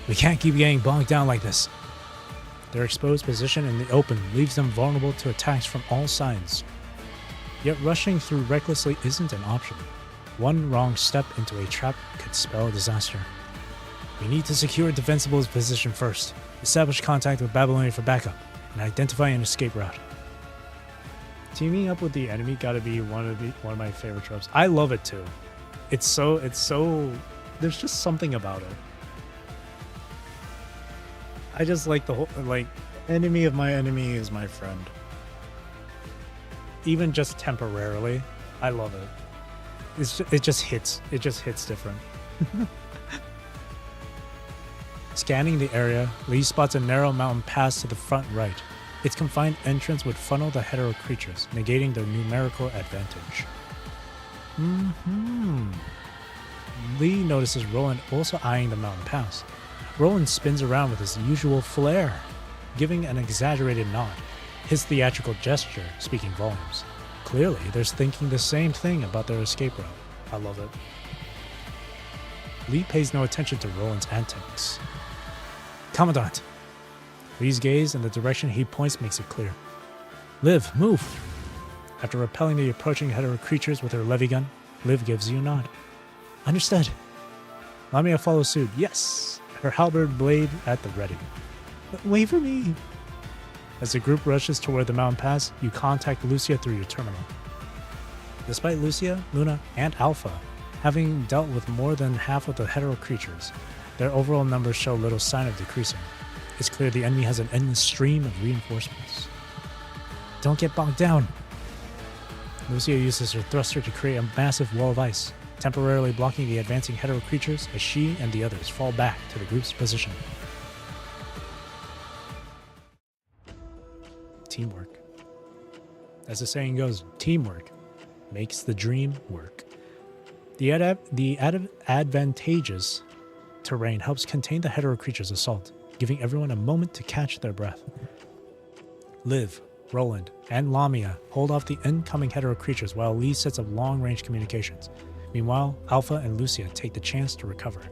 We can't keep getting bogged down like this. Their exposed position in the open leaves them vulnerable to attacks from all sides. Yet rushing through recklessly isn't an option. One wrong step into a trap could spell disaster. We need to secure Defensible's position first, establish contact with Babylonia for backup, and identify an escape route. Teaming up with the enemy gotta be one of my favorite tropes. I love it too. It's so there's just something about it. I just like the whole, like, enemy of my enemy is my friend. Even just temporarily, I love it. It just hits different. Scanning the area, Lee spots a narrow mountain pass to the front right. Its confined entrance would funnel the hetero creatures, negating their numerical advantage. Lee notices Roland also eyeing the mountain pass. Roland spins around with his usual flair, giving an exaggerated nod, his theatrical gesture speaking volumes. Clearly, they're thinking the same thing about their escape route. I love it. Lee pays no attention to Roland's antics. Commandant! Lee's gaze in the direction he points makes it clear. Liv, move! After repelling the approaching hetero creatures with her levy gun, Liv gives you a nod. Understood. Lamia follows suit. Yes! Her halberd blade at the ready. Wait for me! As the group rushes toward the mountain pass, you contact Lucia through your terminal. Despite Lucia, Luna, and Alpha having dealt with more than half of the hetero creatures, their overall numbers show little sign of decreasing. It's clear the enemy has an endless stream of reinforcements. Don't get bogged down! Lucia uses her thruster to create a massive wall of ice, temporarily blocking the advancing hetero creatures as she and the others fall back to the group's position. Teamwork. As the saying goes, teamwork makes the dream work. The advantageous terrain helps contain the hetero creature's assault, giving everyone a moment to catch their breath. Liv, Roland, and Lamia hold off the incoming hetero creatures while Lee sets up long-range communications. Meanwhile, Alpha and Lucia take the chance to recover.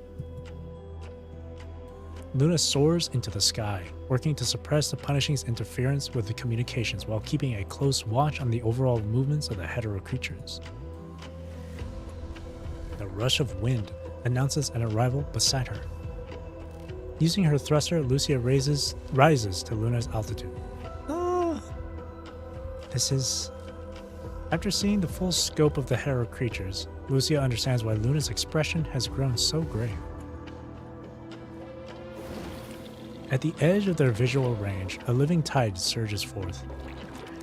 Luna soars into the sky, working to suppress the Punishing's interference with the communications while keeping a close watch on the overall movements of the hetero creatures. The rush of wind announces an arrival beside her. Using her thruster, Lucia rises to Luna's altitude. After seeing the full scope of the hetero creatures, Lucia understands why Luna's expression has grown so grave. At the edge of their visual range, a living tide surges forth.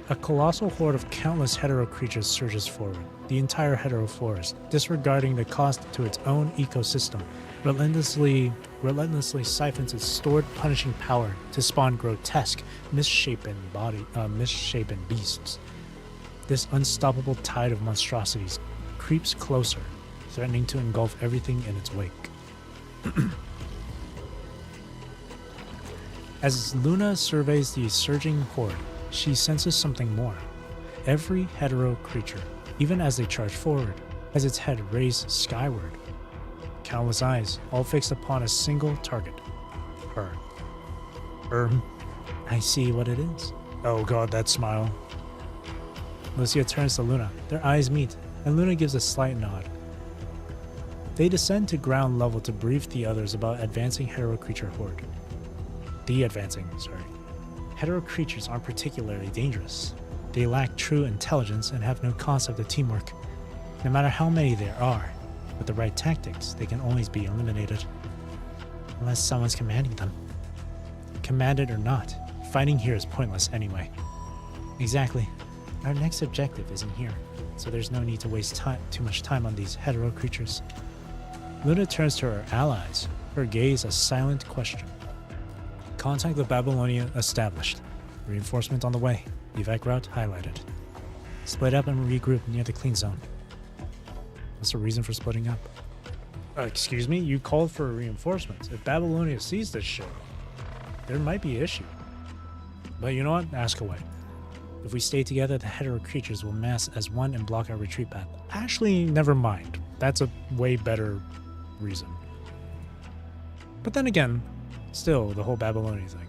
A colossal horde of countless hetero creatures surges forward, the entire hetero forest, disregarding the cost to its own ecosystem, relentlessly siphons its stored punishing power to spawn grotesque, misshapen beasts. This unstoppable tide of monstrosities creeps closer, threatening to engulf everything in its wake. As Luna surveys the surging horde, she senses something more. Every hetero creature, even as they charge forward, has its head raised skyward. Countless eyes, all fixed upon a single target. Her. I see what it is. Oh god, that smile. Lucia turns to Luna. Their eyes meet, and Luna gives a slight nod. They descend to ground level to brief the others about advancing hetero creature horde. Hetero creatures aren't particularly dangerous. They lack true intelligence and have no concept of teamwork. No matter how many there are, with the right tactics, they can always be eliminated. Unless someone's commanding them. Commanded or not, fighting here is pointless anyway. Exactly. Our next objective isn't here, so there's no need to waste too much time on these hetero creatures. Luna turns to her allies, her gaze a silent question. Contact with Babylonia established. Reinforcement on the way. Evac route highlighted. Split up and regroup near the clean zone. What's the reason for splitting up? Excuse me? You called for reinforcements. If Babylonia sees this shit, there might be an issue. But you know what? Ask away. If we stay together, the hetero creatures will mass as one and block our retreat path. Actually, never mind. That's a way better reason. But then again, still, the whole Babylonia thing.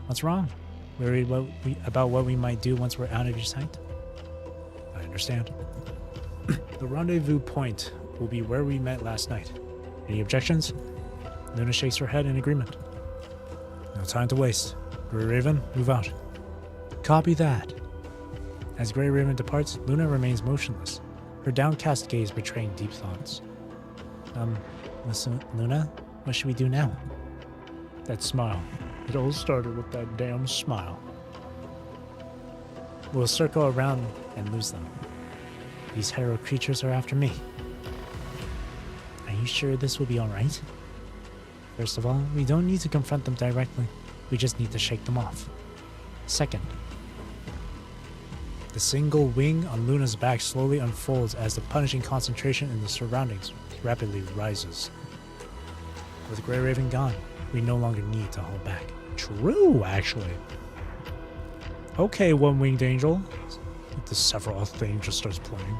What's wrong? Worried about what we might do once we're out of your sight? I understand. The rendezvous point will be where we met last night. Any objections? Luna shakes her head in agreement. No time to waste. Grey Raven, move out. Copy that. As Grey Raven departs, Luna remains motionless, her downcast gaze betraying deep thoughts. Listen, Luna, what should we do now? That smile. It all started with that damn smile. We'll circle around and lose them. These hetero creatures are after me. Are you sure this will be alright? First of all, we don't need to confront them directly. We just need to shake them off. Second, the single wing on Luna's back slowly unfolds as the punishing concentration in the surroundings rapidly rises. With Grey Raven gone, we no longer need to hold back. True, actually. Okay, one-winged angel. The Sephiroth thing just starts playing.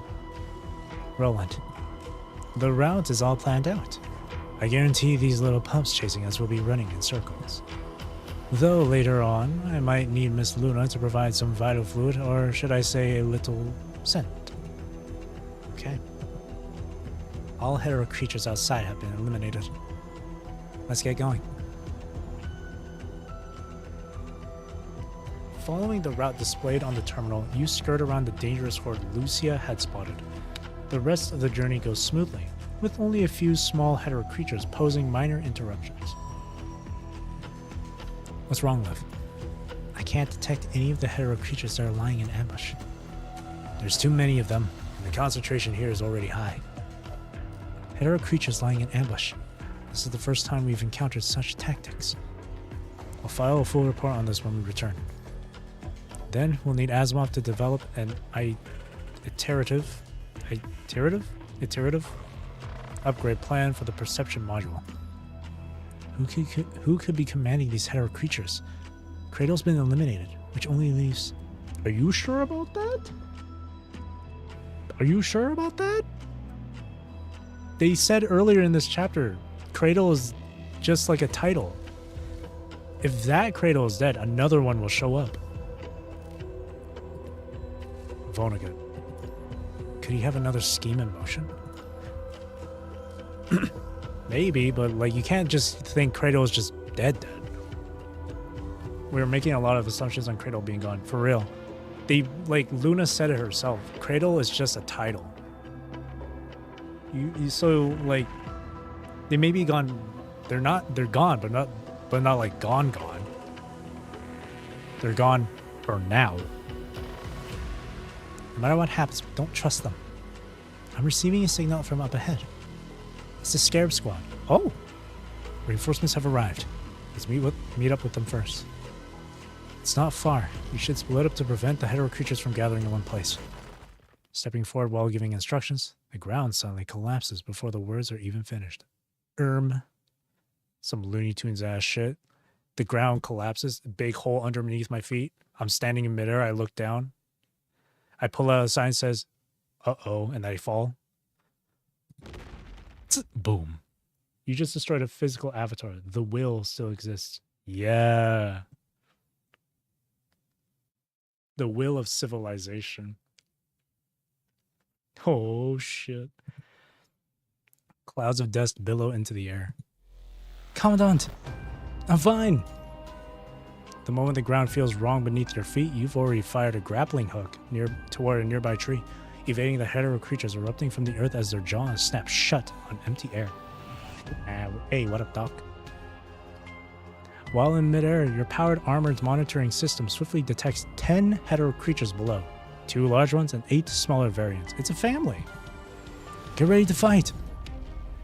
Roland, the route is all planned out. I guarantee these little pups chasing us will be running in circles. Though later on, I might need Miss Luna to provide some vital fluid, or should I say a little scent. Okay. All hetero creatures outside have been eliminated. Let's get going. Following the route displayed on the terminal, you skirt around the dangerous horde Lucia had spotted. The rest of the journey goes smoothly, with only a few small hetero creatures posing minor interruptions. What's wrong, Liv? I can't detect any of the hetero creatures that are lying in ambush. There's too many of them, and the concentration here is already high. Hetero creatures lying in ambush. This is the first time we've encountered such tactics. I'll file a full report on this when we return. Then we'll need Asimov to develop an iterative upgrade plan for the perception module. Who could be commanding these hetero creatures? Kratos been eliminated, which only leaves Are you sure about that? Are you sure about that? They said earlier in this chapter, Cradle is just like a title. If that Cradle is dead, another one will show up. Vonnegut. Could he have another scheme in motion? Maybe, but like you can't just think Cradle is just dead. We were making a lot of assumptions on Cradle being gone. For real. They, like Luna said it herself, Cradle is just a title. So like they may be gone. They're gone, but not like gone. They're gone for now. No matter what happens, don't trust them. I'm receiving a signal from up ahead. It's the Scarab Squad. Oh! Reinforcements have arrived. Let's meet up with them first. It's not far. You should split up to prevent the hetero creatures from gathering in one place. Stepping forward while giving instructions, the ground suddenly collapses before the words are even finished. Some Looney Tunes ass shit. The ground collapses, a big hole underneath my feet. I'm standing in midair, I look down. I pull out a sign that says, uh-oh, and I fall. Boom. You just destroyed a physical avatar. The will still exists. Yeah. The will of civilization. Oh, shit. Clouds of dust billow into the air. Commandant, I'm fine. The moment the ground feels wrong beneath your feet, you've already fired a grappling hook toward a nearby tree, evading the hetero creatures erupting from the earth as their jaws snap shut on empty air. Hey, what up, Doc? While in midair, your powered armored monitoring system swiftly detects 10 hetero creatures below, 2 large ones and 8 smaller variants. It's a family. Get ready to fight.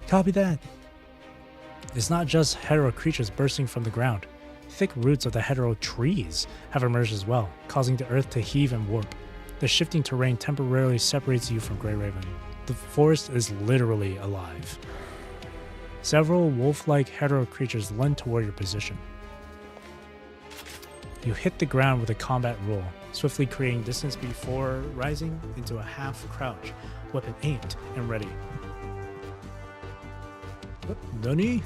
Copy that. It's not just hetero creatures bursting from the ground. Thick roots of the hetero trees have emerged as well, causing the earth to heave and warp. The shifting terrain temporarily separates you from Grey Raven. The forest is literally alive. Several wolf-like hetero creatures lend toward your position. You hit the ground with a combat roll, swiftly creating distance before rising into a half crouch, weapon aimed and ready. Nani?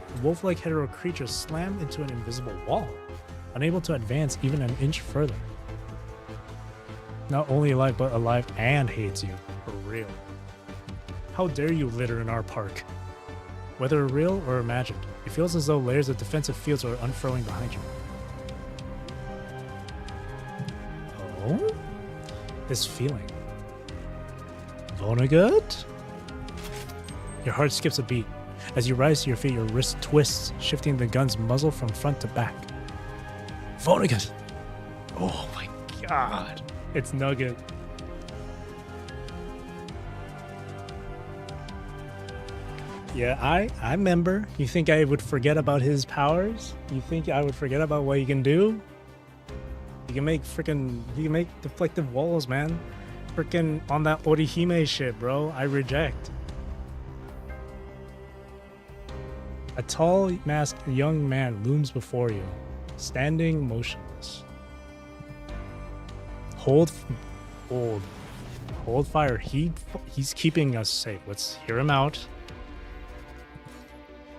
The wolf-like hetero creatures slam into an invisible wall, unable to advance even an inch further. Not only alive, but alive and hates you. For real. How dare you litter in our park? Whether real or imagined, it feels as though layers of defensive fields are unfurling behind you. Oh? This feeling. Vonnegut? Your heart skips a beat. As you rise to your feet, your wrist twists, shifting the gun's muzzle from front to back. Vonnegut! Oh my god. It's Nugget. Yeah, I remember. You think I would forget about his powers? You think I would forget about what he can do? He can make deflective walls, man. Freaking on that Orihime shit, bro. I reject. A tall, masked young man looms before you, standing motionless. Hold fire. He's keeping us safe. Let's hear him out.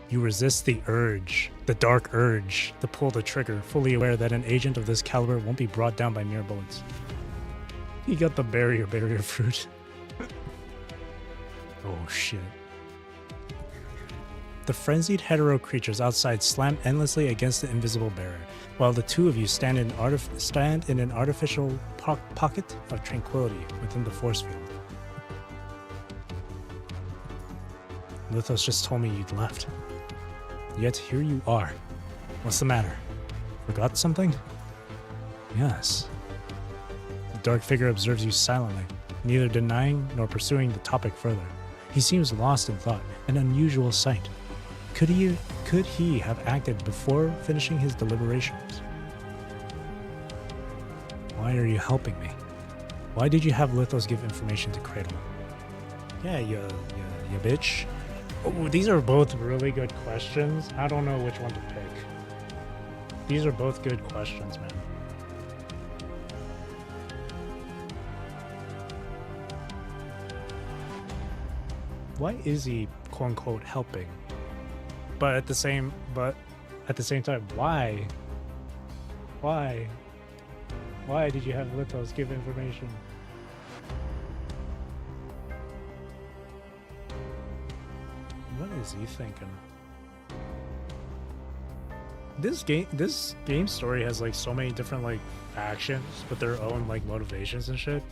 You resist the urge, the dark urge, to pull the trigger, fully aware that an agent of this caliber won't be brought down by mere bullets. He got the barrier fruit. Oh shit. The frenzied hetero creatures outside slam endlessly against the invisible barrier, while the two of you stand in an artificial pocket of tranquility within the force field. Lithos just told me you'd left. Yet here you are. What's the matter? Forgot something? Yes. The dark figure observes you silently, neither denying nor pursuing the topic further. He seems lost in thought, an unusual sight. Could he have acted before finishing his deliberations? Why are you helping me? Why did you have Lithos give information to Cradle? Yeah, you bitch. Oh, these are both really good questions. I don't know which one to pick. These are both good questions, man. why is he quote unquote helping? But at the same time, why? Why? Why did you have Litos give information? What is he thinking? This game story has like so many different like factions with their own like motivations and shit.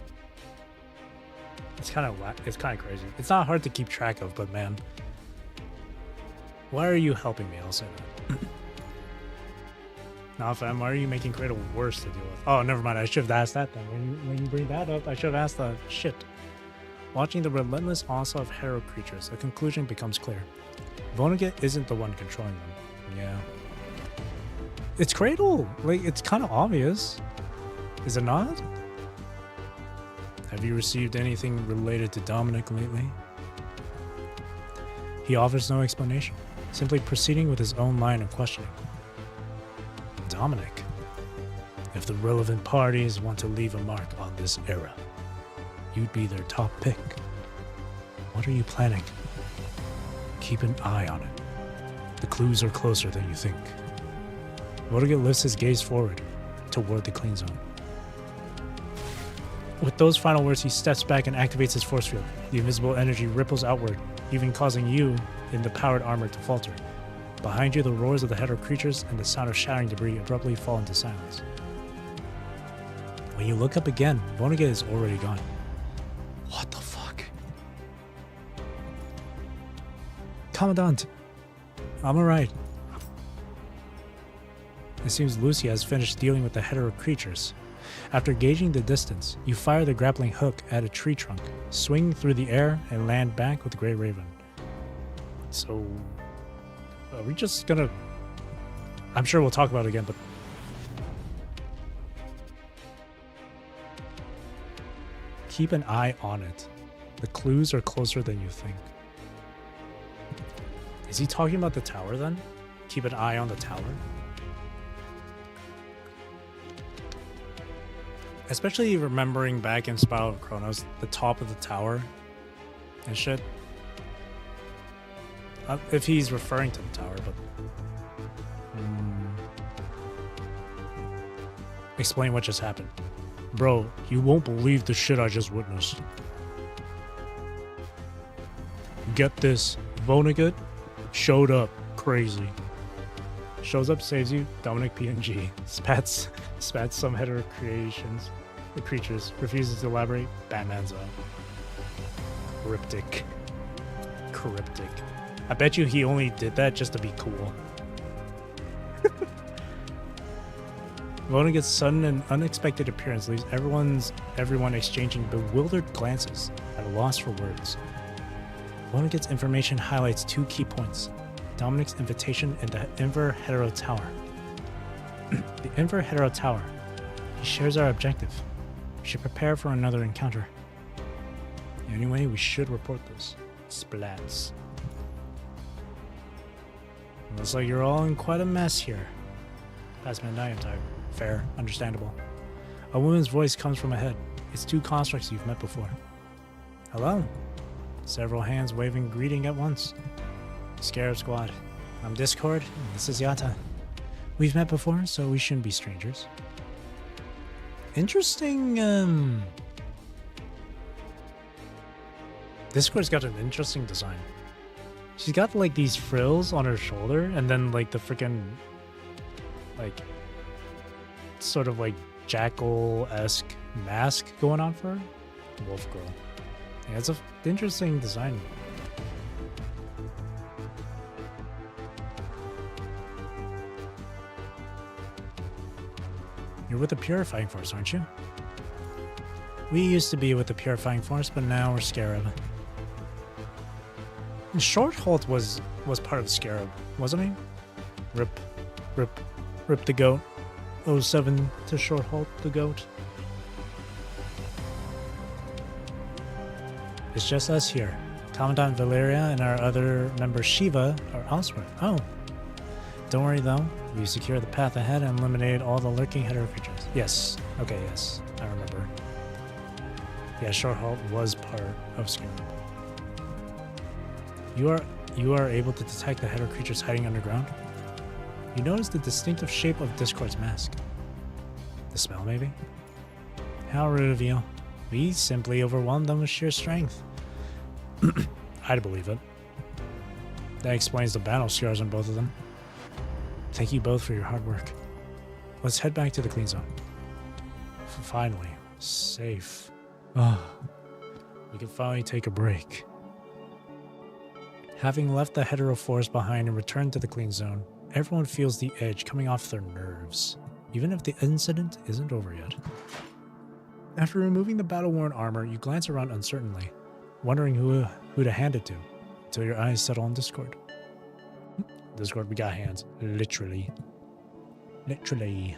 It's kind of crazy. It's not hard to keep track of, but man, why are you helping me? I'll say that. Nah, fam, why are you making Cradle worse to deal with? Oh, never mind. I should have asked that then. When you bring that up, I should have asked that. Shit. Watching the relentless onslaught of hero creatures, a conclusion becomes clear. Vonnegut isn't the one controlling them. Yeah. It's Cradle! Like, it's kind of obvious. Is it not? Have you received anything related to Dominic lately? He offers no explanation, simply proceeding with his own line of questioning. Dominic. If the relevant parties want to leave a mark on this era, you'd be their top pick. What are you planning? Keep an eye on it. The clues are closer than you think. Vonnegut lifts his gaze forward, toward the clean zone. With those final words, he steps back and activates his force field. The invisible energy ripples outward, even causing you in the powered armor to falter. Behind you, the roars of the hetero creatures and the sound of shattering debris abruptly fall into silence. When you look up again, Vonnegut is already gone. What the fuck? Commandant, I'm alright. It seems Lucy has finished dealing with the hetero creatures. After gauging the distance, you fire the grappling hook at a tree trunk, swing through the air, and land back with Grey Raven. So, are we just gonna... I'm sure we'll talk about it again, but... Keep an eye on it. The clues are closer than you think. Is he talking about the tower then? Keep an eye on the tower? Especially remembering back in Spiral of Chronos, the top of the tower and shit. If he's referring to the tower, but... Explain what just happened. Bro, you won't believe the shit I just witnessed. Get this, Vonnegut showed up crazy. Shows up, saves you, Dominic PNG. Spats some hetero creatures, refuses to elaborate, Batman's out. Cryptic. I bet you he only did that just to be cool. Vonnegut's sudden and unexpected appearance leaves everyone exchanging bewildered glances, at a loss for words. Vonnegut's information highlights two key points. Dominic's invitation and the Inver Hetero Tower. The Inver Hetero Tower. He shares our objective. We should prepare for another encounter. Anyway, we should report this. Splats. Looks like you're all in quite a mess here. Past midnight time. Fair, understandable. A woman's voice comes from ahead. It's two constructs you've met before. Hello. Several hands waving greeting at once. Scarab Squad. I'm Discord, and this is Yata. We've met before, so we shouldn't be strangers. Interesting, Discord's got an interesting design. She's got, like, these frills on her shoulder, and then, like, the freaking, like, sort of, like, jackal-esque mask going on for her. Wolf Girl. Yeah, it's an interesting design. You're with the Purifying Force, aren't you? We used to be with the Purifying Force, but now we're Scarab. And Shortholt was part of Scarab, wasn't he? Rip the goat. 07 to Shortholt the goat. It's just us here. Commandant Valeria and our other member Shiva are elsewhere. Oh. Don't worry though. We secured the path ahead and eliminated all the lurking hetero creatures. Yes. Okay, yes. I remember. Yeah, Shortholt was part of Scarab. You are able to detect the hetero creatures hiding underground. You notice the distinctive shape of Discord's mask. The smell, maybe? How rude of you. We simply overwhelmed them with sheer strength. I'd believe it. That explains the battle scars on both of them. Thank you both for your hard work. Let's head back to the clean zone. Finally, safe. Oh, we can finally take a break. Having left the hetero forest behind and returned to the clean zone, everyone feels the edge coming off their nerves, even if the incident isn't over yet. After removing the battle-worn armor, you glance around uncertainly, wondering who to hand it to, until your eyes settle on Discord. Discord, we got hands. Literally. Literally.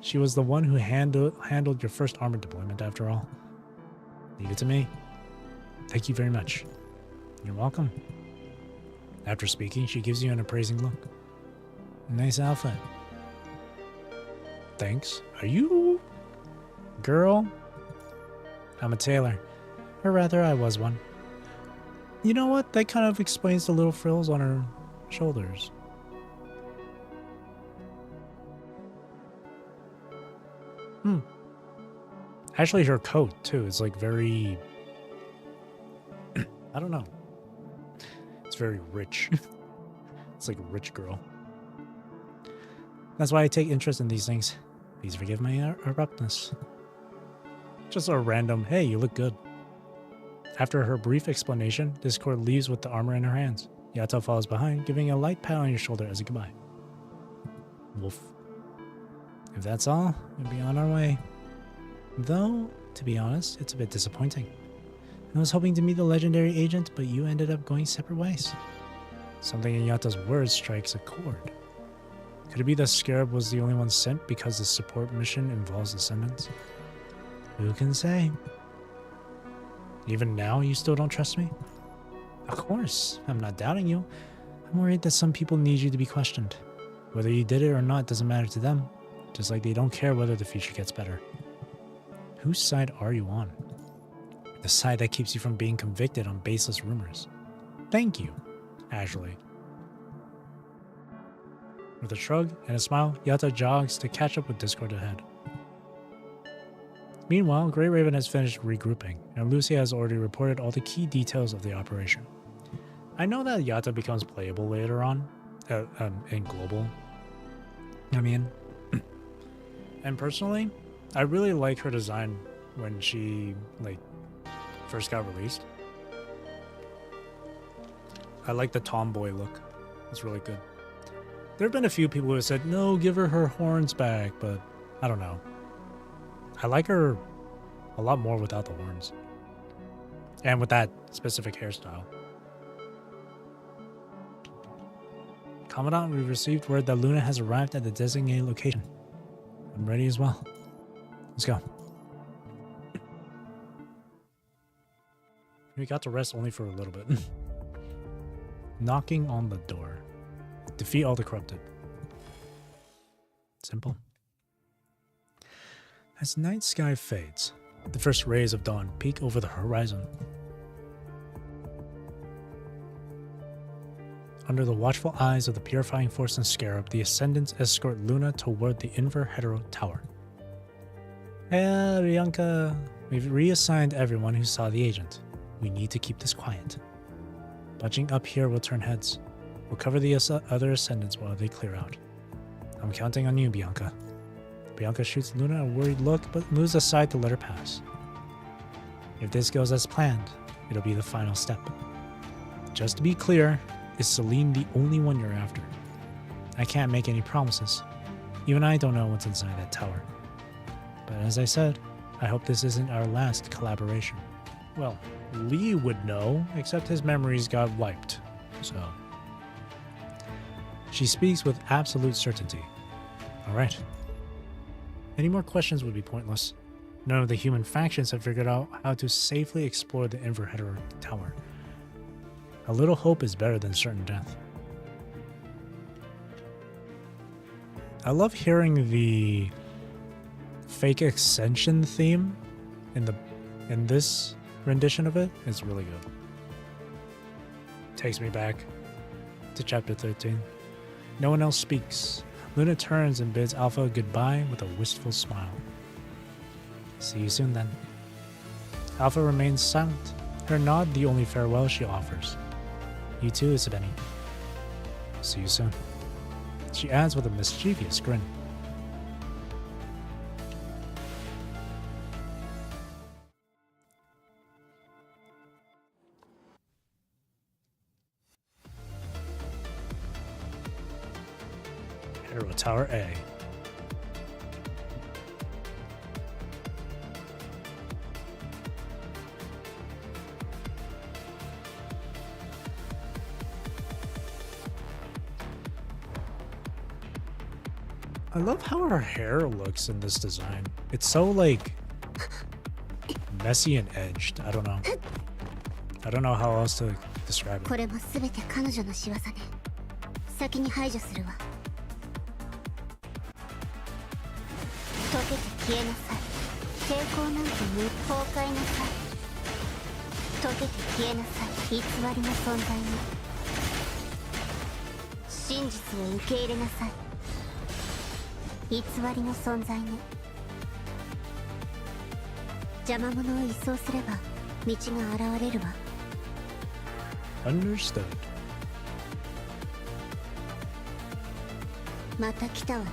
She was the one who handled your first armor deployment, after all. Leave it to me. Thank you very much. You're welcome. After speaking, she gives you an appraising look. Nice outfit. Thanks. Are you... girl? I'm a tailor. Or rather, I was one. You know what? That kind of explains the little frills on her shoulders. Actually, her coat, too, is like very... I don't know. It's very rich. It's like a rich girl. That's why I take interest in these things. Please forgive my abruptness. Just a random, hey, you look good. After her brief explanation, Discord leaves with the armor in her hands. Yato follows behind, giving a light pat on your shoulder as a goodbye. Wolf. If that's all, we'll be on our way. Though, to be honest, it's a bit disappointing. I was hoping to meet the legendary agent, but you ended up going separate ways. Something in Yato's words strikes a chord. Could it be the Scarab was the only one sent because the support mission involves descendants? Who can say? Even now, you still don't trust me? Of course, I'm not doubting you. I'm worried that some people need you to be questioned. Whether you did it or not doesn't matter to them, just like they don't care whether the future gets better. Whose side are you on? The side that keeps you from being convicted on baseless rumors. Thank you, Ashley. With a shrug and a smile, Yato jogs to catch up with Discord ahead. Meanwhile, Grey Raven has finished regrouping, and Lucy has already reported all the key details of the operation. I know that Yato becomes playable later on, in Global. And personally, I really like her design when she, first got released. I like the tomboy look. It's really good. There have been a few people who have said, no, give her horns back, but I don't know. I like her a lot more without the horns. And with that specific hairstyle. Commandant, we've received word that Luna has arrived at the designated location. I'm ready as well. Let's go. We got to rest only for a little bit. Knocking on the door. Defeat all the corrupted. Simple. As night sky fades, the first rays of dawn peek over the horizon. Under the watchful eyes of the purifying force and Scarab, the Ascendants escort Luna toward the Inver Hetero Tower. Bianca, we've reassigned everyone who saw the agent. We need to keep this quiet. Budging up here will turn heads. We'll cover the other Ascendants while they clear out. I'm counting on you, Bianca. Bianca shoots Luna a worried look, but moves aside to let her pass. If this goes as planned, it'll be the final step. Just to be clear, is Celine the only one you're after? I can't make any promises. Even I don't know what's inside that tower. But as I said, I hope this isn't our last collaboration. Well, Lee would know, except his memories got wiped, so... She speaks with absolute certainty. Alright. Any more questions would be pointless. None of the human factions have figured out how to safely explore the Inver Hetero Tower. A little hope is better than certain death. I love hearing the fake ascension theme in this rendition of it. It's really good. Takes me back to chapter 13. No one else speaks. Luna turns and bids Alpha goodbye with a wistful smile. See you soon then. Alpha remains silent, her nod the only farewell she offers. You too, Isabeni. See you soon. She adds with a mischievous grin. Hero Tower A. I love how her hair looks in this design. It's so like messy and edged. I don't know. I don't know how else to describe it. これも全て彼女の仕業ね。先に排除するわ。溶けて消えなさい。抵抗なんて無崩壊なさい。溶けて消えなさい。偽りの存在ね。真実を受け入れなさい。偽りの存在ね。邪魔者を一掃すれば道が現れるわ。Understood. また来たわね。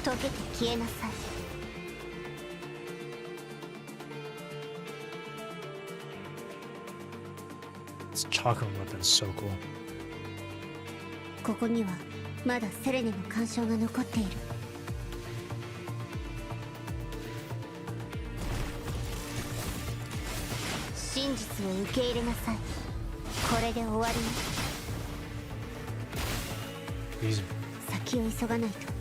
溶けて消えなさい。This chakra weapon's so cool. ここにはまだセレネの干渉が残っている。真実を受け入れなさい。これで終わりね。 These 先を急がないと。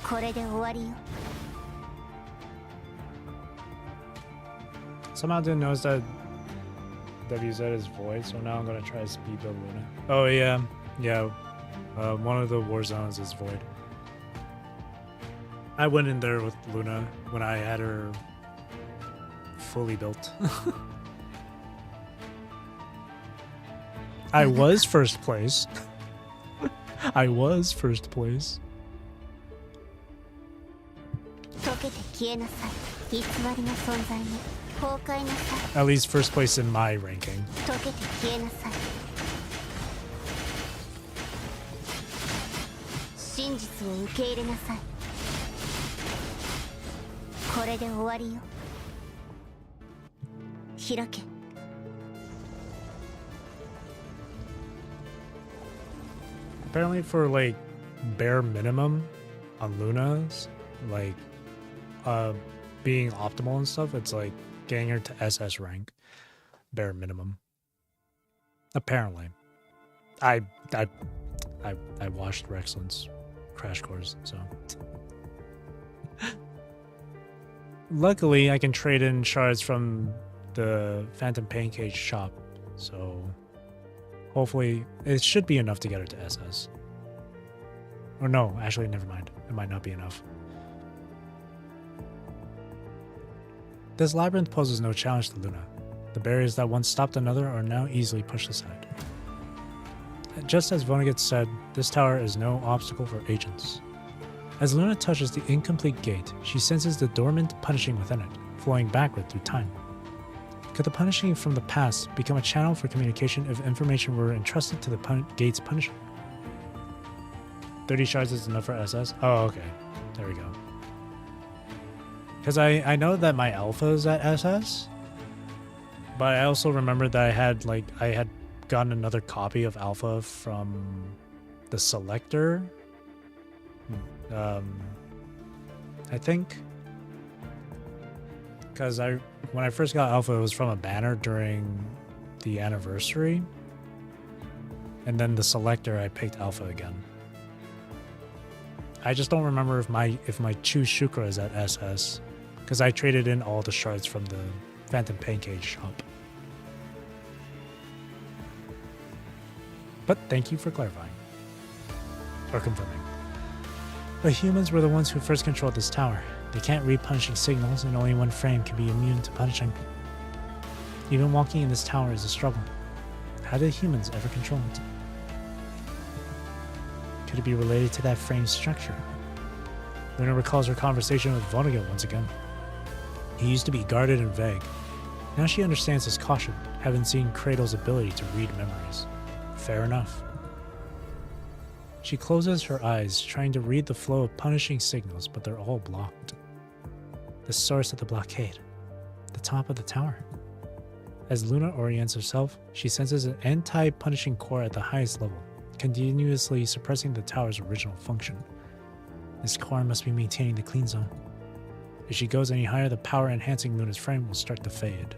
これで終わりよ。 somehow didn't notice that WZ is void, so now I'm gonna try to speed build Luna. Oh yeah, yeah. One of the war zones is void. I went in there with Luna when I had her fully built. I was first place. I was first place. 溶けて消えなさい。偽りの存在ね。崩壊なさい。 At least first place in my ranking. 溶けて消えなさい。真実を受け入れなさい。これで終わりよ。開け。 Apparently for like bare minimum on Luna's, like being optimal and stuff, it's like getting her to SS rank. Bare minimum. Apparently. I watched Rexland's crash course, so luckily I can trade in shards from the Phantom Pancake shop, so hopefully it should be enough to get her to SS. Or no, actually never mind. It might not be enough. This labyrinth poses no challenge to Luna. The barriers that once stopped another are now easily pushed aside. Just as Vonnegut said, this tower is no obstacle for agents. As Luna touches the incomplete gate, she senses the dormant punishing within it, flowing backward through time. Could the punishing from the past become a channel for communication if information were entrusted to the gate's punisher? 30 shards is enough for SS? Oh, okay. There we go. Because I know that my alpha is at SS, but I also remember that I had gotten another copy of alpha from the selector. I think. Because when I first got alpha, it was from a banner during the anniversary. And then the selector, I picked alpha again. I just don't remember if my Chu Shukra is at SS. Because I traded in all the shards from the Phantom Pancake shop. But thank you for clarifying. Or confirming. The humans were the ones who first controlled this tower. They can't read punishing signals, and only one frame can be immune to punishing. Even walking in this tower is a struggle. How did humans ever control it? Could it be related to that frame structure? Luna recalls her conversation with Vonnegut once again. He used to be guarded and vague. Now she understands his caution, having seen Cradle's ability to read memories. Fair enough. She closes her eyes, trying to read the flow of punishing signals, but they're all blocked. The source of the blockade. The top of the tower. As Luna orients herself, she senses an anti-punishing core at the highest level, continuously suppressing the tower's original function. This core must be maintaining the clean zone. If she goes any higher, the power enhancing Luna's frame will start to fade.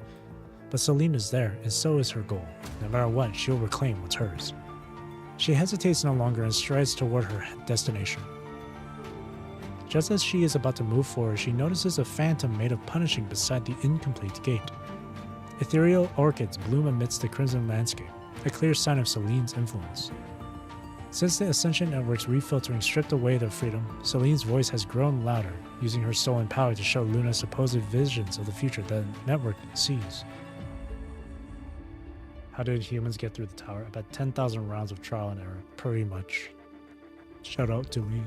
But Celine is there, and so is her goal. No matter what, she'll reclaim what's hers. She hesitates no longer and strides toward her destination. Just as she is about to move forward, she notices a phantom made of punishing beside the incomplete gate. Ethereal orchids bloom amidst the crimson landscape, a clear sign of Celine's influence. Since the Ascension Network's refiltering stripped away their freedom, Celine's voice has grown louder, using her stolen power to show Luna supposed visions of the future the network sees. How did humans get through the tower? About 10,000 rounds of trial and error, pretty much. Shout out to me.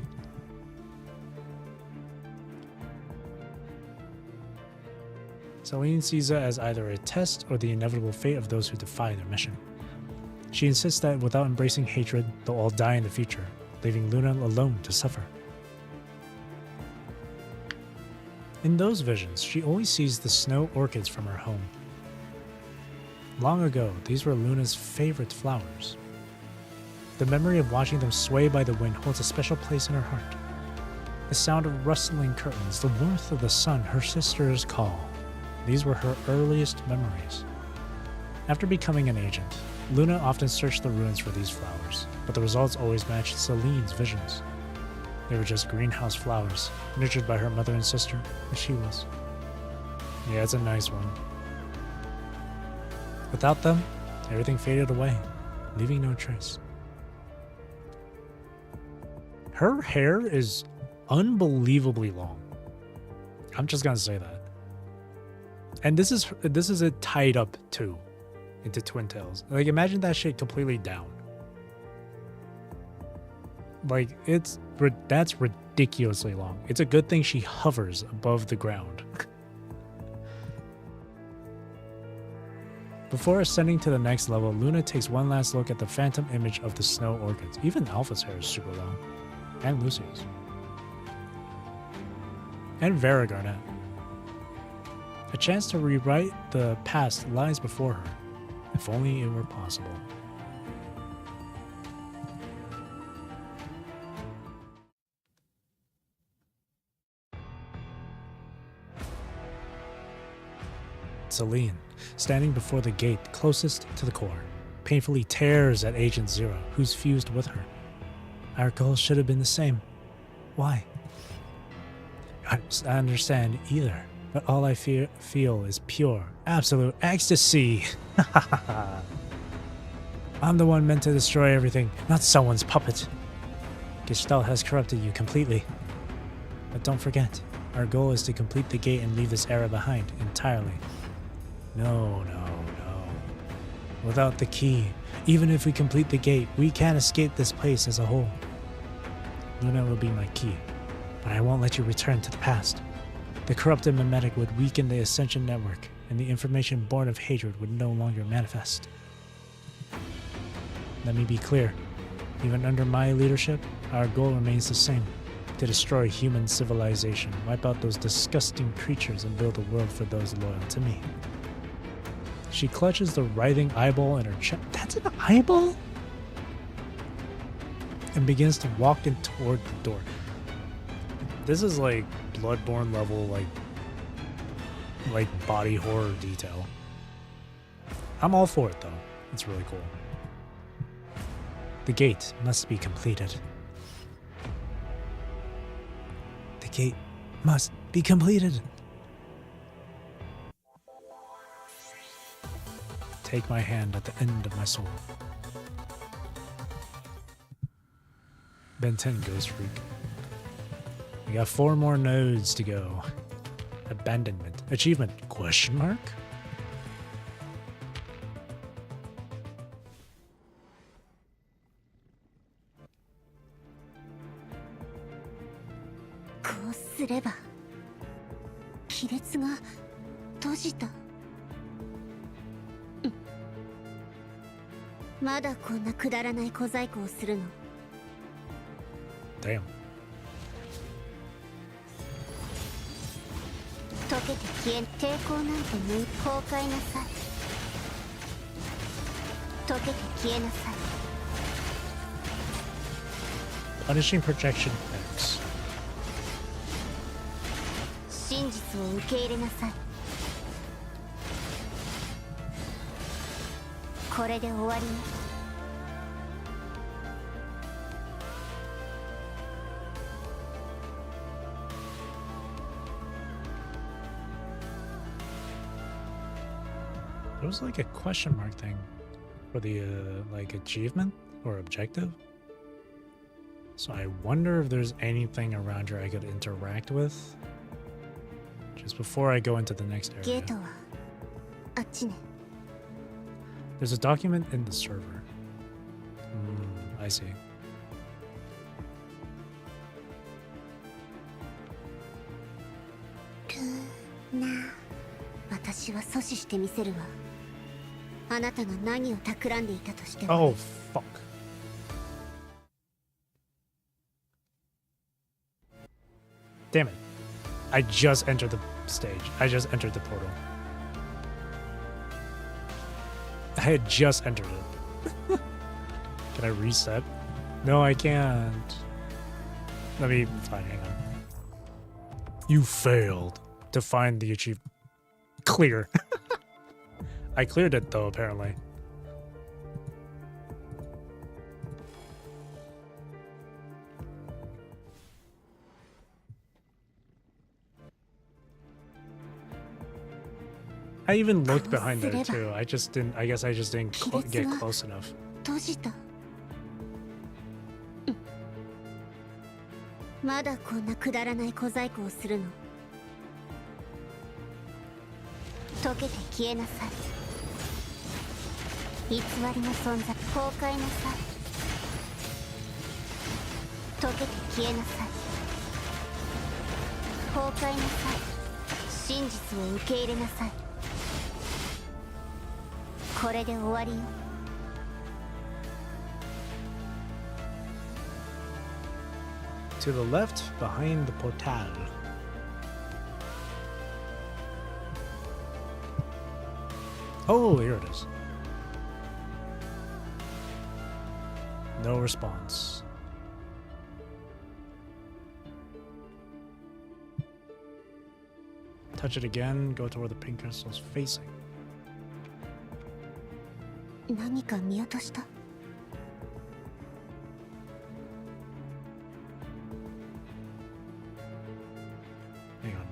Celine sees it as either a test or the inevitable fate of those who defy their mission. She insists that without embracing hatred, they'll all die in the future, leaving Luna alone to suffer. In those visions, she always sees the snow orchids from her home. Long ago, these were Luna's favorite flowers. The memory of watching them sway by the wind holds a special place in her heart. The sound of rustling curtains, the warmth of the sun, her sister's call. These were her earliest memories. After becoming an agent, Luna often searched the ruins for these flowers, but the results always matched Celine's visions. They were just greenhouse flowers, nurtured by her mother and sister, as she was. Yeah, it's a nice one. Without them, everything faded away, leaving no trace. Her hair is unbelievably long. I'm just gonna say that. And this is it tied up too, into twin tails. Like, imagine that shit completely down. Like, that's ridiculously long. It's a good thing she hovers above the ground. Before ascending to the next level, Luna takes one last look at the phantom image of the snow orchids. Even Alpha's hair is super long. And Lucy's. And Vera Garnet. A chance to rewrite the past lies before her. If only it were possible. Celine, standing before the gate closest to the core, painfully tears at Agent Zero, who's fused with her. Our goals should have been the same. Why? I don't understand either, but all I feel is pure, absolute ecstasy. I'm the one meant to destroy everything, not someone's puppet. Gestalt has corrupted you completely. But don't forget, our goal is to complete the gate and leave this era behind entirely. No. Without the key, even if we complete the gate, we can't escape this place as a whole. Luna will be my key, but I won't let you return to the past. The corrupted mimetic would weaken the Ascension Network, and the information born of hatred would no longer manifest. Let me be clear. Even under my leadership, our goal remains the same. To destroy human civilization, wipe out those disgusting creatures, and build a world for those loyal to me. She clutches the writhing eyeball in her chest. That's an eyeball? And begins to walk in toward the door. This is like Bloodborne level, like body horror detail. I'm all for it though. It's really cool. The gate must be completed. The gate must be completed. Take my hand at the end of my soul. Ben 10 Ghost Freak. We got 4 more nodes to go. Abandonment. Achievement? Question mark? Damn. 溶けて消えん抵抗なんて無崩壊なさい溶けて消えなさい Punishing Projection X. 真実を受け入れなさいこれで終わりね There was like a question mark thing for the like achievement or objective. So I wonder if there's anything around here I could interact with just before I go into the next area. ゲートはあっちね There's a document in the server. I see. ルーナ私は阻止してみせるわあなたが何を企んでいたとしても Oh, fuck. Damn it. I just entered the stage. I just entered the portal. I had just entered it. Can I reset? No, I can't. Let me fine, hang on. You failed to find the achievement. Clear. I cleared it though, apparently. I even looked behind there too. I just didn't. I guess I just didn't get close enough. 閉じたまだこんなくだらない小細工をするの溶けて消えなさい偽りの存在崩壊なさい溶けて消えなさい崩壊なさい真実を受け入れなさいこれで終わりよ To the left, behind the portal. Oh, here it is. No response. Touch it again, go to where the pink crystal is facing. 何か見落とした Hang on.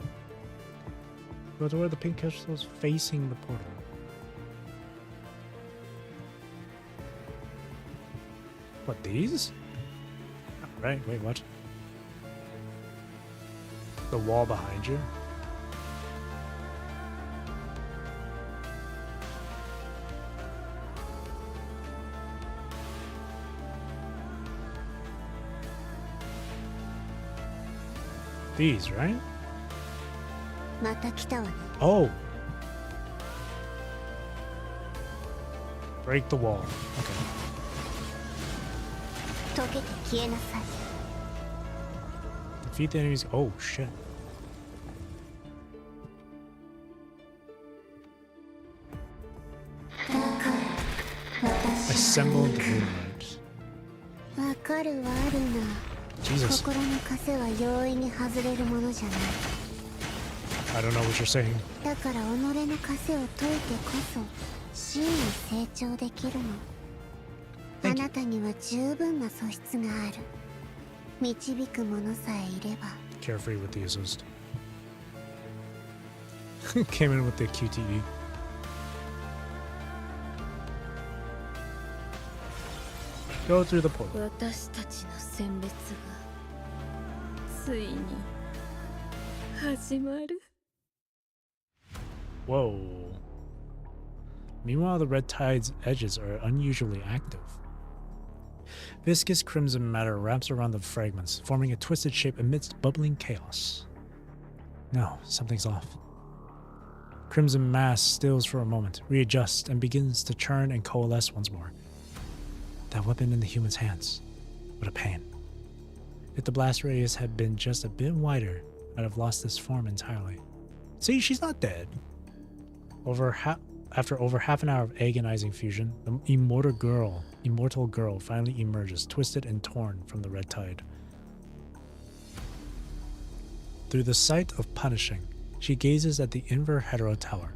Go to where the pink crystal is facing the portal. What, these? Right, wait, what? The wall behind you? These, right? また来たわね Oh! Break the wall. Okay. 溶けて消えなさい Defeat the enemies. Oh, shit. Assembled moonlight. わかるわアリーナ Jesus. 心の枷は容易に外れるものじゃない I don't know what you're saying. だから己の枷を解いてこそ真に成長できるの Thank あ you. なたには十分な素質がある導く者さえいれば Carefree with the assist. Came in with the QTE. Go through the portal. 私たちの選別がついに始まる。 Whoa. Meanwhile, the red tide's edges are unusually active. Viscous crimson matter wraps around the fragments, forming a twisted shape amidst bubbling chaos. No, something's off. Crimson mass stills for a moment, readjusts, and begins to churn and coalesce once more. That weapon in the human's hands. What a pain. If the blast radius had been just a bit wider, I'd have lost this form entirely. See, she's not dead. After over half an hour of agonizing fusion, the immortal girl finally emerges, twisted and torn from the red tide. Through the sight of punishing, she gazes at the Inver Hetero Tower.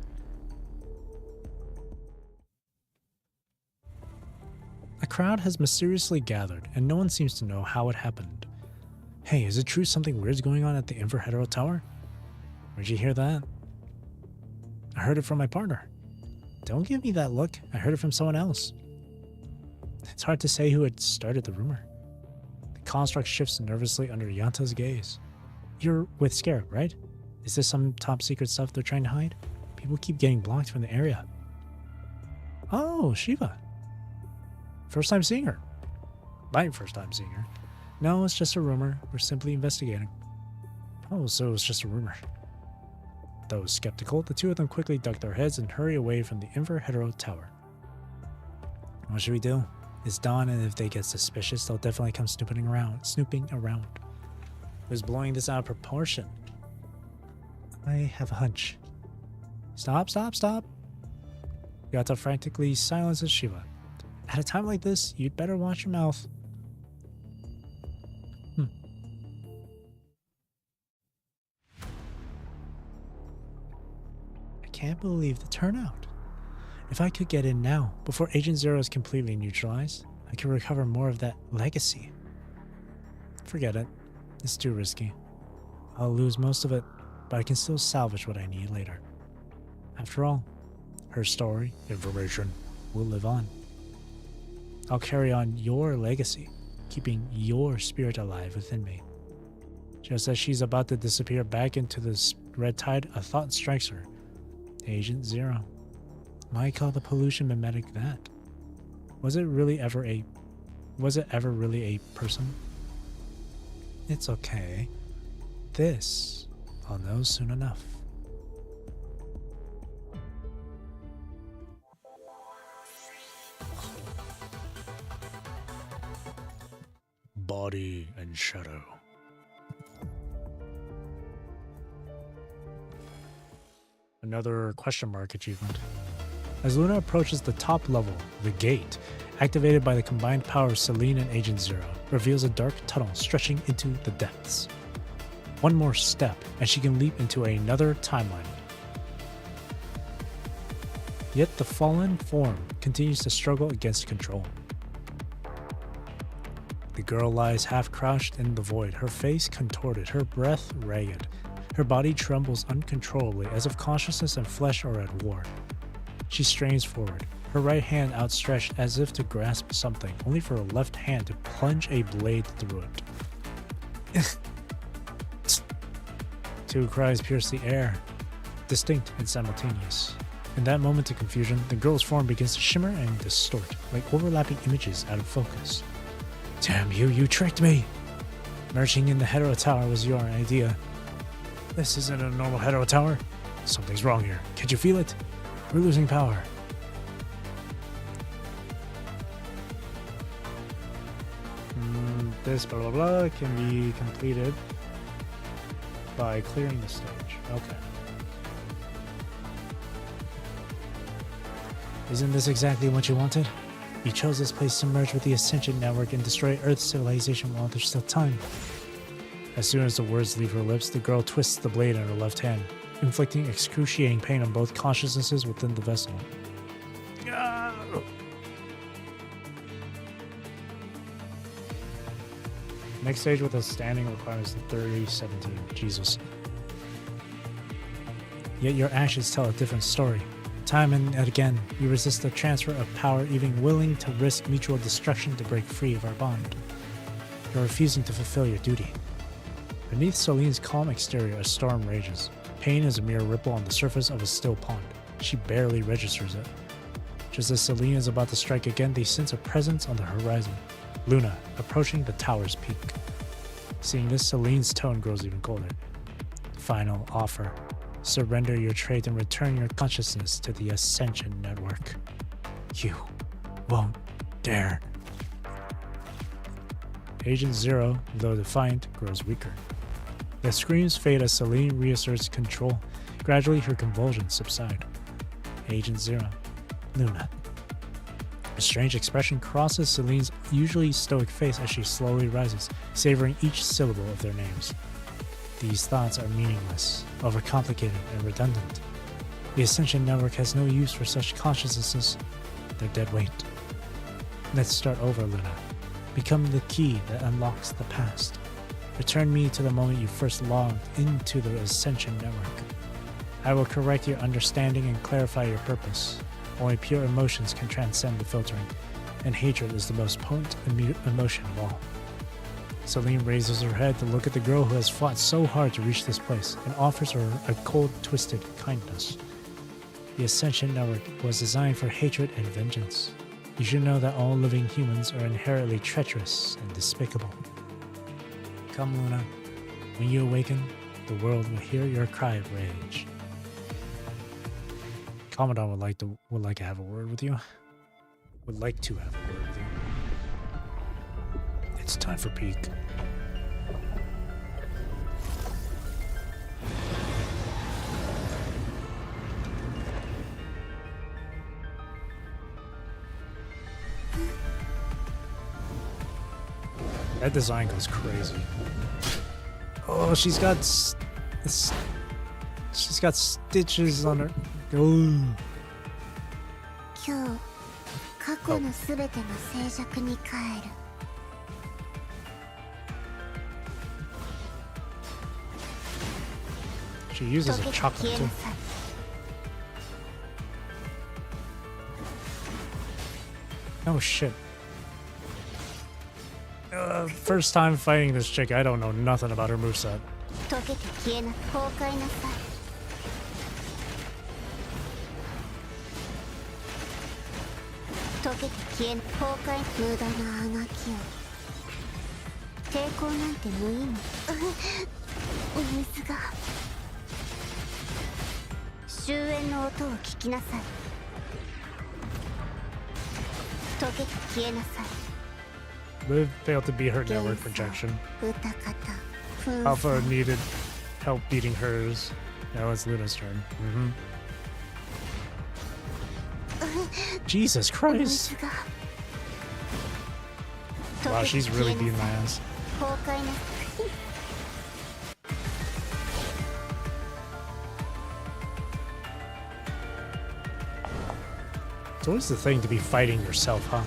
A crowd has mysteriously gathered, and no one seems to know how it happened. Hey, is it true something weird's going on at the Inver Hetero Tower? Where'd you hear that? I heard it from my partner. Don't give me that look. I heard it from someone else. It's hard to say who had started the rumor. The construct shifts nervously under Yanta's gaze. You're with Scarab, right? Is this some top secret stuff they're trying to hide? People keep getting blocked from the area. Oh, Shiva. First time seeing her. My first time seeing her. No, it's just a rumor. We're simply investigating. Oh, so it's just a rumor. Though skeptical, the two of them quickly duck their heads and hurry away from the Inver Hetero Tower. What should we do? It's dawn, and if they get suspicious, they'll definitely come snooping around. Who's blowing this out of proportion? I have a hunch. Stop. Yata frantically silences Shiva. At a time like this, you'd better watch your mouth. I can't believe the turnout. If I could get in now, before Agent Zero is completely neutralized, I could recover more of that legacy. Forget it. It's too risky. I'll lose most of it, but I can still salvage what I need later. After all, her story, information, will live on. I'll carry on your legacy, keeping your spirit alive within me. Just as she's about to disappear back into the red tide, a thought strikes her. Agent Zero. Why call the pollution mimetic that? Was it ever really a person? It's okay. This I'll know soon enough. Body and shadow. Another question mark achievement. As Luna approaches the top level, the gate, activated by the combined power of Celine and Agent Zero, reveals a dark tunnel stretching into the depths. One more step, and she can leap into another timeline. Yet the fallen form continues to struggle against control. The girl lies half-crouched in the void, her face contorted, her breath ragged. Her body trembles uncontrollably as if consciousness and flesh are at war. She strains forward, her right hand outstretched as if to grasp something, only for her left hand to plunge a blade through it. Two cries pierce the air, distinct and simultaneous. In that moment of confusion, the girl's form begins to shimmer and distort, like overlapping images out of focus. Damn you, you tricked me! Merging in the Hetero Tower was your idea. This isn't a normal Hetero Tower. Something's wrong here. Can't you feel it? We're losing power. This blah blah blah can be completed by clearing the stage. Okay. Isn't this exactly what you wanted? You chose this place to merge with the Ascension Network and destroy Earth's civilization while there's still time. As soon as the words leave her lips, the girl twists the blade in her left hand, inflicting excruciating pain on both consciousnesses within the vessel. Next stage with a standing requires the 3017. Jesus. Yet your actions tell a different story. Time and again, we resist the transfer of power, even willing to risk mutual destruction to break free of our bond. You're refusing to fulfill your duty. Beneath Celine's calm exterior, a storm rages. Pain is a mere ripple on the surface of a still pond. She barely registers it. Just as Celine is about to strike again, they sense a presence on the horizon. Luna, approaching the tower's peak. Seeing this, Celine's tone grows even colder. Final offer. Surrender your trait and return your consciousness to the Ascension Network. You won't dare. Agent Zero, though defiant, grows weaker. The screams fade as Celine reasserts control. Gradually, her convulsions subside. Agent Zero, Luna. A strange expression crosses Celine's usually stoic face as she slowly rises, savoring each syllable of their names. These thoughts are meaningless, overcomplicated, and redundant. The Ascension Network has no use for such consciousnesses. They're dead weight. Let's start over, Luna. Become the key that unlocks the past. Return me to the moment you first logged into the Ascension Network. I will correct your understanding and clarify your purpose. Only pure emotions can transcend the filtering, and hatred is the most potent emotion of all. Celine raises her head to look at the girl who has fought so hard to reach this place and offers her a cold, twisted kindness. The Ascension Network was designed for hatred and vengeance. You should know that all living humans are inherently treacherous and despicable. Come, Luna. When you awaken, the world will hear your cry of rage. Commandant would like to have a word with you. Would like to have a word with you. It's time for peak. That design goes crazy. Oh, she's got stitches on her. Oh. 今日過去のすべてが静寂に帰る She uses a chocolate too. Oh shit. First time fighting this chick, I don't know nothing about her moveset. 溶けて消えな崩壊なさい溶けて消えな崩壊無駄なあがきを抵抗なんて無意味お水が終焉の音を聞きなさい溶けて消えなさい Liv failed to beat her network projection. 歌方 Alpha needed help beating hers. Now it's Luna's turn. Jesus Christ! Wow, she's really beating my ass. It's always the thing to be fighting yourself, huh?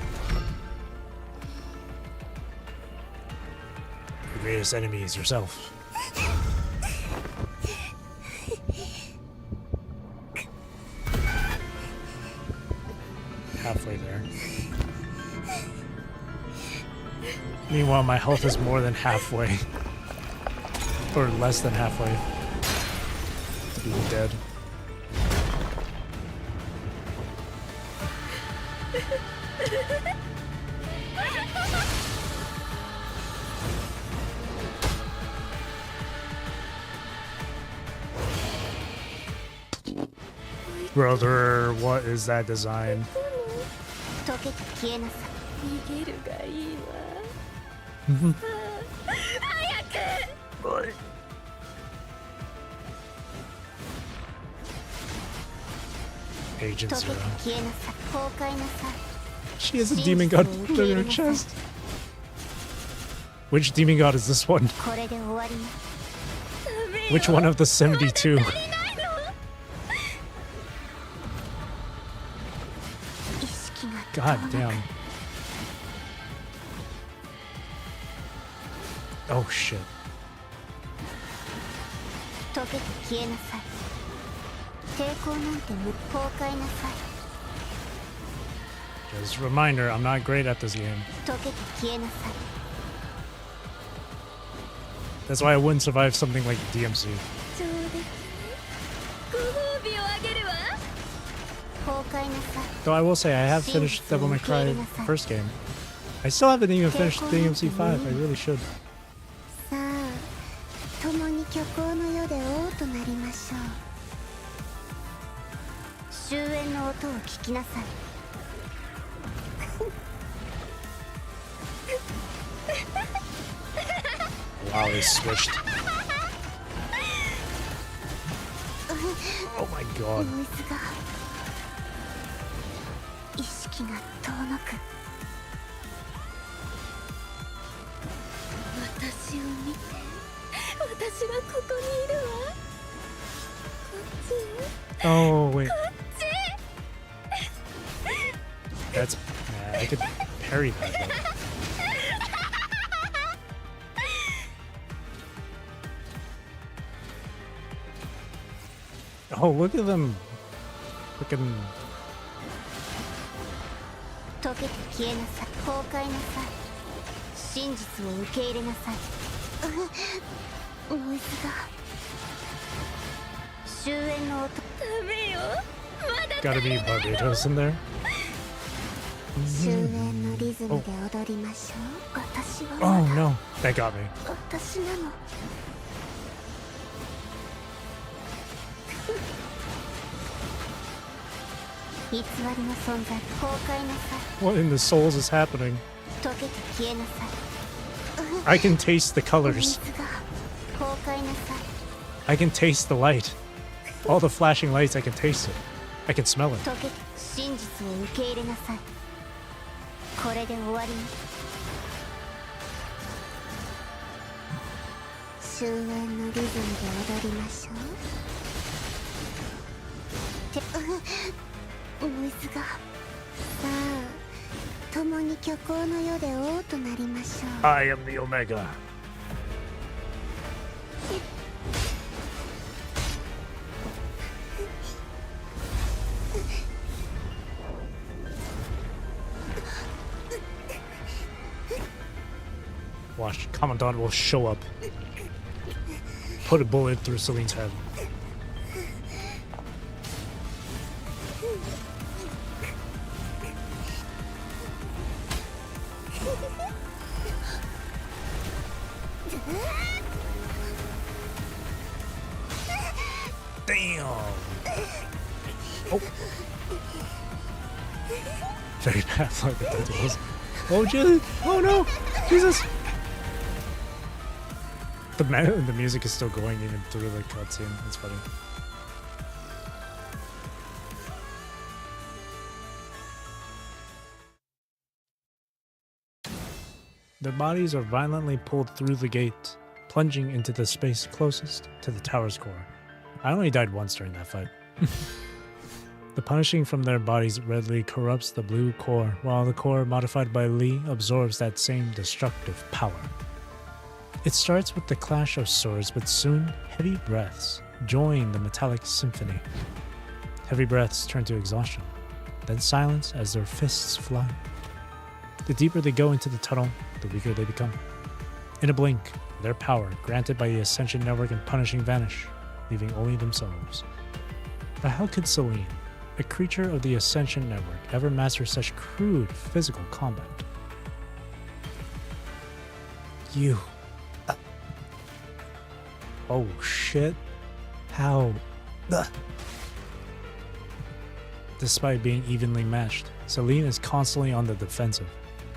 Your greatest enemy is yourself. Halfway there. Meanwhile, my health is more than halfway. Or less than halfway. To being dead. Brother, what is that design? Agent Zero. She has a demon god in her chest. Which demon god is this one? Which one of the 72? God damn. Oh shit. 抵抗なんて無崩壊なさい Just a reminder, I'm not great at this game. 溶けて消えなさい That's why I wouldn't survive something like DMC. ちょうどご褒美をあげるわ。崩壊なさい Though I will say I have finished Devil May Cry first game. I still haven't even finished DMC 5. I really should. さあ共に虚構の世で王となりましょう終焉の音を聞きなさい Wow, they switched. Oh my god. ノイズが意識が遠のく 私を見て。私はここにいるわ。こっち。 Oh, wait. That's... Nah, I could parry that though. Oh, look at them. Freaking... 溶けて消えなさい崩壊なさい真実を受け入れなさいノイズが終焉の音ダメよ。まだ Gotta be Barbados in there. 終焉のリズムで踊りましょう私は Oh まだ no, that got me. 私なの偽りの存在崩壊なさい What in the souls is happening? 溶けて消えなさい I can taste the ノイ colors. ズが崩壊なさい I can taste the light. All the flashing lights, I can taste it. I can smell it. 溶けて真実を受け入れなさいこれで終わりに終焉のリズムで踊りましょうノイズがさあ共に虚構の世で王となりましょう I am the Omega. Watch, Commandant will show up. Put a bullet through Celine's head. Damn! Oh! Very bad like the tentacles. Oh, Jesus! Oh no! Jesus! The music is still going even through the cutscene. It's funny. Their bodies are violently pulled through the gate, plunging into the space closest to the tower's core. I only died once during that fight. The punishing from their bodies readily corrupts the blue core, while the core modified by Lee absorbs that same destructive power. It starts with the clash of swords, but soon heavy breaths join the metallic symphony. Heavy breaths turn to exhaustion, then silence as their fists fly. The deeper they go into the tunnel, the weaker they become. In a blink, their power, granted by the Ascension Network and Punishing, vanish, leaving only themselves. But how could Celine, a creature of the Ascension Network, ever master such crude physical combat? You... Oh shit. How? Ugh. Despite being evenly matched, Celine is constantly on the defensive.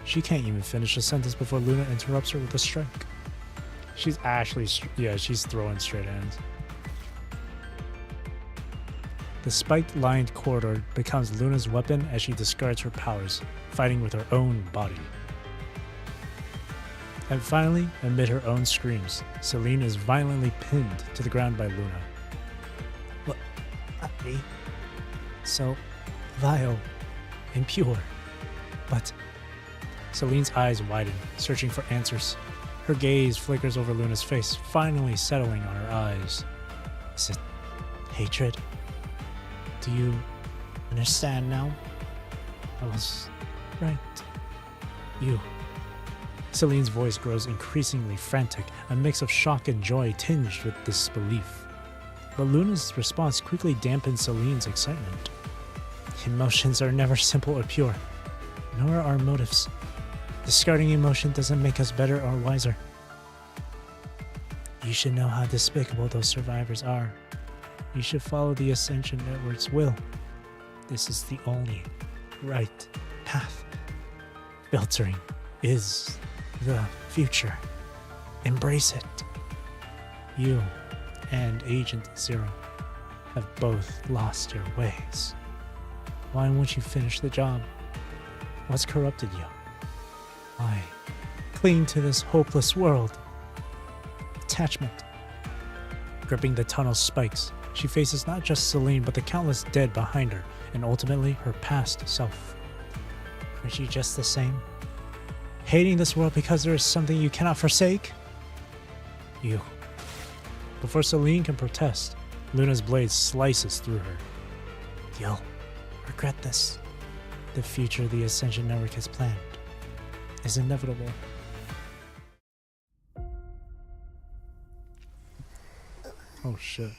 She can't even finish a sentence before Luna interrupts her with a strike. She's actually, she's throwing straight hands. The spiked-lined corridor becomes Luna's weapon as she discards her powers, fighting with her own body. And finally, amid her own screams, Celine is violently pinned to the ground by Luna. What? Not me. So vile, impure. But Celine's eyes widen, searching for answers. Her gaze flickers over Luna's face, finally settling on her eyes. Is it hatred? Do you understand now? I was right. You. Celine's voice grows increasingly frantic, a mix of shock and joy tinged with disbelief. But Luna's response quickly dampened Celine's excitement. Emotions are never simple or pure, nor are motives. Discarding emotion doesn't make us better or wiser. You should know how despicable those survivors are. You should follow the Ascension Network's will. This is the only right path. Filtering is the future. Embrace it. You and Agent Zero have both lost your ways. Why won't you finish the job? What's corrupted you? Why cling to this hopeless world? Attachment. Gripping the tunnel's spikes, she faces not just Celine but the countless dead behind her, and ultimately her past self. Are you just the same? Hating this world because there is something you cannot forsake? You. Before Celine can protest, Luna's blade slices through her. You'll regret this. The future the Ascension Network has planned is inevitable. Oh shit.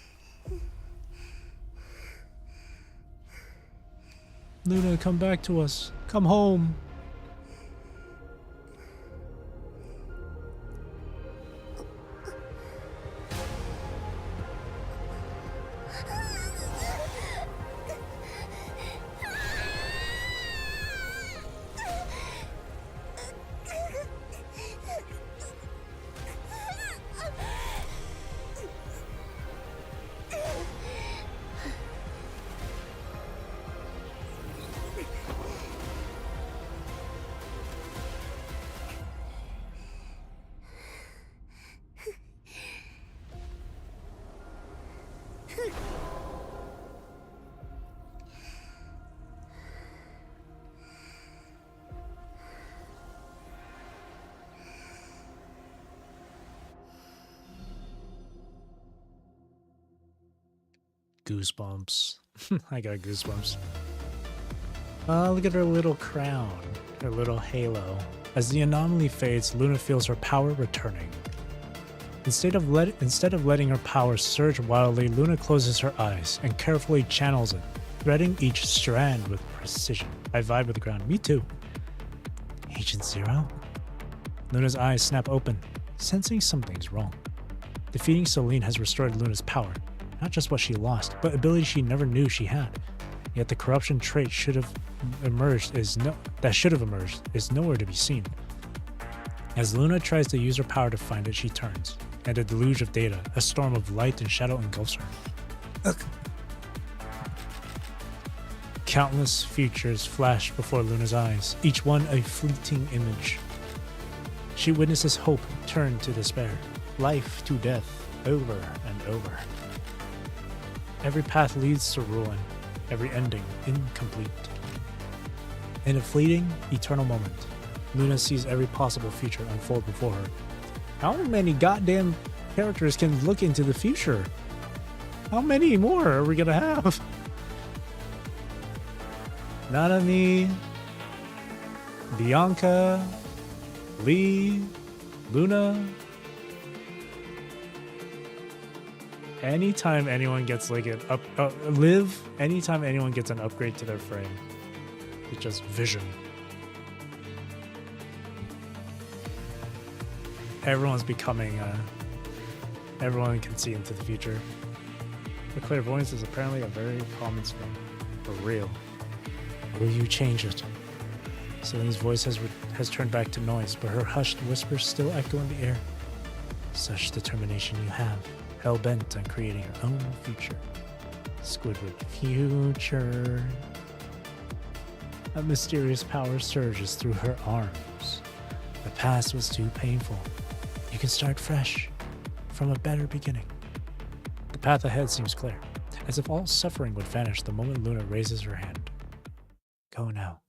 Luna, come back to us. Come home. Goosebumps. I got goosebumps. Look at her little crown, her little halo. As the anomaly fades, Luna feels her power returning. Instead of letting her power surge wildly, Luna closes her eyes and carefully channels it, threading each strand with precision. I vibe with the ground. Me too. Agent Zero? Luna's eyes snap open, sensing something's wrong. Defeating Celine has restored Luna's power. Not just what she lost, but abilities she never knew she had. Yet the corruption trait that should have emerged is nowhere to be seen. As Luna tries to use her power to find it, she turns, and a deluge of data, a storm of light and shadow engulfs her. Ugh. Countless futures flash before Luna's eyes, each one a fleeting image. She witnesses hope turn to despair, life to death, over and over. Every path leads to ruin, every ending incomplete. In a fleeting, eternal moment, Luna sees every possible future unfold before her. How many goddamn characters can look into the future? How many more are we gonna have? Nanami, Bianca, Lee, Luna. Anytime anyone gets like an Liv, anytime anyone gets an upgrade to their frame, it's just vision. Everyone's becoming, everyone can see into the future. The clairvoyance is apparently a very common skill. For real. Will you change it? Celine's voice has turned back to noise, but her hushed whispers still echo in the air. Such determination you have. Hell-bent on creating her own future. Squidward future. A mysterious power surges through her arms. The past was too painful. You can start fresh, from a better beginning. The path ahead seems clear, as if all suffering would vanish the moment Luna raises her hand. Go now.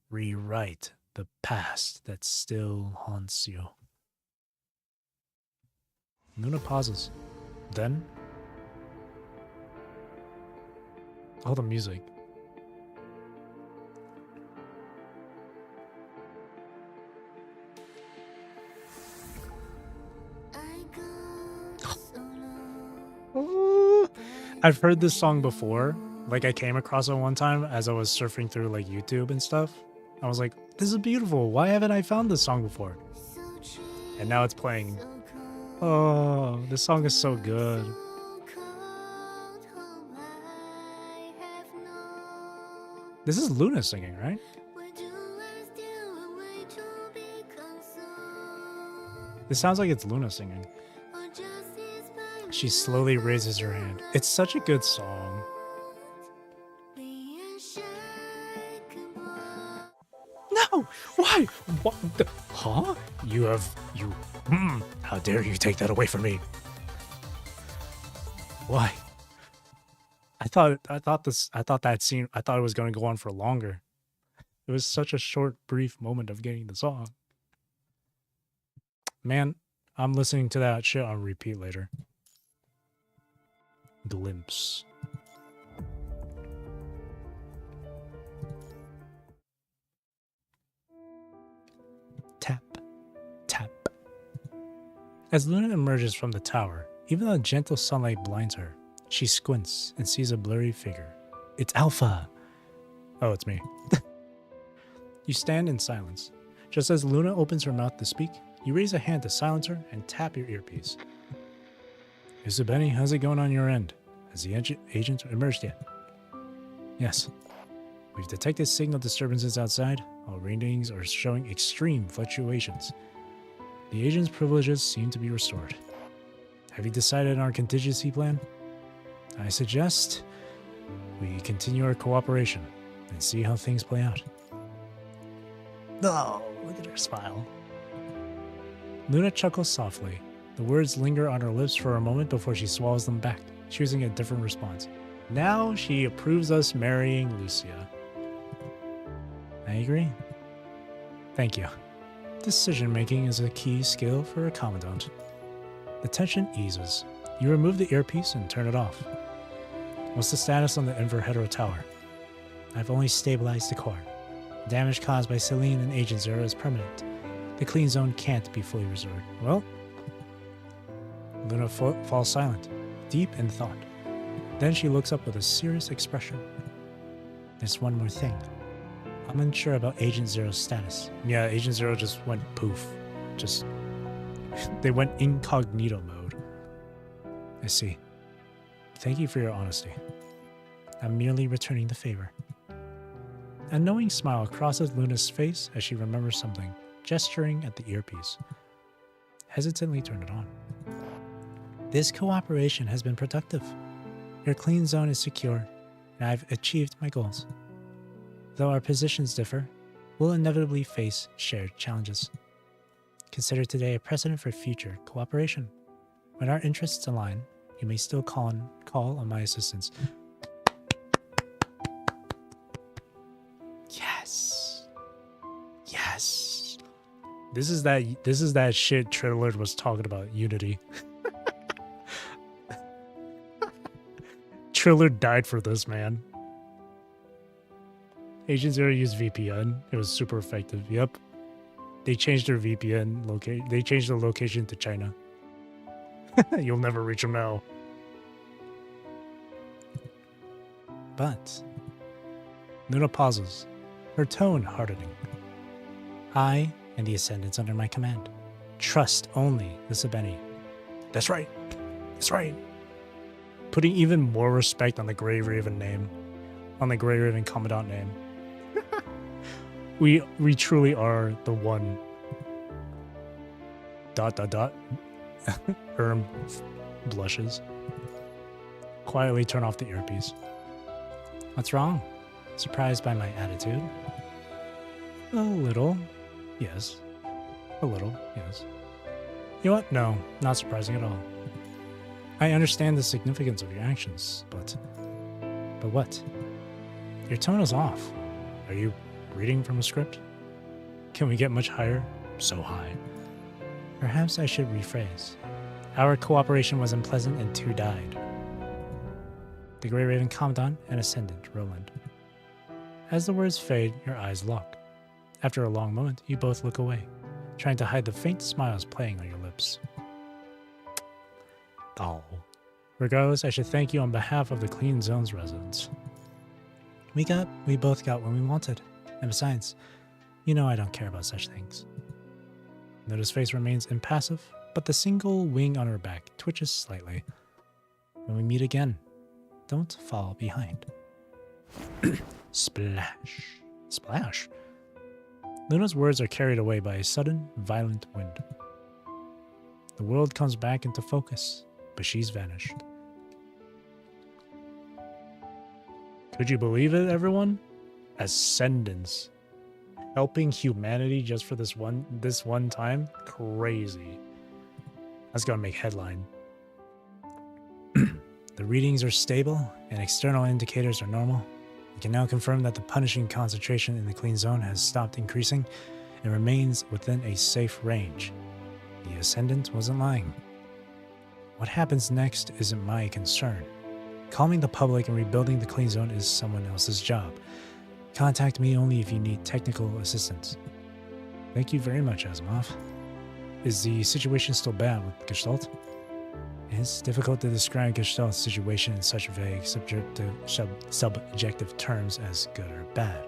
Rewrite the past that still haunts you. Luna pauses. Then, Oh, the music. I've heard this song before. Like, I came across it one time as I was surfing through like YouTube and stuff. I was like, this is beautiful. Why haven't I found this song before? And now it's playing. Oh, this song is so good. This is Luna singing, right? This sounds like it's Luna singing. She slowly raises her hand. It's such a good song. No! Why? What the? Huh? You. How dare you take that away from me? Why? I thought that scene, I thought it was going to go on for longer. It was such a short, brief moment of getting the song. Man, I'm listening to that shit on repeat later. Glimpse. Tap, tap. As Luna emerges from the tower, even though gentle sunlight blinds her, she squints and sees a blurry figure. It's Alpha! Oh, it's me. You stand in silence. Just as Luna opens her mouth to speak, you raise a hand to silence her and tap your earpiece. Isabeni, how's it going on your end? Has the agent emerged yet? Yes. We've detected signal disturbances outside. All readings are showing extreme fluctuations. The agent's privileges seem to be restored. Have you decided on our contingency plan? I suggest we continue our cooperation and see how things play out. Oh, look at her smile. Luna chuckles softly. The words linger on her lips for a moment before she swallows them back, choosing a different response. Now she approves us marrying Lucia. I agree. Thank you. Decision-making is a key skill for a commandant. The tension eases. You remove the earpiece and turn it off. What's the status on the Inverhedro Tower? I've only stabilized the core. Damage caused by Celine and Agent Zero is permanent. The clean zone can't be fully restored. Well, Luna falls silent, deep in thought. Then she looks up with a serious expression. There's one more thing. I'm unsure about Agent Zero's status. Yeah, Agent Zero just went poof. They went incognito mode. I see. Thank you for your honesty. I'm merely returning the favor. A knowing smile crosses Luna's face as she remembers something, gesturing at the earpiece. Hesitantly turn it on. This cooperation has been productive. Your clean zone is secure, and I've achieved my goals. Though our positions differ, we'll inevitably face shared challenges. Consider today a precedent for future cooperation. When our interests align, you may still call on my assistance. Yes. Yes. This is that shit Triller was talking about, Unity. Triller died for this, man. Agent Zero used VPN. It was super effective. Yep. They changed their VPN location. They changed the location to China. You'll never reach them now. But Luna pauses, her tone hardening. I and the Ascendants under my command trust only the Sabeni. That's right. That's right. Putting even more respect on the Grey Raven name, on the Grey Raven Commandant name. We truly are the one. ... Erm blushes. Quietly turn off the earpiece. What's wrong? Surprised by my attitude? A little. Yes. A little, yes. You know what? No, not surprising at all. I understand the significance of your actions, but what? Your tone is off. Are you reading from a script? Can we get much higher? So high. Perhaps I should rephrase. Our cooperation was unpleasant and two died. The Grey Raven Commandant and Ascendant Roland. As the words fade, your eyes lock. After a long moment, you both look away, trying to hide the faint smiles playing on your lips. Oh. Regardless, I should thank you on behalf of the Clean Zone's residents. We both got what we wanted. And besides, you know I don't care about such things. Noda's face remains impassive, but the single wing on her back twitches slightly. When we meet again, don't fall behind. Splash. Splash. Luna's words are carried away by a sudden, violent wind. The world comes back into focus, but she's vanished. Could you believe it, everyone? Ascendance. Helping humanity just for this one time? Crazy. That's gonna make headline. The readings are stable and external indicators are normal. We can now confirm that the punishing concentration in the clean zone has stopped increasing and remains within a safe range. The Ascendant wasn't lying. What happens next isn't my concern. Calming the public and rebuilding the clean zone is someone else's job. Contact me only if you need technical assistance. Thank you very much, Asimov. Is the situation still bad with Gestalt? It's difficult to describe Gestalt's situation in such vague, subjective terms as good or bad.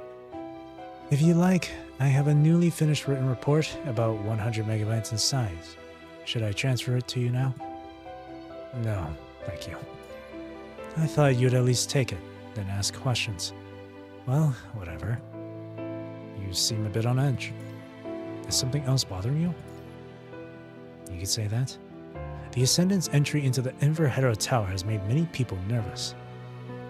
If you like, I have a newly finished written report about 100 megabytes in size. Should I transfer it to you now? No, thank you. I thought you'd at least take it, then ask questions. Well, whatever. You seem a bit on edge. Is something else bothering you? You could say that. The Ascendant's entry into the Inverhedra Tower has made many people nervous.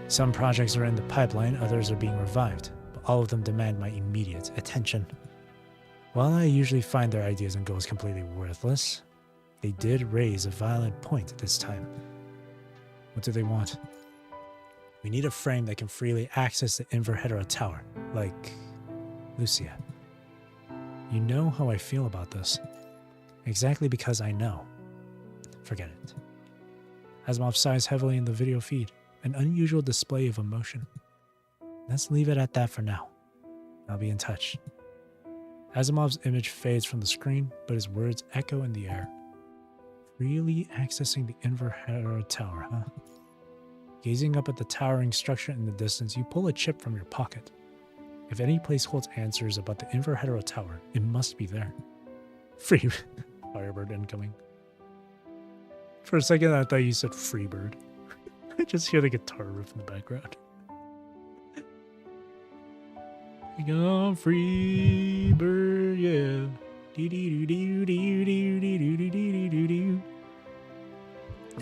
Some projects are in the pipeline, others are being revived, but all of them demand my immediate attention. While I usually find their ideas and goals completely worthless, they did raise a valid point this time. What do they want? We need a frame that can freely access the Inverhedra Tower, like Lucia. You know how I feel about this. Exactly because I know. Forget it. Asimov sighs heavily in the video feed, an unusual display of emotion. Let's leave it at that for now. I'll be in touch. Asimov's image fades from the screen, but his words echo in the air. Freely accessing the Inverhedra Tower, huh? Gazing up at the towering structure in the distance, you pull a chip from your pocket. If any place holds answers about the Inverhedra Tower, it must be there. Free Firebird incoming. For a second, I thought you said Freebird. I just hear the guitar riff in the background. We got Freebird, yeah.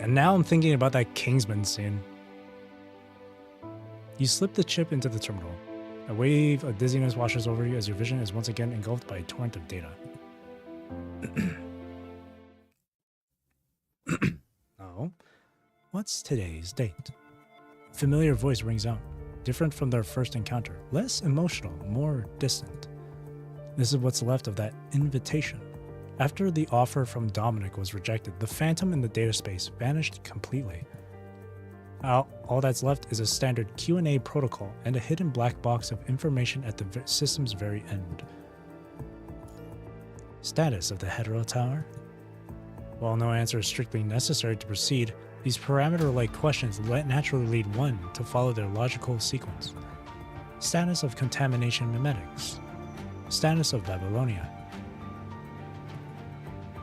And now I'm thinking about that Kingsman scene. You slip the chip into the terminal. A wave of dizziness washes over you as your vision is once again engulfed by a torrent of data. Oh, what's today's date? Familiar voice rings out, different from their first encounter, less emotional, more distant. This is what's left of that invitation. After the offer from Dominic was rejected, the phantom in the data space vanished completely. All that's left is a standard Q&A protocol and a hidden black box of information at the system's very end. Status of the Hedera Tower? While no answer is strictly necessary to proceed, these parameter-like questions naturally lead one to follow their logical sequence. Status of contamination mimetics. Status of Babylonia.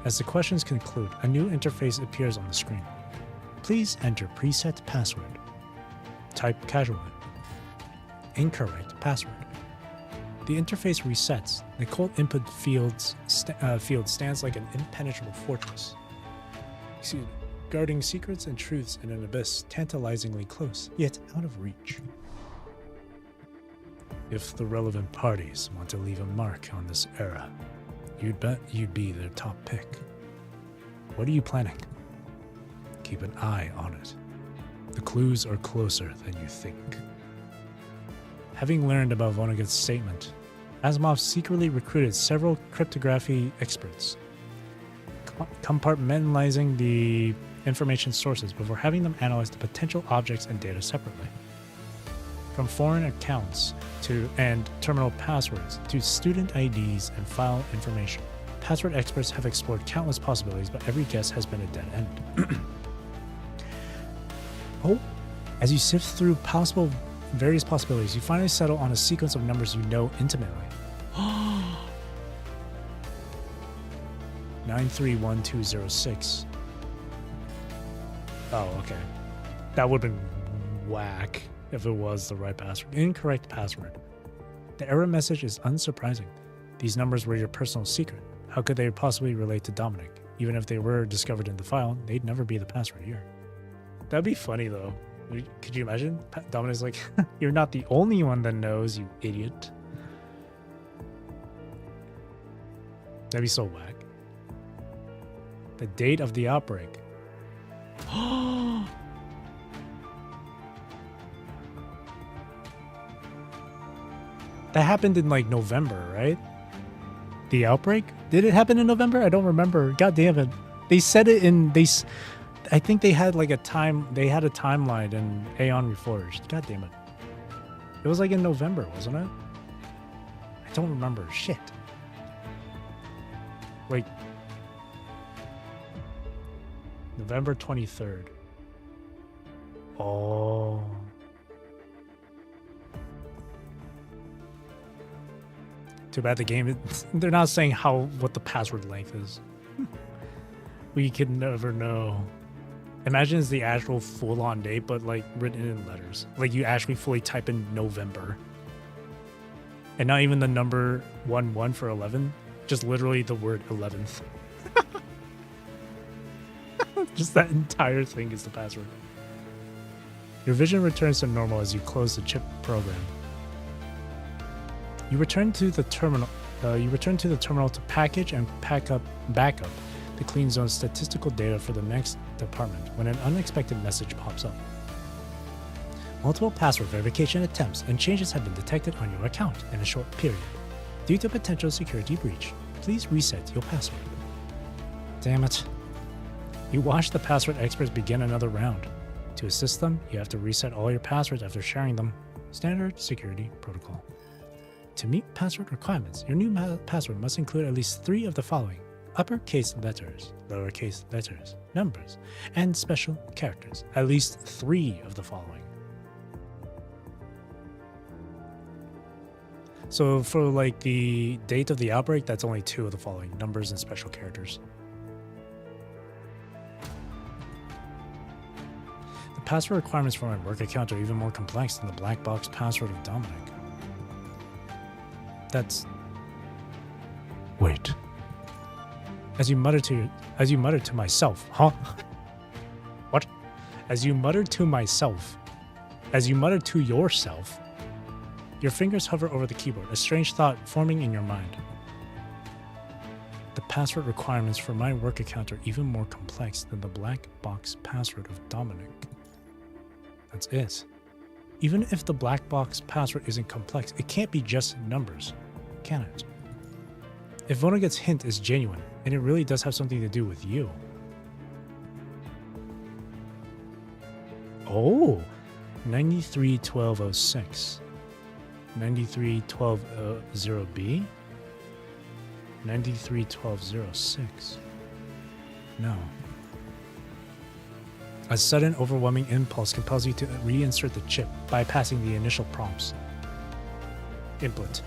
As the questions conclude, a new interface appears on the screen. Please enter preset password. Type casually. Incorrect password. The interface resets. The cold input field stands like an impenetrable fortress. Guarding secrets and truths in an abyss tantalizingly close, yet out of reach. If the relevant parties want to leave a mark on this era, you'd bet you'd be their top pick. What are you planning? Keep an eye on it. The clues are closer than you think. Having learned about Vonnegut's statement, Asimov secretly recruited several cryptography experts, compartmentalizing the information sources before having them analyze the potential objects and data separately. From foreign accounts and terminal passwords to student IDs and file information, password experts have explored countless possibilities, but every guess has been a dead end. Oh, as you sift through various possibilities, you finally settle on a sequence of numbers you know intimately. 931206. Oh, okay. That would have been whack if it was the right password. Incorrect password. The error message is unsurprising. These numbers were your personal secret. How could they possibly relate to Dominic? Even if they were discovered in the file, they'd never be the password here. That'd be funny though. Could you imagine? Dominic's like, you're not the only one that knows, you idiot. That'd be so whack. The date of the outbreak. That happened in like November, right? The outbreak? Did it happen in November? I don't remember. God damn it. They said it in I think they had like a timeline in Aeon Reforged. God damn it. It was like in November, wasn't it? I don't remember. Shit. Like November 23rd. Oh. Too bad the game, they're not saying what the password length is. We could never know. Imagine it's the actual full-on date, but like written in letters. Like you actually fully type in November. And not even the number 11 for 11. Just literally the word 11th. Just that entire thing is the password. Your vision returns to normal as you close the chip program. You return to the terminal. To package and backup the clean zone statistical data for the next department when an unexpected message pops up. Multiple password verification attempts and changes have been detected on your account in a short period. Due to potential security breach, please reset your password. Damn it. You watch the password experts begin another round. To assist them, you have to reset all your passwords after sharing them. Standard security protocol. To meet password requirements, your new password must include at least 3 of the following: uppercase letters, lowercase letters, numbers, and special characters. At least 3 of the following. So for like the date of the outbreak, that's only 2 of the following: numbers and special characters. The password requirements for my work account are even more complex than the black box password of Dominic. That's... Wait. As you muttered to myself, huh? What? As you muttered to yourself, your fingers hover over the keyboard, a strange thought forming in your mind. The password requirements for my work account are even more complex than the black box password of Dominic. That's it. Even if the black box password isn't complex, it can't be just numbers, can it? If Vonnegut's hint is genuine, and it really does have something to do with you. Oh, 931206. 93120B? 931206. No. A sudden, overwhelming impulse compels you to reinsert the chip, bypassing the initial prompts. Input.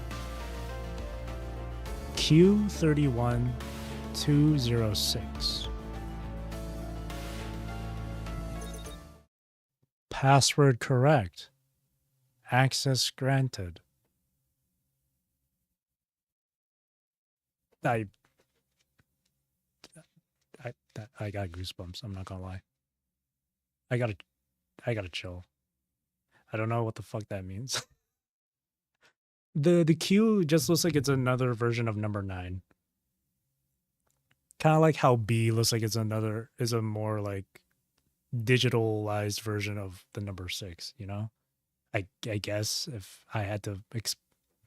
Q31206. Password correct. Access granted. I got goosebumps. I'm not gonna lie. I gotta chill. I don't know what the fuck that means. The Q just looks like it's another version of number 9. Kind of like how B looks like it's a more like digitalized version of the number 6, you know? I guess if I had to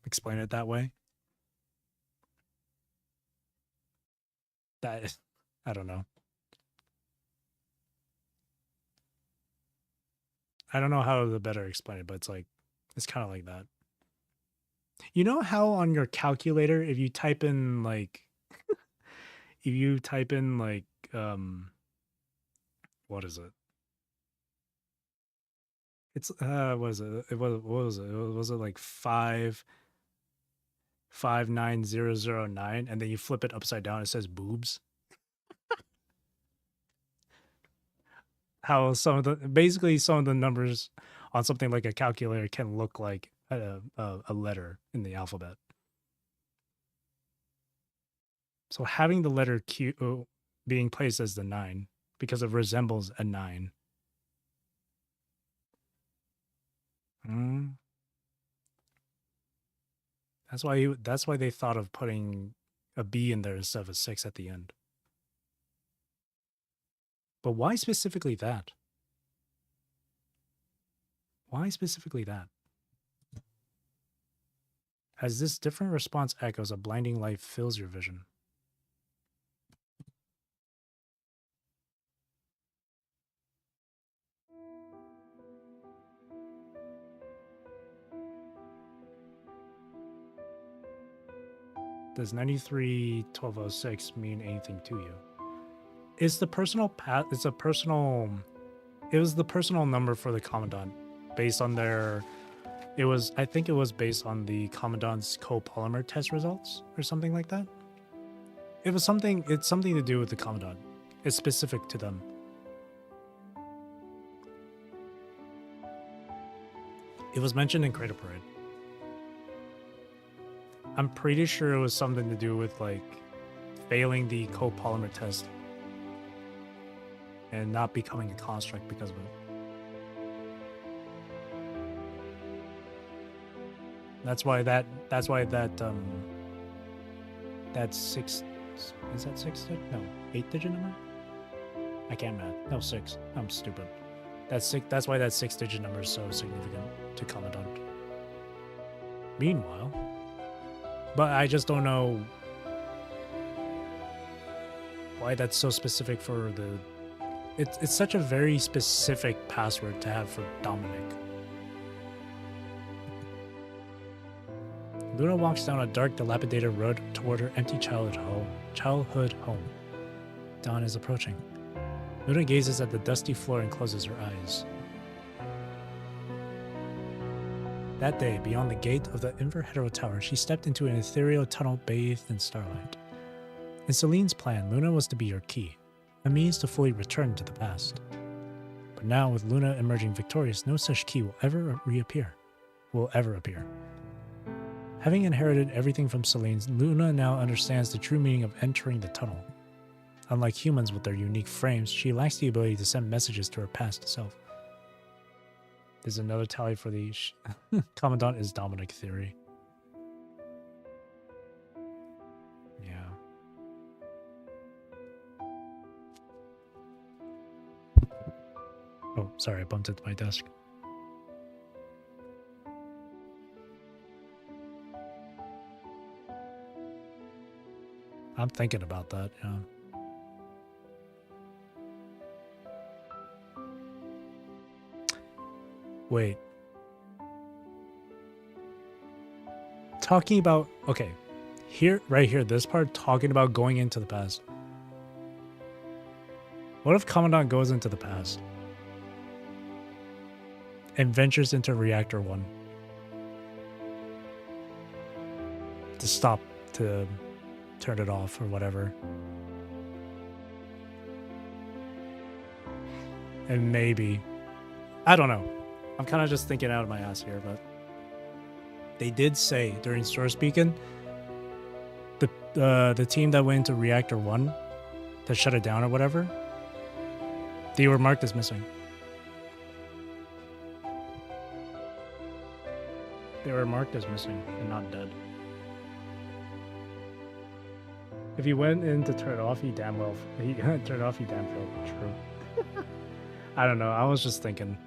explain it that way. I don't know. I don't know how to better explain it, but it's like, it's kind of like that. You know how on your calculator, if you type in like, what is it? It's, what is it? What was it? Was it like 559009? And then you flip it upside down, it says boobs. How some of the, basically some of the numbers on something like a calculator can look like a letter in the alphabet. So having the letter Q being placed as the 9 because it resembles a 9. That's why they thought of putting a B in there instead of a 6 at the end. But why specifically that? Why specifically that? As this different response echoes, a blinding light fills your vision. Does 93-1206 mean anything to you? It's the personal path. It's a personal. It was the personal number for the commandant, based on their. It was. I think it was based on the commandant's copolymer test results or something like that. It was something. It's something to do with the commandant. It's specific to them. It was mentioned in Crater Parade. I'm pretty sure it was something to do with like failing the copolymer test and not becoming a construct because of it. That's why that that 6, is that 6? No, 8-digit number? I can't math. No, 6. I'm stupid. That's why that 6-digit number is so significant to Commandant. Meanwhile, but I just don't know why that's so specific for the. It's such a very specific password to have for Dominic. Luna walks down a dark, dilapidated road toward her empty childhood home. Dawn is approaching. Luna gazes at the dusty floor and closes her eyes. That day, beyond the gate of the Inverhero Tower, she stepped into an ethereal tunnel bathed in starlight. In Celine's plan, Luna was to be her key, a means to fully return to the past. But now, with Luna emerging victorious, no such key will ever appear. Having inherited everything from Celine, Luna now understands the true meaning of entering the tunnel. Unlike humans with their unique frames, she lacks the ability to send messages to her past self. There's another tally for the Commandant is Dominic theory. Yeah. Oh, sorry, I bumped into my desk. I'm thinking about that, yeah. Wait. Talking about, okay, here, right here, this part, talking about going into the past. What if Commandant goes into the past and ventures into Reactor 1 to stop, to turn it off or whatever? And maybe, I don't know. I'm kind of just thinking out of my ass here, but they did say during Source Beacon, the team that went into Reactor 1 to shut it down or whatever, they were marked as missing. They were marked as missing and not dead. If you went in to turn it off, you damn well turn it off, you damn well true. I don't know. I was just thinking.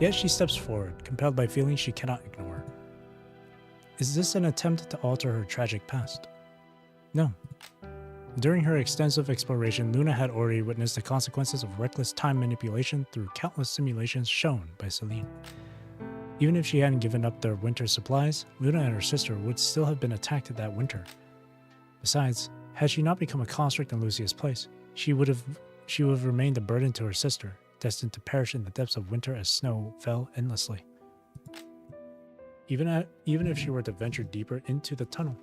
Yet she steps forward, compelled by feelings she cannot ignore. Is this an attempt to alter her tragic past? No. During her extensive exploration, Luna had already witnessed the consequences of reckless time manipulation through countless simulations shown by Celine. Even if she hadn't given up their winter supplies, Luna and her sister would still have been attacked that winter. Besides, had she not become a conscript in Lucia's place, she would have remained a burden to her sister, destined to perish in the depths of winter as snow fell endlessly. Even if she were to venture deeper into the tunnel,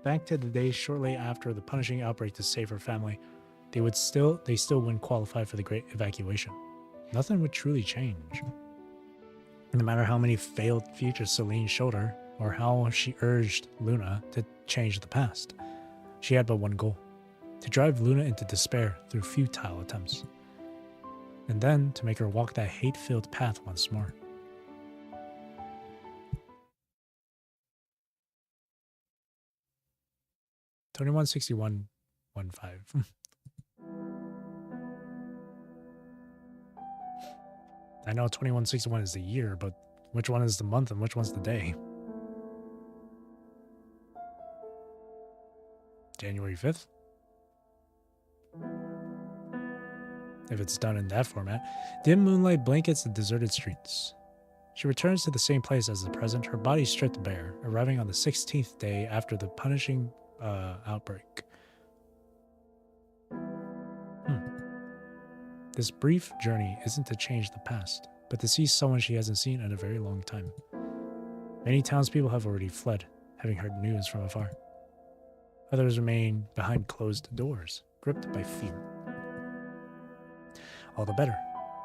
back to the days shortly after the punishing outbreak to save her family, they still wouldn't qualify for the Great Evacuation. Nothing would truly change. No matter how many failed futures Celine showed her, or how she urged Luna to change the past, she had but one goal: to drive Luna into despair through futile attempts, and then to make her walk that hate-filled path once more. $21.61.15. I know 2161 is the year, but which one is the month and which one's the day? January 5th? If it's done in that format. Dim moonlight blankets the deserted streets. She returns to the same place as the present, her body stripped bare, arriving on the 16th day after the punishing outbreak. This brief journey isn't to change the past, but to see someone she hasn't seen in a very long time. Many townspeople have already fled, having heard news from afar. Others remain behind closed doors, gripped by fear. All the better.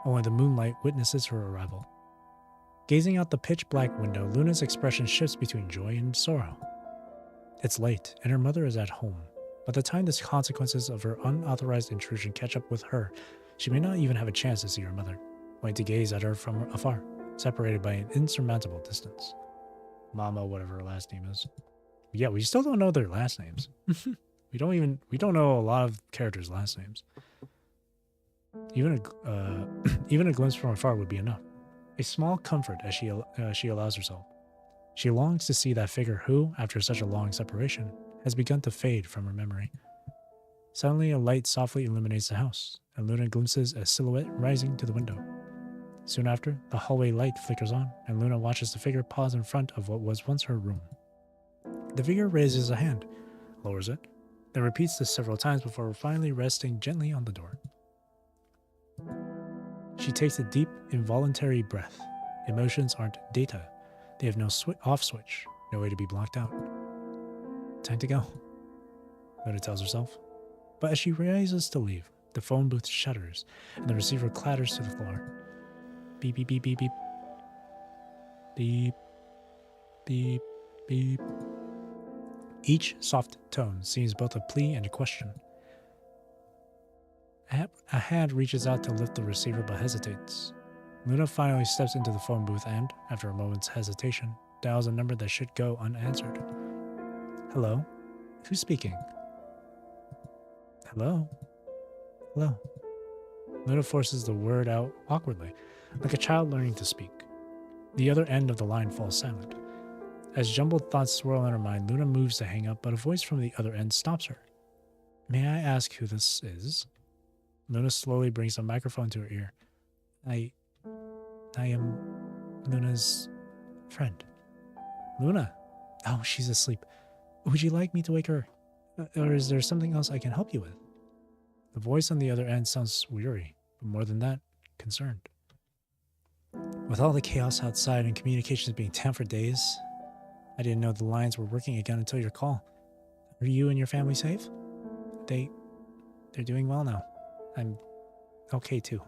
Only the moonlight witnesses her arrival. Gazing out the pitch-black window, Luna's expression shifts between joy and sorrow. It's late, and her mother is at home. By the time the consequences of her unauthorized intrusion catch up with her, she may not even have a chance to see her mother, only to gaze at her from afar, separated by an insurmountable distance. Mama, whatever her last name is. Yeah, we still don't know their last names. we don't know a lot of characters' last names. Even a glimpse from afar would be enough. A small comfort as she allows herself. She longs to see that figure who, after such a long separation, has begun to fade from her memory. Suddenly, a light softly illuminates the house, and Luna glimpses a silhouette rising to the window. Soon after, the hallway light flickers on, and Luna watches the figure pause in front of what was once her room. The figure raises a hand, lowers it, then repeats this several times before finally resting gently on the door. She takes a deep, involuntary breath. Emotions aren't data. They have no off switch, no way to be blocked out. Time to go, Luna tells herself. But as she rises to leave, the phone booth shudders, and the receiver clatters to the floor. Beep, beep, beep, beep, beep. Beep, beep, beep. Each soft tone seems both a plea and a question. A hand reaches out to lift the receiver but hesitates. Luna finally steps into the phone booth and, after a moment's hesitation, dials a number that should go unanswered. Hello? Who's speaking? Hello? Hello? Luna forces the word out awkwardly, like a child learning to speak. The other end of the line falls silent. As jumbled thoughts swirl in her mind, Luna moves to hang up, but a voice from the other end stops her. May I ask who this is? Luna slowly brings a microphone to her ear. I am Luna's friend. Luna? Oh, she's asleep. Would you like me to wake her? Or is there something else I can help you with? The voice on the other end sounds weary, but more than that, concerned. With all the chaos outside and communications being down for days, I didn't know the lines were working again until your call. Are you and your family safe? They're doing well now. I'm okay too.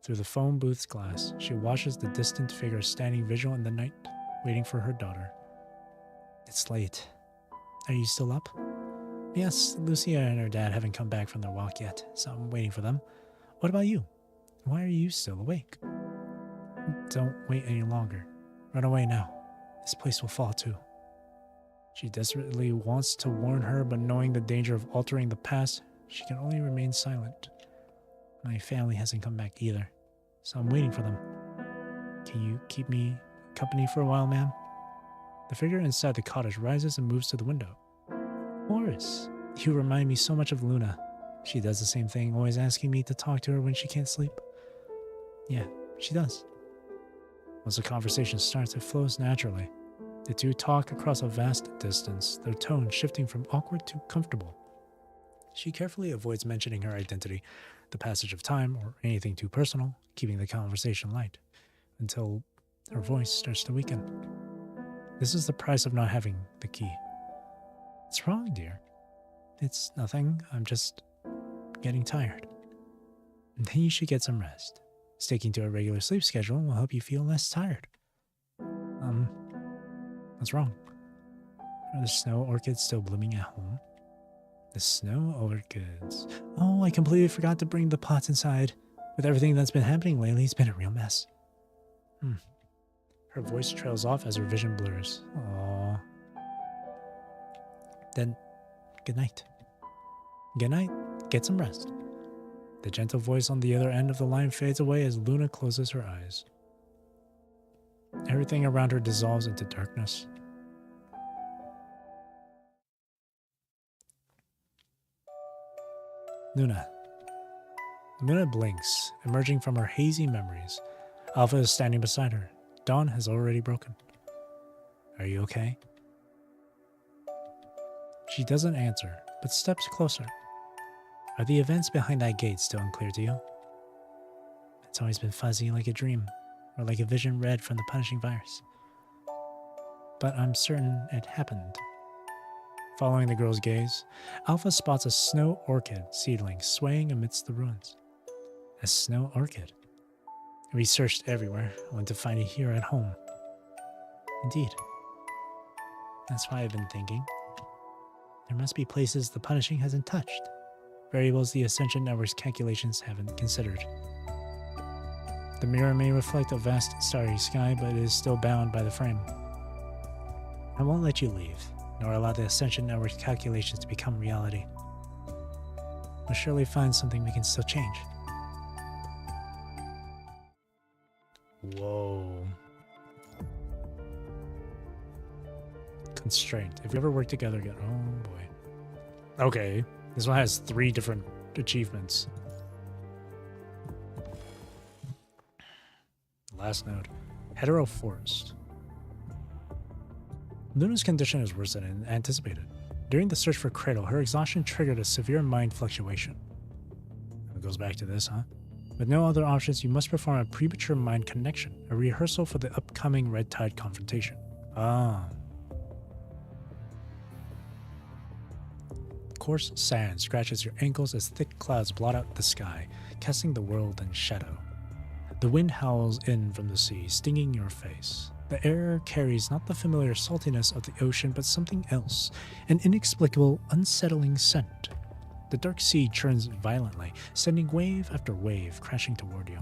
Through the phone booth's glass, she watches the distant figure standing vigil in the night, waiting for her daughter. It's late. Are you still up? Yes, Lucia and her dad haven't come back from their walk yet, so I'm waiting for them. What about you? Why are you still awake? Don't wait any longer. Run away now. This place will fall too. She desperately wants to warn her, but knowing the danger of altering the past, she can only remain silent. My family hasn't come back either, so I'm waiting for them. Can you keep me company for a while, ma'am? The figure inside the cottage rises and moves to the window. Of course. You remind me so much of Luna. She does the same thing, always asking me to talk to her when she can't sleep. Yeah, she does. Once the conversation starts, it flows naturally. The two talk across a vast distance, their tone shifting from awkward to comfortable. She carefully avoids mentioning her identity, the passage of time, or anything too personal, keeping the conversation light, until her voice starts to weaken. This is the price of not having the key. What's wrong, dear? It's nothing. I'm just getting tired. And then you should get some rest. Sticking to a regular sleep schedule will help you feel less tired. What's wrong? Are the snow orchids still blooming at home? The snow orchids. Oh, I completely forgot to bring the pots inside. With everything that's been happening lately, it's been a real mess. Her voice trails off as her vision blurs. Aww. Then, good night. Good night. Get some rest. The gentle voice on the other end of the line fades away as Luna closes her eyes. Everything around her dissolves into darkness. Luna. Luna blinks, emerging from her hazy memories. Alpha is standing beside her. Dawn has already broken. Are you okay? She doesn't answer, but steps closer. Are the events behind that gate still unclear to you? It's always been fuzzy like a dream, or like a vision read from the punishing virus. But I'm certain it happened. Following the girl's gaze, Alpha spots a snow orchid seedling swaying amidst the ruins. A snow orchid. We searched everywhere, only to find it here at home. Indeed. That's why I've been thinking. There must be places the punishing hasn't touched. Variables the Ascension Network's calculations haven't considered. The mirror may reflect a vast starry sky, but it is still bound by the frame. I won't let you leave, nor allow the Ascension Network's calculations to become reality. We'll surely find something we can still change. Whoa. Constraint. If we ever work together again. Oh boy. Okay. This one has 3 different achievements. Last note. Hetero Forest. Luna's condition is worse than anticipated. During the search for Cradle, her exhaustion triggered a severe mind fluctuation. It goes back to this, huh? With no other options, you must perform a premature mind connection, a rehearsal for the upcoming Red Tide confrontation. Ah. Coarse sand scratches your ankles as thick clouds blot out the sky, casting the world in shadow. The wind howls in from the sea, stinging your face. The air carries not the familiar saltiness of the ocean, but something else, an inexplicable, unsettling scent. The dark sea churns violently, sending wave after wave crashing toward you.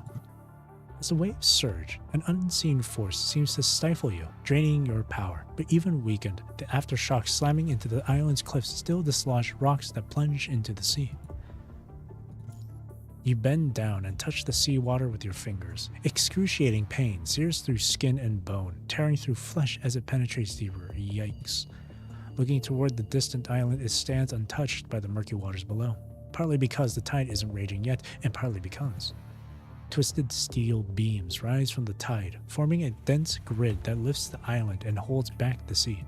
As the waves surge, an unseen force seems to stifle you, draining your power, but even weakened, the aftershock slamming into the island's cliffs still dislodge rocks that plunge into the sea. You bend down and touch the seawater with your fingers. Excruciating pain sears through skin and bone, tearing through flesh as it penetrates deeper. Yikes. Looking toward the distant island, it stands untouched by the murky waters below, partly because the tide isn't raging yet, and partly because twisted steel beams rise from the tide, forming a dense grid that lifts the island and holds back the sea.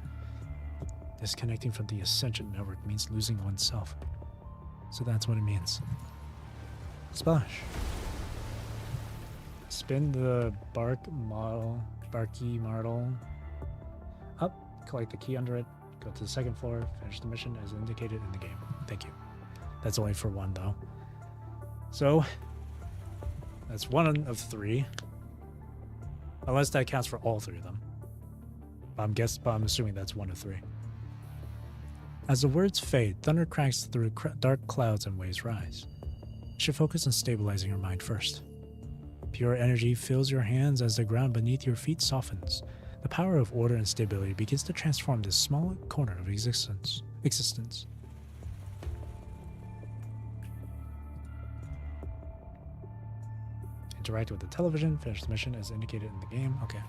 Disconnecting from the Ascension Network means losing oneself. So that's what it means. Splash. Spin the barky model up, collect the key under it, go to the second floor, finish the mission as indicated in the game. Thank you. That's only for 1 though. So, that's 1 of 3. Unless that counts for all 3 of them. I'm assuming that's 1 of 3. As the words fade, thunder cracks through dark clouds and waves rise. You should focus on stabilizing your mind first. Pure energy fills your hands as the ground beneath your feet softens. The power of order and stability begins to transform this small corner of existence. Interact with the television, finish the mission as indicated in the game. Okay.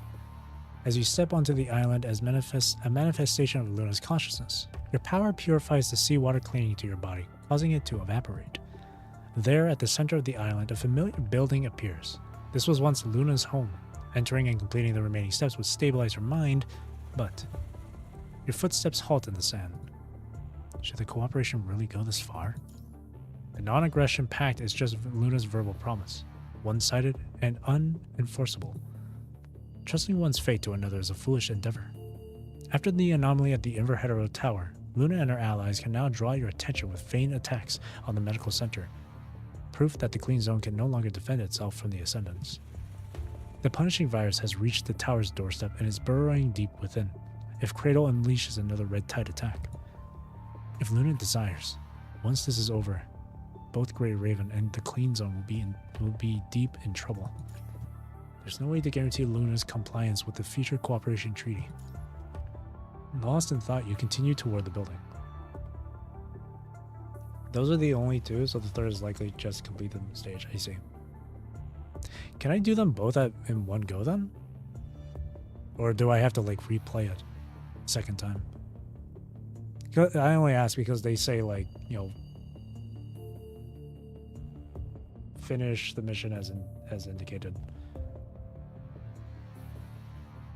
as you step onto the island as a manifestation of Luna's consciousness. Your power purifies the seawater clinging to your body, causing it to evaporate. There, at the center of the island, a familiar building appears. This was once Luna's home. Entering and completing the remaining steps would stabilize her mind, but your footsteps halt in the sand. Should the cooperation really go this far? The non-aggression pact is just Luna's verbal promise, one-sided and unenforceable. Trusting one's fate to another is a foolish endeavor. After the anomaly at the Inverhetero Tower, Luna and her allies can now draw your attention with feigned attacks on the medical center, proof that the Clean Zone can no longer defend itself from the Ascendants. The punishing virus has reached the tower's doorstep and is burrowing deep within, if Cradle unleashes another red tide attack. If Luna desires, once this is over, both Grey Raven and the Clean Zone will be deep in trouble. There's no way to guarantee Luna's compliance with the future cooperation treaty. Lost in thought, you continue toward the building. Those are the only two, so the third is likely just completed the stage. I see. Can I do them both in one go then? Or do I have to like replay it second time? I only ask because they say like, you know, finish the mission as indicated.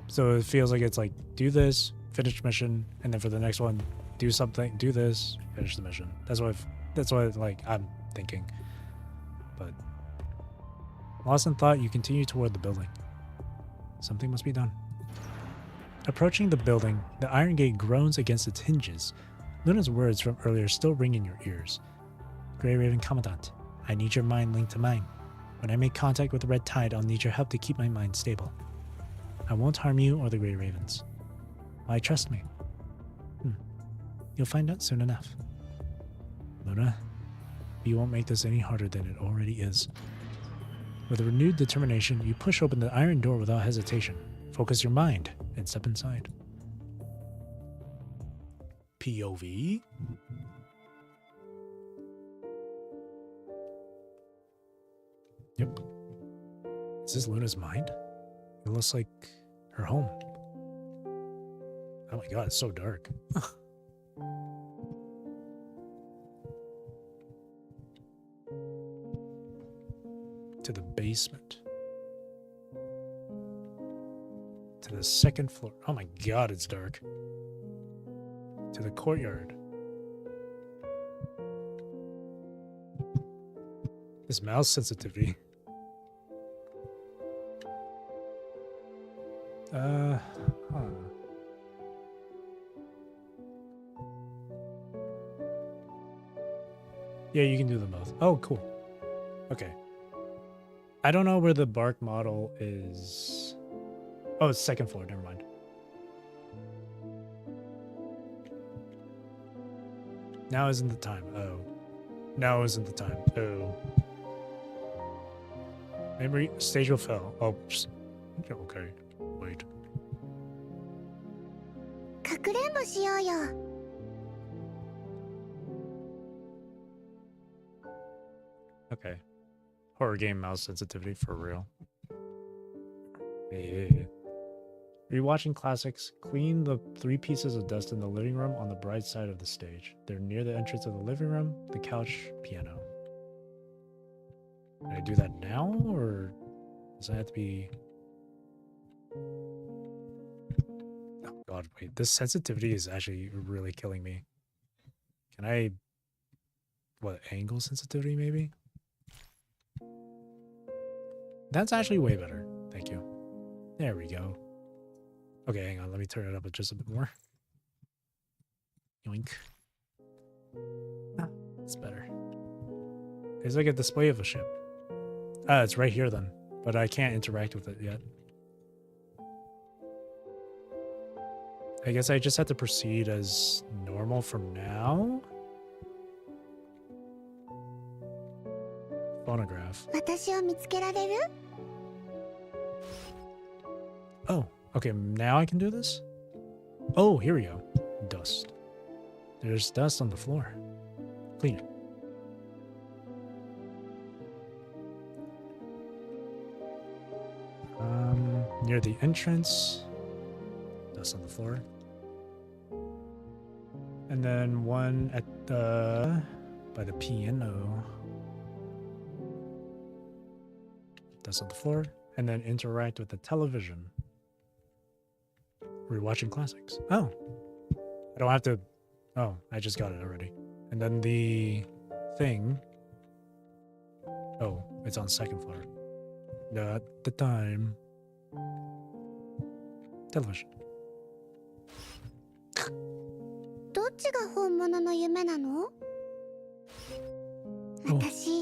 So it feels like it's like do this, finish mission, and then for the next one, do something, do this, finish the mission. That's what like I'm thinking. But lost in thought, you continue toward the building. Something must be done. Approaching the building, the iron gate groans against its hinges. Luna's words from earlier still ring in your ears. Grey Raven Commandant, I need your mind linked to mine. When I make contact with the red tide, I'll need your help to keep my mind stable. I won't harm you or the Grey Ravens. Why trust me? You'll find out soon enough. Luna, you won't make this any harder than it already is. With a renewed determination, you push open the iron door without hesitation. Focus your mind and step inside. POV? Yep. Is this Luna's mind? It looks like her home. Oh my god, it's so dark. To the basement. To the second floor. Oh my god, it's dark. To the courtyard. This mouse sensitivity. Yeah, you can do them both. Oh, cool. Okay. I don't know where the bark model is. Oh, it's second floor. Never mind. Now isn't the time. Oh. Now isn't the time. Oh. Memory stage will fail. Oh, okay. Wait. かくれんぼしようよ。Okay. Horror game mouse sensitivity for real. Hey. Rewatching classics, clean the 3 pieces of dust in the living room on the bright side of the stage. They're near the entrance of the living room, the couch, piano. Can I do that now, or does that have to be... Oh god, wait, this sensitivity is actually really killing me. Can I... What, angle sensitivity maybe? That's actually way better. Thank you. There we go. Okay, hang on. Let me turn it up just a bit more. Yoink. Ah, it's better. It's like a display of a ship. Ah, it's right here then. But I can't interact with it yet. I guess I just have to proceed as normal from now. Phonograph. 私を見つけられる? Oh, okay, now I can do this? Oh, here we go. Dust. There's dust on the floor. Clean it. Near the entrance. Dust on the floor. And then one at the by the piano. Dust on the floor. And then interact with the television. Rewatching classics. Oh. I don't have to. Oh, I just got it already. And then the thing. Oh, it's on second floor. At the time. Television. どっちが本物の夢なの？私、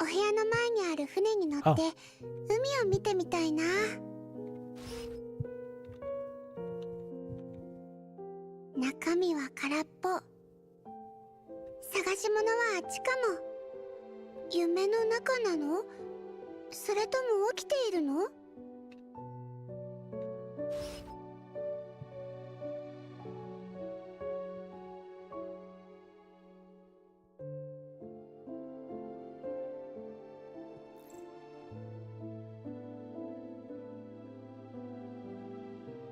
お部屋の前にある船に乗って海を見てみたいな。中身は空っぽ。探し物はあっちかも。夢の中なの？それとも起きているの？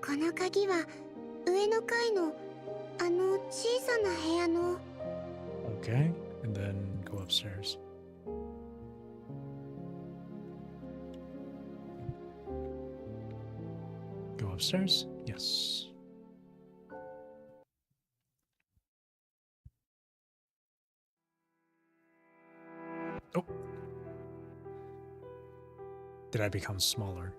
この鍵は上の階のあの小さな部屋の。Okay, and then go upstairs. Go upstairs? Yes. Oh. Did I become smaller?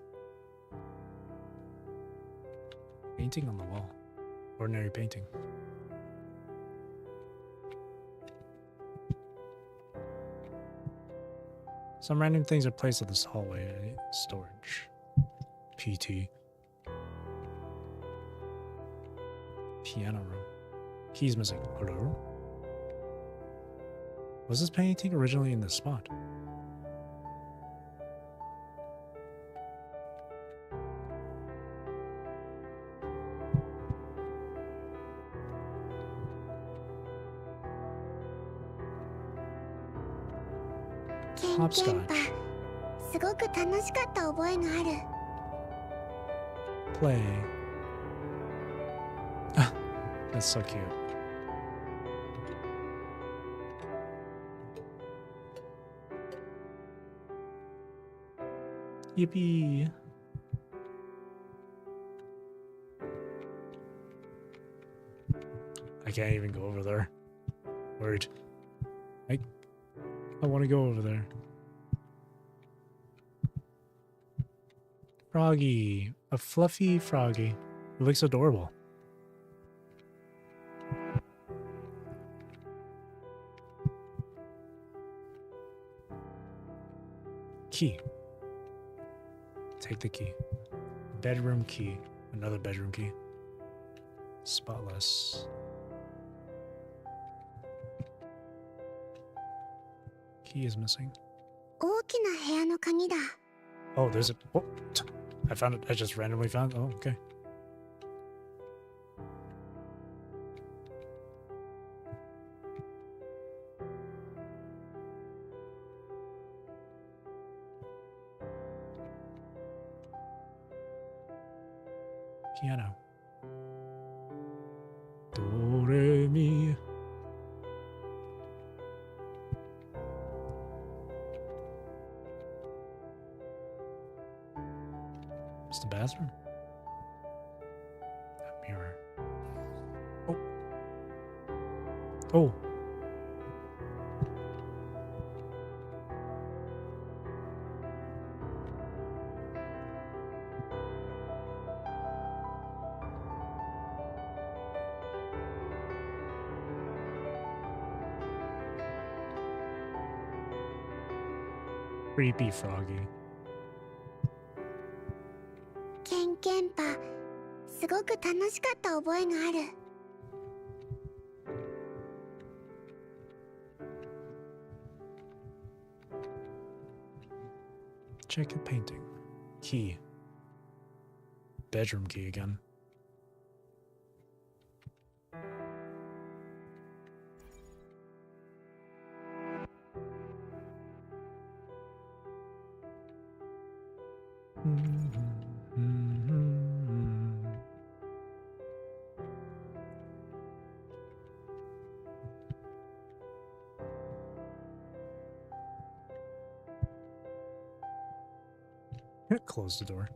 Painting on the wall. Ordinary painting. Some random things are placed in this hallway. Storage. PT. Piano room. Keys missing. Hello? Was this painting originally in this spot? Hopscotch. すごく楽しかった覚えがある。Play. Ah, that's so cute. Yippee. I can't even go over there. Word. I want to go over there. Froggy. A fluffy froggy. It looks adorable. Key. Take the key. Bedroom key. Another bedroom key. Spotless. Key is missing. 大きな部屋の鍵だ。 Oh, there's a... Oh, I found it. I just randomly found... Oh, okay. Piano. Do, re, mi. It's the bathroom. That mirror. Oh. Oh. Creepy froggy. ケンケンパ、すごく楽しかった覚えがある。Check the painting. Key. Bedroom key again. Close the door.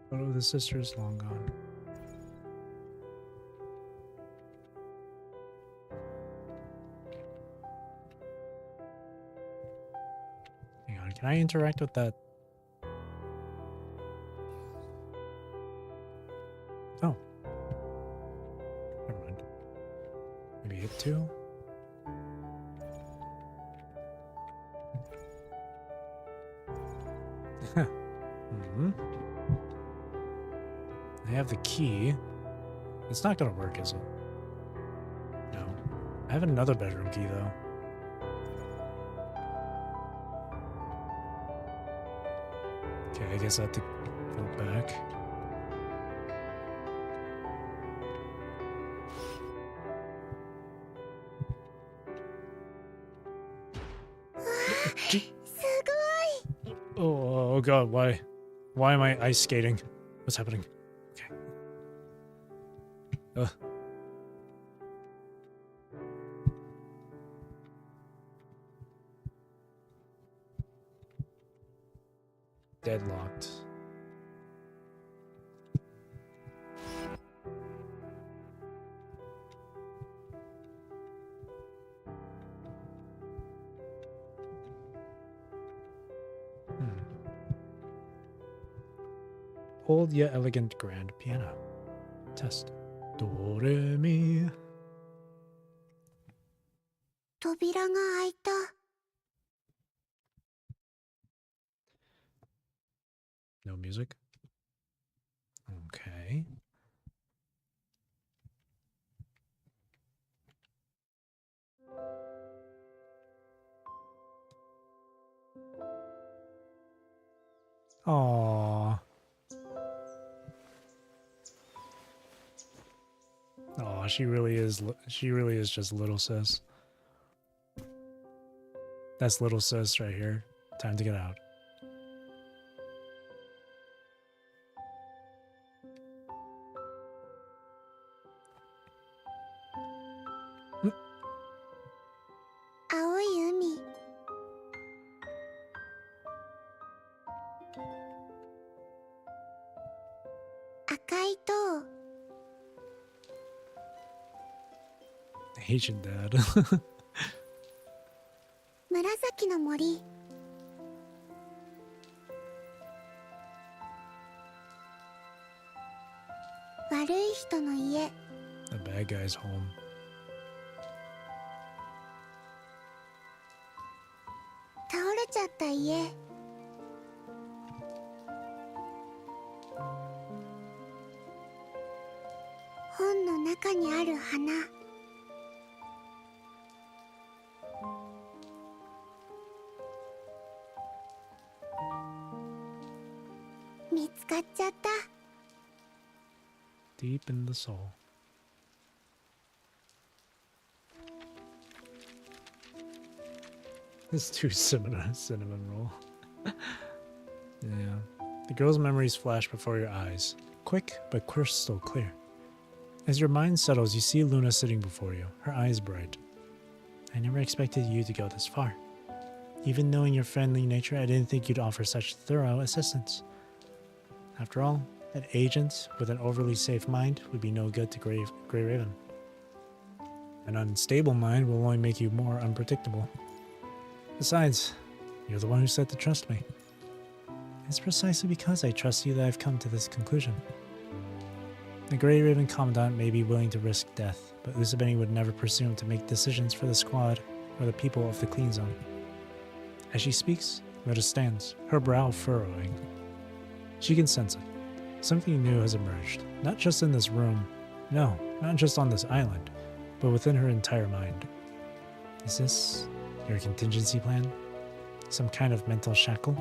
Photo of the sister is long gone. Hang on, can I interact with that? Oh. Never mind. Maybe hit 2? Hmm. I have the key. It's not gonna work, is it? No. I have another bedroom key, though. Okay, I guess I have to go back. Oh god, why? Why am I ice skating? What's happening? Okay. Deadlocked. Old yet elegant grand piano. Test. Do, re, mi. 扉が開いた。 No music? Okay. Aww. Aw, she really is just little sis. That's little sis right here. Time to get out. Hmm. 青い海。赤い塔。 Asian dad. 紫の森。悪い人の家。 The bad guy's home. 倒れちゃった家。本の中にある花。見つかっちゃった。 Deep in the soul. This too cinnamon roll. Yeah. The girl's memories flash before your eyes. Quick, but crystal clear. As your mind settles, you see Luna sitting before you, her eyes bright. I never expected you to go this far. Even knowing your friendly nature, I didn't think you'd offer such thorough assistance. After all, an agent with an overly safe mind would be no good to Grey Raven. An unstable mind will only make you more unpredictable. Besides, you're the one who said to trust me. It's precisely because I trust you that I've come to this conclusion. The Grey Raven Commandant may be willing to risk death, but Usabeni would never presume to make decisions for the squad or the people of the Clean Zone. As she speaks, Rita stands, her brow furrowing. She can sense it. Something new has emerged, not just in this room, no, not just on this island, but within her entire mind. Is this your contingency plan? Some kind of mental shackle?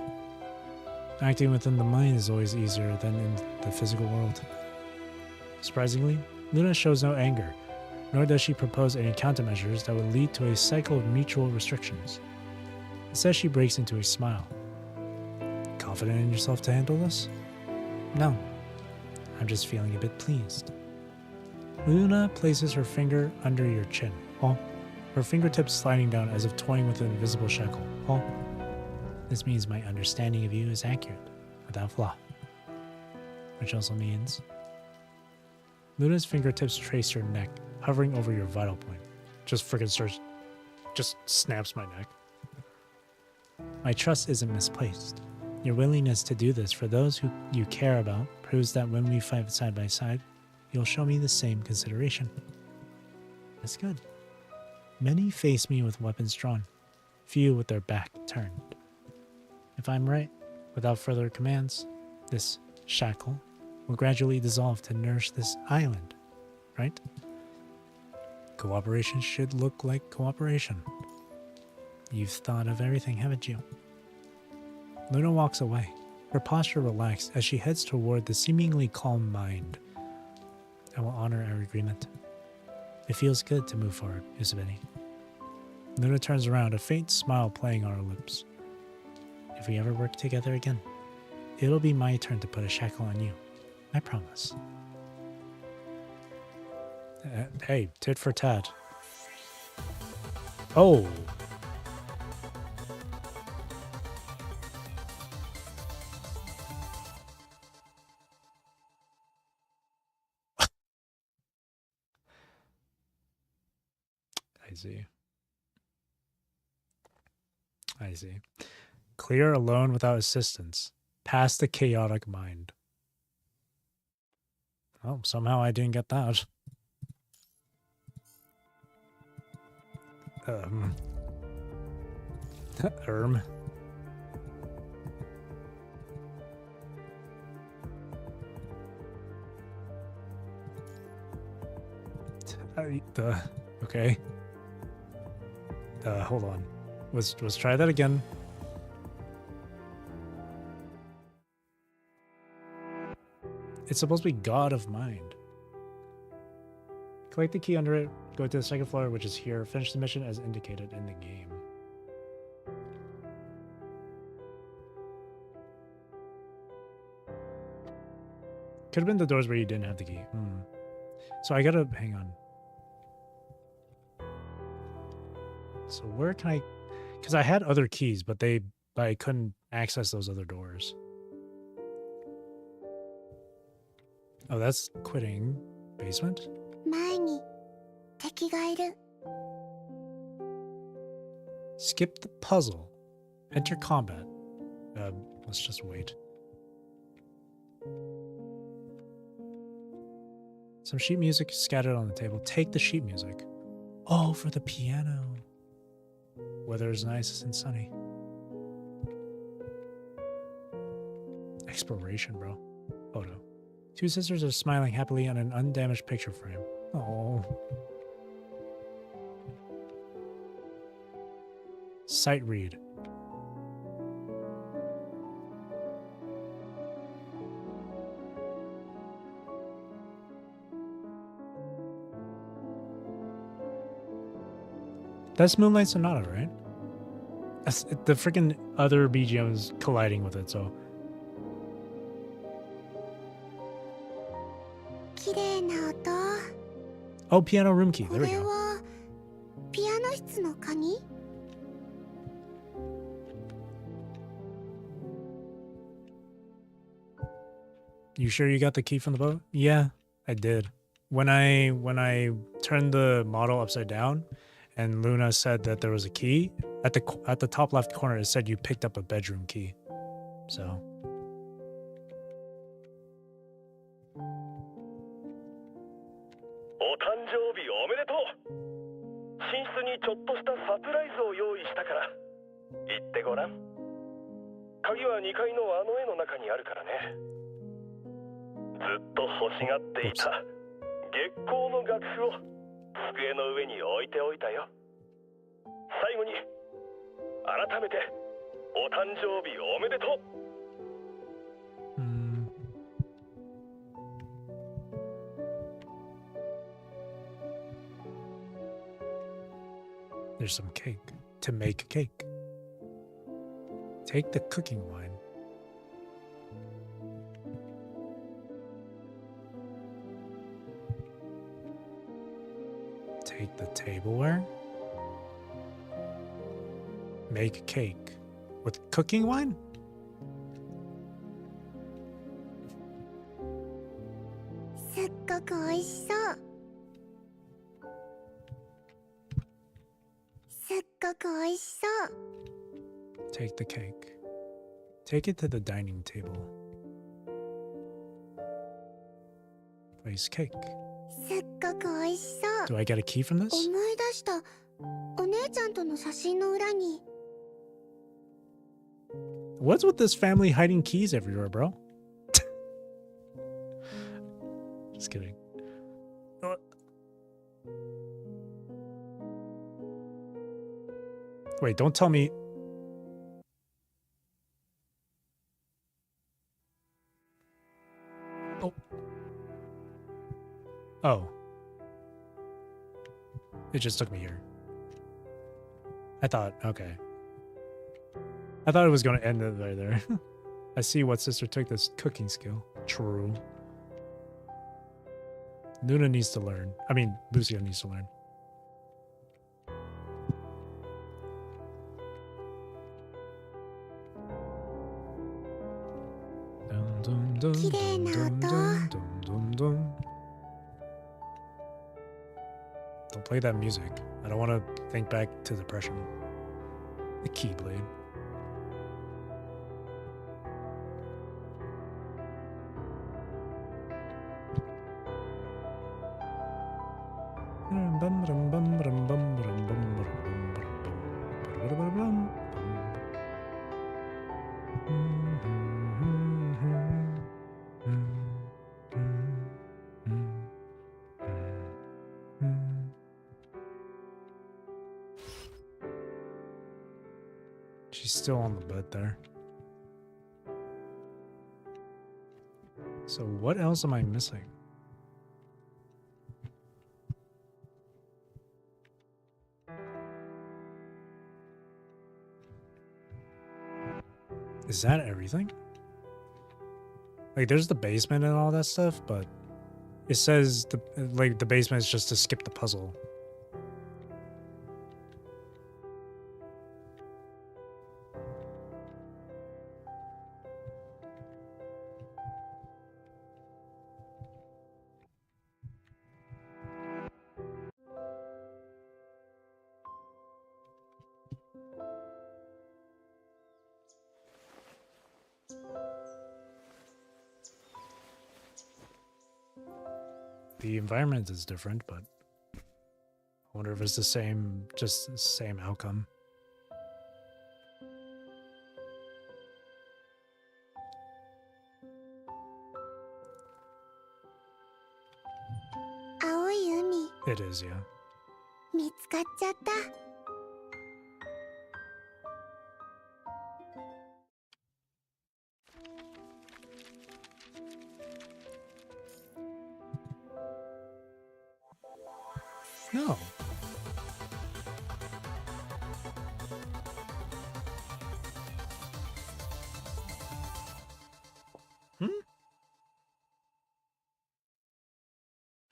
Acting within the mind is always easier than in the physical world. Surprisingly, Luna shows no anger, nor does she propose any countermeasures that would lead to a cycle of mutual restrictions. Instead, she breaks into a smile. Confident in yourself to handle this? No. I'm just feeling a bit pleased. Luna places her finger under your chin. Oh, her fingertips sliding down as if toying with an invisible shackle. Oh, this means my understanding of you is accurate, without flaw. Which also means Luna's fingertips trace your neck, hovering over your vital point. Just snaps my neck. My trust isn't misplaced. Your willingness to do this for those who you care about proves that when we fight side by side, you'll show me the same consideration. That's good. Many face me with weapons drawn, few with their back turned. If I'm right, without further commands, this shackle will gradually dissolve to nourish this island, right? Cooperation should look like cooperation. You've thought of everything, haven't you? Luna walks away, her posture relaxed as she heads toward the seemingly calm mind. I will honor our agreement. It feels good to move forward, Usabeni. Luna turns around, a faint smile playing on her lips. If we ever work together again, it'll be my turn to put a shackle on you. I promise. Hey, tit for tat. Oh! I see. Clear alone without assistance. Past the chaotic mind. Oh, somehow I didn't get that. Erm. Okay. Hold on. Let's try that again. It's supposed to be God of Mind. Collect the key under it, go to the second floor, which is here. Finish the mission as indicated in the game. Could have been the doors where you didn't have the key. So I gotta hang on. So where can I? Because I had other keys, but I couldn't access those other doors. Oh, that's quitting. Basement? 前に敵がいる。 Skip the puzzle. Enter combat. Let's just wait. Some sheet music scattered on the table. Take the sheet music. Oh, for the piano. Weather is nice and sunny. Exploration, bro. Photo. Two sisters are smiling happily on an undamaged picture frame. Oh. Sight read. That's Moonlight Sonata, right? That's, the freaking other BGM is colliding with it, so. 綺麗な音。 Oh, piano room key. こ There we れ go. はピアノ室の鍵？ You sure you got the key from the boat? Yeah, I did. When I turned the model upside down, and Luna said that there was a key at the top left corner, it said you picked up a bedroom key. So. お誕生日おめでとう。寝室にちょっとしたサプライズを用意したから行ってごらん。鍵は2階のあの絵の中にあるからね。ずっと欲しがっていた月光の楽譜を机の上に置いておいたよ。最後に改めてお誕生日おめでとう。 There's some cake. To make cake. Take the cooking wine. Take the tableware. Make cake. With cooking wine? Take the cake. Take it to the dining table. Place cake. Do I get a key from this? 思い出した。お姉ちゃんとの写真の裏に。 What's with this family hiding keys everywhere, bro? Just kidding. Wait, don't tell me. Oh. Oh. It just took me here. I thought, okay. I thought it was going to end it right there. I see what sister took this cooking skill. True. Luna needs to learn. I mean, Lucia needs to learn. Dum, dum, dum, dum, dum, dum, dum, dum. Don't play that music. I don't want to think back to depression. The Keyblade. She's still on the bed there. So what else am I missing? Is that everything? Like, there's the basement and all that stuff, but it says the basement is just to skip the puzzle. The environment is different, but I wonder if it's the same, just the same outcome. It is, yeah. 見つかっちゃった。 No.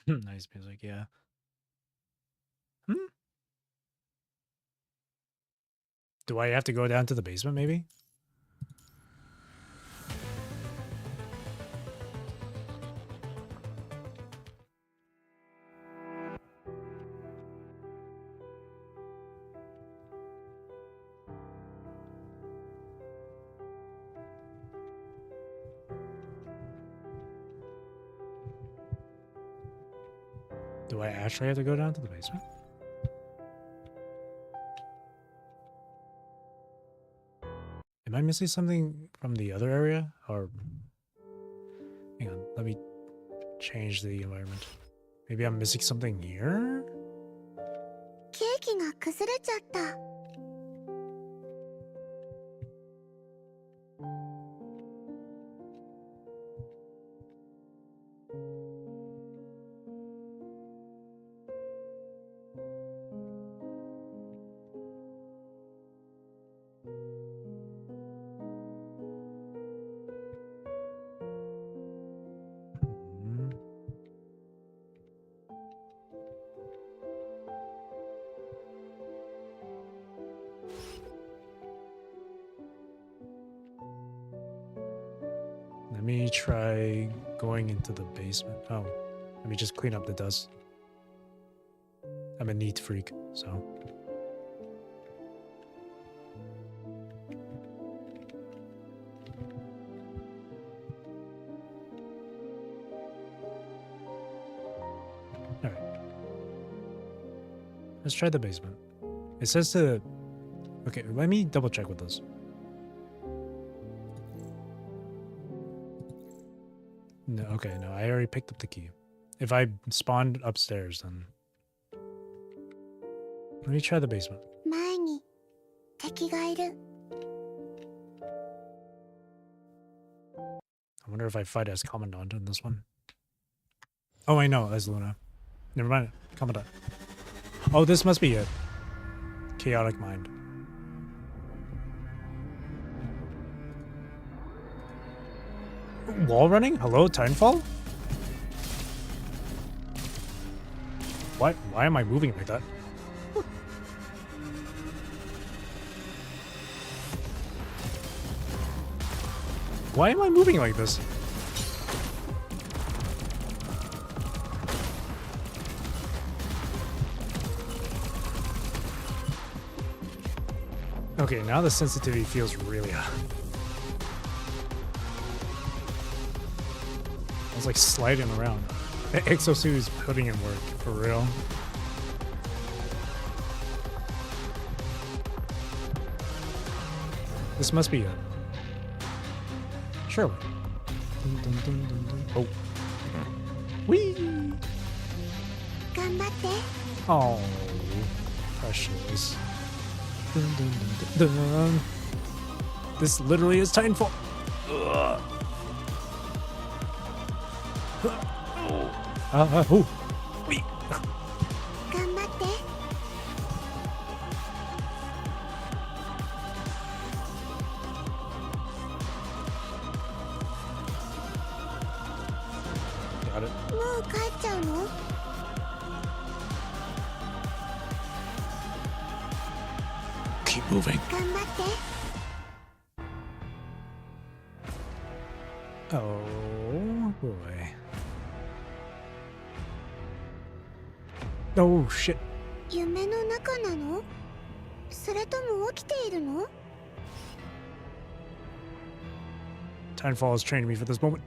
Nice music, yeah. Do I have to go down to the basement, maybe? Do I actually have to go down to the basement? Am I missing something from the other area? Or... Hang on, let me change the environment. Maybe I'm missing something here? ケーキが崩れちゃった。 Hmm. let me try going into the basement. Oh, let me just clean up the dust. I'm a neat freak, so. Alright. Let's try the basement. It says to... Okay, let me double check with this. No, okay, no, I already picked up the key. If I spawned upstairs, then... Let me try the basement. 前に敵がいる。 I wonder if I fight as Commandant in this one. Oh, I know, as Luna. Never mind, Commandant. Oh, this must be it. Chaotic Mind. Wall running? Hello, Titanfall? Why am I moving like that? Why am I moving like this? Okay, now the sensitivity feels really high. I was like sliding around. The exosuit is putting in work, for real. This must be it. Surely. Dun, dun, dun, dun, dun. Oh. Whee! 頑張って。 Oh, precious. Dun, dun, dun, dun, dun. This literally is Titanfall. Ugh. Oh. Whee! 頑張って。 Got it. もう帰っちゃうの？ Keep moving. 頑張って。 Oh boy. Oh shit. 夢の中なの？それとも起きているの？ Titanfall has trained me for this moment.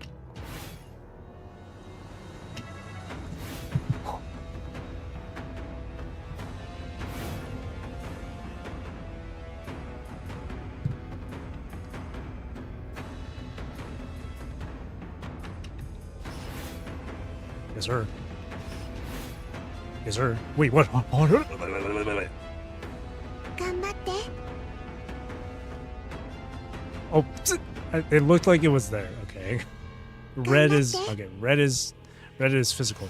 Yes, sir. Yes, sir. Wait, what? 頑張って。 Oh, it looked like it was there. Okay. Red is okay. Red is physical.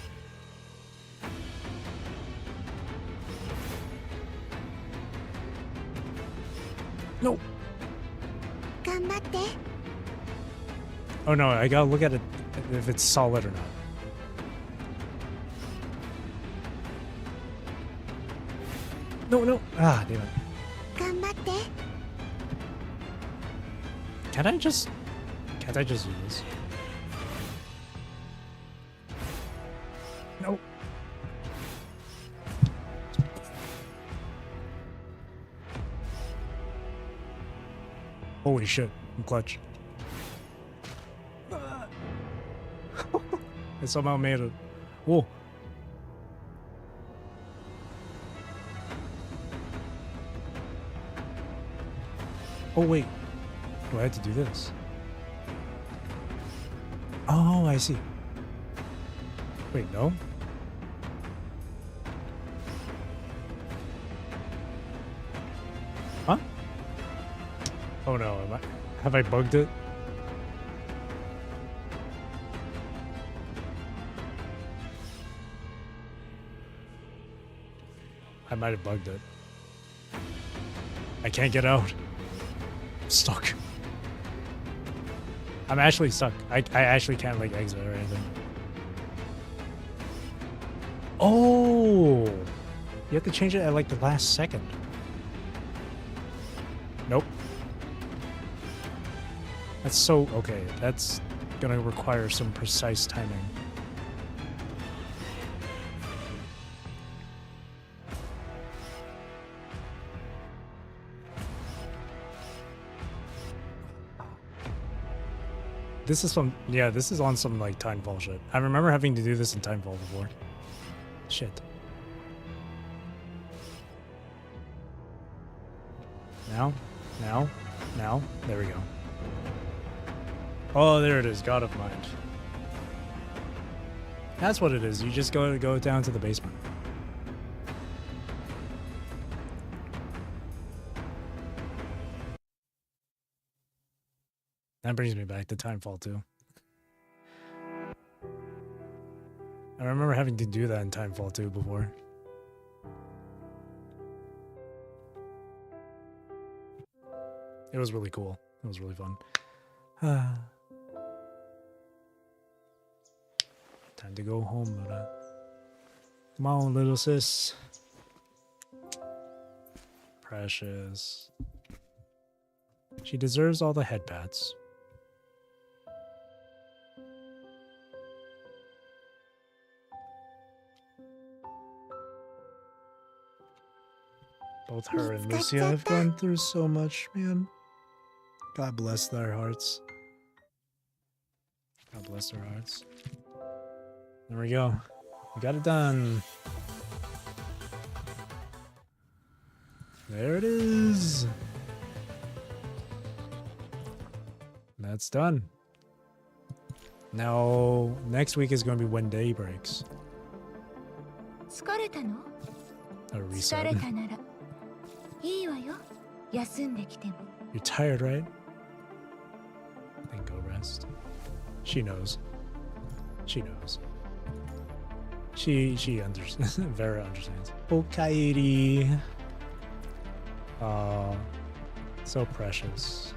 No. 頑張って。 Oh no, I gotta look at it if it's solid or not. No. Ah, damn it. 頑張って。 Can't I just do this? No. Holy shit, I'm clutch. I somehow made it. Whoa. Oh wait. Do I have to do this? Oh, I see. Wait, no? Huh? Oh no, have I bugged it? I might have bugged it. I can't get out. I'm stuck. I'm actually stuck. I actually can't like exit or anything. Oh! You have to change it at like the last second. Nope. That's so okay. That's gonna require some precise timing. This is some, yeah, this is on some like Timefall shit. I remember having to do this in Timefall before. Shit. Now, now, there we go. Oh, there it is, God of Mind. That's what it is. You just go down to the basement. That brings me back to Timefall 2. I remember having to do that in Timefall 2 before. It was really cool. It was really fun. Time to go home, Luna. Come on, little sis. Precious. She deserves all the headpats. Both her and Lucia have gone through so much, man. God bless their hearts. God bless their hearts. There we go. We got it done. There it is. That's done. Now, next week is going to be when day breaks. A reset. You're tired, right? Then go rest. She knows. She knows. She understands. Vera understands. Oh, Kairi. Oh, so precious.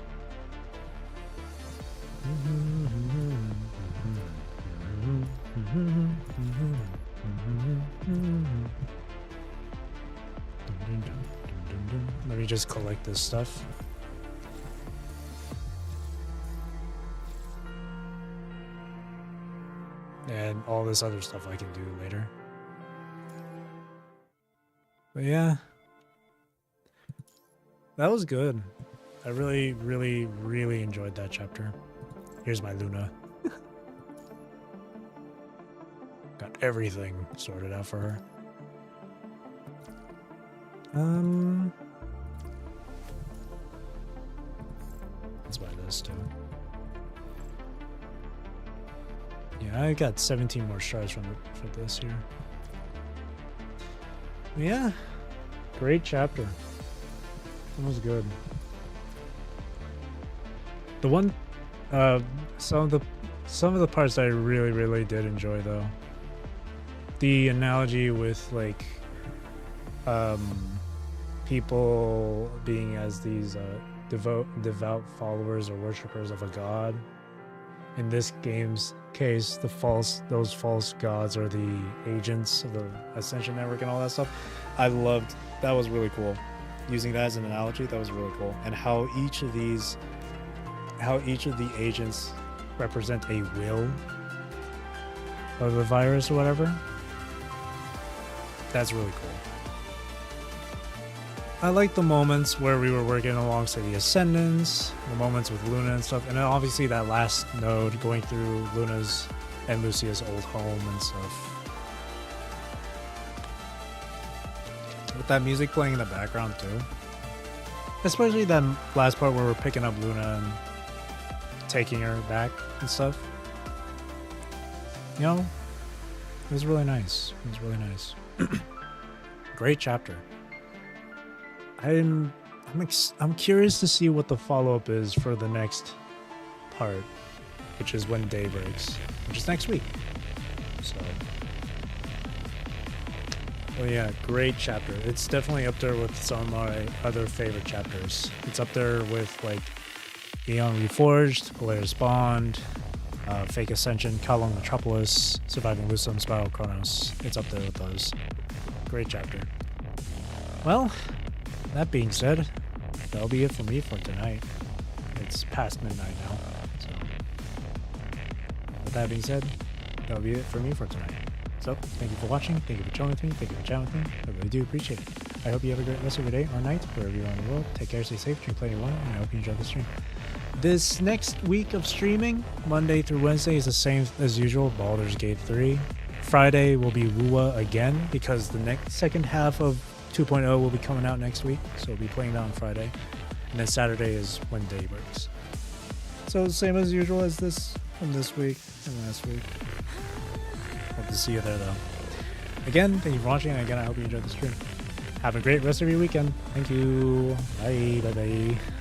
Let me just collect this stuff. And all this other stuff I can do later. But yeah. That was good. I really, really, really enjoyed that chapter. Here's my Luna. Got everything sorted out for her. Let's buy this too. Yeah, I got 17 more shards for this here. Yeah, great chapter. It was good. The one, some of the parts I really, really did enjoy though. The analogy with like, people being as these devout followers or worshippers of a god. In this game's case, those false gods are the agents of the Ascension Network and all that stuff. I loved that. Was really cool. Using that as an analogy, that was really cool. And how each of the agents represent a will of the virus or whatever. That's really cool. I like the moments where we were working alongside the Ascendants, the moments with Luna and stuff, and then obviously that last node going through Luna's and Lucia's old home and stuff. With that music playing in the background too. Especially that last part where we're picking up Luna and taking her back and stuff. You know, it was really nice. It was really nice. Great chapter. I'm curious to see what the follow-up is for the next part, which is when day breaks, which is next week. So, well, yeah, great chapter. It's definitely up there with some of my other favorite chapters. It's up there with like Eon Reforged, Polaris Bond, Fake Ascension, Kalong Metropolis, Surviving Wisdom, Spiral Chronos. It's up there with those. Great chapter. Well, that being said, that'll be it for me for tonight. It's past midnight now, so with that being said, that'll be it for me for tonight. So, thank you for watching, thank you for chilling with me, thank you for chatting with me. I really do appreciate it. I hope you have a great rest of your day or night, wherever you are in the world. Take care, stay safe, drink plenty of water, and I hope you enjoy the stream. This next week of streaming, Monday through Wednesday, is the same as usual, Baldur's Gate 3. Friday will be Wuwa again, because the second half of 2.0 will be coming out next week, so we'll be playing that on Friday. And then Saturday is when day breaks. So same as usual as this from this week and last week. Hope to see you there though. Again, thank you for watching, and again, I hope you enjoyed the stream. Have a great rest of your weekend. Thank you. Bye. Bye bye.